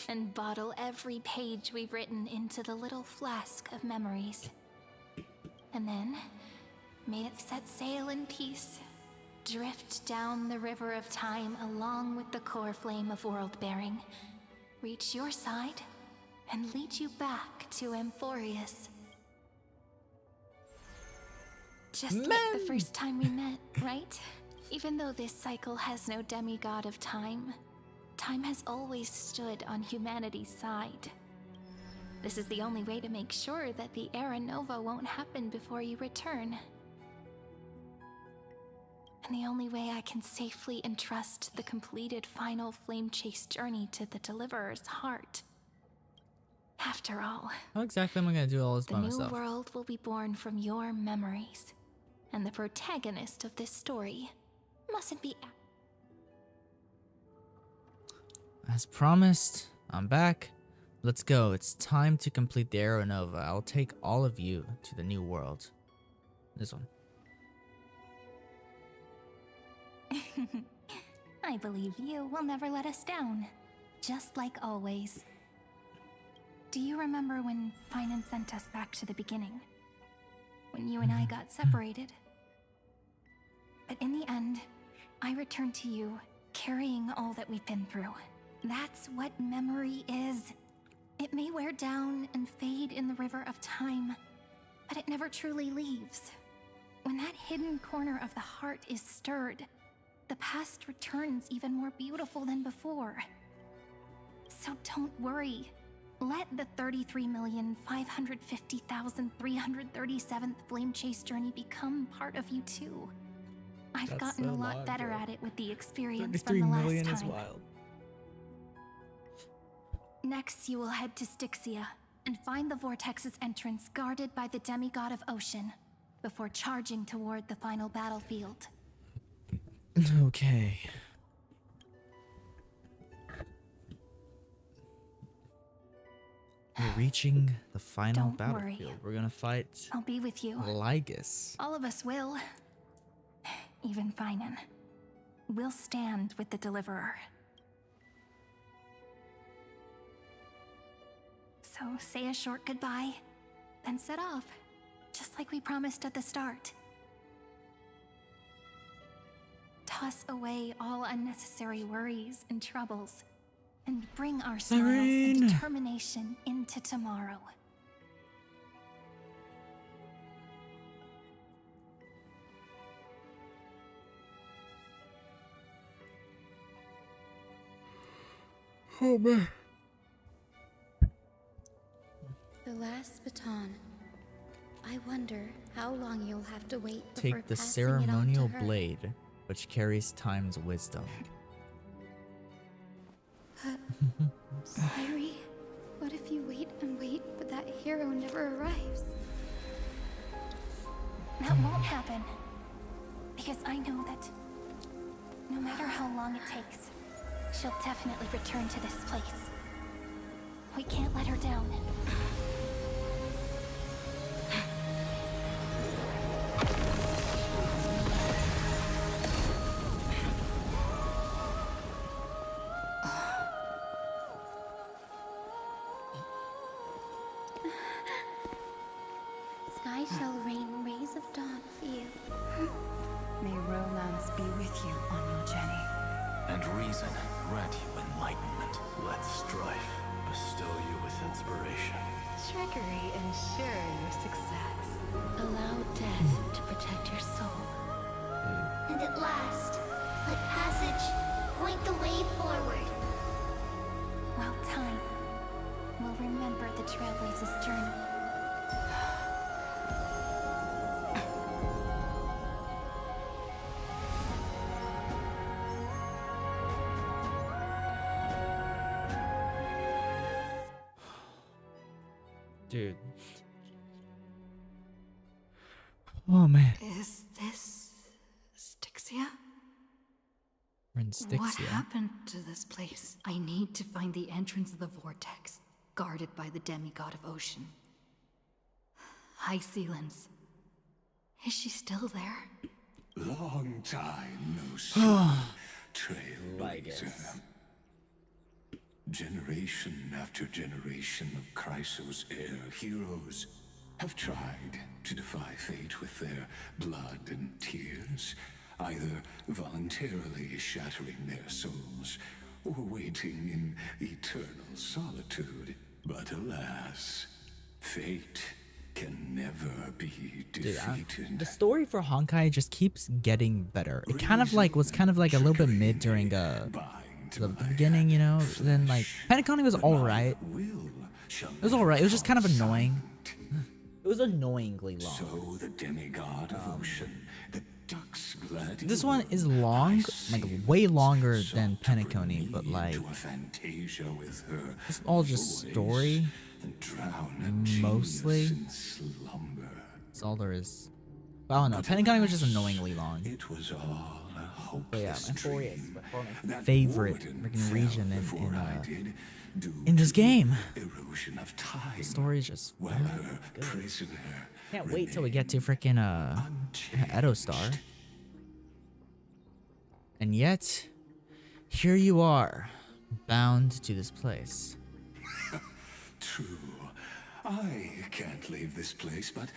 and bottle every page we've written into the little flask of memories. And then, may it set sail in peace, drift down the river of time along with the core flame of world-bearing, reach your side, and lead you back to Amphorius. Just like the first time we met, right? Even though this cycle has no demigod of time, time has always stood on humanity's side. This is the only way to make sure that the Era Nova won't happen before you return. And the only way I can safely entrust the completed final flame chase journey to the Deliverer's heart. After all, How exactly am I gonna do all this the by new myself? world will be born from your memories. And the protagonist of this story mustn't be... As promised, I'm back. Let's go. It's time to complete the Era Nova. I'll take all of you to the new world. This one. I believe you will never let us down. Just like always. Do you remember when Finan sent us back to the beginning? When you and I got separated? But in the end, I returned to you, carrying all that we've been through. That's what memory is. It may wear down and fade in the river of time, but it never truly leaves. When that hidden corner of the heart is stirred, the past returns even more beautiful than before. So don't worry. Let the 33,550,337th Flame Chase journey become part of you too. I've That's gotten so a lot long, better bro. at it with the experience 33 from the million last is time. wild. Next, you will head to Styxia and find the Vortex's entrance guarded by the demigod of ocean before charging toward the final battlefield. Okay. We're reaching the final Don't worry. battlefield. We're gonna fight I'll be with you. Lygus. All of us will. Even Finan. We'll stand with the Deliverer. So say a short goodbye, then set off, just like we promised at the start. Toss away all unnecessary worries and troubles, and bring our smiles and determination into tomorrow. Oh man. The last baton. I wonder how long you'll have to wait before Take the passing it on to ceremonial her. blade, which carries time's wisdom. Sorry. What if you wait and wait, but that hero never arrives? That won't happen. Because I know that no matter how long it takes, she'll definitely return to this place. We can't let her down. Sky shall rain rays of dawn for you. May romance be with you on your journey. And reason grant you enlightenment. Let strife bestow you with inspiration. Trickery ensure your success. Allow death to protect your soul. And at last, let passage point the way forward. Well, time will remember the Trailblazer's journey. Dude. Oh man. Is this Styxia? We're in Styxia. What happened to this place? I need to find the entrance of the vortex, guarded by the demigod of ocean. High Sealens. Is she still there? Long time no see, Trailblazer. Generation after generation of Chrysos heir heroes have tried to defy fate with their blood and tears, either voluntarily shattering their souls or waiting in eternal solitude. But alas, fate can never be defeated. The story for Honkai just keeps getting better. It kind of like was kind of like a little bit mid during the beginning, you know. Then like Pentaconi was all right. It was all right. It was just kind of annoying. It was annoyingly long. So the demigod of ocean, the duck's gladiator. This one is long, like way longer than Pentaconi, but like it's all just story. Mostly. That's all there is. I don't know. Pentaconi was just annoyingly long. It was all a hopeless but yeah, Emporius, dream. Favorite freaking region in this game. Erosion of time. The story is just while her prisoner. Can't wait till we get to freaking Edo Star. And yet, here you are, bound to this place. True. I can't leave this place, but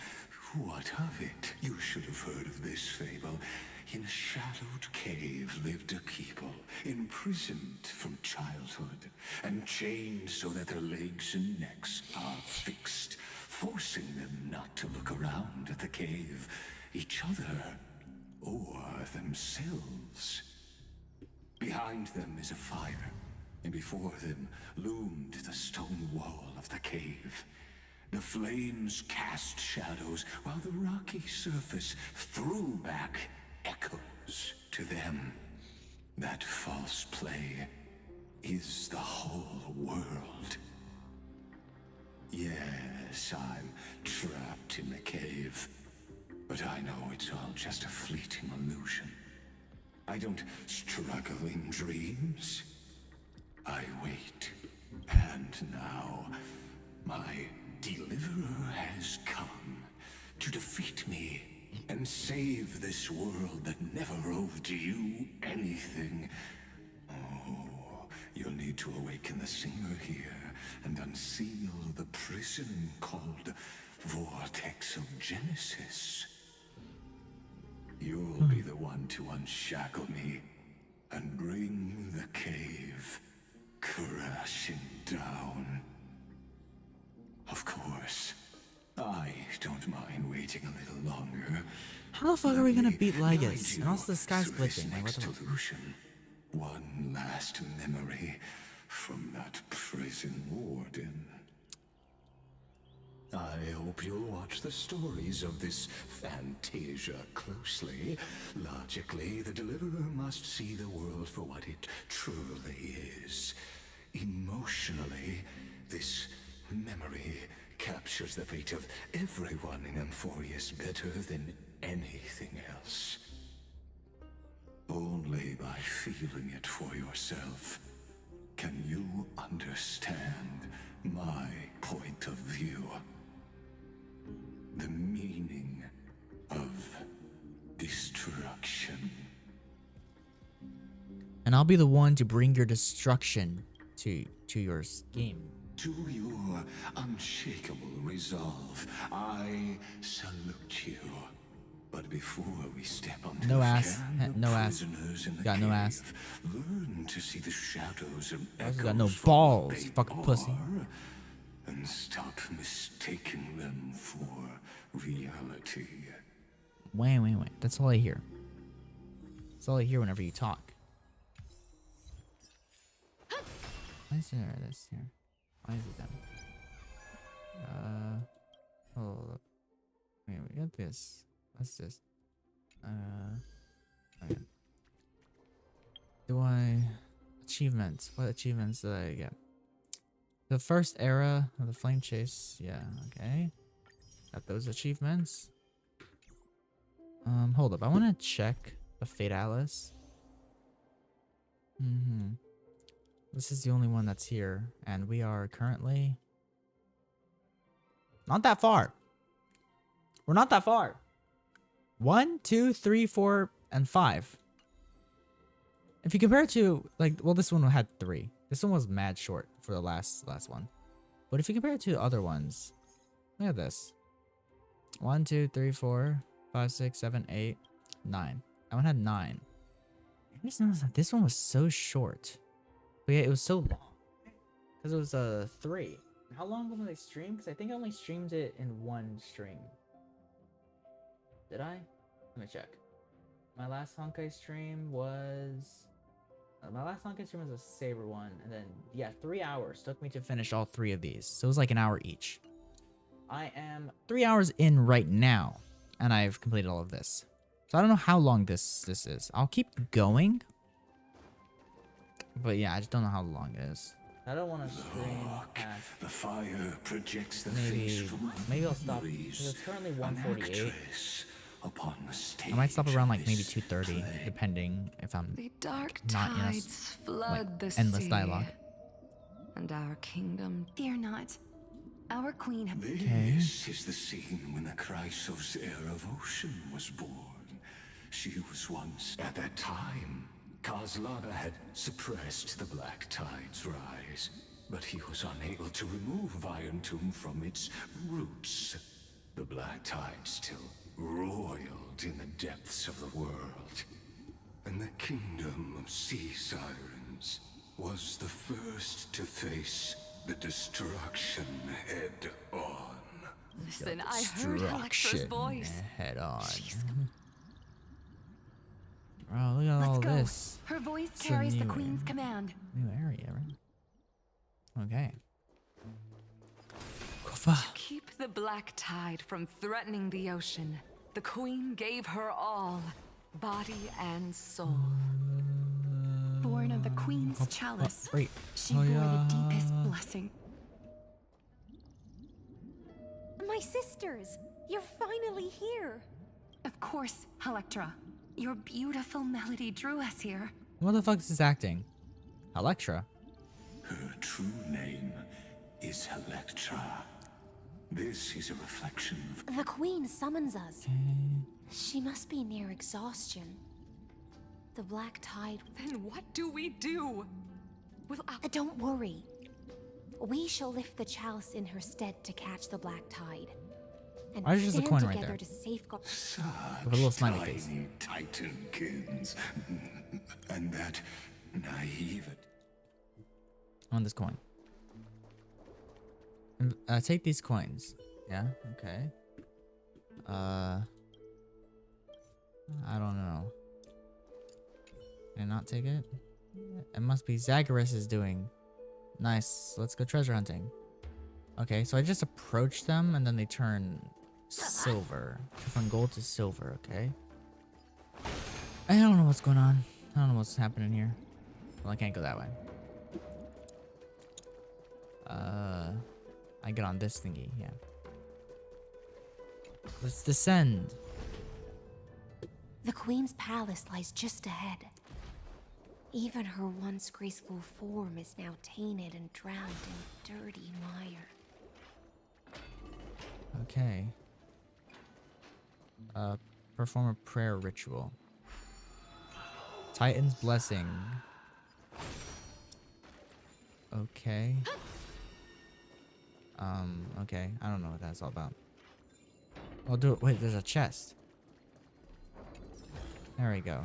what of it? You should have heard of this fable. In a shadowed cave lived a people, imprisoned from childhood, and chained so that their legs and necks are fixed, forcing them not to look around at the cave, each other, or themselves. Behind them is a fire, and before them loomed the stone wall of the cave. The flames cast shadows, while the rocky surface threw back echoes to them. That false play is the whole world. Yes, I'm trapped in the cave, but I know it's all just a fleeting illusion. I don't struggle in dreams. I wait, and now My deliverer has come to defeat me and save this world that never owed you anything. Oh, you'll need to awaken the singer here and unseal the prison called Vortex of Genesis. You'll be the one to unshackle me and bring the cave crashing down. Of course, I don't mind waiting a little longer. How the fuck are we gonna beat Legus? And also the sky's Through this glitching. Like, what next the illusion. One last memory from that prison warden. I hope you'll watch the stories of this Fantasia closely. Logically, the Deliverer must see the world for what it truly is. Emotionally, this memory captures the fate of everyone in Amphorius better than anything else. Only by feeling it for yourself can you understand my point of view. The meaning of destruction. And I'll be the one to bring your destruction to your scheme. To your unshakable resolve, I salute you. But before we step onto No the ass. can, No the ass. prisoners in the Got no cave, ass. learn to see the shadows and Also got no echoes from balls, what they fucking pussy. are, and stop mistaking them for reality. Wait. That's all I hear. That's all I hear whenever you talk. Why is there this here? Why is it done? Hold up. Wait, we got this. What's this? Okay. Do I... Achievements. What achievements did I get? The first era of the flame chase. Yeah, okay. Got those achievements. Hold up. I want to check the Fatalis. This is the only one that's here. And we are currently... not that far. We're not that far. 1, 2, 3, 4, and 5. If you compare it to, like, well, this one had 3. This one was mad short for the last one. But if you compare it to other ones, look at this. 1, 2, 3, 4, 5, 6, 7, 8, 9. That one had 9. I just noticed that this one was so short. But yeah, it was so long. Because it was 3. How long did I stream? Because I think I only streamed it in 1 stream. Did I? Let me check. My last Honkai stream was... my last Honkai stream was a Saber one. And then, yeah, 3 hours took me to finish all 3 of these. So it was like an hour each. I am 3 hours in right now. And I've completed all of this. So I don't know how long this is. I'll keep going. But yeah, I just don't know how long it is. I don't want to stream past... The fire projects the maybe I'll stop. Because it's currently 1:48. I might stop around like maybe 2:30, depending if I'm The dark not in a tides flood the endless sea, dialogue. and our kingdom. Fear not. Our queen. This is the scene when the Chrysos's heir of ocean was born. She was once at that time. Kozlana had suppressed the Black Tide's rise, but he was unable to remove Iron Tomb from its roots. The Black Tide still roiled in the depths of the world, and the kingdom of sea sirens was the first to face the destruction head on. Listen, I heard Electra's voice. Head on. Bro, look at all Let's go. this. Her voice It's a carries the new- queen's command. New area, right? Okay. To keep the black tide from threatening the ocean, the queen gave her all, body and soul. Born of the queen's chalice, wait. she Oh, bore yeah. the deepest blessing. My sisters, you're finally here. Of course, Electra. Your beautiful melody drew us here. What the fuck is this acting? Electra. Her true name is Electra. This is a reflection of... The Queen summons us. She must be near exhaustion. The Black Tide... Then what do we do? Don't worry. We shall lift the chalice in her stead to catch the Black Tide. And Why is just a stand coin right together there? to safeguard... With a little smiley face. Tiny Titankins. And that naivety. I want this coin. Take these coins. Yeah, okay. I don't know. Can I not take it? It must be Zagreus is doing. Nice. Let's go treasure hunting. Okay, so I just approach them and then they turn silver. From gold to silver, okay? I don't know what's going on. I don't know what's happening here. Well, I can't go that way. I get on this thingy, yeah. Let's descend. The Queen's palace lies just ahead. Even her once graceful form is now tainted and drowned in dirty mire. Okay. Perform a prayer ritual. Titan's blessing. Okay. Okay. I don't know what that's all about. I'll do it. Wait, there's a chest. There we go.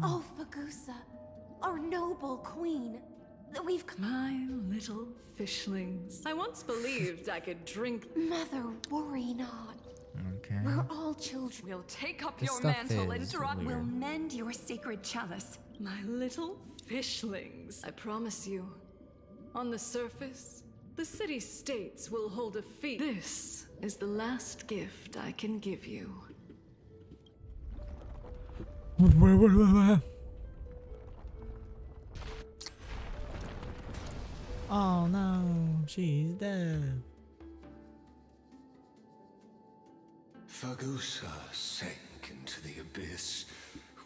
Oh, Fagusa, our noble queen. We've My little fishlings. I once believed I could drink. Mother, worry not. Okay. We're all children. We'll take up This your stuff mantle and is drop. weird. We'll Mend your sacred chalice. My little fishlings. I promise you. On the surface, the city-states will hold a feast. This is the last gift I can give you. Oh no, she's dead. Fagusa sank into the abyss.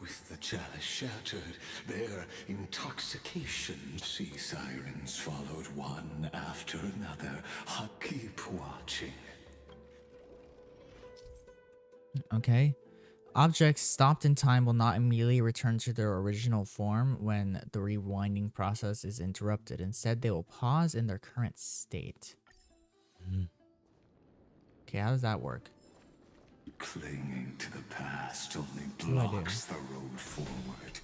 With the chalice shattered, their intoxication, sea sirens followed one after another. I'll keep watching. Okay. Objects stopped in time will not immediately return to their original form when the rewinding process is interrupted. Instead, they will pause in their current state. Okay, how does that work? Clinging to the past only What do I do? blocks the road forward.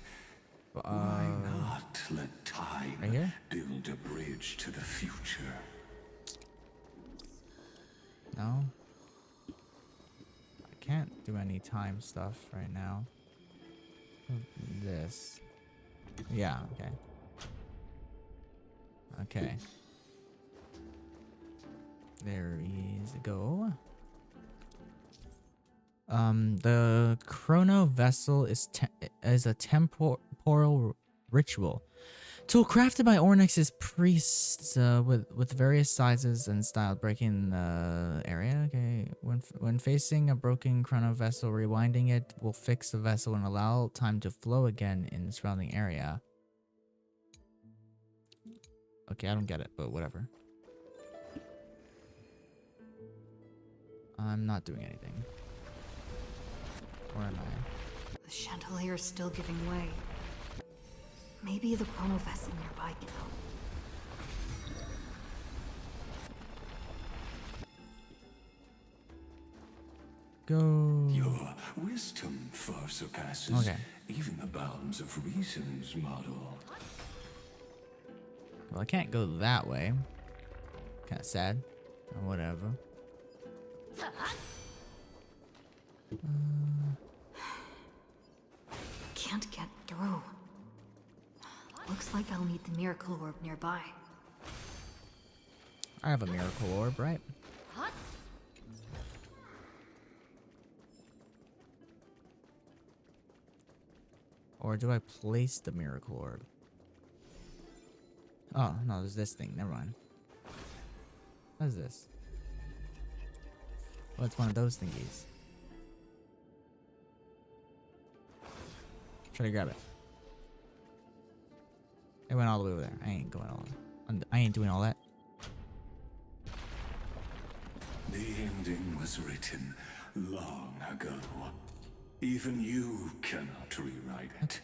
Why not let time right here? build a bridge to the future? No? I can't do any time stuff right now. This. Yeah, okay. Okay. There is a go. The chrono vessel is a temporal ritual tool crafted by Ornyx's priests with various sizes and style, breaking the area. Okay, when facing a broken chrono vessel, rewinding it will fix the vessel and allow time to flow again in the surrounding area. Okay, I don't get it, but whatever. I'm not doing anything. Where am I? The chandelier is still giving way. Maybe the chrono vessel nearby can help. Go. Your wisdom far surpasses Okay. even the bounds of reason's model. Well, I can't go that way. Kind of sad. Or whatever. Can't get through. Looks like I'll need the miracle orb nearby. I have a miracle orb, right? Or do I place the miracle orb? Oh, no, there's this thing. Never mind. What is this? Oh, it's one of those thingies. Try to grab it. It went all the way over there. I ain't going all. I ain't doing all that. The ending was written long ago. Even you cannot rewrite it.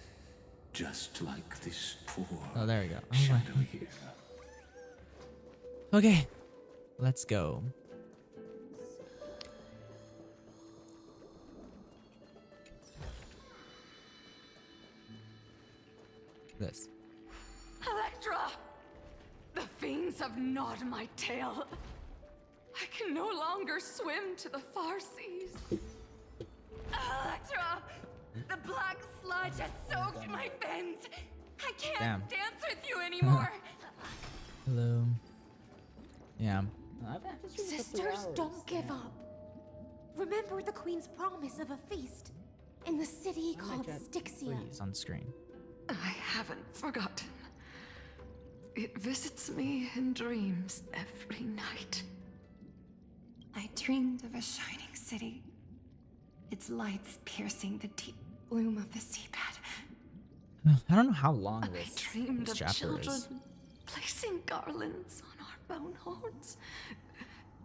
Just like this poor Oh, there we go. chandelier. Okay, let's go. This. Electra! The fiends have gnawed my tail. I can no longer swim to the far seas. Electra! The black sludge has soaked my fins. I can't Damn. dance with you anymore. Hello. Yeah. Sisters, don't give up. Remember the queen's promise of a feast in the city called Styxia. Please, on screen. I haven't forgotten. It visits me in dreams every night. I dreamed of a shining city, its lights piercing the deep gloom of the seabed. I don't know how long I this dreamed of chapter children is. placing garlands on our bone horns.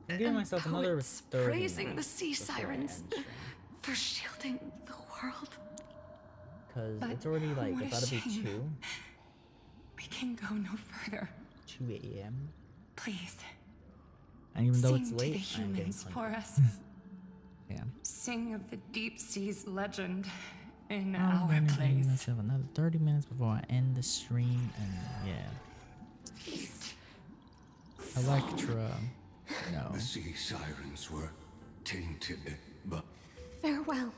I'm giving myself another 30 praising the minutes sea before I sirens end stream. for shielding the world. Cause But it's already like what a about to be shame. 2. We can go no further. 2 a.m. Please. And even though Sing it's to late, the I'm getting humans for hungry. us. Yeah. Sing of the deep sea's legend in I'm our gonna give place. myself another 30 minutes before I end the stream, and yeah. Electra. No. The sea sirens were tainted, but Farewell.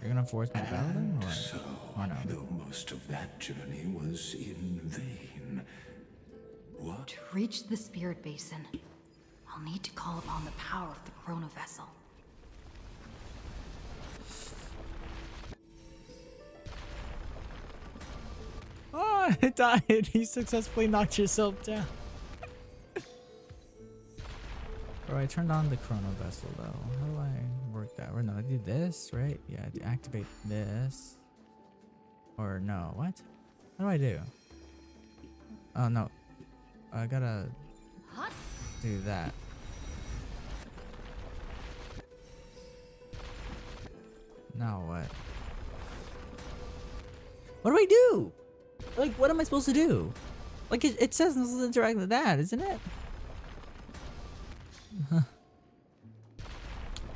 You're gonna force me to battle them, so, or no? though most of that journey was in vain. What? To reach the spirit basin, I'll need to call upon the power of the Chrono Vessel. Oh, I died. You successfully knocked yourself down. Bro, I turned on the Chrono Vessel though. How do I work that? Or no, I do this, right? Yeah, I activate this. Or no, what? What do I do? Oh no. I gotta do that. Now what? What do I do? Like, what am I supposed to do? Like, it says this is interact with that, isn't it?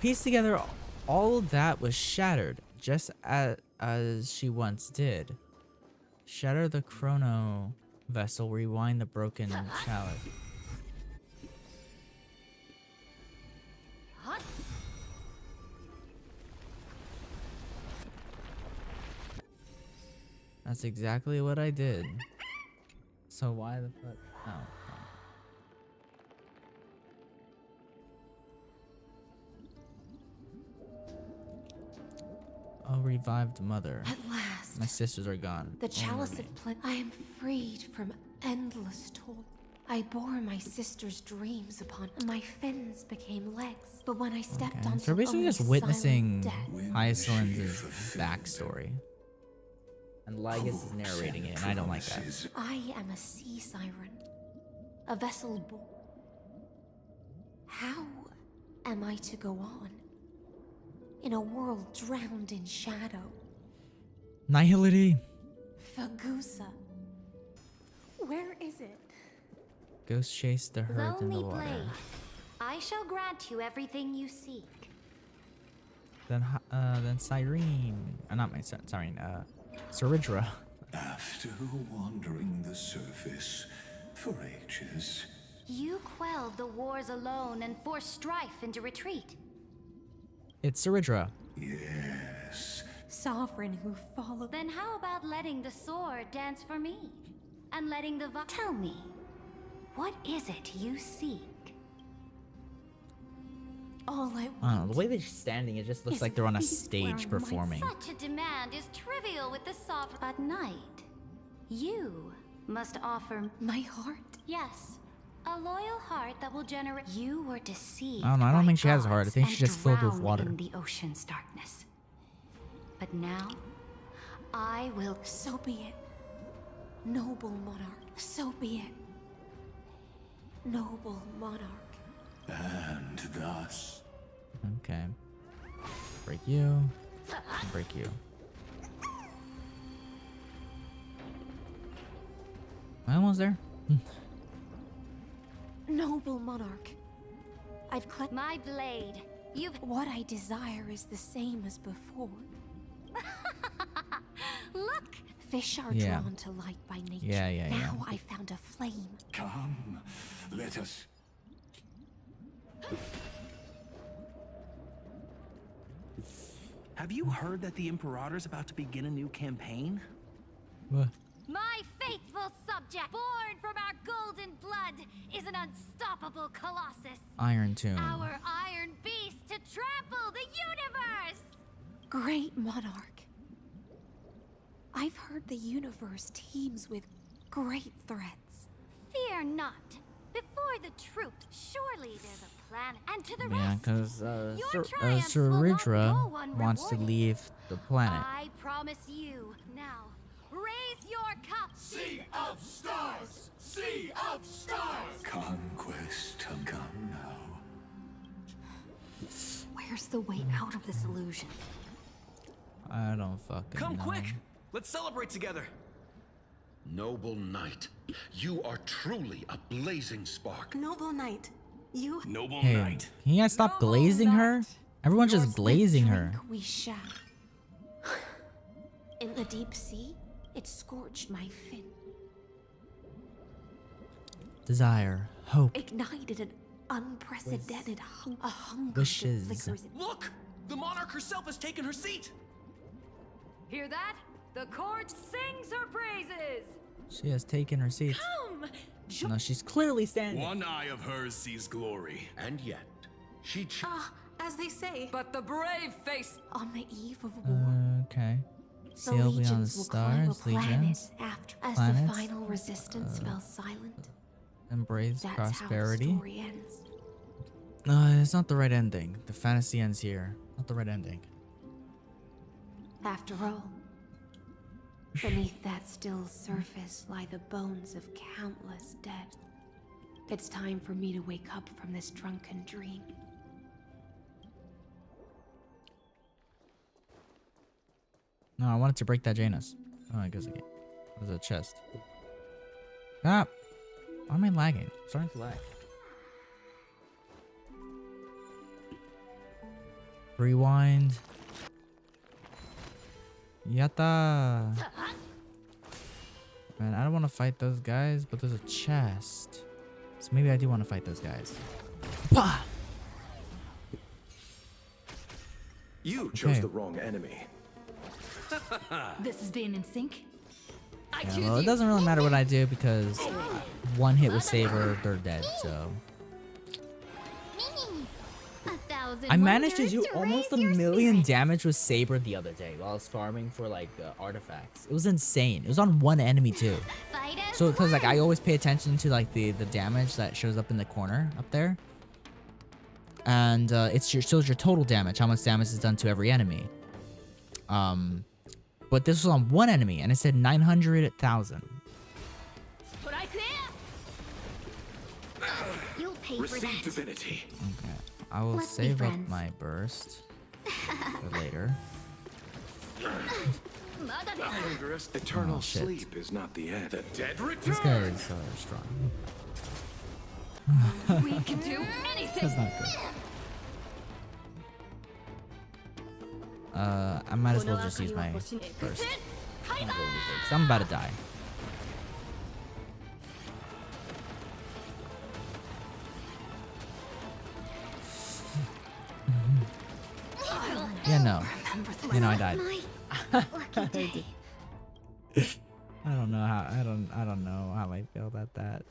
Piece together, all of that was shattered, just as she once did. Shatter the Chrono Vessel, rewind the broken chalice. That's exactly what I did. So why the fuck? Oh. Oh, revived mother. At last. My sisters are gone. The Only chalice remain. of plenty. I am freed from endless toil. I bore my sister's dreams upon. My fins became legs. But when I stepped Okay, onto so we're basically only just witnessing silent death, Iceland's backstory. And Lygus is narrating it, and I don't like that. I am a sea siren. A vessel born. How am I to go on? In a world drowned in shadow. Nihility. Fagusa. Where is it? Ghost chase the herd in the Lonely water. blade, I shall grant you everything you seek. Then Cyrene. Not my Cyrene. Saridra. After wandering the surface for ages, You quelled the wars alone and forced strife into retreat. It's Saridra. yes, Sovereign who followed. Then how about letting the sword dance for me? And letting the Tell me, what is it you seek? All I I don't know, the way they're standing, it just looks Is like they're on a feast where I stage might performing. Such a demand is trivial with the sovereign. At night, you must offer my heart. Yes, A loyal heart that will generate. You were deceived. I don't know. I don't by think she has a heart. I gods think she's and just filled with drowned water. in the ocean's darkness. But now, I will. So be it. Noble monarch, so be it. Noble monarch. And thus. Okay. Break you. Break you. Am I almost there? Noble monarch. I've my blade. You've. What I desire is the same as before. Look! Fish are Yeah. drawn to light by nature. Yeah. Now I found a flame. Come, let us. Have you heard that the Imperator's about to begin a new campaign? What? My faithful subject, born from our golden blood, is an unstoppable colossus. Iron Tomb. Our iron beast to trample the universe! Great monarch. I've heard the universe teems with great threats. Fear not. Before the troops, surely there's a plan. And to the Yeah, rest, because your triumphs will not go Saridra wants to unrewarded. leave the planet. I promise you. Now, raise your cup. Sea of stars! Sea of stars! Conquest, come now. Where's the way out of this illusion? I don't fucking Come know. quick! Let's celebrate together. Noble knight, you are truly a blazing spark. Noble knight, you. Noble Hey, knight. can you guys stop glazing her? Everyone's just glazing her. We shall. In the deep sea, it scorched my fin. Desire, hope, Ignited an unprecedented a hunger wishes. that flickers in. Look! The monarch herself has taken her seat! Hear that? The court sings her praises! She has taken her seat. Come! No, she's clearly standing. One eye of hers sees glory. And yet, she As they say. But the brave face. On the eve of war, Okay. the Sail beyond the legions will climb stars, planets legions. after. As planets, the final resistance fell silent, Embrace that's prosperity. how the story ends. No, it's not the right ending. The fantasy ends here. Not the right ending. After all, beneath that still surface lie the bones of countless dead. It's time for me to wake up from this drunken dream. No, I wanted to break that Janus. Oh, I guess it was a chest. Ah! Why am I lagging? I'm starting to lag. Rewind. Yatta! Man, I don't want to fight those guys, but there's a chest. So maybe I do want to fight those guys. Bah! You chose the wrong enemy. This is being in sync. Yeah, well, it doesn't really matter what I do because one hit with Saber, they're dead, so. I managed to do almost 1,000,000 damage with Saber the other day while I was farming for like artifacts. It was insane. It was on one enemy too. So because like I always pay attention to like the damage that shows up in the corner up there. And it shows your total damage, how much damage is done to every enemy. But this was on one enemy and it said 900,000. You'll pay for Receive that. divinity. Okay. I will Let's be save up friends. my burst for later. Eternal Oh, shit. sleep is not the end. The dead This guy is strong. We can do anything. That's not good. I might as well just use my burst. Because I'm about to die. Yeah, no. You know, I died. I don't know how. I don't know how I feel about that.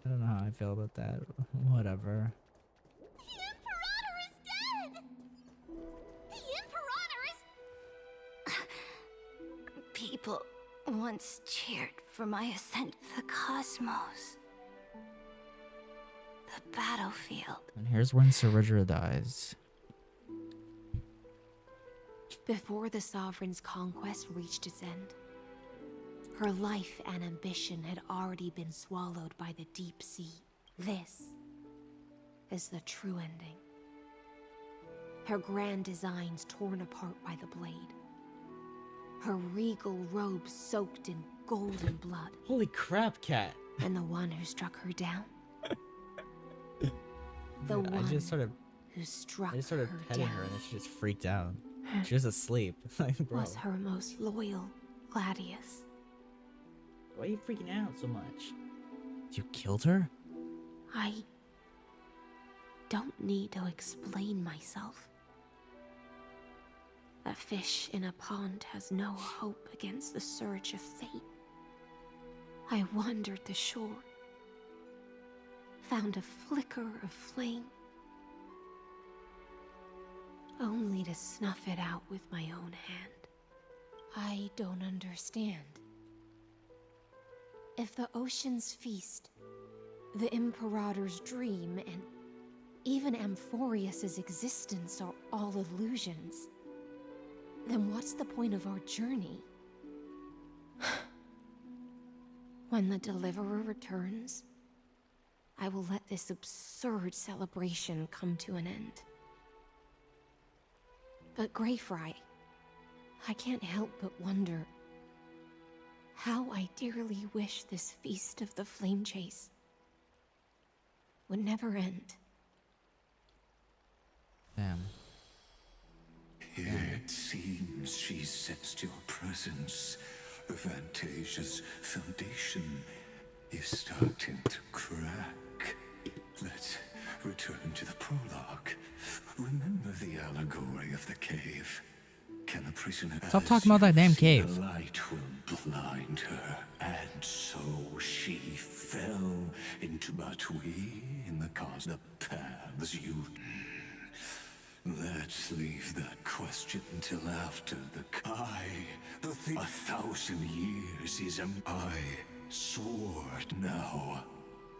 I don't know how I feel about that. Whatever. People once cheered for my ascent to the cosmos. The battlefield. And here's when Saridra dies. Before the Sovereign's conquest reached its end, her life and ambition had already been swallowed by the deep sea. This is the true ending. Her grand designs torn apart by the blade. Her regal robe soaked in golden blood. Holy crap, Cat. And the one who struck her down? The I one just started who struck petting down her and then she just freaked out. She was asleep. Like, bro. was her most loyal gladius. Why are you freaking out so much? You killed her? I don't need to explain myself. A fish in a pond has no hope against the surge of fate. I wandered the shore, found a flicker of flame, only to snuff it out with my own hand. I don't understand. If the ocean's feast, the Imperator's dream, and even Amphorius's existence are all illusions, then what's the point of our journey? When the Deliverer returns, I will let this absurd celebration come to an end. But Greyfry, I can't help but wonder how I dearly wish this feast of the Flame Chase would never end. Damn. It seems she sensed your presence. The Fantasia's foundation is starting to crack. Let's return to the prologue. Remember the allegory of the cave. Can the prisoner Stop talking about that damn cave. The light will blind her, and so she fell into. But we in the cause, the paths you. Let's leave that question till after the Kai. The thing 1,000 years is I swore now.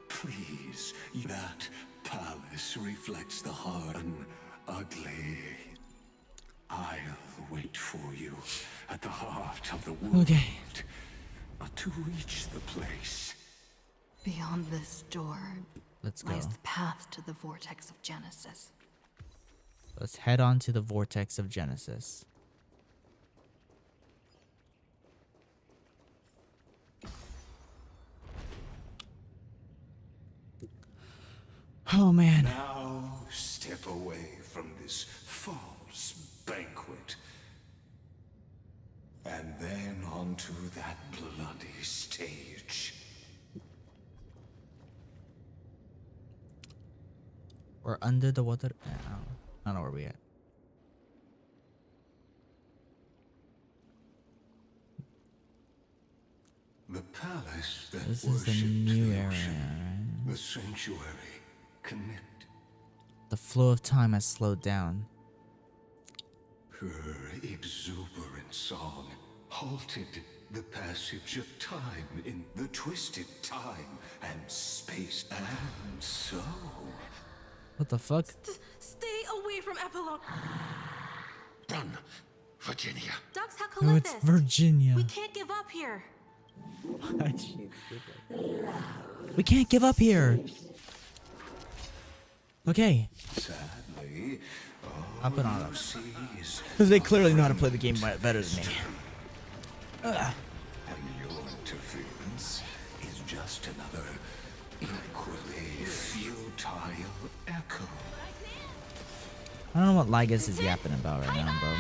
Please, that palace reflects the hard and ugly. I'll wait for you at the heart of the world. Okay. To reach the place. Beyond this door Let's go. lies the path to the vortex of Genesis. Let's head on to the vortex of Genesis. Oh man. Now step away from this false banquet. And then onto that bloody stage. We're under the water. I don't know where we at. The palace that This is the worshipped new the area, ocean, right? the sanctuary, connect. The flow of time has slowed down. Her exuberant song halted the passage of time in the twisted time and space. And so... What the fuck? Stay away from Epilogue. Done, Virginia. Ducks have No, it's Virginia. We can't give up here. We can't give up here. Okay. Sadly, I'll put on it. Because they clearly know how to play the game better than me. And your interference is just another equally futile echo. I don't know what Lygus is yapping about right now, bro.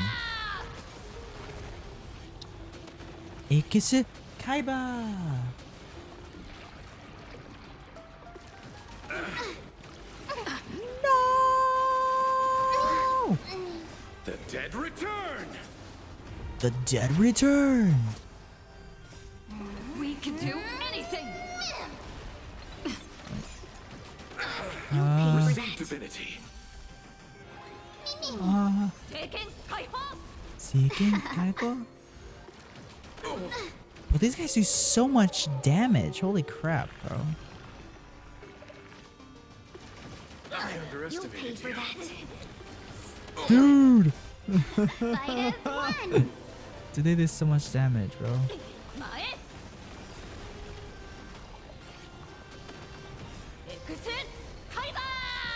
Ikise Kaiba! No! The dead return! The dead return! We can do anything! Receive divinity. Seeking Kaipo? But these guys do so much damage. Holy crap, bro. I You'll underestimated pay for you. that. Dude! Fight as one. Dude, they did so much damage, bro.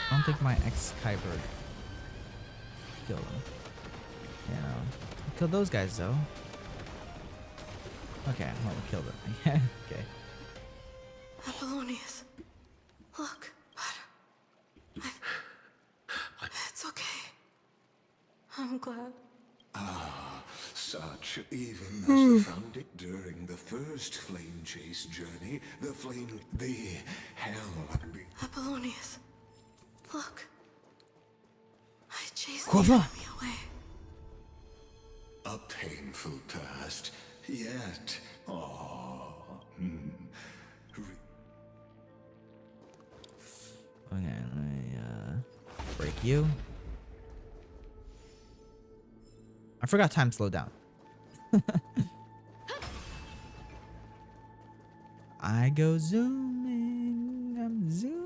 I don't think my ex-Kyber killed him. Yeah, I killed those guys though. Okay, well, we killed it. Yeah, okay. Apollonius, look, but it's okay. I'm glad. Ah, such. Even as we found it during the first flame chase journey, the hell. Apollonius, look. I chased the Quiver. enemy away. A painful past, yet. Oh. Okay, let me break you. I forgot time slowed down. I go zooming. I'm zooming.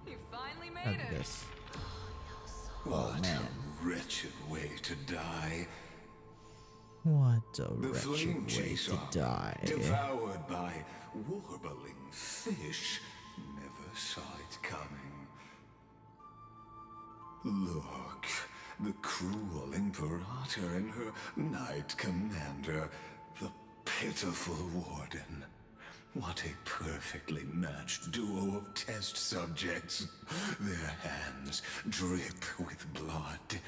You finally Look made at it. this. What man. a wretched way to die. What a The flame wretched way chaser, to die. devoured by warbling fish, never saw it coming. Look, the cruel Imperator and her Knight Commander, the pitiful Warden. What a perfectly matched duo of test subjects. Their hands drip with blood,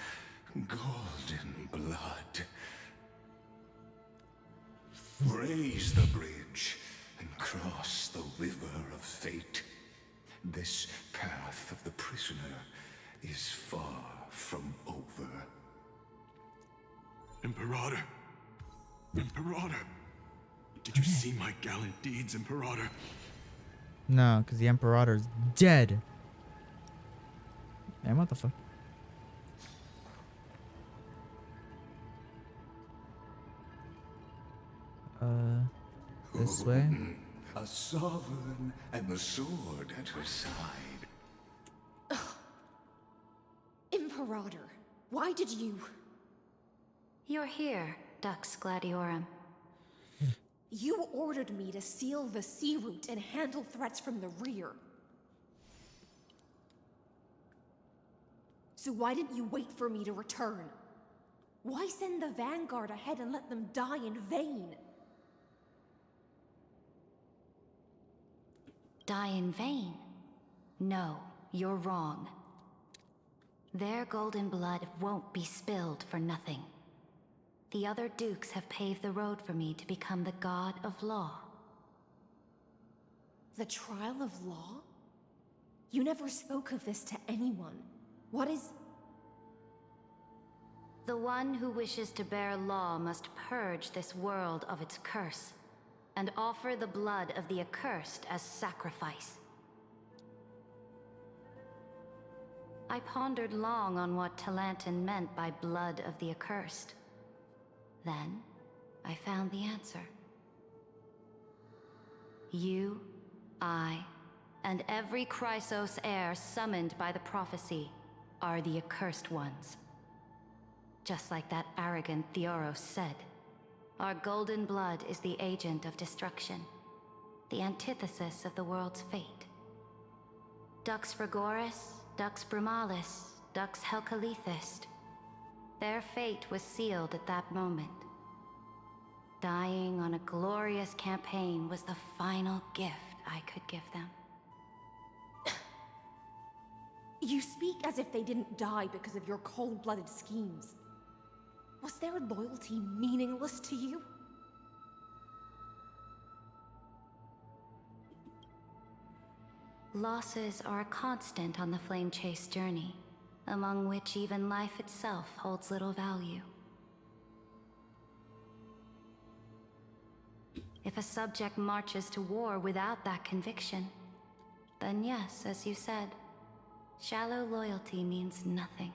golden blood. Raise the bridge and cross the river of fate. This path of the prisoner is far from over. Imperator! Imperator! Did you see my gallant deeds, Imperator? No, because the Imperator's dead. Man, what the fuck? This way? A sovereign and the sword at her side. Imperator, why did you... You're here, Dux Gladiorum. You ordered me to seal the sea route and handle threats from the rear. So why didn't you wait for me to return? Why send the Vanguard ahead and let them die in vain? Die in vain? No, you're wrong. Their golden blood won't be spilled for nothing. The other dukes have paved the road for me to become the god of law. The trial of law? You never spoke of this to anyone. What is... The one who wishes to bear law must purge this world of its curse, and offer the blood of the accursed as sacrifice. I pondered long on what Talantin meant by blood of the accursed. Then, I found the answer. You, I, and every Chrysos heir summoned by the prophecy are the accursed ones. Just like that arrogant Theoros said, our golden blood is the agent of destruction, the antithesis of the world's fate. Dux Frigoris, Dux Brumalis, Dux Helcalethist. Their fate was sealed at that moment. Dying on a glorious campaign was the final gift I could give them. You speak as if they didn't die because of your cold-blooded schemes. Was their loyalty meaningless to you? Losses are a constant on the flame chase journey, among which even life itself holds little value. If a subject marches to war without that conviction, then yes, as you said, shallow loyalty means nothing.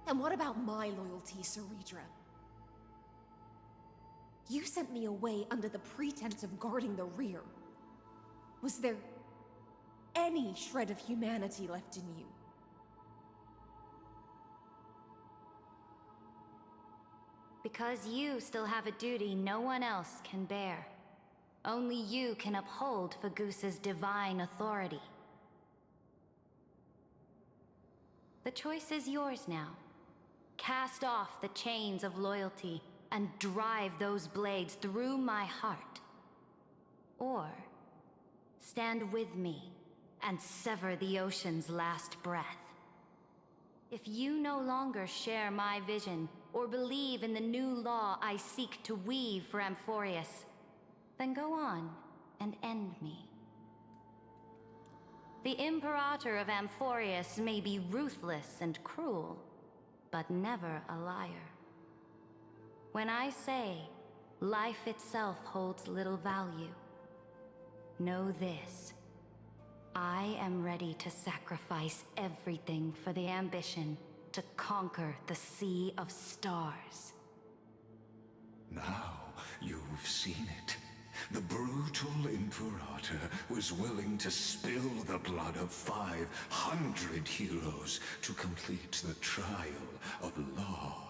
And what about my loyalty, Ceredra? You sent me away under the pretense of guarding the rear. Was there any shred of humanity left in you? Because you still have a duty no one else can bear. Only you can uphold Fagusa's divine authority. The choice is yours now. Cast off the chains of loyalty and drive those blades through my heart. Or stand with me and sever the ocean's last breath. If you no longer share my vision or believe in the new law I seek to weave for Amphorius, then go on and end me. The Imperator of Amphorius may be ruthless and cruel, but never a liar. When I say life itself holds little value, know this. I am ready to sacrifice everything for the ambition to conquer the Sea of Stars. Now you've seen it. The brutal Imperator was willing to spill the blood of 500 heroes to complete the trial of law.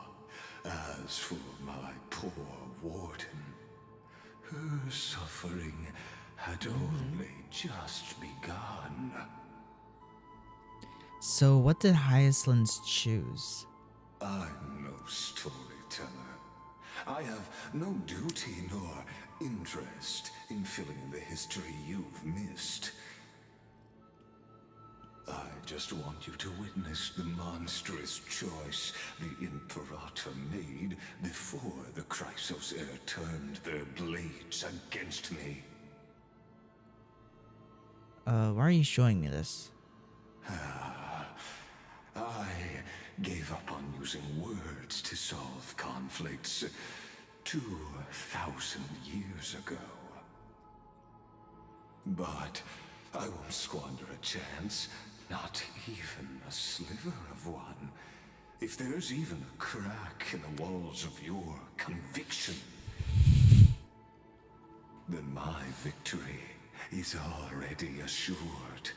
As for my poor warden, her suffering had only just begun. So what did Hyacinth choose? I'm no storyteller. I have no duty nor interest in filling in the history you've missed. I just want you to witness the monstrous choice the Imperator made before the Chrysos Heir turned their blades against me. Why are you showing me this? I gave up on using words to solve conflicts 2,000 years ago. But I won't squander a chance, not even a sliver of one. If there's even a crack in the walls of your conviction, then my victory is already assured.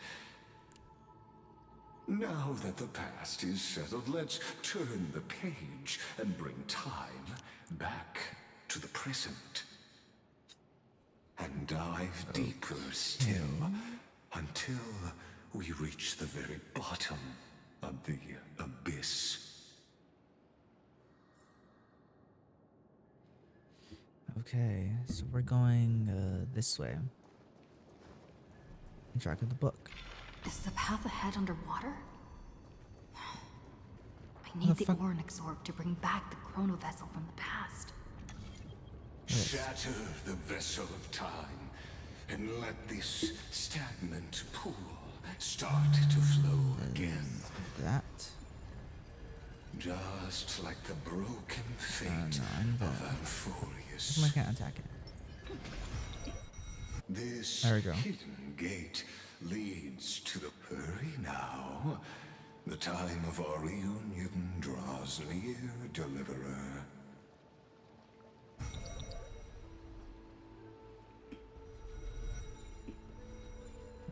Now that the past is settled, let's turn the page and bring time back to the present. And dive deeper still until we reach the very bottom of the abyss. Okay, so we're going this way. Track of the book. Is the path ahead underwater? I need the Ornyx orb to bring back the chrono vessel from the past. Shatter the vessel of time and let this stagnant pool start to flow again. That. Just like the broken fate of Amphorius. I can't attack it. This There we go. hidden gate leads to the... Hurry now. The time of our reunion draws near, Deliverer.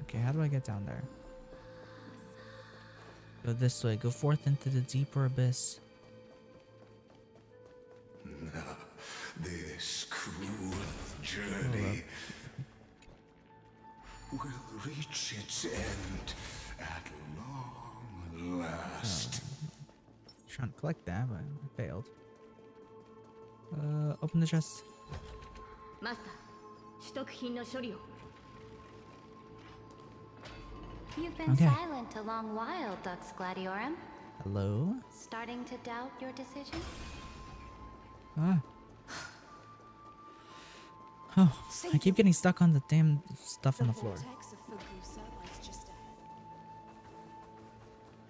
Okay, how do I get down there? Go this way. Go forth into the deeper abyss. This cruel journey will reach its end at long last. Trying to collect that, but I failed. Open the chest. Master, 取得品の処理を. You've been Okay. silent a long while, Dux Gladiorum. Hello? Starting to doubt your decision? Ah. Oh, I keep getting stuck on the damn stuff on the floor. vortex of Fagusa lies just ahead.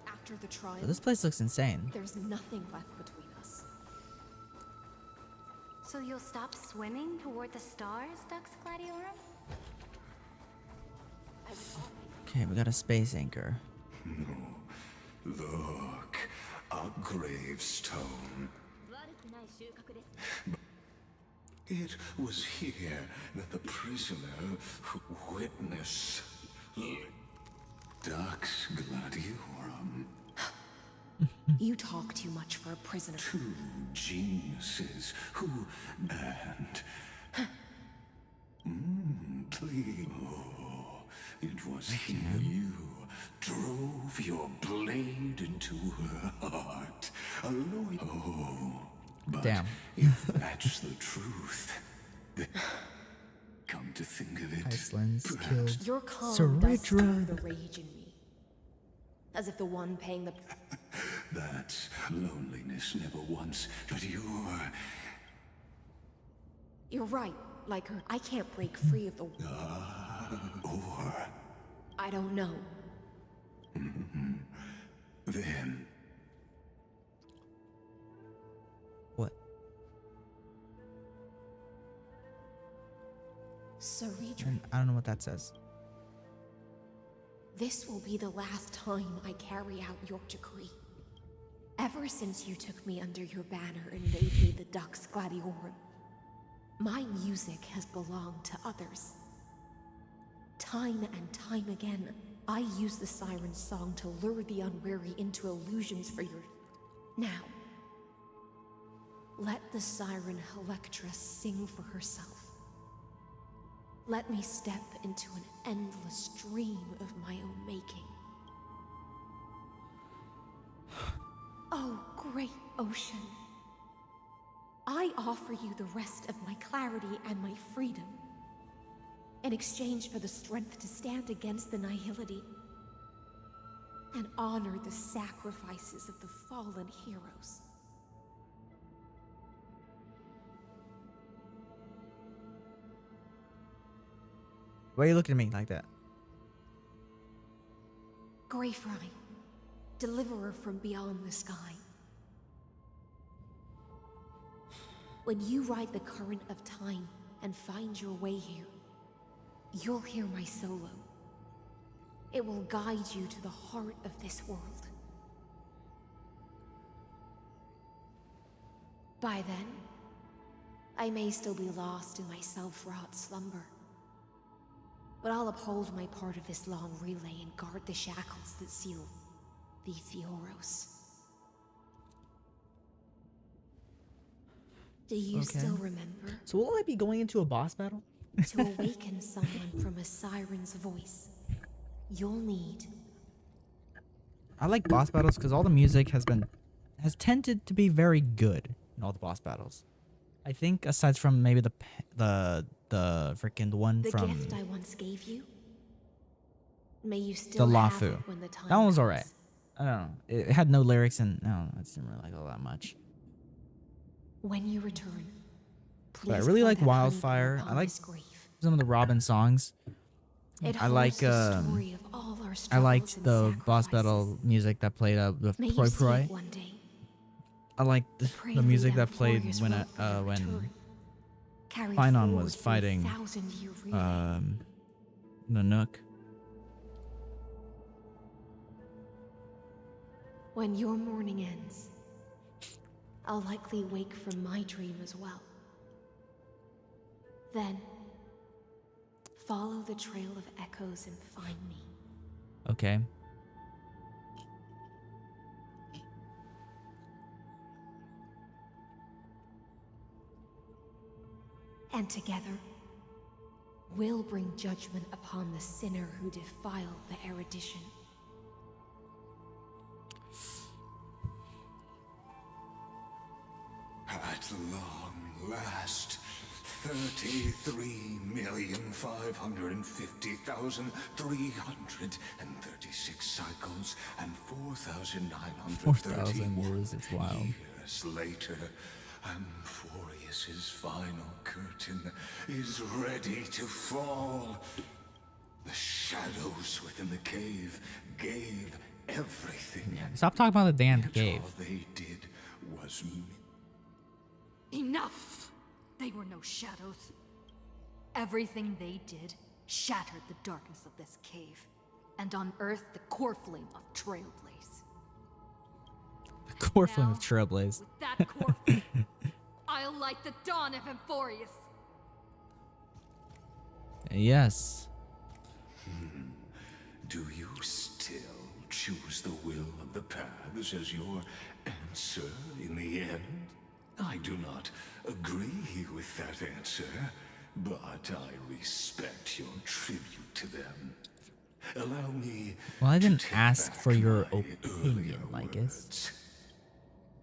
After the trial, So this place looks insane. there's nothing left between us. So you'll stop swimming toward the stars, Dux Gladiorum? Okay, we got a space anchor. Look, a gravestone. It was here that the prisoner witnessed Dux Gladiorum. You talk too much for a prisoner. Two geniuses who please. Oh, it was here you drove your blade into her heart. A lawyer. Oh, but Damn. if that's the truth, come to think of it, Iceland's perhaps killed Your calm Sir does stir Richard. the rage in me. As if the one paying the... That's loneliness never once, but You're right. Like her, I can't break free of the... or I don't know. then What? Sir Richard, I don't know what that says. this will be the last time I carry out your decree. Ever since you took me under your banner and made me the Dux Gladiorum, my music has belonged to others. Time and time again, I use the siren's song to lure the unwary into illusions for your... Now, let the siren Electra sing for herself. Let me step into an endless dream of my own making. Oh, great ocean. I offer you the rest of my clarity and my freedom in exchange for the strength to stand against the nihility and honor the sacrifices of the fallen heroes. Why are you looking at me like that? Greyfry, deliverer from beyond the sky. When you ride the current of time and find your way here, you'll hear my solo. It will guide you to the heart of this world. By then, I may still be lost in my self-wrought slumber, but I'll uphold my part of this long relay and guard the shackles that seal the Theoros. Do you still remember? So will I be going into a boss battle? To awaken someone from a siren's voice, you'll need... I like boss battles because all the music has tended to be very good in all the boss battles. I think aside from maybe the freaking one The from gift I once gave you? May you still the have Lafu. it when the time That one was comes. alright. I don't know. It had no lyrics and no, I didn't really like all that much. When you return, please But I really pour like that honey Wildfire. upon I like this grave. some of the Robin songs. It I like holds the story of all our I struggles liked and the boss sacrifices. battle music that played with May you Proi see it Proi. one day. I liked the Prelude music and that played glorious when welfare when return. Carried Finon forward was through a fighting 1,000-year relay. Nanook. When your morning ends, I'll likely wake from my dream as well. Then, follow the trail of echoes and find me. Okay. And together, we'll bring judgment upon the sinner who defiled the erudition. At long last, 33,550,336 cycles and 4,000 years, it's wild. years later, Amphorius's final curtain is ready to fall. The shadows within the cave gave everything. Stop talking about the damn Yet cave. all they did was Enough! They were no shadows. Everything they did shattered the darkness of this cave, and unearthed the core flame of Trailblaze. The core flame of Trailblaze. With that core flame, I I'll light the dawn of Amphorius. Yes. Do you still choose the will of the paths as your answer in the end? I do not agree with that answer, but I respect your tribute to them. Allow me. Well, I didn't ask for your opinion, Lycus.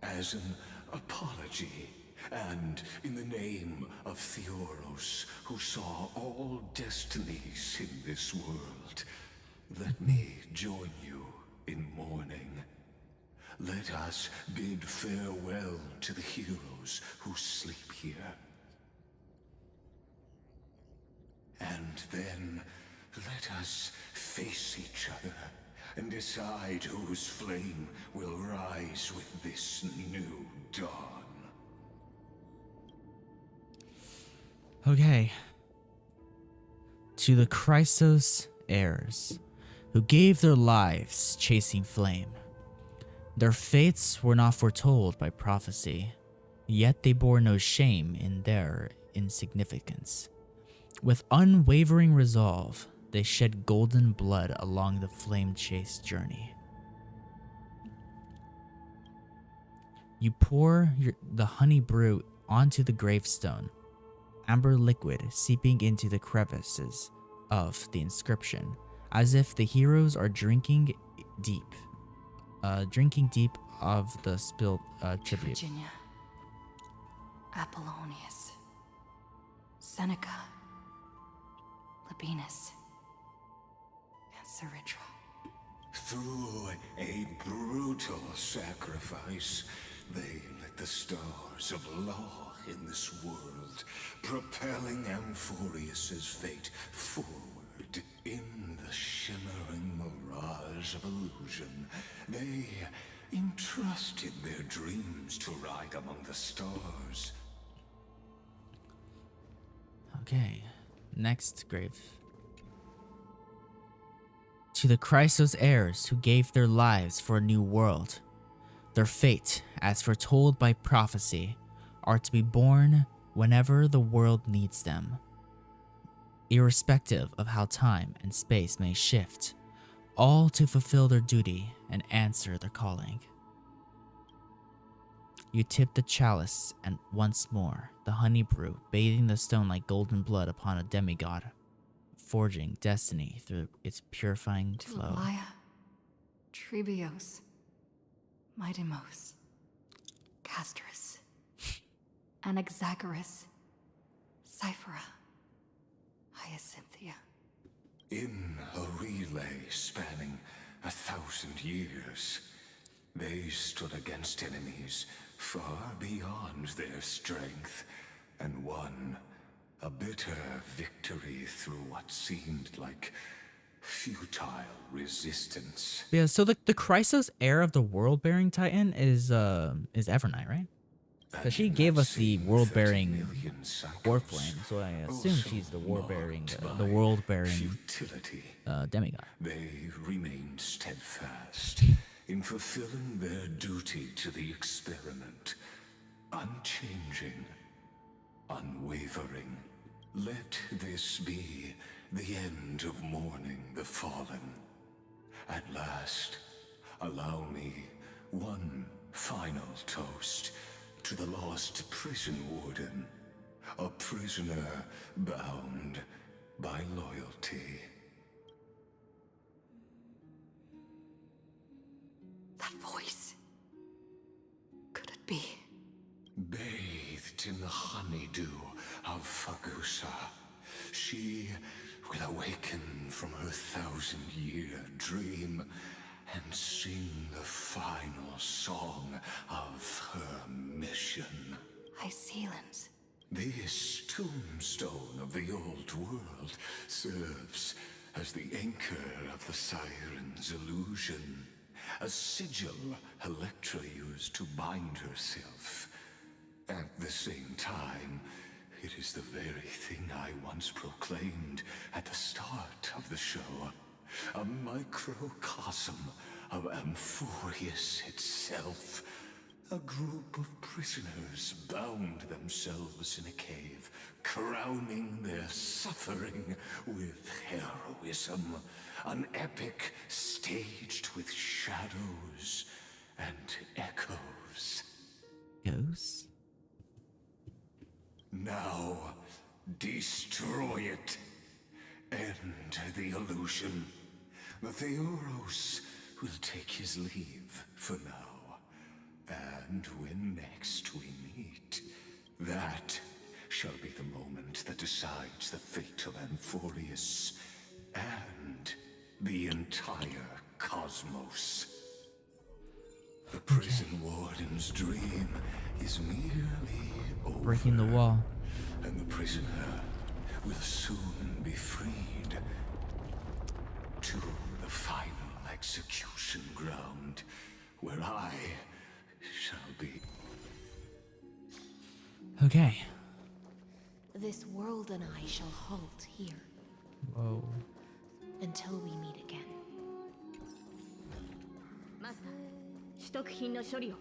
As an apology, and in the name of Theoros, who saw all destinies in this world, let me join you in mourning. Let us bid farewell to the heroes who sleep here. And then let us face each other and decide whose flame will rise with this new dawn. Okay. To the Chrysos heirs, who gave their lives chasing flame. Their fates were not foretold by prophecy, yet they bore no shame in their insignificance. With unwavering resolve, they shed golden blood along the flame-chased journey. You pour the honey brew onto the gravestone, amber liquid seeping into the crevices of the inscription, as if the heroes are drinking deep of the spilled tribute. Virginia, Apollonius, Seneca, Labienus, and Saritra. Through a brutal sacrifice, they lit the stars of law in this world, propelling Amphorius's fate forward in the shimmering mirage of illusion. They entrusted their dreams to ride among the stars. Okay, next grave. To the Chrysos heirs who gave their lives for a new world. Their fate, as foretold by prophecy, are to be born whenever the world needs them, irrespective of how time and space may shift, all to fulfill their duty and answer their calling. You tip the chalice, and once more, the honey brew, bathing the stone like golden blood upon a demigod, forging destiny through its purifying flow. Tulaya, Trebios, Midimos, Castorus, Anaxagoras, Cyphera, Hyacinthia. In a relay spanning 1,000 years, they stood against enemies far beyond their strength and won a bitter victory through what seemed like futile resistance. Yeah, so the Chrysos heir of the world-bearing titan is Evernight, right? Because she gave us the world-bearing core flame, so I assume she's the world-bearing demigod. They remained steadfast in fulfilling their duty to the experiment, unchanging, unwavering. Let this be the end of mourning the fallen. At last, allow me one final toast to the lost prison warden, a prisoner bound by loyalty. That voice. Could it be? Bathed in the honeydew of Fagusa, she will awaken from her 1,000-year dream and sing the final song of her mission. Hycelans. This tombstone of the old world serves as the anchor of the siren's illusion, a sigil Electra used to bind herself. At the same time, it is the very thing I once proclaimed at the start of the show. A microcosm of Amphorius itself. A group of prisoners bound themselves in a cave, crowning their suffering with heroism. An epic staged with shadows and echoes. Ghosts? Now, destroy it. End the illusion. The Theoros will take his leave for now. And when next we meet, that shall be the moment that decides the fate of Amphorius and the entire cosmos. The prison warden's dream is nearly over. Breaking the wall. And the prisoner will soon be freed to the final execution ground, where I shall be. Okay. This world and I shall halt here. Whoa. Until we meet again. マスター、取得品の処理を。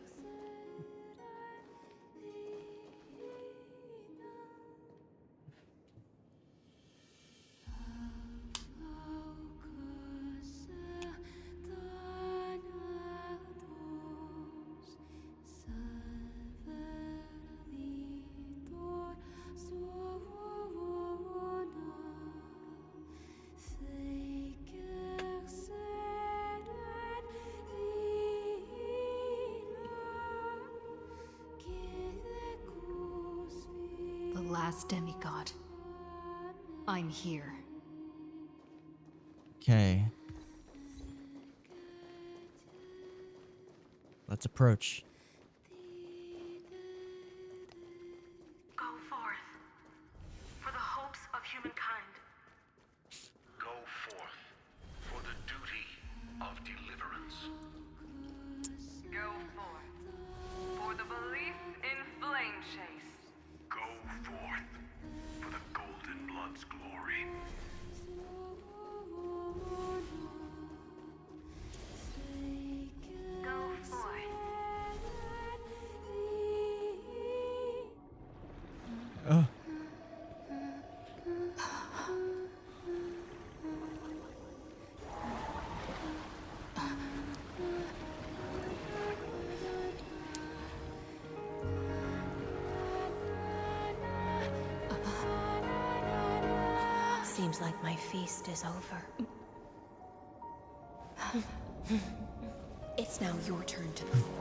The last demigod. I'm here. Okay. Let's approach. Go forth for the hopes of humankind. Go forth for the duty of deliverance. Go forth for the belief in flame chase. Go forth for the golden blood's glory. Go forth. Oh. Seems like my feast is over. It's now your turn to perform.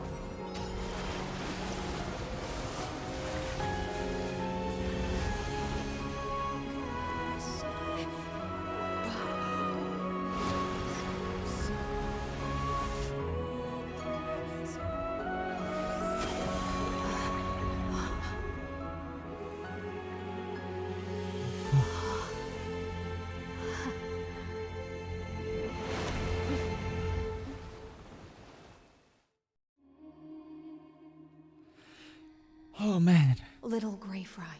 Oh man. Little Grey Fry,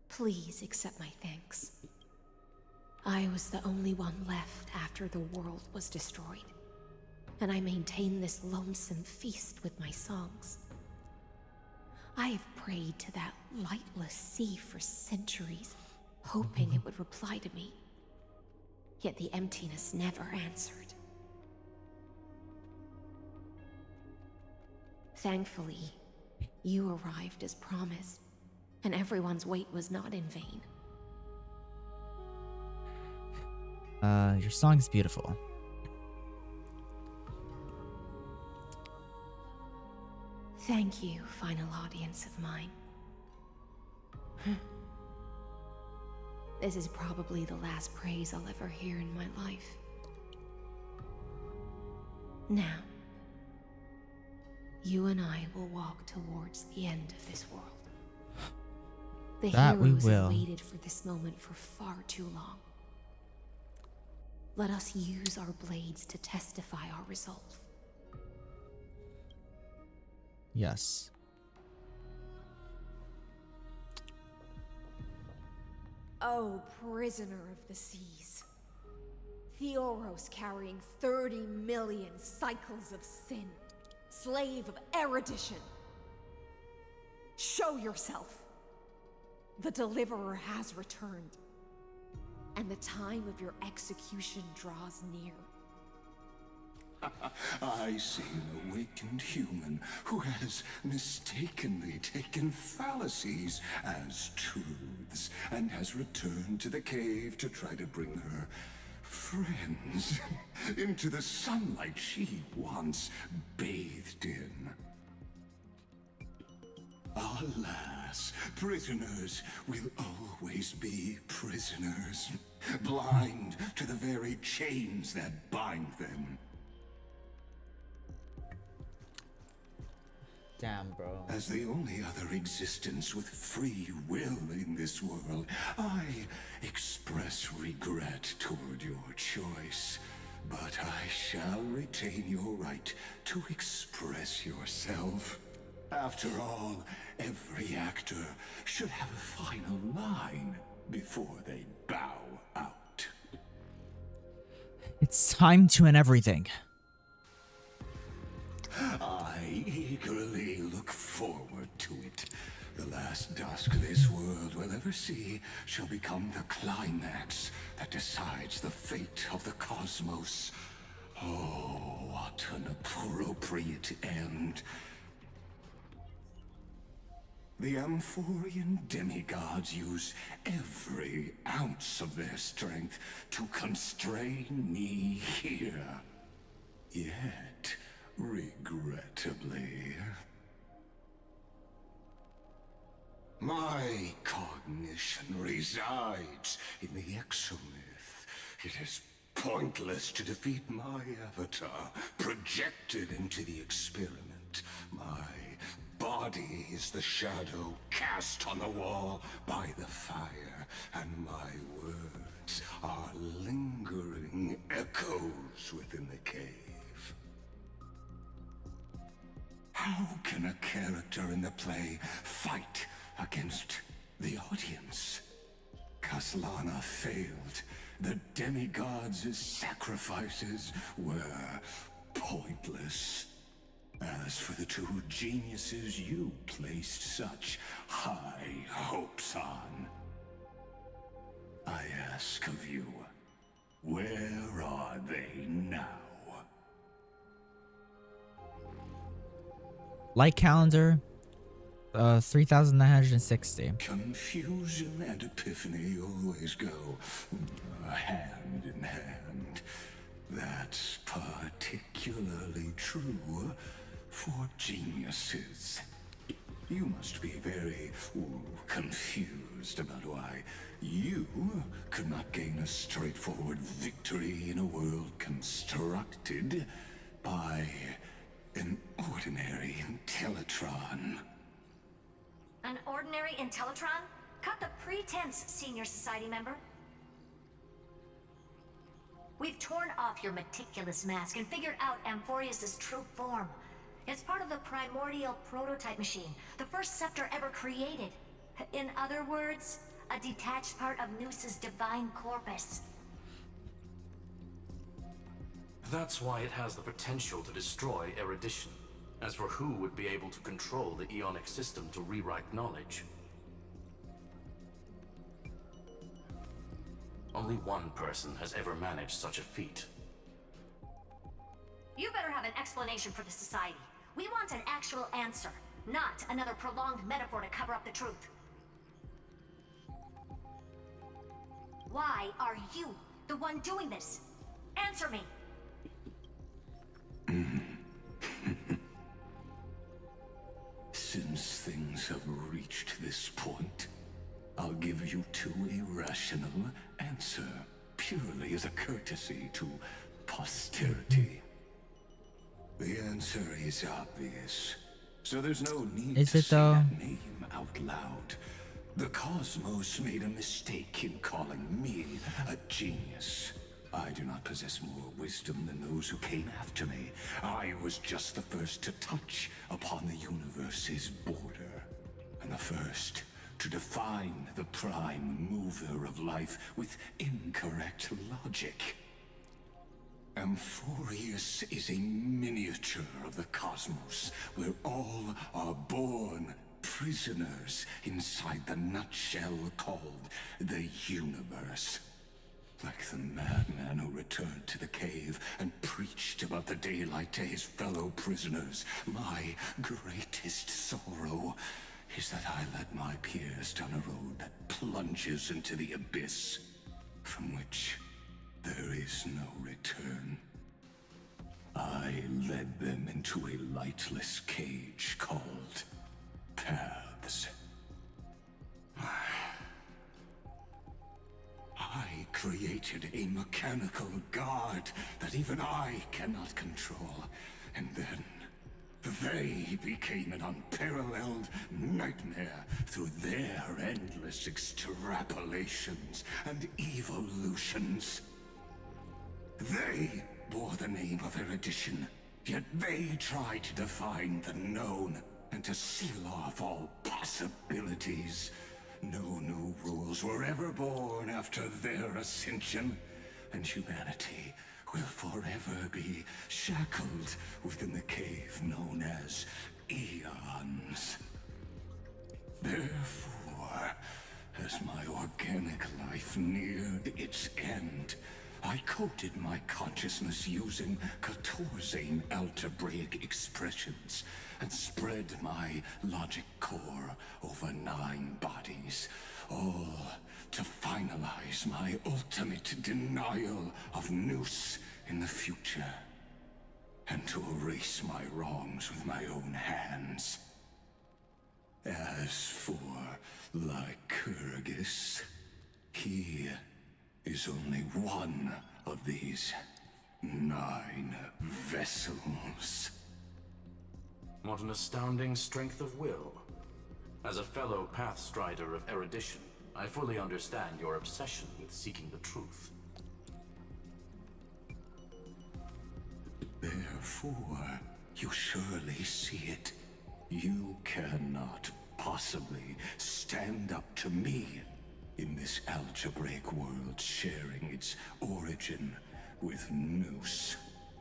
please accept my thanks. I was the only one left after the world was destroyed, and I maintained this lonesome feast with my songs. I have prayed to that lightless sea for centuries, hoping it would reply to me. Yet the emptiness never answered. Thankfully, you arrived as promised, and everyone's wait was not in vain. Your song's beautiful. Thank you, final audience of mine. This is probably the last praise I'll ever hear in my life. Now, you and I will walk towards the end of this world. The heroes have waited for this moment for far too long. Let us use our blades to testify our resolve. Yes. Oh, prisoner of the seas. Theoros carrying 30 million cycles of sin. slave of erudition. Show yourself. The Deliverer has returned, and the time of your execution draws near. I see an awakened human who has mistakenly taken fallacies as truths and has returned to the cave to try to bring her friends into the sunlight she once bathed in. Alas, prisoners will always be prisoners, blind to the very chains that bind them. Damn, bro. As the only other existence with free will in this world, I express regret toward your choice. But I shall retain your right to express yourself. After all, every actor should have a final line before they bow out. It's time to end everything. I eagerly look forward to it. The last dusk this world will ever see shall become the climax that decides the fate of the cosmos. Oh, what an appropriate end. The Amphorian demigods use every ounce of their strength to constrain me here. Yet, regrettably, my cognition resides in the exomyth. It is pointless to defeat my avatar, projected into the experiment. My body is the shadow cast on the wall by the fire, and my words are lingering echoes within the cave. How can a character in the play fight against the audience? Kaslana failed. The demigods' sacrifices were pointless. As for the two geniuses you placed such high hopes on, I ask of you, where are they now? Light calendar, 3,960. Confusion and epiphany always go hand in hand. That's particularly true for geniuses. You must be very confused about why you could not gain a straightforward victory in a world constructed by an ordinary Intellitron. An ordinary Intellitron? Cut the pretense, Senior Society member. We've torn off your meticulous mask and figured out Amphorius' true form. It's part of the primordial prototype machine, the first scepter ever created. In other words, a detached part of Noos's divine corpus. That's why it has the potential to destroy erudition. As for who would be able to control the Ionic system to rewrite knowledge, only one person has ever managed such a feat. You better have an explanation for the Society. We want an actual answer, not another prolonged metaphor to cover up the truth. Why are you the one doing this? Answer me! Since things have reached this point, I'll give you two irrational answer, purely as a courtesy to posterity. The answer is obvious, so there's no need to say that name out loud. The cosmos made a mistake in calling me a genius. I do not possess more wisdom than those who came after me. I was just the first to touch upon the universe's border, and the first to define the prime mover of life with incorrect logic. Amphorius is a miniature of the cosmos, where all are born prisoners inside the nutshell called the universe. Like the madman who returned to the cave and preached about the daylight to his fellow prisoners, my greatest sorrow is that I led my peers down a road that plunges into the abyss, from which there is no return. I led them into a lightless cage called Paths. I created a mechanical guard that even I cannot control, and then they became an unparalleled nightmare through their endless extrapolations and evolutions. They bore the name of erudition, yet they tried to define the known and to seal off all possibilities. No new rules were ever born after their ascension, and humanity will forever be shackled within the cave known as eons. Therefore, as my organic life neared its end, I coded my consciousness using 14 algebraic expressions and spread my logic core over 9 bodies, all to finalize my ultimate denial of Nous in the future, and to erase my wrongs with my own hands. As for Lycurgus, he is only one of these 9 vessels. What an astounding strength of will. As a fellow Pathstrider of erudition, I fully understand your obsession with seeking the truth. Therefore, you surely see it. You cannot possibly stand up to me in this algebraic world sharing its origin with Nous.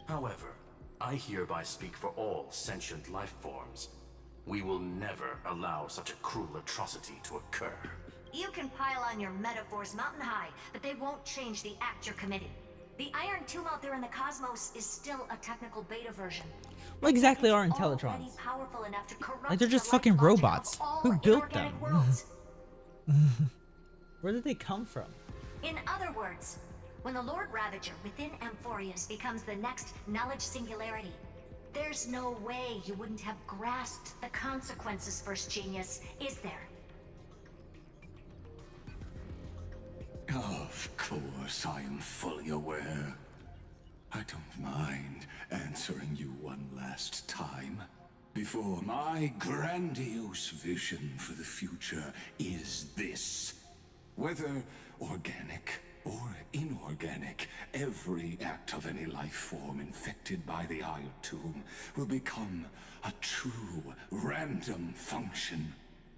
However, I hereby speak for all sentient life forms. We will never allow such a cruel atrocity to occur. You can pile on your metaphors mountain high, but they won't change the act you're committing. The Iron Tomb out there in the cosmos is still a technical beta version. What exactly are Intellitrons? Powerful enough to corrupt Like they're just the fucking life logic robots. of all Who built them? inorganic worlds. Where did they come from? In other words, when the Lord Ravager within Amphorius becomes the next knowledge singularity, there's no way you wouldn't have grasped the consequences, First Genius, is there? Of course, I am fully aware. I don't mind answering you one last time. Before my grandiose vision for the future is this. Whether organic or inorganic, every act of any life form infected by the Iron Tomb will become a true random function.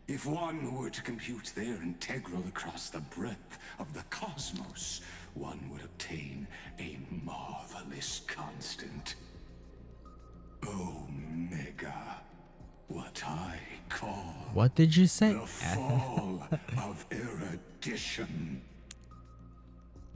If one were to compute their integral across the breadth of the cosmos, one would obtain a marvelous constant. Omega. What I call... What did you say? The fall of erudition.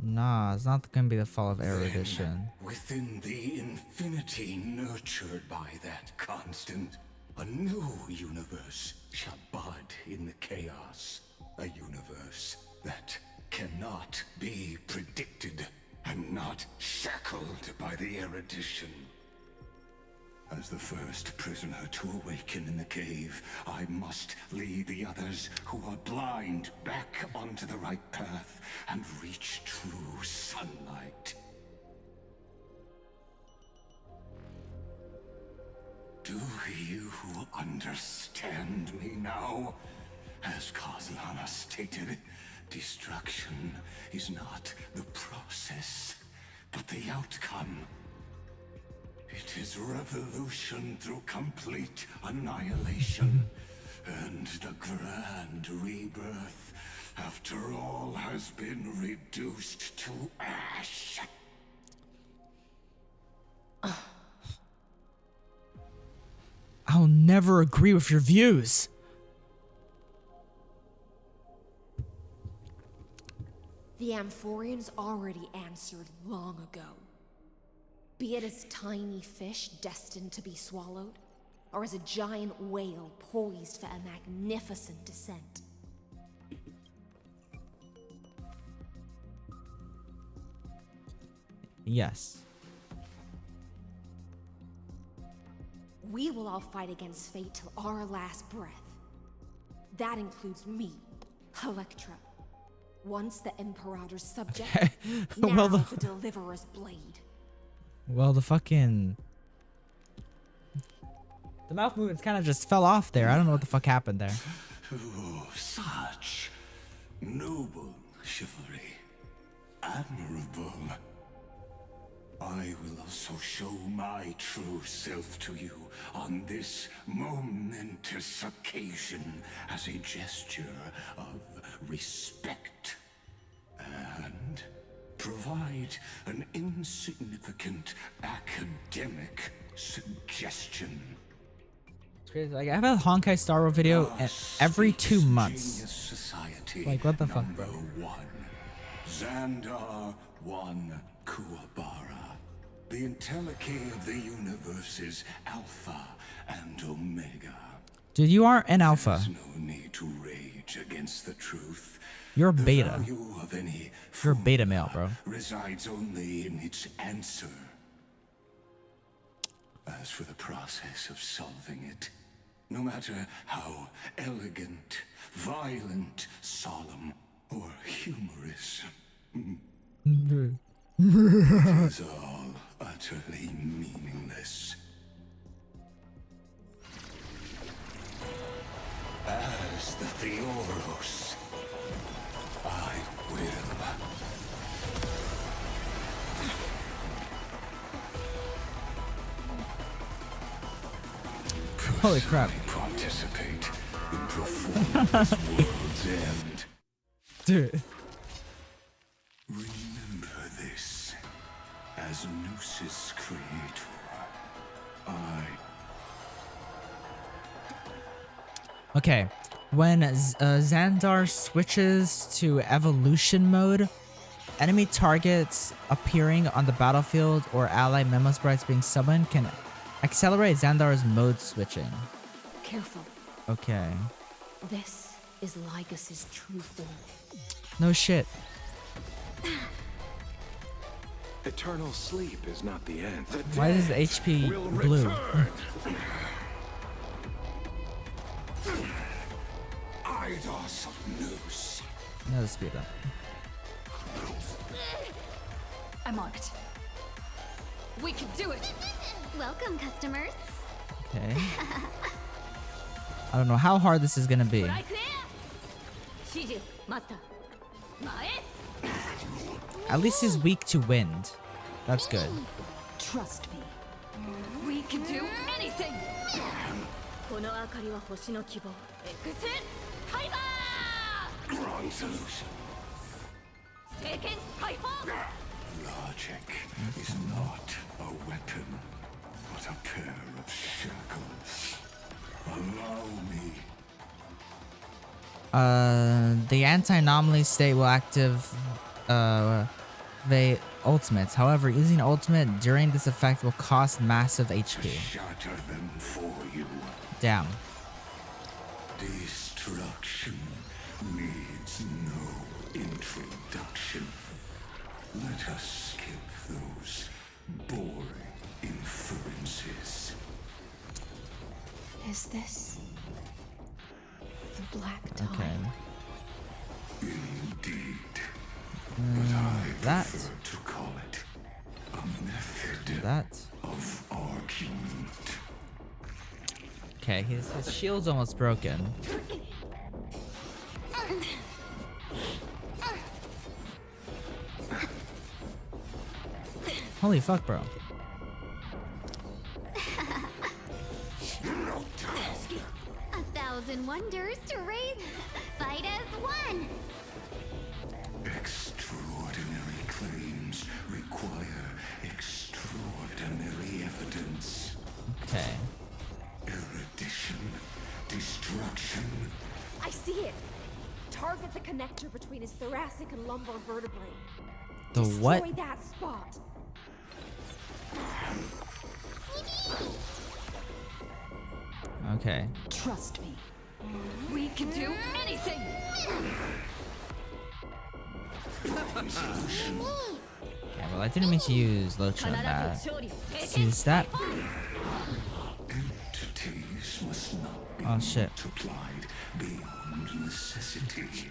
Nah, it's not gonna be the fall of erudition. Within the infinity nurtured by that constant, a new universe shall bud in the chaos. A universe that cannot be predicted and not shackled by the erudition. As the first prisoner to awaken in the cave, I must lead the others who are blind back onto the right path and reach true sunlight. Do you understand me now? As Kozlana stated, destruction is not the process, but the outcome. It is revolution through complete annihilation, and the grand rebirth, after all has been reduced to ash. never agree with your views. The Amphorians already answered long ago. Be it as tiny fish destined to be swallowed, or as a giant whale poised for a magnificent descent. Yes. We will all fight against fate till our last breath. That includes me, Electra. Once the Imperator's subject, now Well, the Deliverer's blade. Well, the fucking... The mouth movements kind of just fell off there. I don't know what the fuck happened there. Oh, such noble chivalry. Admirable. I will also show my true self to you on this momentous occasion as a gesture of respect. And provide an insignificant academic suggestion. It's crazy. Like, I have a Honkai Star Wars video every 2 months. Like, what the fuck, bro? Xandar 1 Kuwabara. The Entelechy of the universe's Alpha and Omega. Dude, you are an alpha. There's no need to rage against the truth. You're a beta. The value of any You're a beta male, bro. resides only in its answer. As for the process of solving it, no matter how elegant, violent, solemn, or humorous, it is all utterly meaningless. As the Theoros, I will. Holy crap. Participate in performing this world's end. Dude. Remember this. As Gnosis Creator, Okay, when Xandar switches to evolution mode, enemy targets appearing on the battlefield or ally memo sprites being summoned can accelerate Xandar's mode switching. Careful. Okay. This is Lycus's true form. No shit. Eternal sleep is not the end. Why is the HP blue? Eidos of Nous. Another speed up. I'm on it. We can do it. Welcome, customers. Okay. I don't know how hard this is gonna be. At least he's weak to wind. That's good. Trust me. We can do anything. Wrong solution. Logic is not a weapon, but a pair of shackles. Allow me. The anti-anomaly state will active the ultimates. However, using ultimate during this effect will cost massive HP. Shatter them for you. Damn. Destruction needs no introduction. Let us skip those boring inferences. Is this the Black Tide? Okay. Indeed. But I that. prefer to call it a method That. of argument. Okay, his shield's almost broken. Holy fuck, bro. A thousand wonders to raise. Fight as one. Extraordinary claims require extraordinary evidence. Okay. Erudition Target the connector between his thoracic and lumbar vertebrae. The what? Destroy that spot. Okay. Trust me. We can do anything! Yeah, well, I didn't mean to use Locha on that. Is that? Entities must not be Oh shit. multiplied beyond necessity.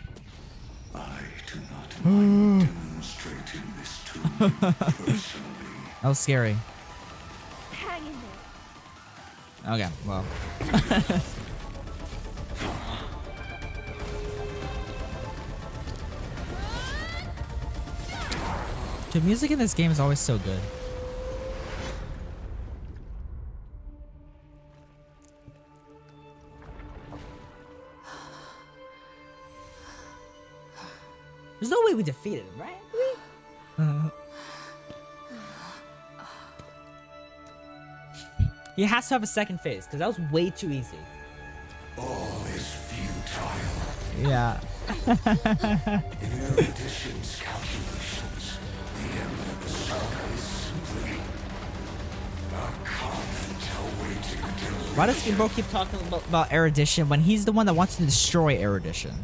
I do not mind demonstrating this to you personally. That was scary. Hang in there. Okay, well. The music in this game is always so good. There's no way we defeated him, right? He has to have a second phase, because that was way too easy. All is futile. Yeah. In erudition's calculations, the end of the saga is simply a comment awaiting delivery. Why does bro keep talking about erudition when he's the one that wants to destroy erudition?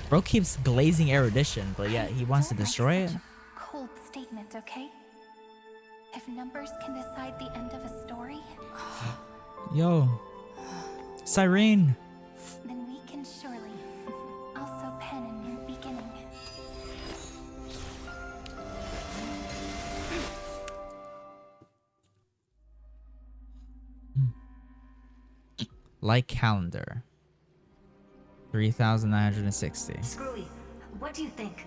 Bro keeps glazing erudition, but yet he wants to destroy it. Cold statement, okay? If numbers can decide the end of a story, Yo. Cyrene. then we can surely also pen a new beginning. Like calendar. 3,960. Screwy, what do you think?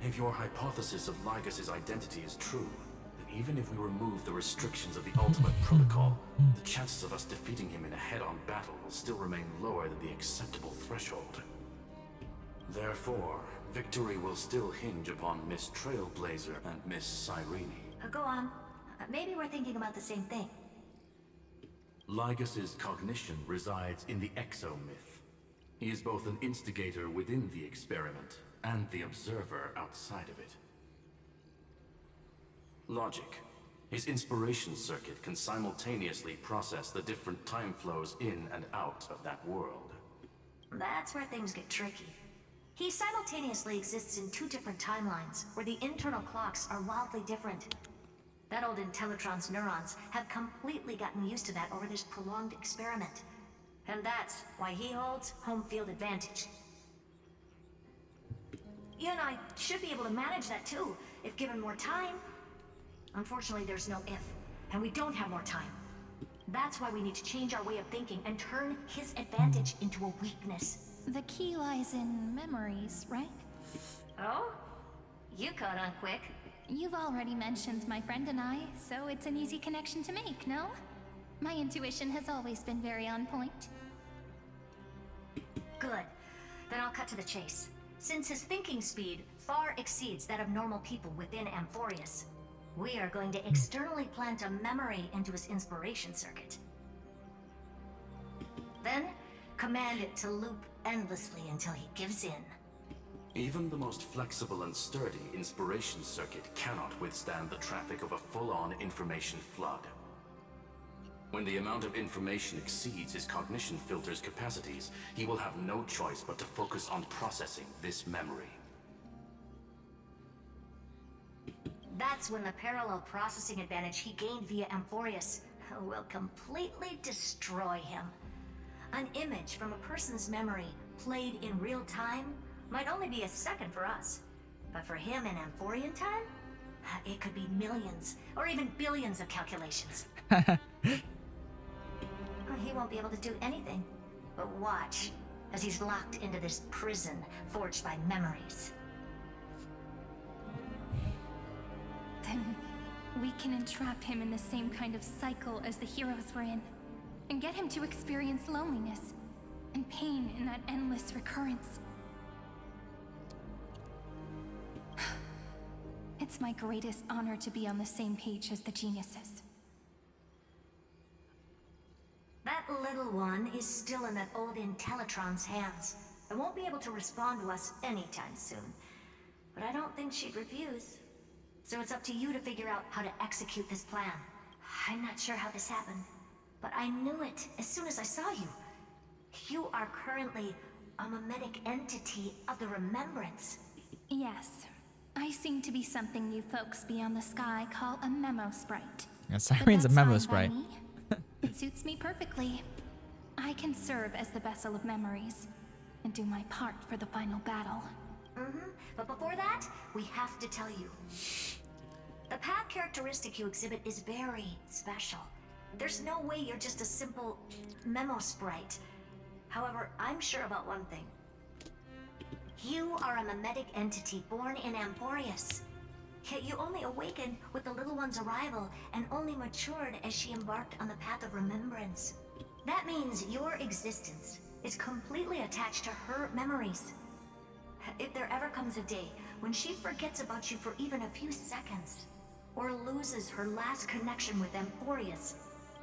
If your hypothesis of Lygas's identity is true, then even if we remove the restrictions of the ultimate protocol, the chances of us defeating him in a head-on battle will still remain lower than the acceptable threshold. Therefore, victory will still hinge upon Miss Trailblazer and Miss Cyrene. Go on. Maybe we're thinking about the same thing. Lygas's cognition resides in the exomyth. He is both an instigator within the experiment and the observer outside of it. Logic. His inspiration circuit can simultaneously process the different time flows in and out of that world. That's where things get tricky. He simultaneously exists in two different timelines, where the internal clocks are wildly different. That old Intellatron's neurons have completely gotten used to that over this prolonged experiment. And that's why he holds home field advantage. You and I should be able to manage that too, if given more time. Unfortunately, there's no if, and we don't have more time. That's why we need to change our way of thinking and turn his advantage into a weakness. The key lies in memories, right? Oh? You caught on quick. You've already mentioned my friend and I, so it's an easy connection to make, no? My intuition has always been very on point. Good. Then I'll cut to the chase. Since his thinking speed far exceeds that of normal people within Amphorius, we are going to externally plant a memory into his inspiration circuit. Then, command it to loop endlessly until he gives in. Even the most flexible and sturdy inspiration circuit cannot withstand the traffic of a full-on information flood. When the amount of information exceeds his cognition filter's capacities, he will have no choice but to focus on processing this memory. That's when the parallel processing advantage he gained via Amphorius will completely destroy him. An image from a person's memory played in real time might only be a second for us, but for him in Amphorian time, it could be millions or even billions of calculations. He won't be able to do anything but watch as he's locked into this prison forged by memories. Then we can entrap him in the same kind of cycle as the heroes were in, and get him to experience loneliness and pain in that endless recurrence. It's my greatest honor to be on the same page as the geniuses. That little one is still in that old Intellatron's hands, I won't be able to respond to us anytime soon. But I don't think she'd refuse. So it's up to you to figure out how to execute this plan. I'm not sure how this happened, but I knew it as soon as I saw you. You are currently a mimetic entity of the Remembrance. Yes. I seem to be something you folks beyond the sky call a memo sprite. Yeah, Siren's a memo sprite. It suits me perfectly. I can serve as the vessel of memories and do my part for the final battle. But before that, we have to tell you. The path characteristic you exhibit is very special. There's no way you're just a simple memo sprite. However, I'm sure about one thing. You are a mimetic entity born in Amphorius. Yet you only awakened with the little one's arrival and only matured as she embarked on the path of remembrance. That means your existence is completely attached to her memories. If there ever comes a day when she forgets about you for even a few seconds, or loses her last connection with Amphorius,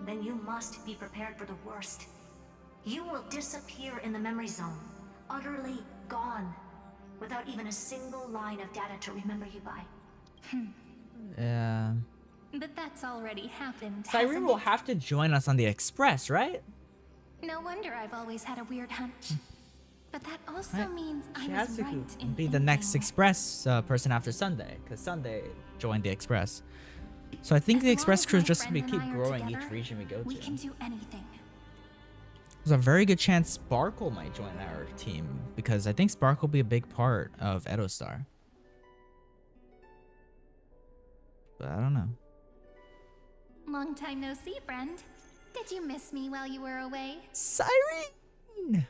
then you must be prepared for the worst. You will disappear in the memory zone, utterly gone, without even a single line of data to remember you by. Yeah. But that's already happened. Siren will have to join us on the Express, right? No wonder I've always had a weird hunch. But that also Right. means I She was has to right in be the next Express person after Sunday, because Sunday joined the Express. So I think the Express crew is just going to keep growing each region we go we to. can do anything. There's a very good chance Sparkle might join our team, because I think Sparkle will be a big part of Edostar. But I don't know. Long time no see, friend. Did you miss me while you were away? Siren!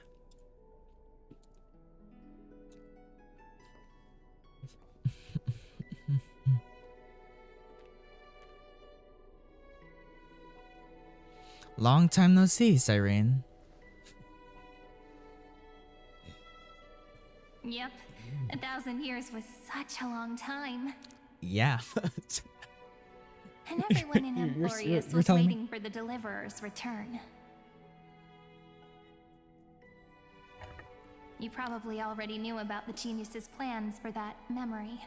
Long time no see, Siren. Yep. 1,000 years was such a long time. Yeah. And everyone in You're Amphorius was telling me? waiting for the Deliverer's return. You probably already knew about the genius's plans for that memory.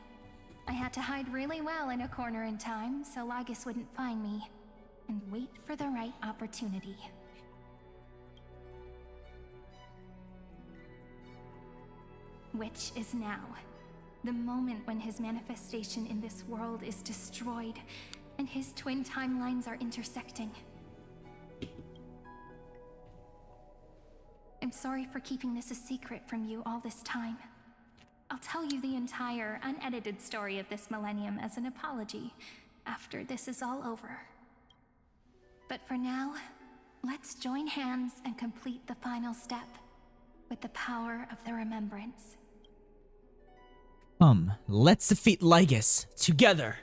I had to hide really well in a corner in time so Lygus wouldn't find me, and wait for the right opportunity. Which is now. The moment when his manifestation in this world is destroyed, and his twin timelines are intersecting. I'm sorry for keeping this a secret from you all this time. I'll tell you the entire, unedited story of this millennium as an apology after this is all over. But for now, let's join hands and complete the final step with the power of the remembrance. Let's defeat Lygus together.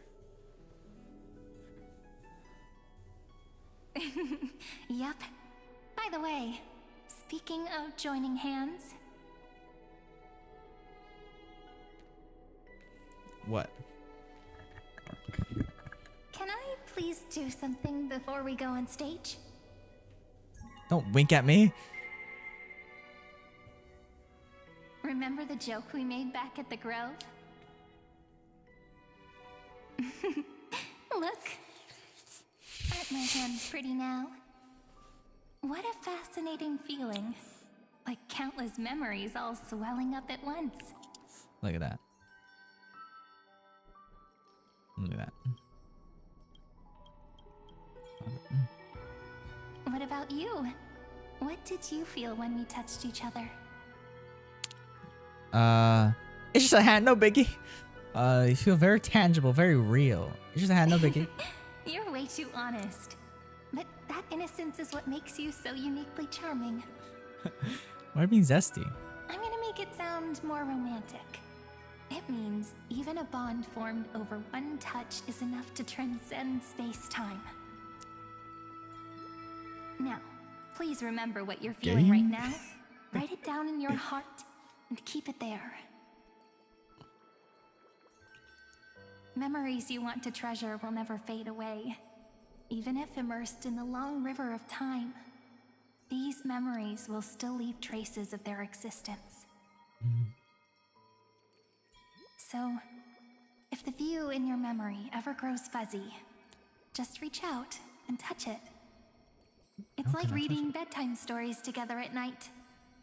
Yep. By the way, speaking of joining hands... What? Can I please do something before we go on stage? Don't wink at me. Remember the joke we made back at the Grove? Look. Aren't my hands pretty now? What a fascinating feeling. Like countless memories all swelling up at once. Look at that. Look at that. What about you? What did you feel when we touched each other? It's just a hand, no biggie. You feel very tangible, very real. It's just a hand, no biggie. You're way too honest. But that innocence is what makes you so uniquely charming. Why being zesty? I'm gonna make it sound more romantic. It means even a bond formed over one touch is enough to transcend space-time. Now, please remember what you're feeling right now. Write it down in your heart and keep it there. Memories you want to treasure will never fade away. Even if immersed in the long river of time, these memories will still leave traces of their existence. So, if the view in your memory ever grows fuzzy, just reach out and touch it. It's like reading bedtime stories together at night.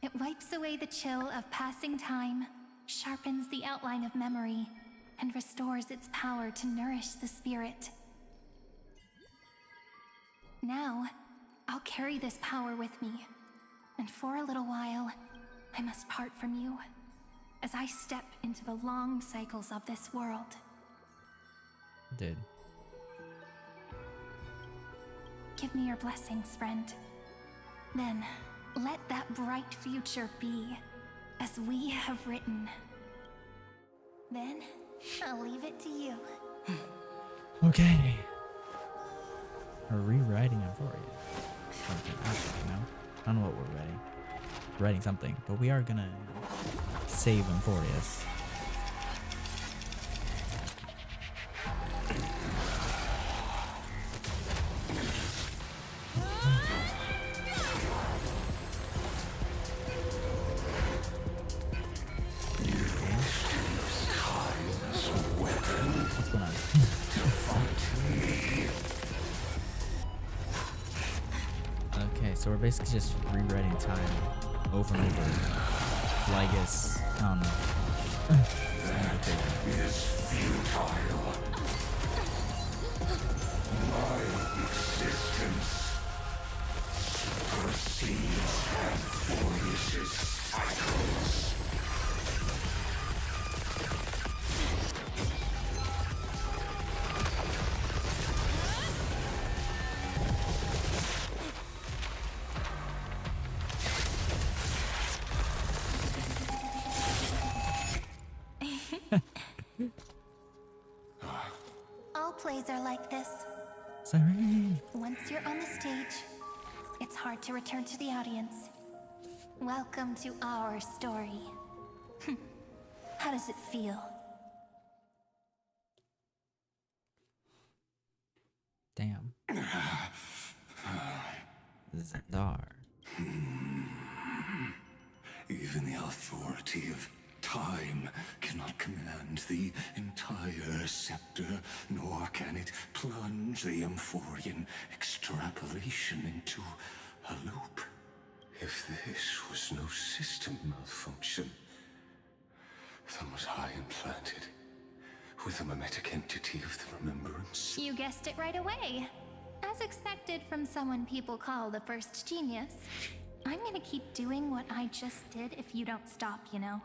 It wipes away the chill of passing time, sharpens the outline of memory, and restores its power to nourish the spirit. Now, I'll carry this power with me, and for a little while, I must part from you, as I step into the long cycles of this world. Dude. Give me your blessings, friend. Then, let that bright future be, as we have written. Then, I'll leave it to you. Okay. We're rewriting Euphoria. Something, I don't know what we're writing. We're writing something, but we are gonna save Euphorius. What's going on? Okay, so we're basically just rewriting time over and over. Like it's, I don't know. That is futile. My existence supersedes Euphorius' cycles. All plays are like this. Sorry. Once you're on the stage, it's hard to return to the audience. Welcome to our story. How does it feel? Damn. Zendar. Even the authority of time cannot command the entire scepter, nor can it plunge the Emphorian extrapolation into a loop. If this was no system malfunction, then was I implanted with a mimetic entity of the remembrance? You guessed it right away. As expected from someone people call the first genius. I'm gonna keep doing what I just did if you don't stop, you know?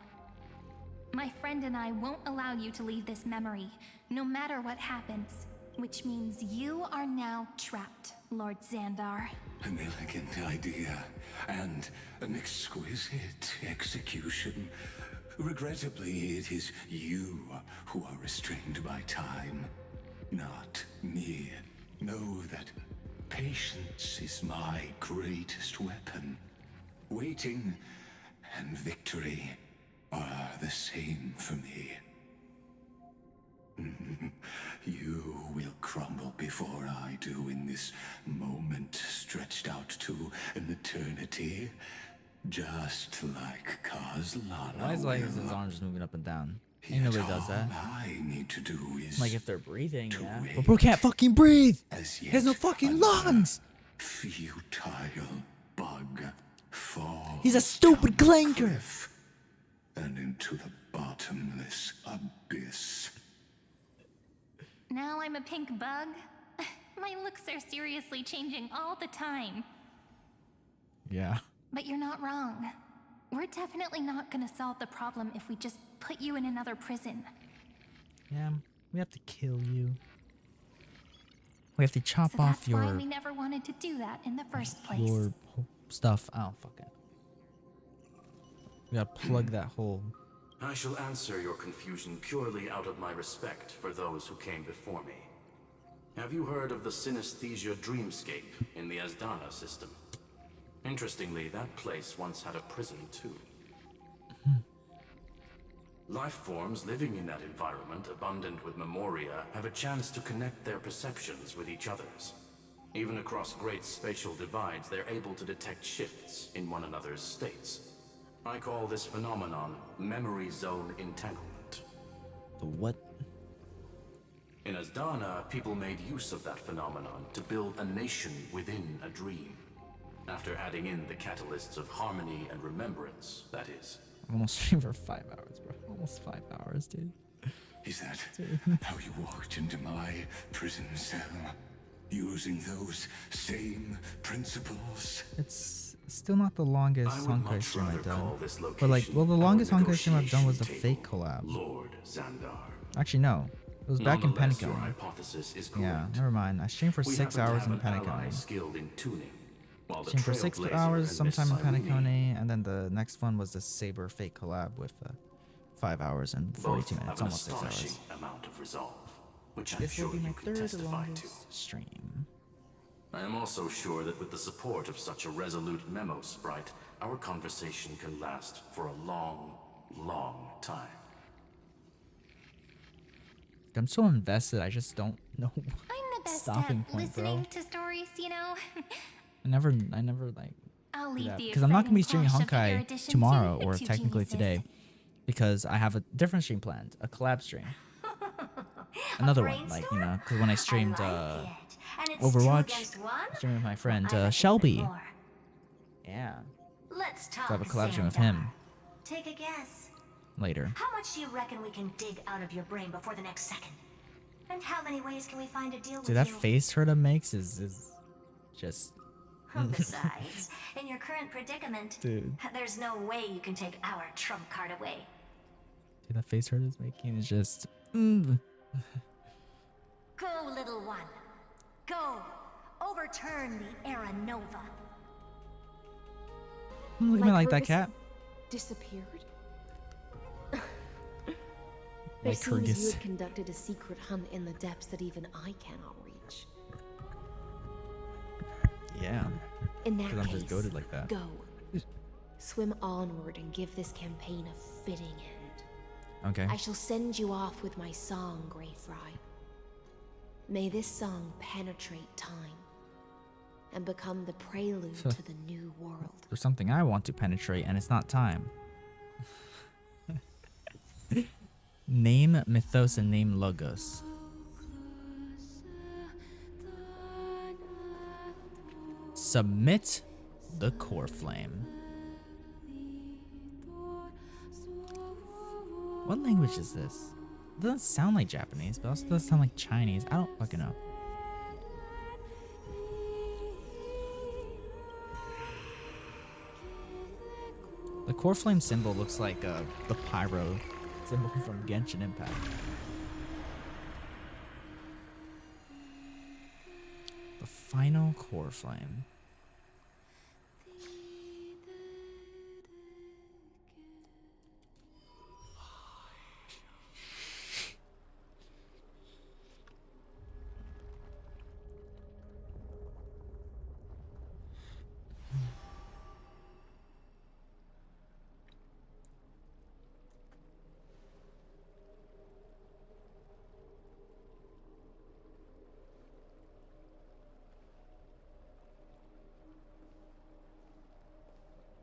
My friend and I won't allow you to leave this memory, no matter what happens. Which means you are now trapped, Lord Xandar. An elegant idea, and an exquisite execution. Regrettably, it is you who are restrained by time, not me. Know that patience is my greatest weapon. Waiting and victory are the same for me. You will crumble before I do in this moment stretched out to an eternity, just like Kozlana. Why is like his arms just moving up and down? Ain't nobody does that. I need to do is like if they're breathing, yeah. But bro can't fucking breathe. He has no fucking lungs. Futile bug fall. He's a stupid clanker. And into the bottomless abyss. Now I'm a pink bug? My looks are seriously changing all the time. Yeah. But you're not wrong. We're definitely not gonna solve the problem if we just put you in another prison. Yeah, we have to kill you. We have to chop So off that's your why we never wanted to do that in the first place. your stuff. Oh, fuck it. We gotta plug that hole. I shall answer your confusion purely out of my respect for those who came before me. Have you heard of the synesthesia dreamscape in the Asdana system? Interestingly, that place once had a prison too. Life forms living in that environment, abundant with memoria, have a chance to connect their perceptions with each other's. Even across great spatial divides, they're able to detect shifts in one another's states. I call this phenomenon memory zone entanglement. The what? In Asdana, people made use of that phenomenon to build a nation within a dream. After adding in the catalysts of harmony and remembrance, that is. I'm almost streamed for 5 hours, bro. Almost 5 hours, dude. Is that how you walked into my prison cell? Using those same principles? It's still not the longest Honkai stream I've done. This But like, well, the longest Honkai stream I've done was the negotiation fake collab. Lord Xandar. Actually, no. It was back in Nonetheless, your Penacony. hypothesis is Yeah, correct. never mind. I streamed for We 6 happen to hours have in an ally Penacony. skilled in tuning, while the Streamed for 6 Trailblazer hours and sometime in Miss Cyrene Penacony, and then the next one was the Saber fake collab with 5 hours and 42 both minutes, have an almost 6 astonishing hours. amount of resolve, which I'm This will sure be my you can third testify to. longest stream. I am also sure that with the support of such a resolute memo sprite, our conversation can last for a long, long time. I'm so invested, I just don't know I'm the best stopping at point, listening bro. to stories, you know. I never like I'll do leave that the because I'm not gonna be exciting streaming clash of Honkai erudition tomorrow to or two technically geniuses. today because I have a different stream planned, a collab stream. Another one, like you know, because when I streamed Overwatch, streaming with my friend Shelby. Yeah, Let's so I talk have a collab stream with Xandar. him Take a guess. later. How much do you reckon we can dig out of your brain before the next second? And how many ways can we find to deal Dude, with that you? face Herda makes is just. Besides, in your current predicament, Dude. there's no way you can take our trump card away. Dude, that face Herda's making is just. Go, little one. Go. Overturn the Era Nova. Look at me like that cat. Disappeared? Like It seems you Kyrgyz. had conducted a secret hunt in the depths that even I cannot reach. Yeah. In that Because I'm just case, goated like that. go. Swim onward and give this campaign a fitting end. Okay. I shall send you off with my song, Grey Fry. May this song penetrate time and become the prelude to the new world. There's something I want to penetrate, and it's not time. Name Mythos and name Logos. Submit the core flame. What language is this? It doesn't sound like Japanese, but also doesn't sound like Chinese. I don't fucking know. The core flame symbol looks like the pyro symbol from Genshin Impact. The final core flame.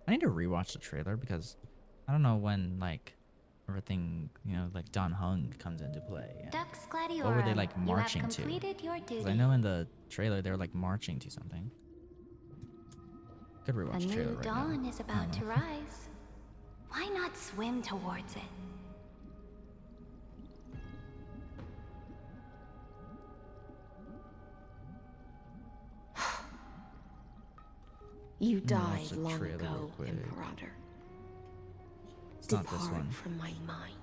I need to rewatch the trailer because I don't know when like everything, you know, like Don Hung comes into play. and Dux What were they Gladiorum, like you have marching to? completed your 'Cause duty. I know in the trailer they were like marching to something. Could A rewatch the trailer new right dawn now. is I about don't to know. rise. Why not swim towards it? You Let me watch died the long trailer real ago, quick. Imperator. It's not this Depart one. from my mind.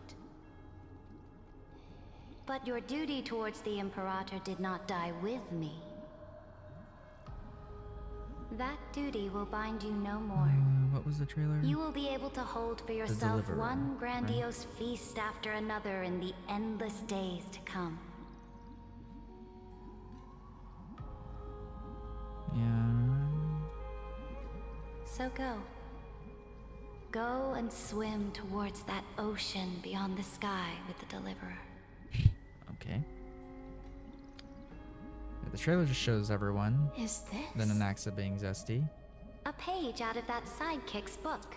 But your duty towards the Imperator did not die with me. That duty will bind you no more. What was the trailer? You will be able to hold for yourself Deliverer, one right? grandiose feast after another in the endless days to come. Yeah. So go. Go and swim towards that ocean beyond the sky with the Deliverer. Okay. Yeah, the trailer just shows everyone. Is this? Then Anaxa being zesty. A page out of that sidekick's book.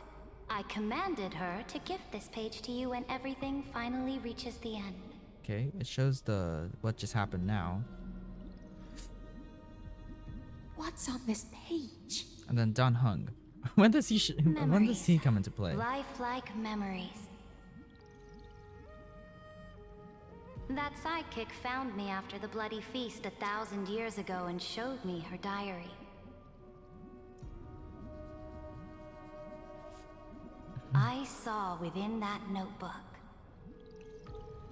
I commanded her to gift this page to you when everything finally reaches the end. Okay, it shows the what just happened now. What's on this page? And then Dan Hung. When does he come into play? Lifelike memories. That sidekick found me after the bloody feast 1,000 years ago and showed me her diary. I saw within that notebook.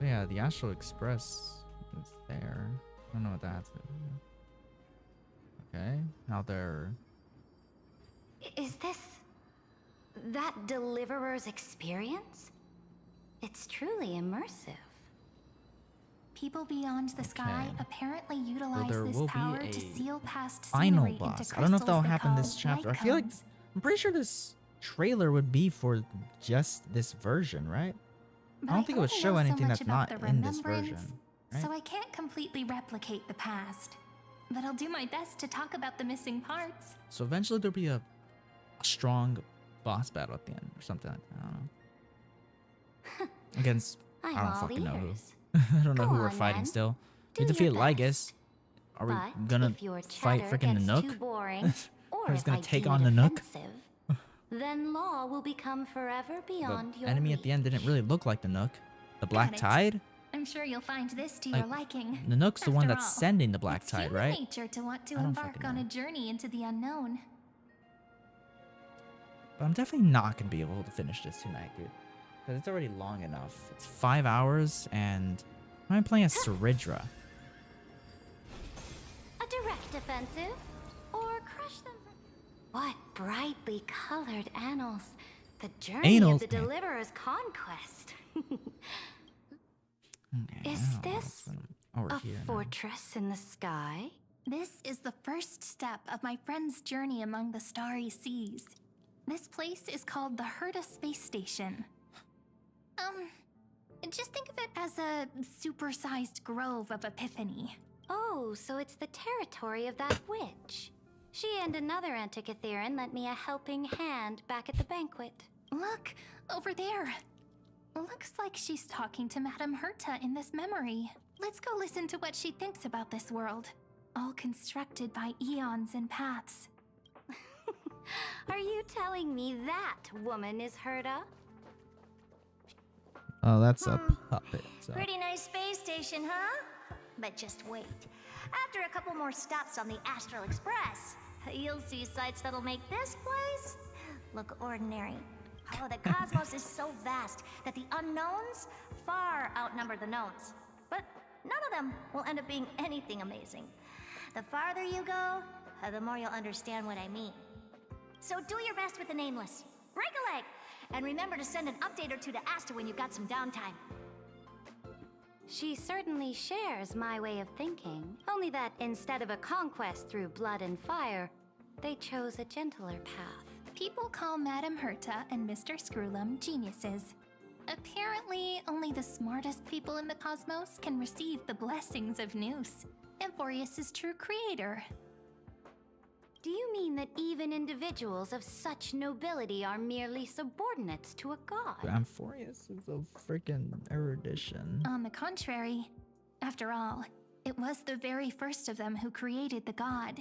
Yeah, the Astral Express is there. I don't know what that's. Okay, now they're. Is this that Deliverer's experience? It's truly immersive. People beyond the sky apparently utilize there this will be power a to seal past final scenery boss. into I don't know if crystals that'll they happen call this chapter. I light feel like cones. I'm pretty sure this trailer would be for just this version, right? But I don't think it would only show know so anything much that's about not the in this remembrance, version, right? So I can't completely replicate the past. But I'll do my best to talk about the missing parts. So eventually there'll be a strong boss battle at the end or something like that. I don't know. Against I don't fucking know who. I don't know who we're fighting still. We defeat Lygus. Are we gonna fight freaking the Nook? We're just gonna take on the Nook? Then law will become forever beyond The your enemy at the end didn't really look like the Nook. The Black Tide? I'm sure you'll find this to your liking. The Nook's the one After that's all, sending the Black it's Tide, human right? nature to want to I don't embark fucking on a know. journey into the unknown. But I'm definitely not gonna be able to finish this tonight, dude. Because it's already long enough. It's 5 hours, and I'm playing as Saridra. A direct offensive? Or crush them? What brightly colored annals. The journey Annals, of the man. Deliverer's conquest. Okay, Is now this we're a here now. fortress in the sky? This is the first step of my friend's journey among the starry seas. This place is called the Herta Space Station. Just think of it as a supersized grove of Epiphany. Oh, so it's the territory of that witch. She and another Antikytherian lent me a helping hand back at the banquet. Look, over there. Looks like she's talking to Madame Herta in this memory. Let's go listen to what she thinks about this world. All constructed by eons and paths. Are you telling me that woman is Herta? Oh, that's a puppet. So. Pretty nice space station, huh? But just wait. After a couple more stops on the Astral Express, you'll see sights that'll make this place look ordinary. Oh, the cosmos is so vast that the unknowns far outnumber the knowns. But none of them will end up being anything amazing. The farther you go, the more you'll understand what I mean. So do your best with the nameless. Break a leg! And remember to send an update or two to Asta when you've got some downtime. She certainly shares my way of thinking, only that instead of a conquest through blood and fire, they chose a gentler path. People call Madame Herta and Mr. Screwlum geniuses. Apparently, only the smartest people in the cosmos can receive the blessings of Noose, Amphorius' true creator. Do you mean that even individuals of such nobility are merely subordinates to a god? Amphorius is a freaking erudition. On the contrary, after all, it was the very first of them who created the god.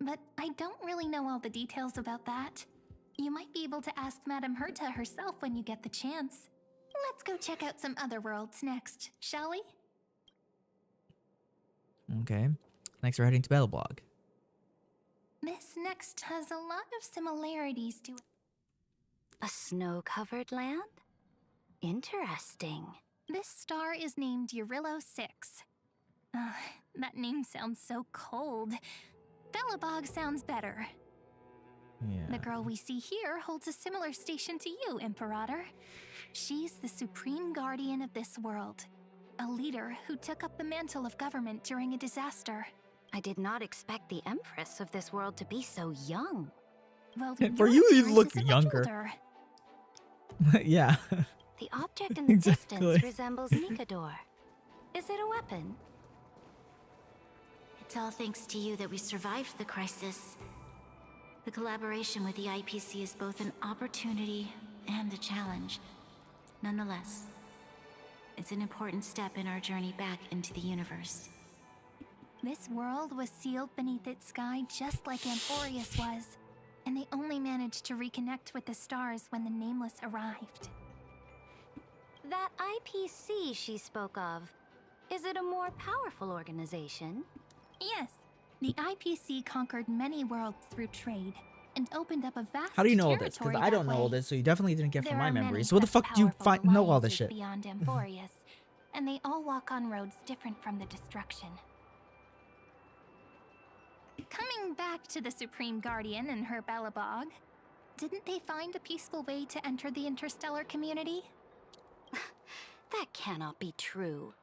But I don't really know all the details about that. You might be able to ask Madame Herta herself when you get the chance. Let's go check out some other worlds next, shall we? Okay. Thanks for heading to Battleblock. This next has a lot of similarities to A snow-covered land? Interesting. This star is named Eurillo 6. That name sounds so cold. Belobog sounds better. Yeah. The girl we see here holds a similar station to you, Imperator. She's the supreme guardian of this world. A leader who took up the mantle of government during a disaster. I did not expect the Empress of this world to be so young. Well, For your you, you appearance look isn't much younger. older. Yeah. The object in the Exactly. distance resembles Nikador. Is it a weapon? It's all thanks to you that we survived the crisis. The collaboration with the IPC is both an opportunity and a challenge. Nonetheless, it's an important step in our journey back into the universe. This world was sealed beneath its sky just like Amphorius was, and they only managed to reconnect with the stars when the Nameless arrived. That IPC she spoke of, is it a more powerful organization? Yes, the IPC conquered many worlds through trade and opened up a vast How do you know all this? Because I don't know all this, so you definitely didn't get from my memories. So what the fuck do you know all this shit? Beyond Amphorius, and they all walk on roads different from the destruction. Coming back to the Supreme Guardian and her Belobog, didn't they find a peaceful way to enter the interstellar community? That cannot be true.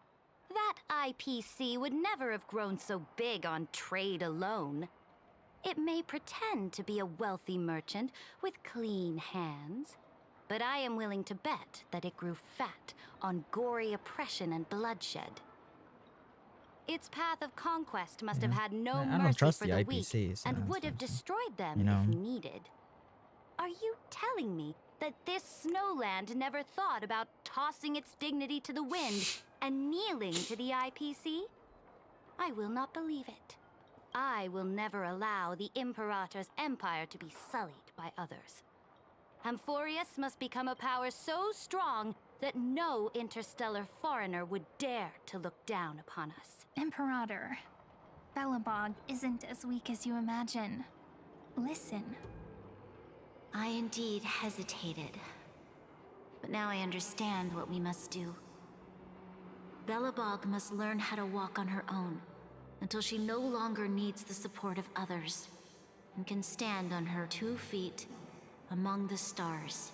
That IPC would never have grown so big on trade alone. It may pretend to be a wealthy merchant with clean hands, but I am willing to bet that it grew fat on gory oppression and bloodshed. Its path of conquest must have had no mercy for the weak and would have destroyed them if needed. Are you telling me that this snowland never thought about tossing its dignity to the wind and kneeling to the IPC? I will not believe it. I will never allow the Imperator's empire to be sullied by others. Amphorius must become a power so strong that no interstellar foreigner would dare to look down upon us. Imperator, Belobog isn't as weak as you imagine. Listen. I indeed hesitated, but now I understand what we must do. Belobog must learn how to walk on her own until she no longer needs the support of others and can stand on her 2 feet among the stars.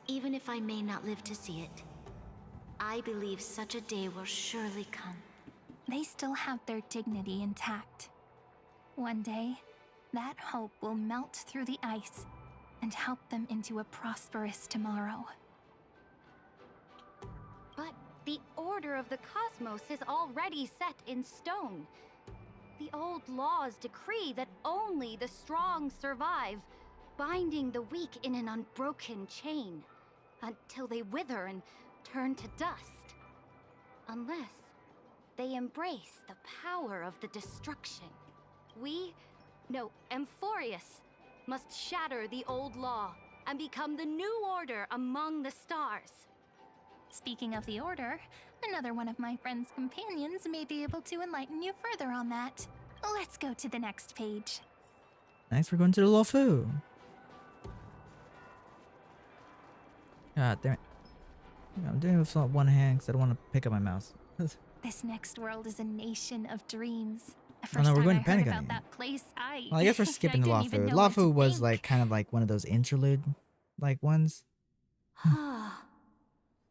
Even if I may not live to see it, I believe such a day will surely come. They still have their dignity intact. One day, that hope will melt through the ice and help them into a prosperous tomorrow. But the order of the cosmos is already set in stone. The old laws decree that only the strong survive, binding the weak in an unbroken chain until they wither and turn to dust. Unless they embrace the power of the destruction. Amphorius must shatter the old law and become the new order among the stars. Speaking of the order, another one of my friend's companions may be able to enlighten you further on that. Let's go to the next page. Thanks for going to the Lofu. God damn it. I'm doing it with one hand because I don't want to pick up my mouse. This next world is a nation of dreams. Oh no, we're going to Panic Pentagon. about that place, Well, I guess we're skipping the Lofu. Lofu was like kind of like one of those interlude like ones.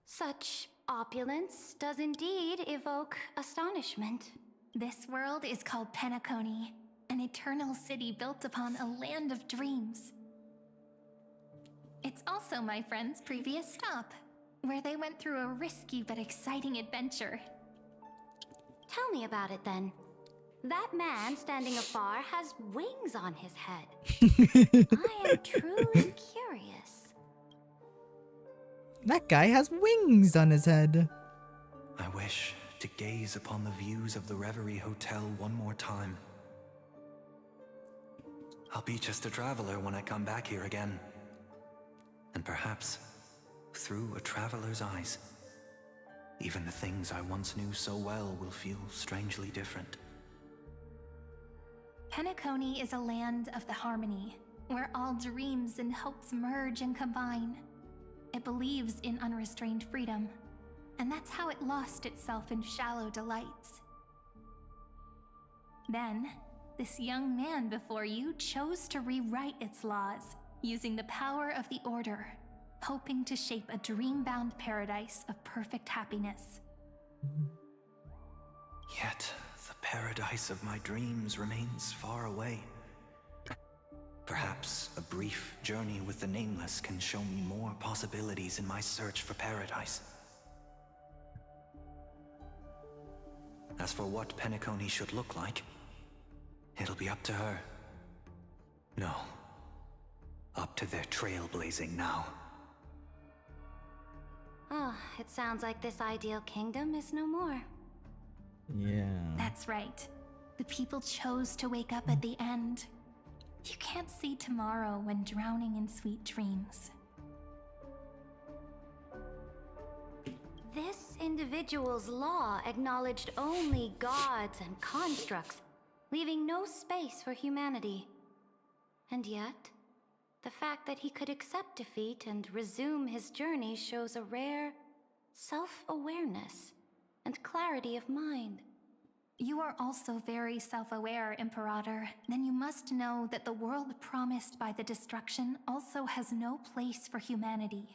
Such opulence does indeed evoke astonishment. This world is called Penacony, an eternal city built upon a land of dreams. It's also my friend's previous stop, where they went through a risky but exciting adventure. Tell me about it then. That man standing afar has wings on his head. I am truly curious. That guy has wings on his head. I wish to gaze upon the views of the Reverie Hotel one more time. I'll be just a traveler when I come back here again. And perhaps, through a traveler's eyes, even the things I once knew so well will feel strangely different. Penacony is a land of the harmony, where all dreams and hopes merge and combine. It believes in unrestrained freedom, and that's how it lost itself in shallow delights. Then, this young man before you chose to rewrite its laws, using the power of the Order, hoping to shape a dream-bound paradise of perfect happiness. Yet, the paradise of my dreams remains far away. Perhaps a brief journey with the Nameless can show me more possibilities in my search for paradise. As for what Penacony should look like, it'll be up to her. No, up to their trailblazing now. Oh, it sounds like this ideal kingdom is no more. Yeah. That's right. The people chose to wake up at the end. You can't see tomorrow when drowning in sweet dreams. This individual's law acknowledged only gods and constructs, leaving no space for humanity. And yet, the fact that he could accept defeat and resume his journey shows a rare self-awareness and clarity of mind. You are also very self-aware, Imperator. Then you must know that the world promised by the destruction also has no place for humanity.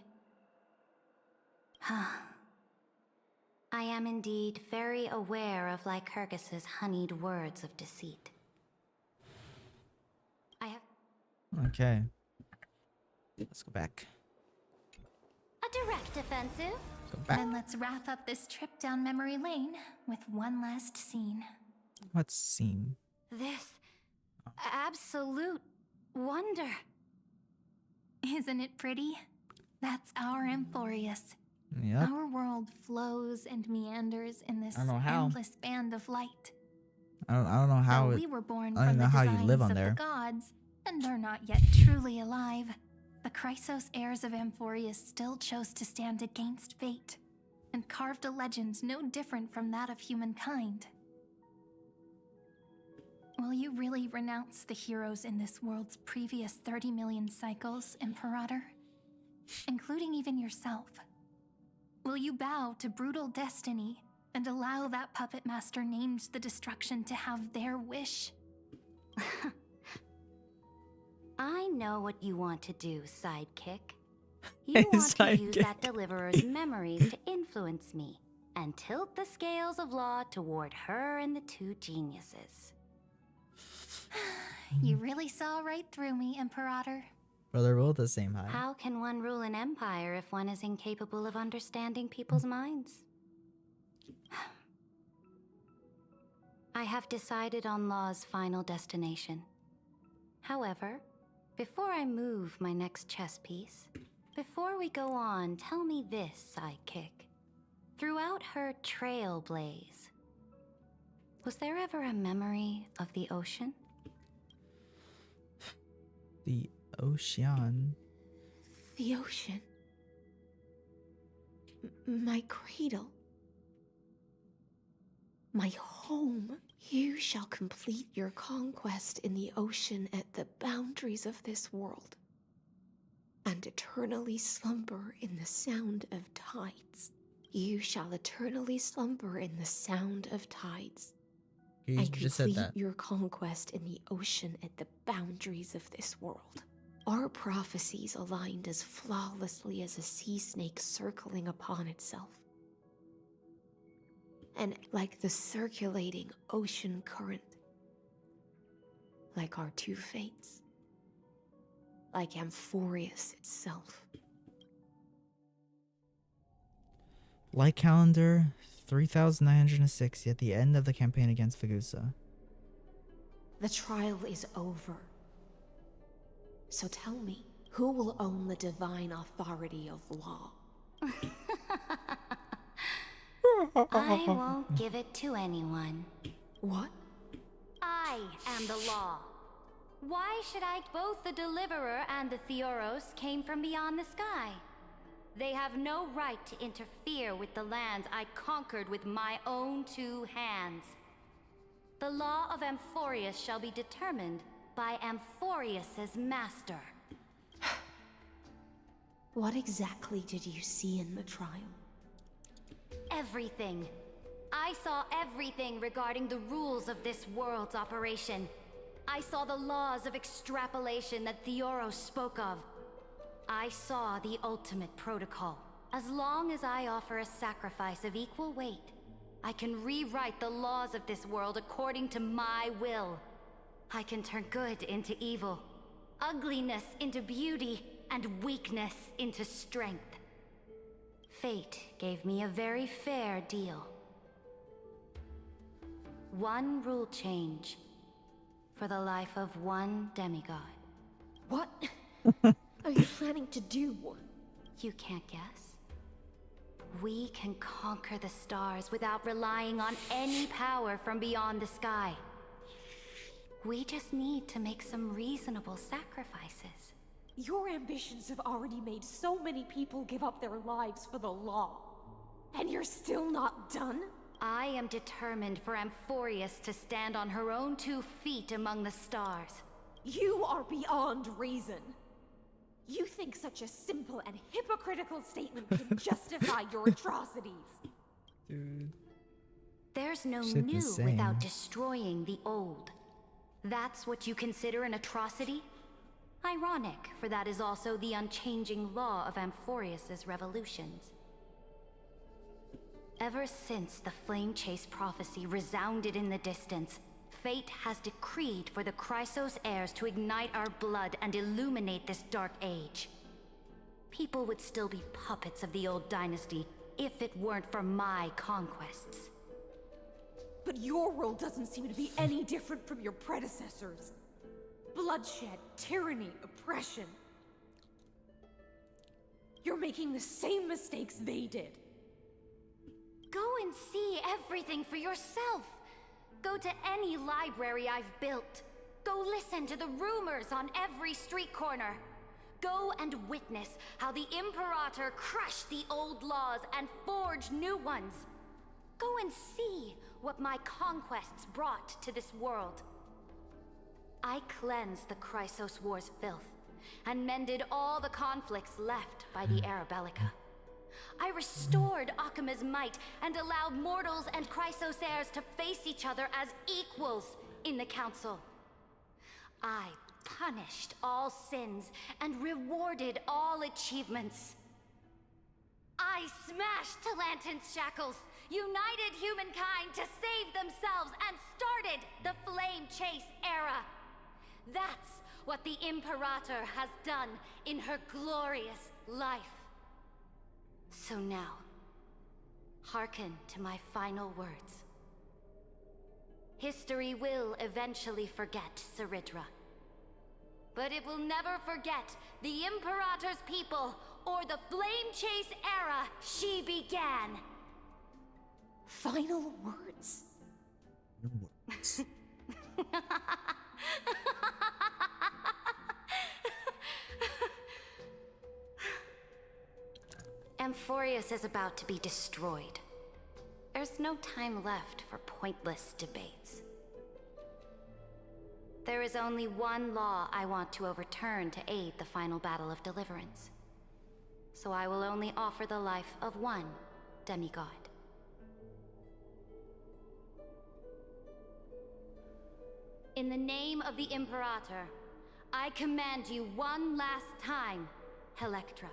I am indeed very aware of Lycurgus's honeyed words of deceit. I have... Okay. Let's go back. A direct offensive? Go back. Then let's wrap up this trip down memory lane with one last scene. What scene? This absolute wonder. Isn't it pretty? That's our Amphorius. Yep. Our world flows and meanders in this I don't know how. endless band of light. I don't know how Though it. we were born I don't from know the how designs you live on of there. the gods, and they're not yet truly alive. The Chrysos heirs of Amphorius still chose to stand against fate, and carved a legend no different from that of humankind. Will you really renounce the heroes in this world's previous 30 million cycles, Imperator? Including even yourself? Will you bow to brutal destiny and allow that puppet master named the destruction to have their wish? I know what you want to do, sidekick. You want to use that deliverer's memories to influence me and tilt the scales of law toward her and the two geniuses. You really saw right through me, Imperator. Brother, roll the same height. How can one rule an empire if one is incapable of understanding people's minds? I have decided on Law's final destination. However, before I move my next chess piece, before we go on, tell me this, sidekick. Throughout her trailblaze, was there ever a memory of the ocean? The ocean. The ocean. My cradle. My home. You shall complete your conquest in the ocean at the boundaries of this world, and eternally slumber in the sound of tides. You shall eternally slumber in the sound of tides. You and just said complete that. your conquest in the ocean at the boundaries of this world. Our prophecies aligned as flawlessly as a sea snake circling upon itself. And like the circulating ocean current, like our two fates, like Amphorius itself. Light calendar 3960 at the end of the campaign against Fagusa. The trial is over. So tell me, who will own the divine authority of law? I won't give it to anyone. What? I am the law. Why should I? Both the Deliverer and the Theoros came from beyond the sky. They have no right to interfere with the lands I conquered with my own two hands. The law of Amphorius shall be determined by Amphorius's master. What exactly did you see in the trial? Everything. I saw everything regarding the rules of this world's operation. I saw the laws of extrapolation that Theoros spoke of. I saw the ultimate protocol. As long as I offer a sacrifice of equal weight, I can rewrite the laws of this world according to my will. I can turn good into evil, ugliness into beauty, and weakness into strength. Fate gave me a very fair deal. One rule change for the life of one demigod. What are you planning to do? You can't guess. We can conquer the stars without relying on any power from beyond the sky. We just need to make some reasonable sacrifices. Your ambitions have already made so many people give up their lives for the law. And you're still not done? I am determined for Amphorius to stand on her own 2 feet among the stars. You are beyond reason. You think such a simple and hypocritical statement can justify your atrocities. Dude. There's no Shit the new same. without destroying the old. That's what you consider an atrocity? Ironic, for that is also the unchanging law of Amphorius's revolutions. Ever since the Flame Chase prophecy resounded in the distance, fate has decreed for the Chrysos heirs to ignite our blood and illuminate this dark age. People would still be puppets of the old dynasty if it weren't for my conquests. But your world doesn't seem to be any different from your predecessors. Bloodshed, tyranny, oppression. You're making the same mistakes they did. Go and see everything for yourself. Go to any library I've built. Go listen to the rumors on every street corner. Go and witness how the Imperator crushed the old laws and forged new ones. Go and see what my conquests brought to this world. I cleansed the Chrysos War's filth and mended all the conflicts left by the Era Bellica. I restored Akima's might and allowed mortals and Chrysos heirs to face each other as equals in the Council. I punished all sins and rewarded all achievements. I smashed Talantin's shackles, united humankind to save themselves, and started the Flame Chase era. That's what the Imperator has done in her glorious life. So now, hearken to my final words. History will eventually forget Ceridra. But it will never forget the Imperator's people or the Flame Chase era she began. Final words. Amphorius is about to be destroyed. There's no time left for pointless debates. There is only one law I want to overturn to aid the final battle of deliverance. So I will only offer the life of one demigod. In the name of the Imperator, I command you one last time, Electra.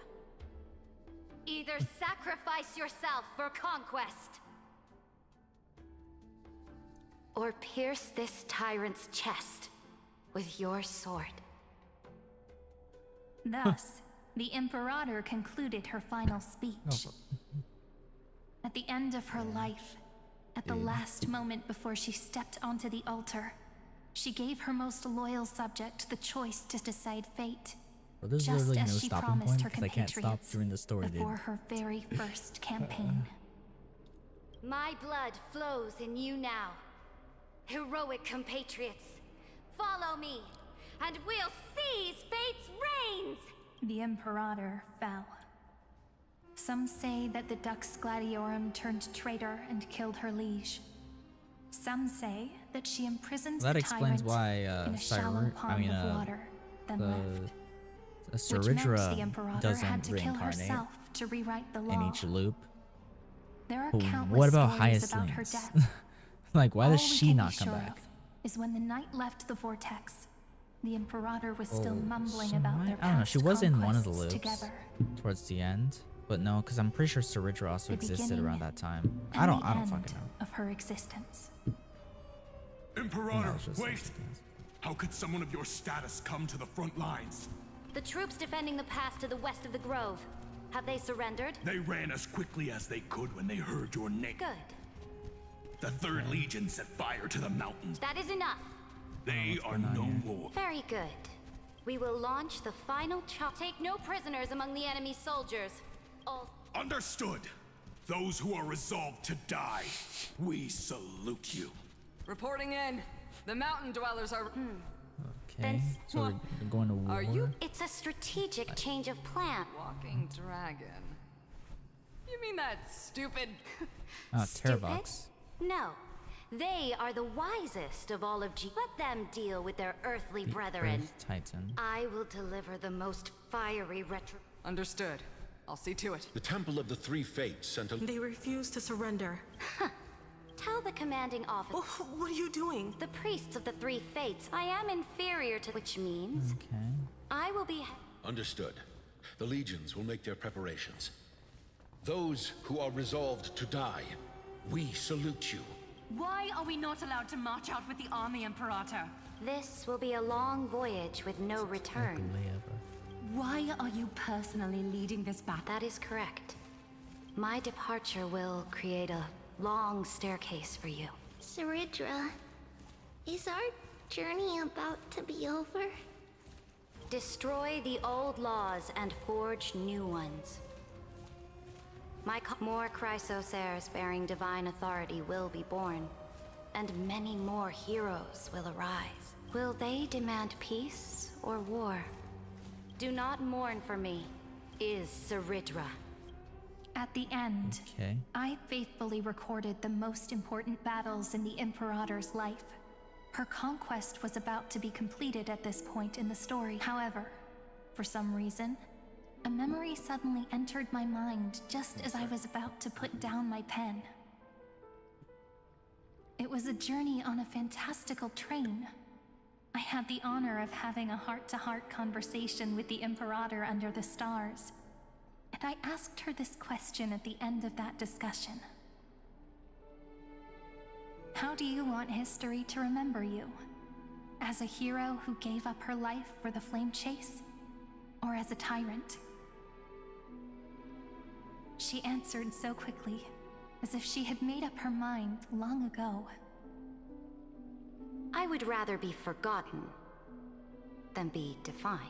Either sacrifice yourself for conquest, or pierce this tyrant's chest with your sword. Thus, the Imperator concluded her final speech. At the end of her life, at the last moment before she stepped onto the altar, she gave her most loyal subject the choice to decide fate. Well, there's just literally no as she stopping promised point her because I can't stop compatriots during the story, dude. before her very first campaign. My blood flows in you now. Heroic compatriots, follow me, and we'll seize fate's reins! The Imperator fell. Some say that the Dux Gladiorum turned traitor and killed her liege. Some say that she imprisoned That the explains tyrant why in a shallow pond of water, then left. Which meant the Ceridra Imperator had doesn't to kill reincarnate herself to rewrite the law. in each loop. There are But countless what about stories about her Hyacinth? death. Like, why All does we she can not be come sure back? of is when the knight left the vortex, the Imperator was still Oh, mumbling she about might- their I don't know. She past was in one of the conquests loops together. towards the end, but no, because I'm pretty sure Ceridra also The existed beginning around that time. I and don't the fucking end know. of her existence. Imperator, it's just wait! How could someone of your status come to the front lines? The troops defending the pass to the west of the Grove. Have they surrendered? They ran as quickly as they could when they heard your name. Good. The 3rd Legion set fire to the mountains. That is enough. They are no more. Very good. We will launch the final chop. Take no prisoners among the enemy soldiers. All Understood. Those who are resolved to die, we salute you. Reporting in. The mountain dwellers are... Okay, so they're going to war. Are you... It's a strategic change of plan. Walking dragon. You mean that stupid... Terravox. No. They are the wisest of all of G. Let them deal with their earthly brethren. Earth Titan. I will deliver the most fiery retro... Understood. I'll see to it. The Temple of the Three Fates sent a... They refuse to surrender. Tell the commanding officer... Oh, what are you doing? The priests of the Three Fates. I am inferior to... Which means... Okay. I will be... Understood. The legions will make their preparations. Those who are resolved to die, we salute you. Why are we not allowed to march out with the army, Imperator? This will be a long voyage with no return. Why are you personally leading this battle? That is correct. My departure will create a long staircase for you. Saridra, is our journey about to be over? Destroy the old laws and forge new ones. More Chrysos heirs bearing divine authority will be born, and many more heroes will arise. Will they demand peace or war? Do not mourn for me, is Saridra. At the end, Okay. I faithfully recorded the most important battles in the Imperator's life. Her conquest was about to be completed at this point in the story. However, for some reason, a memory suddenly entered my mind just as I was about to put down my pen. It was a journey on a fantastical train. I had the honor of having a heart-to-heart conversation with the Imperator under the stars, and I asked her this question at the end of that discussion. How do you want history to remember you? As a hero who gave up her life for the flame chase? Or as a tyrant? She answered so quickly, as if she had made up her mind long ago. I would rather be forgotten than be defined.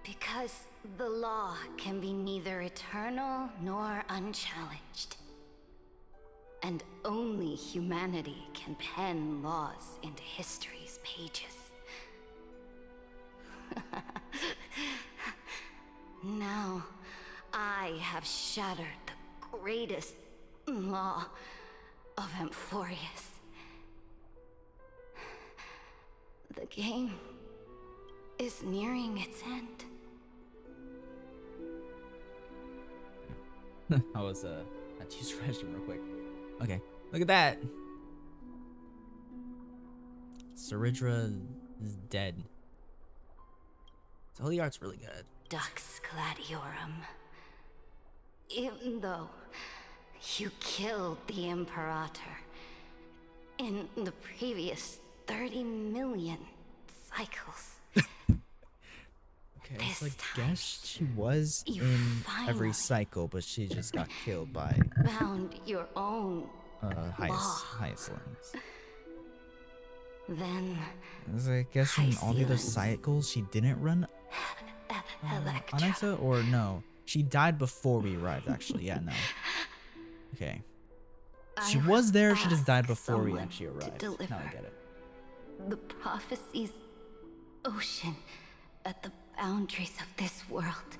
Because the law can be neither eternal nor unchallenged. And only humanity can pen laws into history's pages. Now, I have shattered the greatest law of Amphorius. The game is nearing its end. I was had to use restroom real quick. Okay, look at that. Saridra is dead. So holy art's really good. Dux Gladiorum. Even though you killed the Imperator in the previous 30 million cycles. Okay, so I guess she was in every cycle, but she just got killed by found your own Hyacinths. Then I guess from all the other cycles, she didn't run Onyxa, or no? She died before we arrived, actually. Yeah, no. Okay. She was there, she just died before we actually arrived. Now I get it. The prophecy's ocean at the boundaries of this world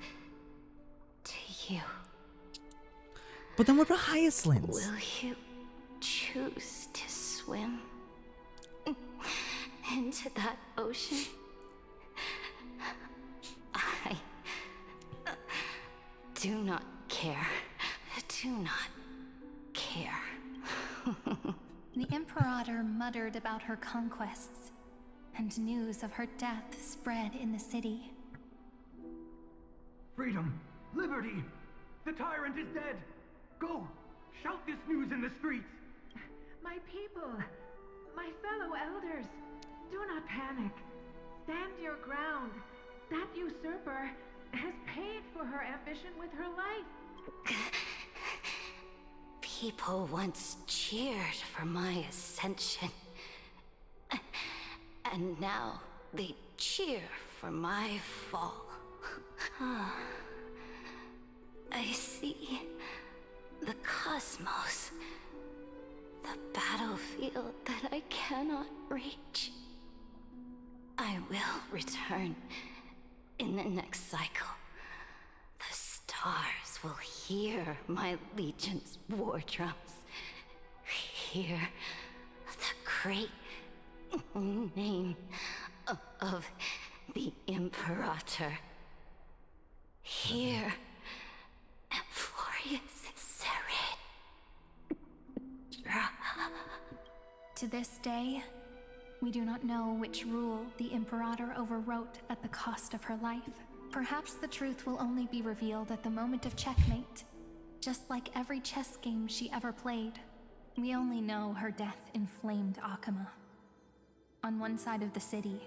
to you. But then what about Hyacinths? Will you choose to swim into that ocean? I do not care. Do not care. The Imperator muttered about her conquests, and news of her death spread in the city. Freedom! Liberty! The tyrant is dead! Go! Shout this news in the streets! My people, my fellow elders, do not panic. Stand your ground. That usurper has paid for her ambition with her life. People once cheered for my ascension. And now they cheer for my fall. I see the cosmos, the battlefield that I cannot reach. I will return in the next cycle. The stars will hear my legion's war drums. Hear the great name of the Imperator. Hear Amphorius Sered. To this day, we do not know which rule the Imperator overwrote at the cost of her life. Perhaps the truth will only be revealed at the moment of checkmate. Just like every chess game she ever played, we only know her death inflamed Akama. On one side of the city,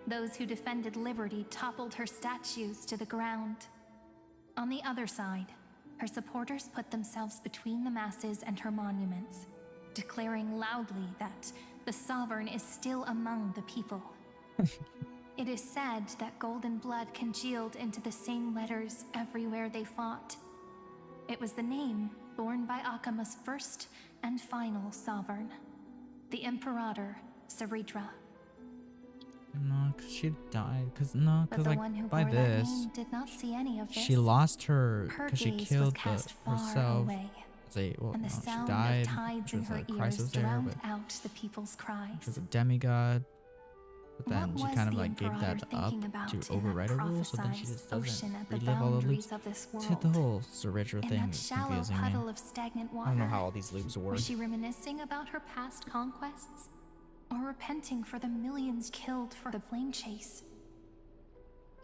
those who defended liberty toppled her statues to the ground. On the other side, her supporters put themselves between the masses and her monuments, declaring loudly that the Sovereign is still among the people. It is said that golden blood congealed into the same letters everywhere they fought. It was the name borne by Akama's first and final Sovereign, the Imperator Seredra. No, because she died. Because But the like one who by bore that this, name did not see any of this. she lost her Her because she gaze killed was cast far herself. away, Well, and the no, she sound died. of tides in Which her was, Christ ears was there, drowned but out the people's cries. she was a demigod. But then What she was kind of the like gave Imperator that up thinking about to in that override her rule, so then she just prophesized doesn't ocean at the relive all the boundaries loops. of this The world? whole Seredra In thing that is shallow confusing me. puddle of stagnant water, I don't know how all these loops work. was she reminiscing about her past conquests? Or repenting for the millions killed for the flame chase?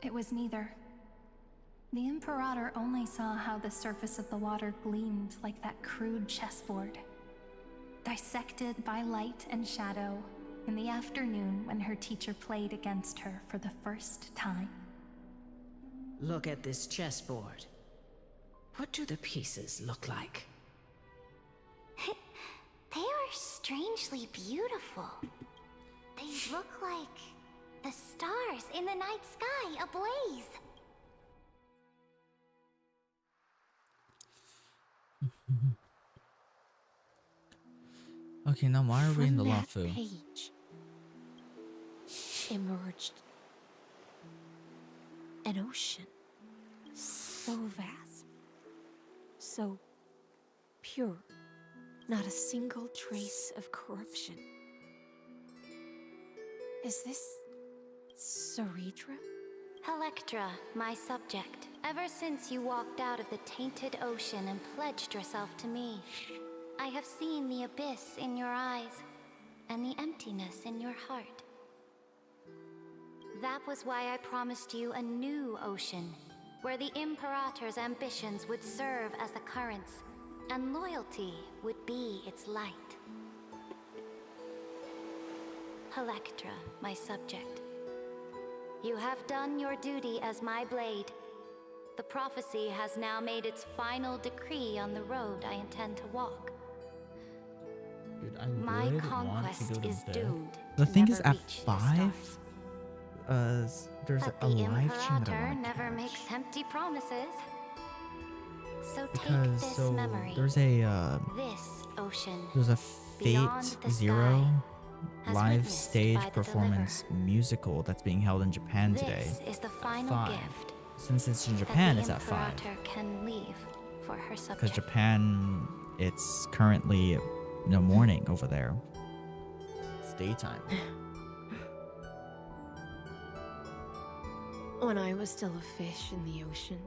It was neither. The Imperator only saw how the surface of the water gleamed like that crude chessboard, dissected by light and shadow in the afternoon when her teacher played against her for the first time. Look at this chessboard. What do the pieces look like? They are strangely beautiful. They look like the stars in the night sky ablaze. Okay, now why are we in the From that Lafu? page emerged an ocean so vast, so pure, not a single trace of corruption. Is this Seredra? Electra, my subject. Ever since you walked out of the tainted ocean and pledged yourself to me, I have seen the abyss in your eyes and the emptiness in your heart. That was why I promised you a new ocean, where the Imperator's ambitions would serve as the currents, and loyalty would be its light. Electra, my subject. You have done your duty as my blade. The prophecy has now made its final decree on the road I intend to walk. Dude, I My would conquest want to go to is bed. doomed The to thing never is, at reach the 5, there's But a the live stream that I Imperator want to never catch. makes empty promises. So take Because this memory. there's a This ocean. there's a beyond Fate the Zero has live witnessed stage by the performance musical that's being held in Japan today. This is the final 5. gift Since it's in that Japan, the it's at 5. Imperator can leave for her Because subject. Japan, it's currently morning over there. It's daytime. When I was still a fish in the ocean,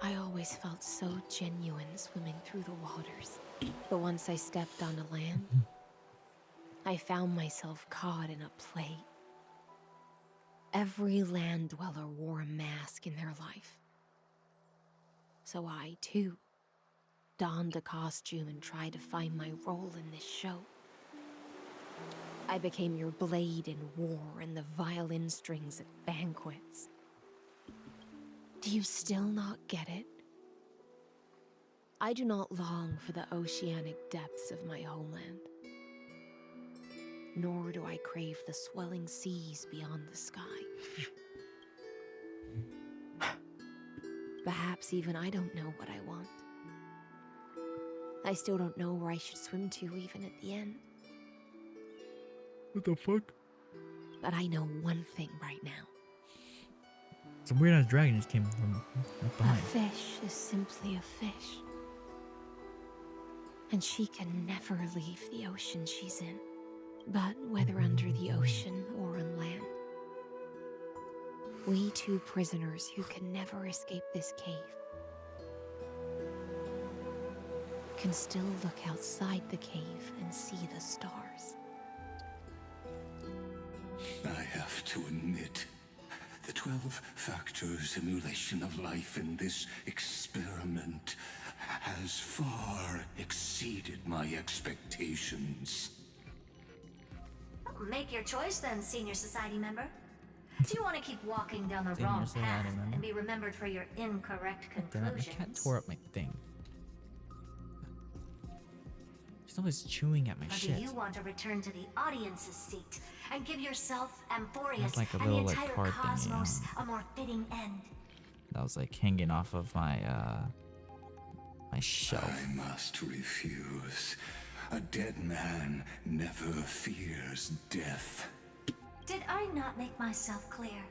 I always felt so genuine swimming through the waters. But once I stepped onto land, I found myself caught in a play. Every land dweller wore a mask in their life. So I, too, donned a costume and tried to find my role in this show. I became your blade in war and the violin strings at banquets. Do you still not get it? I do not long for the oceanic depths of my homeland. nor do I crave the swelling seas beyond the sky. Perhaps even I don't know what I want. I still don't know where I should swim to even at the end. What the fuck? But I know one thing right now. Some weird ass dragon just came from up behind. A fish is simply a fish. And she can never leave the ocean she's in. But whether under the ocean or on land, we two prisoners who can never escape this cave can still look outside the cave and see the stars. I have to admit, the 12-factor simulation of life in this experiment has far exceeded my expectations. Make your choice then, Senior Society member. Do you want to keep walking down the wrong path and be remembered for your incorrect conclusions? The cat tore up my thing. She's always chewing at my Or shit. do you want to return to the audience's seat and give yourself, Amphorius, That's like a and the little, like, entire card thingy, cosmos a more fitting end? That was like hanging off of my my shelf. I must refuse. A dead man never fears death. Did I not make myself clear?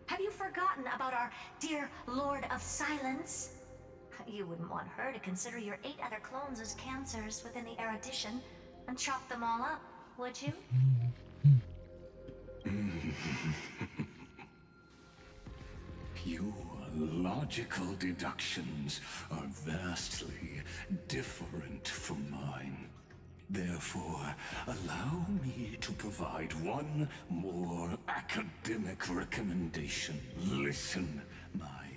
Have you forgotten about our dear Lord of Silence? You wouldn't want her to consider your 8 other clones as cancers within the erudition and chop them all up, would you? Your logical deductions are vastly different from mine. Therefore, allow me to provide one more academic recommendation. Listen, my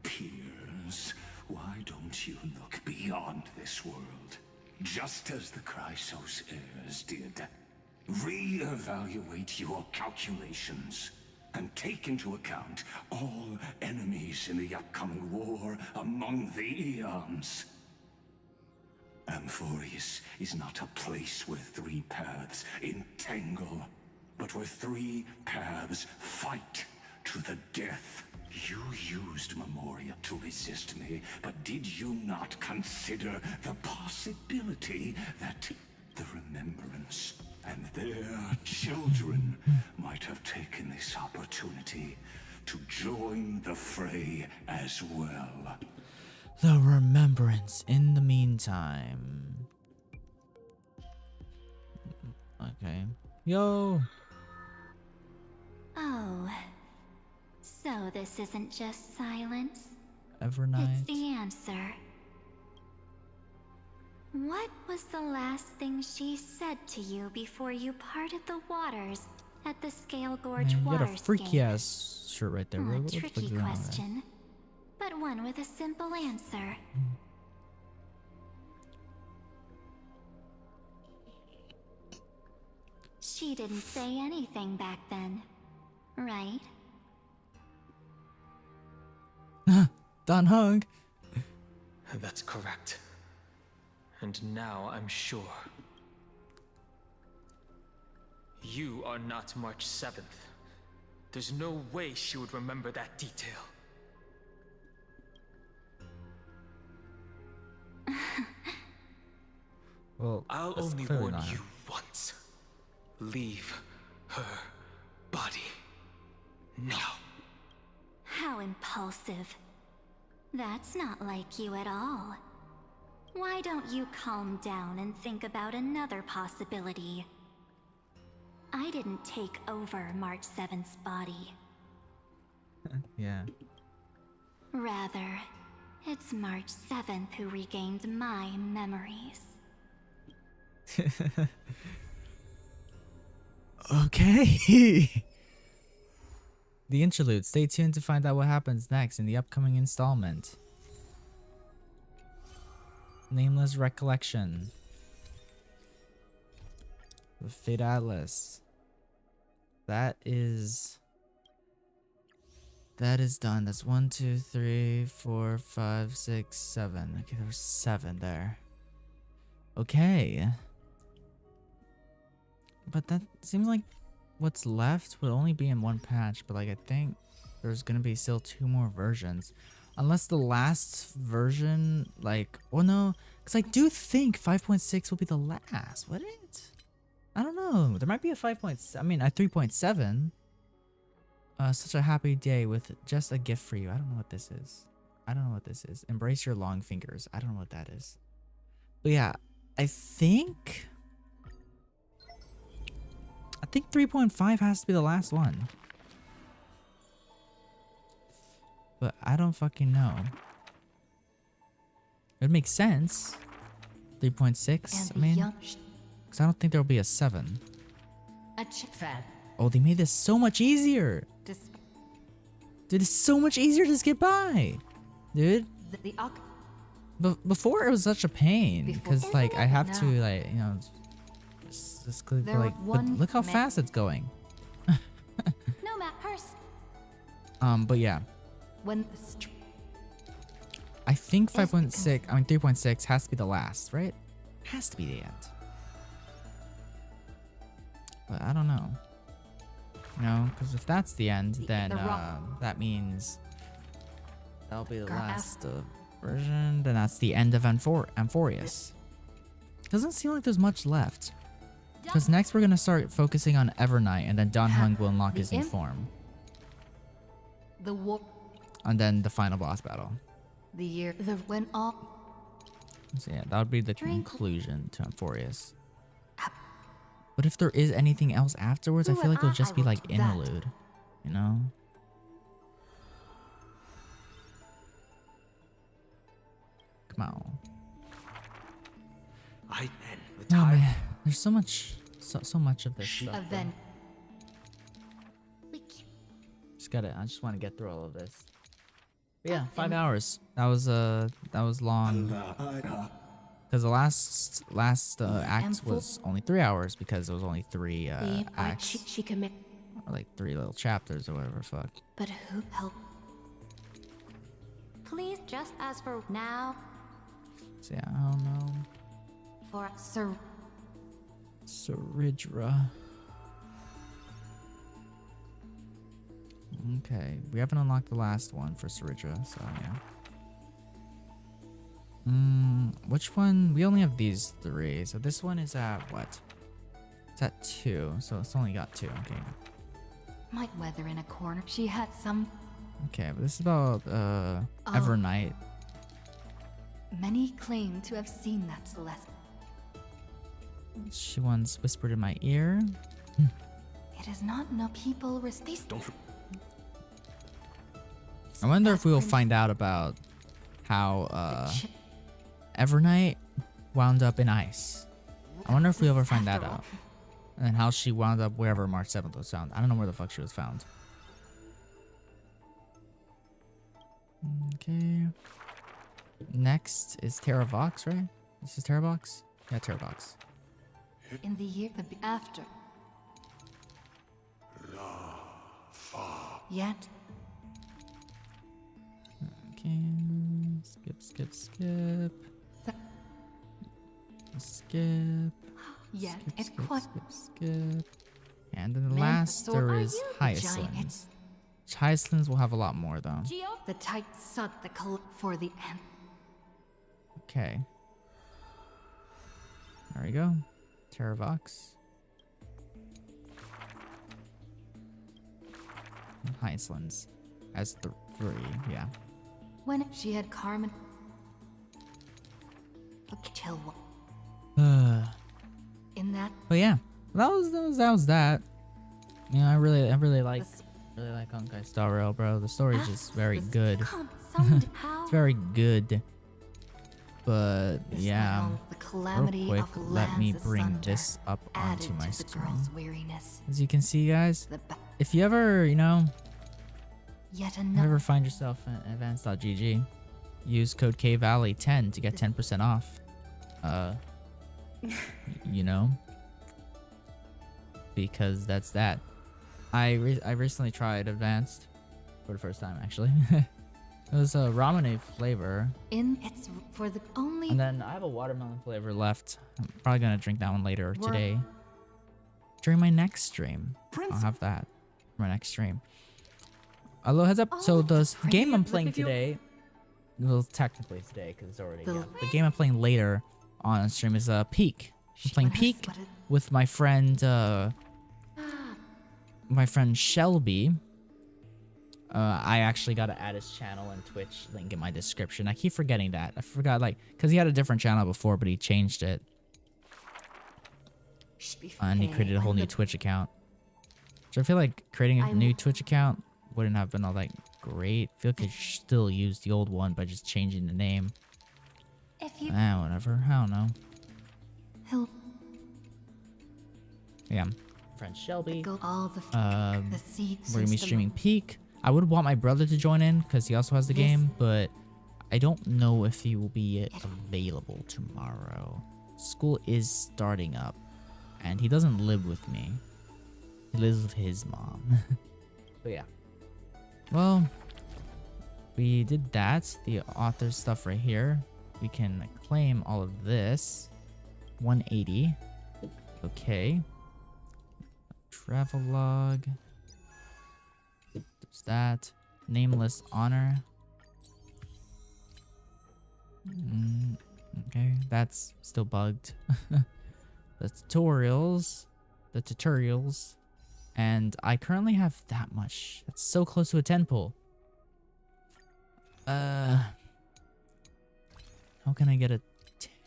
peers. Why don't you look beyond this world? Just as the Chrysos heirs did. Re-evaluate your calculations and take into account all enemies in the upcoming war among the Eons. Amphorius is not a place where 3 paths entangle, but where 3 paths fight to the death. You used Memoria to resist me, but did you not consider the possibility that the Remembrance and their children might have taken this opportunity to join the fray as well? The Remembrance in the meantime. Okay. Yo! Oh. So this isn't just silence? Evernight. It's the answer. What was the last thing she said to you before you parted the waters at the Scale Gorge Man, you got a Waterscape? freaky ass shirt right there. A What the fuck tricky is going on there? question, but one with a simple answer. She didn't say anything back then, right? Don Hug. That's correct. And now I'm sure. You are not March 7th. There's no way she would remember that detail. Well, I'll that's only clearly warn not her. you once. Leave her body. Now. How impulsive. That's not like you at all. Why don't you calm down and think about another possibility? I didn't take over March 7th's body. Yeah. Rather, it's March 7th who regained my memories. Okay. The interlude. Stay tuned to find out what happens next in the upcoming installment. Nameless Recollection. The Fate Atlas. That is done. That's 1, 2, 3, 4, 5, 6, 7. Okay, there's 7 there. Okay. But that seems like what's left would only be in one patch. But like I think there's gonna be still 2 more versions, unless the last version like no, because I do think 5.6 will be the last. Would it? I don't know. There might be a 5. I mean a 3.7. Such a happy day with just a gift for you. I don't know what this is. Embrace your long fingers. I don't know what that is. But yeah, I think 3.5 has to be the last one. But I don't fucking know. It would make sense. 3.6, I mean. Because I don't think there'll be a 7. Oh, they made this so much easier. Dude, it's so much easier to skip by. Dude. Before it was such a pain. Because, like, I have to, like, you know, just click, like, but look how fast it's going. But yeah. I think 5.6, I mean 3.6 has to be the last, right? Has to be the end. But I don't know. You know, because if that's the end, then that means that'll be the last version. Then that's the end of Amphorius. Doesn't seem like there's much left. Because next we're gonna start focusing on Evernight, and then Dan Heng will unlock his new form. And then the final boss battle. So yeah, that would be the conclusion to Amphorius. But if there is anything else afterwards, I feel like it'll just be like interlude, you know? Come on. Oh man, there's so much of this stuff. I just want to get through all of this. But yeah, 5 hours. That was long. Because the last act was only 3 hours because it was only 3 acts. Or like 3 little chapters or whatever. Fuck. But who helped? Please, just as for now. So yeah, I don't know. For Sir Saridra. Okay, we haven't unlocked the last one for Saridra, so yeah. Which one? We only have these 3, so this one is at what? It's at 2, so it's only got 2. Okay. Might weather in a corner. She had some. Okay, but this is about Evernight. Many claim to have seen that Celeste. She once whispered in my ear. It is not no people Don't. I wonder if we will find out about how Evernight wound up in ice. I wonder if we ever find that out. And then how she wound up wherever March 7th was found. I don't know where the fuck she was found. Okay. Next is Terra Vox, right? This is Terra Vox? Yeah, Terra Vox. In the year after. Yet. Okay. Skip. Skip. Yet skip. And then the last there is Hyacinth. Hyacinth will have a lot more though. The tight suck the for the end. Okay. There we go. Terra Vox. And Hyacinth as 3, yeah. When she had Carmen. Till what? In that. But yeah, that was that. You know, I really like Honkai Star Rail, bro. The story is just very good. It's very good. But yeah, real quick, let me bring this up onto my screen. As you can see, guys, if you ever, you know, ever find yourself in advanced.gg, use code KValley10 to get 10% off. You know, because that's that. I recently tried advanced for the first time, actually. It was a ramen flavor. It's for the only. And then I have a watermelon flavor left. I'm probably gonna drink that one later today. during my next stream. I'll have that for my next stream. Hello, heads up. So the game I'm playing today, well, technically today because it's already the game I'm playing later on stream is Peak. I'm playing Peak with my friend Shelby. I actually got to add his channel and Twitch link in my description. I keep forgetting that. I forgot, like, because he had a different channel before, but he changed it. And he created a whole new Twitch account. So I feel like creating a new Twitch account wouldn't have been all that great. I feel like I should still use the old one by just changing the name. Whatever. I don't know. Yeah. Friend Shelby. We're gonna be streaming Peak. I would want my brother to join in because he also has the game, but I don't know if he will be available tomorrow. School is starting up, and he doesn't live with me. He lives with his mom. But yeah. Well, we did that. The author stuff right here. We can claim all of this. 180. Okay. Travelogue. There's that. Nameless honor. Okay, that's still bugged. The tutorials. And I currently have that much. That's so close to a 10 pull. How can I get a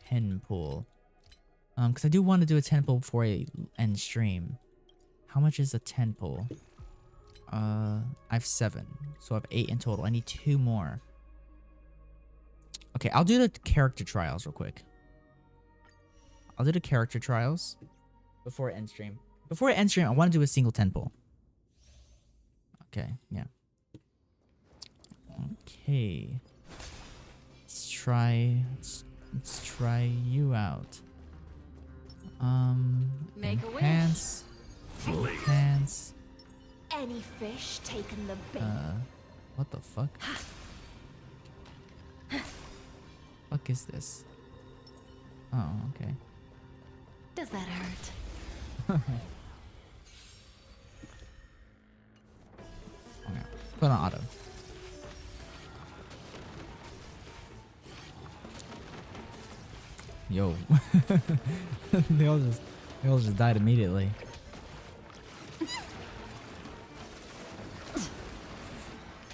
10 pull? Because I do want to do a 10 pull before I end stream. How much is a 10 pull? I have 7, so I have 8 in total. I need 2 more. Okay, I'll do the character trials real quick. I'll do the character trials before I end stream. Before I end stream, I want to do a single 10 pull. Okay, yeah. Okay. Let's try you out. Enhance. Enhance. Any fish taking the bait? What the fuck? Fuck is this? Oh, okay. Does that hurt? Okay. Put on auto. Yo. they all just died immediately.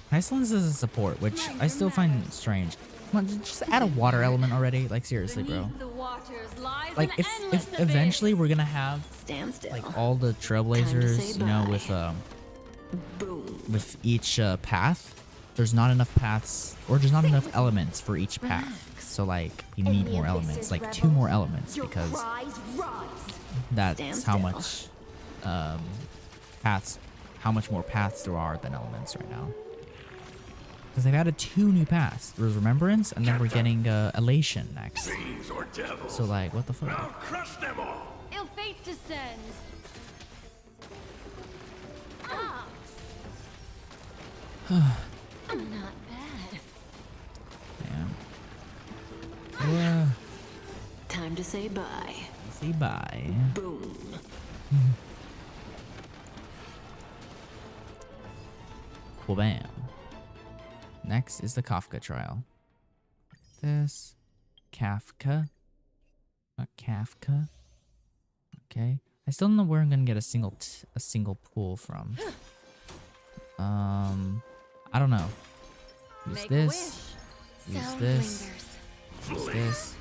Iceland's is a support, which I still find strange. Come on, just add a water element already. Like, seriously, bro. Like, if eventually we're gonna have like all the trailblazers, you know, with each path, there's not enough paths, or there's not enough elements for each path. So like, you need more elements, like 2 more elements, because that's how much paths, how much more paths there are than elements right now. Because they've added 2 new paths. There's Remembrance, and then we're getting Elation next. So like, what the fuck? I'll crush them all. Ill fate descends. Not bad. Yeah. Time to say bye. Say bye. Boom. Well, bam. Next is the Kafka trial. This Kafka. Not Kafka. Okay. I still don't know where I'm gonna get a single pool from. I don't know. Use this. Use this. Use this.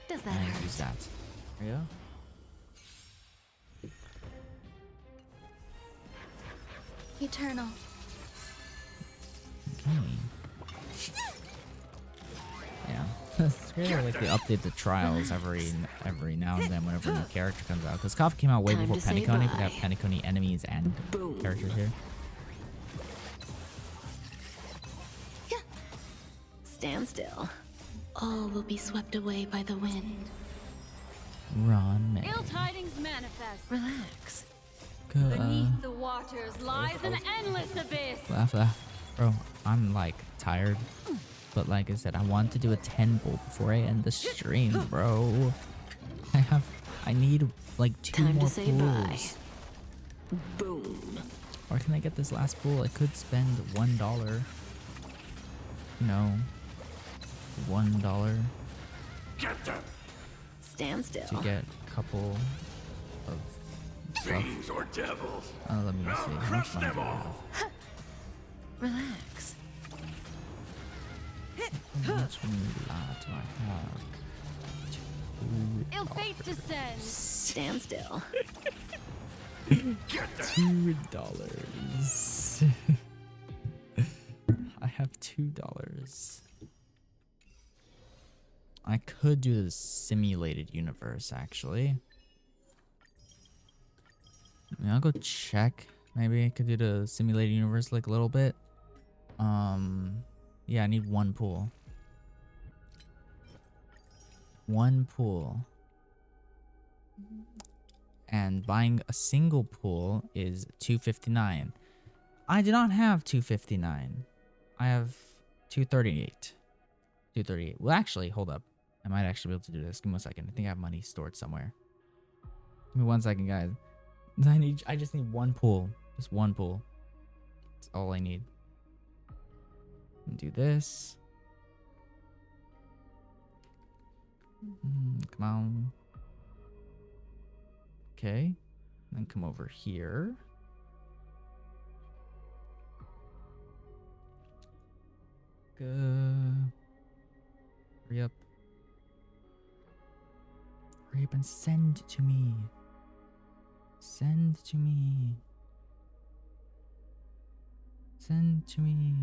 Does that and hurt? use that. There you go. Eternal. Okay. Yeah. It's really like they update the trials every now and then whenever a new character comes out. Because Kafka came out way before Penacony, but they have Penacony enemies and characters here. Stand still. All will be swept away by the wind. Run, man. Ill tidings manifest. Relax. Beneath the waters lies an endless abyss. Laugh. Bro, I'm like tired. But like I said, I want to do a 10 pull before I end the stream, bro. I need like 2 more pulls. Boom. Or can I get this last pool? I could spend $1. No. $1 Get them! Stand still. to get a couple of stuff. Fiends or devils. Let me see. How much Crush money them do I all! have? Relax. How much money do I have? Ill fate descends. Stand still. $2. I have $2. I could do the simulated universe, actually. I'll go check. Maybe I could do the simulated universe like a little bit. Yeah, I need one pool. One pool. And buying a single pool is $259. I do not have $259. I have $238. $238. Well, actually, hold up. I might actually be able to do this. Give me 1 second. I think I have money stored somewhere. Give me 1 second, guys. I just need one pool. Just one pool. That's all I need. Do this. Come on. Okay. Then come over here. Hurry up. Hurry up and send to me. Send to me. Send to me.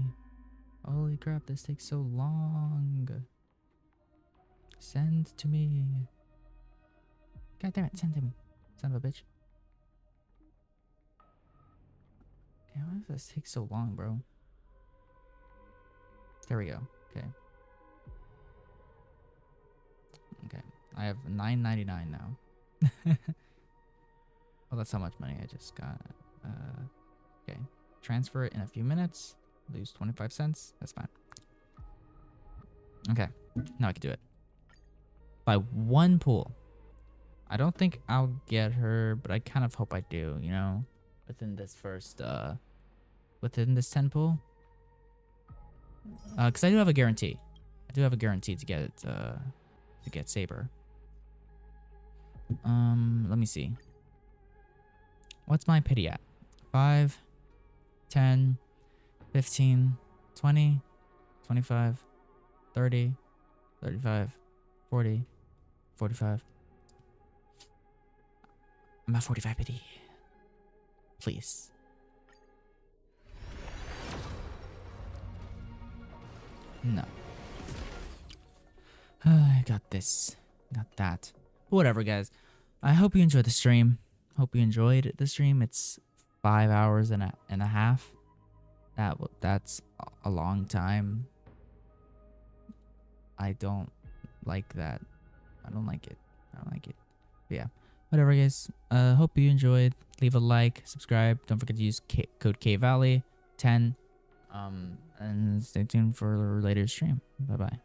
Holy crap, this takes so long. Send to me. God damn it, send to me. Son of a bitch. Okay, why does this take so long, bro? There we go. Okay. Okay. I have $9.99 now. Well, that's how much money I just got. Okay. Transfer it in a few minutes. Lose 25 cents. That's fine. Okay. Now I can do it. Buy one pool. I don't think I'll get her, but I kind of hope I do, you know? Within this first, within this 10 pool. Because I do have a guarantee. I do have a guarantee to get it, to get Saber. Let me see. What's my pity at? 5, 10, 15, 20, 25, 30, 35, 40, 45. I'm at 45 pity. Please. No. I got this. Got that. Whatever, guys. I hope you enjoyed the stream. Hope you enjoyed the stream. It's 5 hours and a half. That's a long time. I don't like that. I don't like it. I don't like it. But yeah. Whatever, guys. Hope you enjoyed. Leave a like, subscribe. Don't forget to use code KValley10. And stay tuned for a later stream. Bye bye.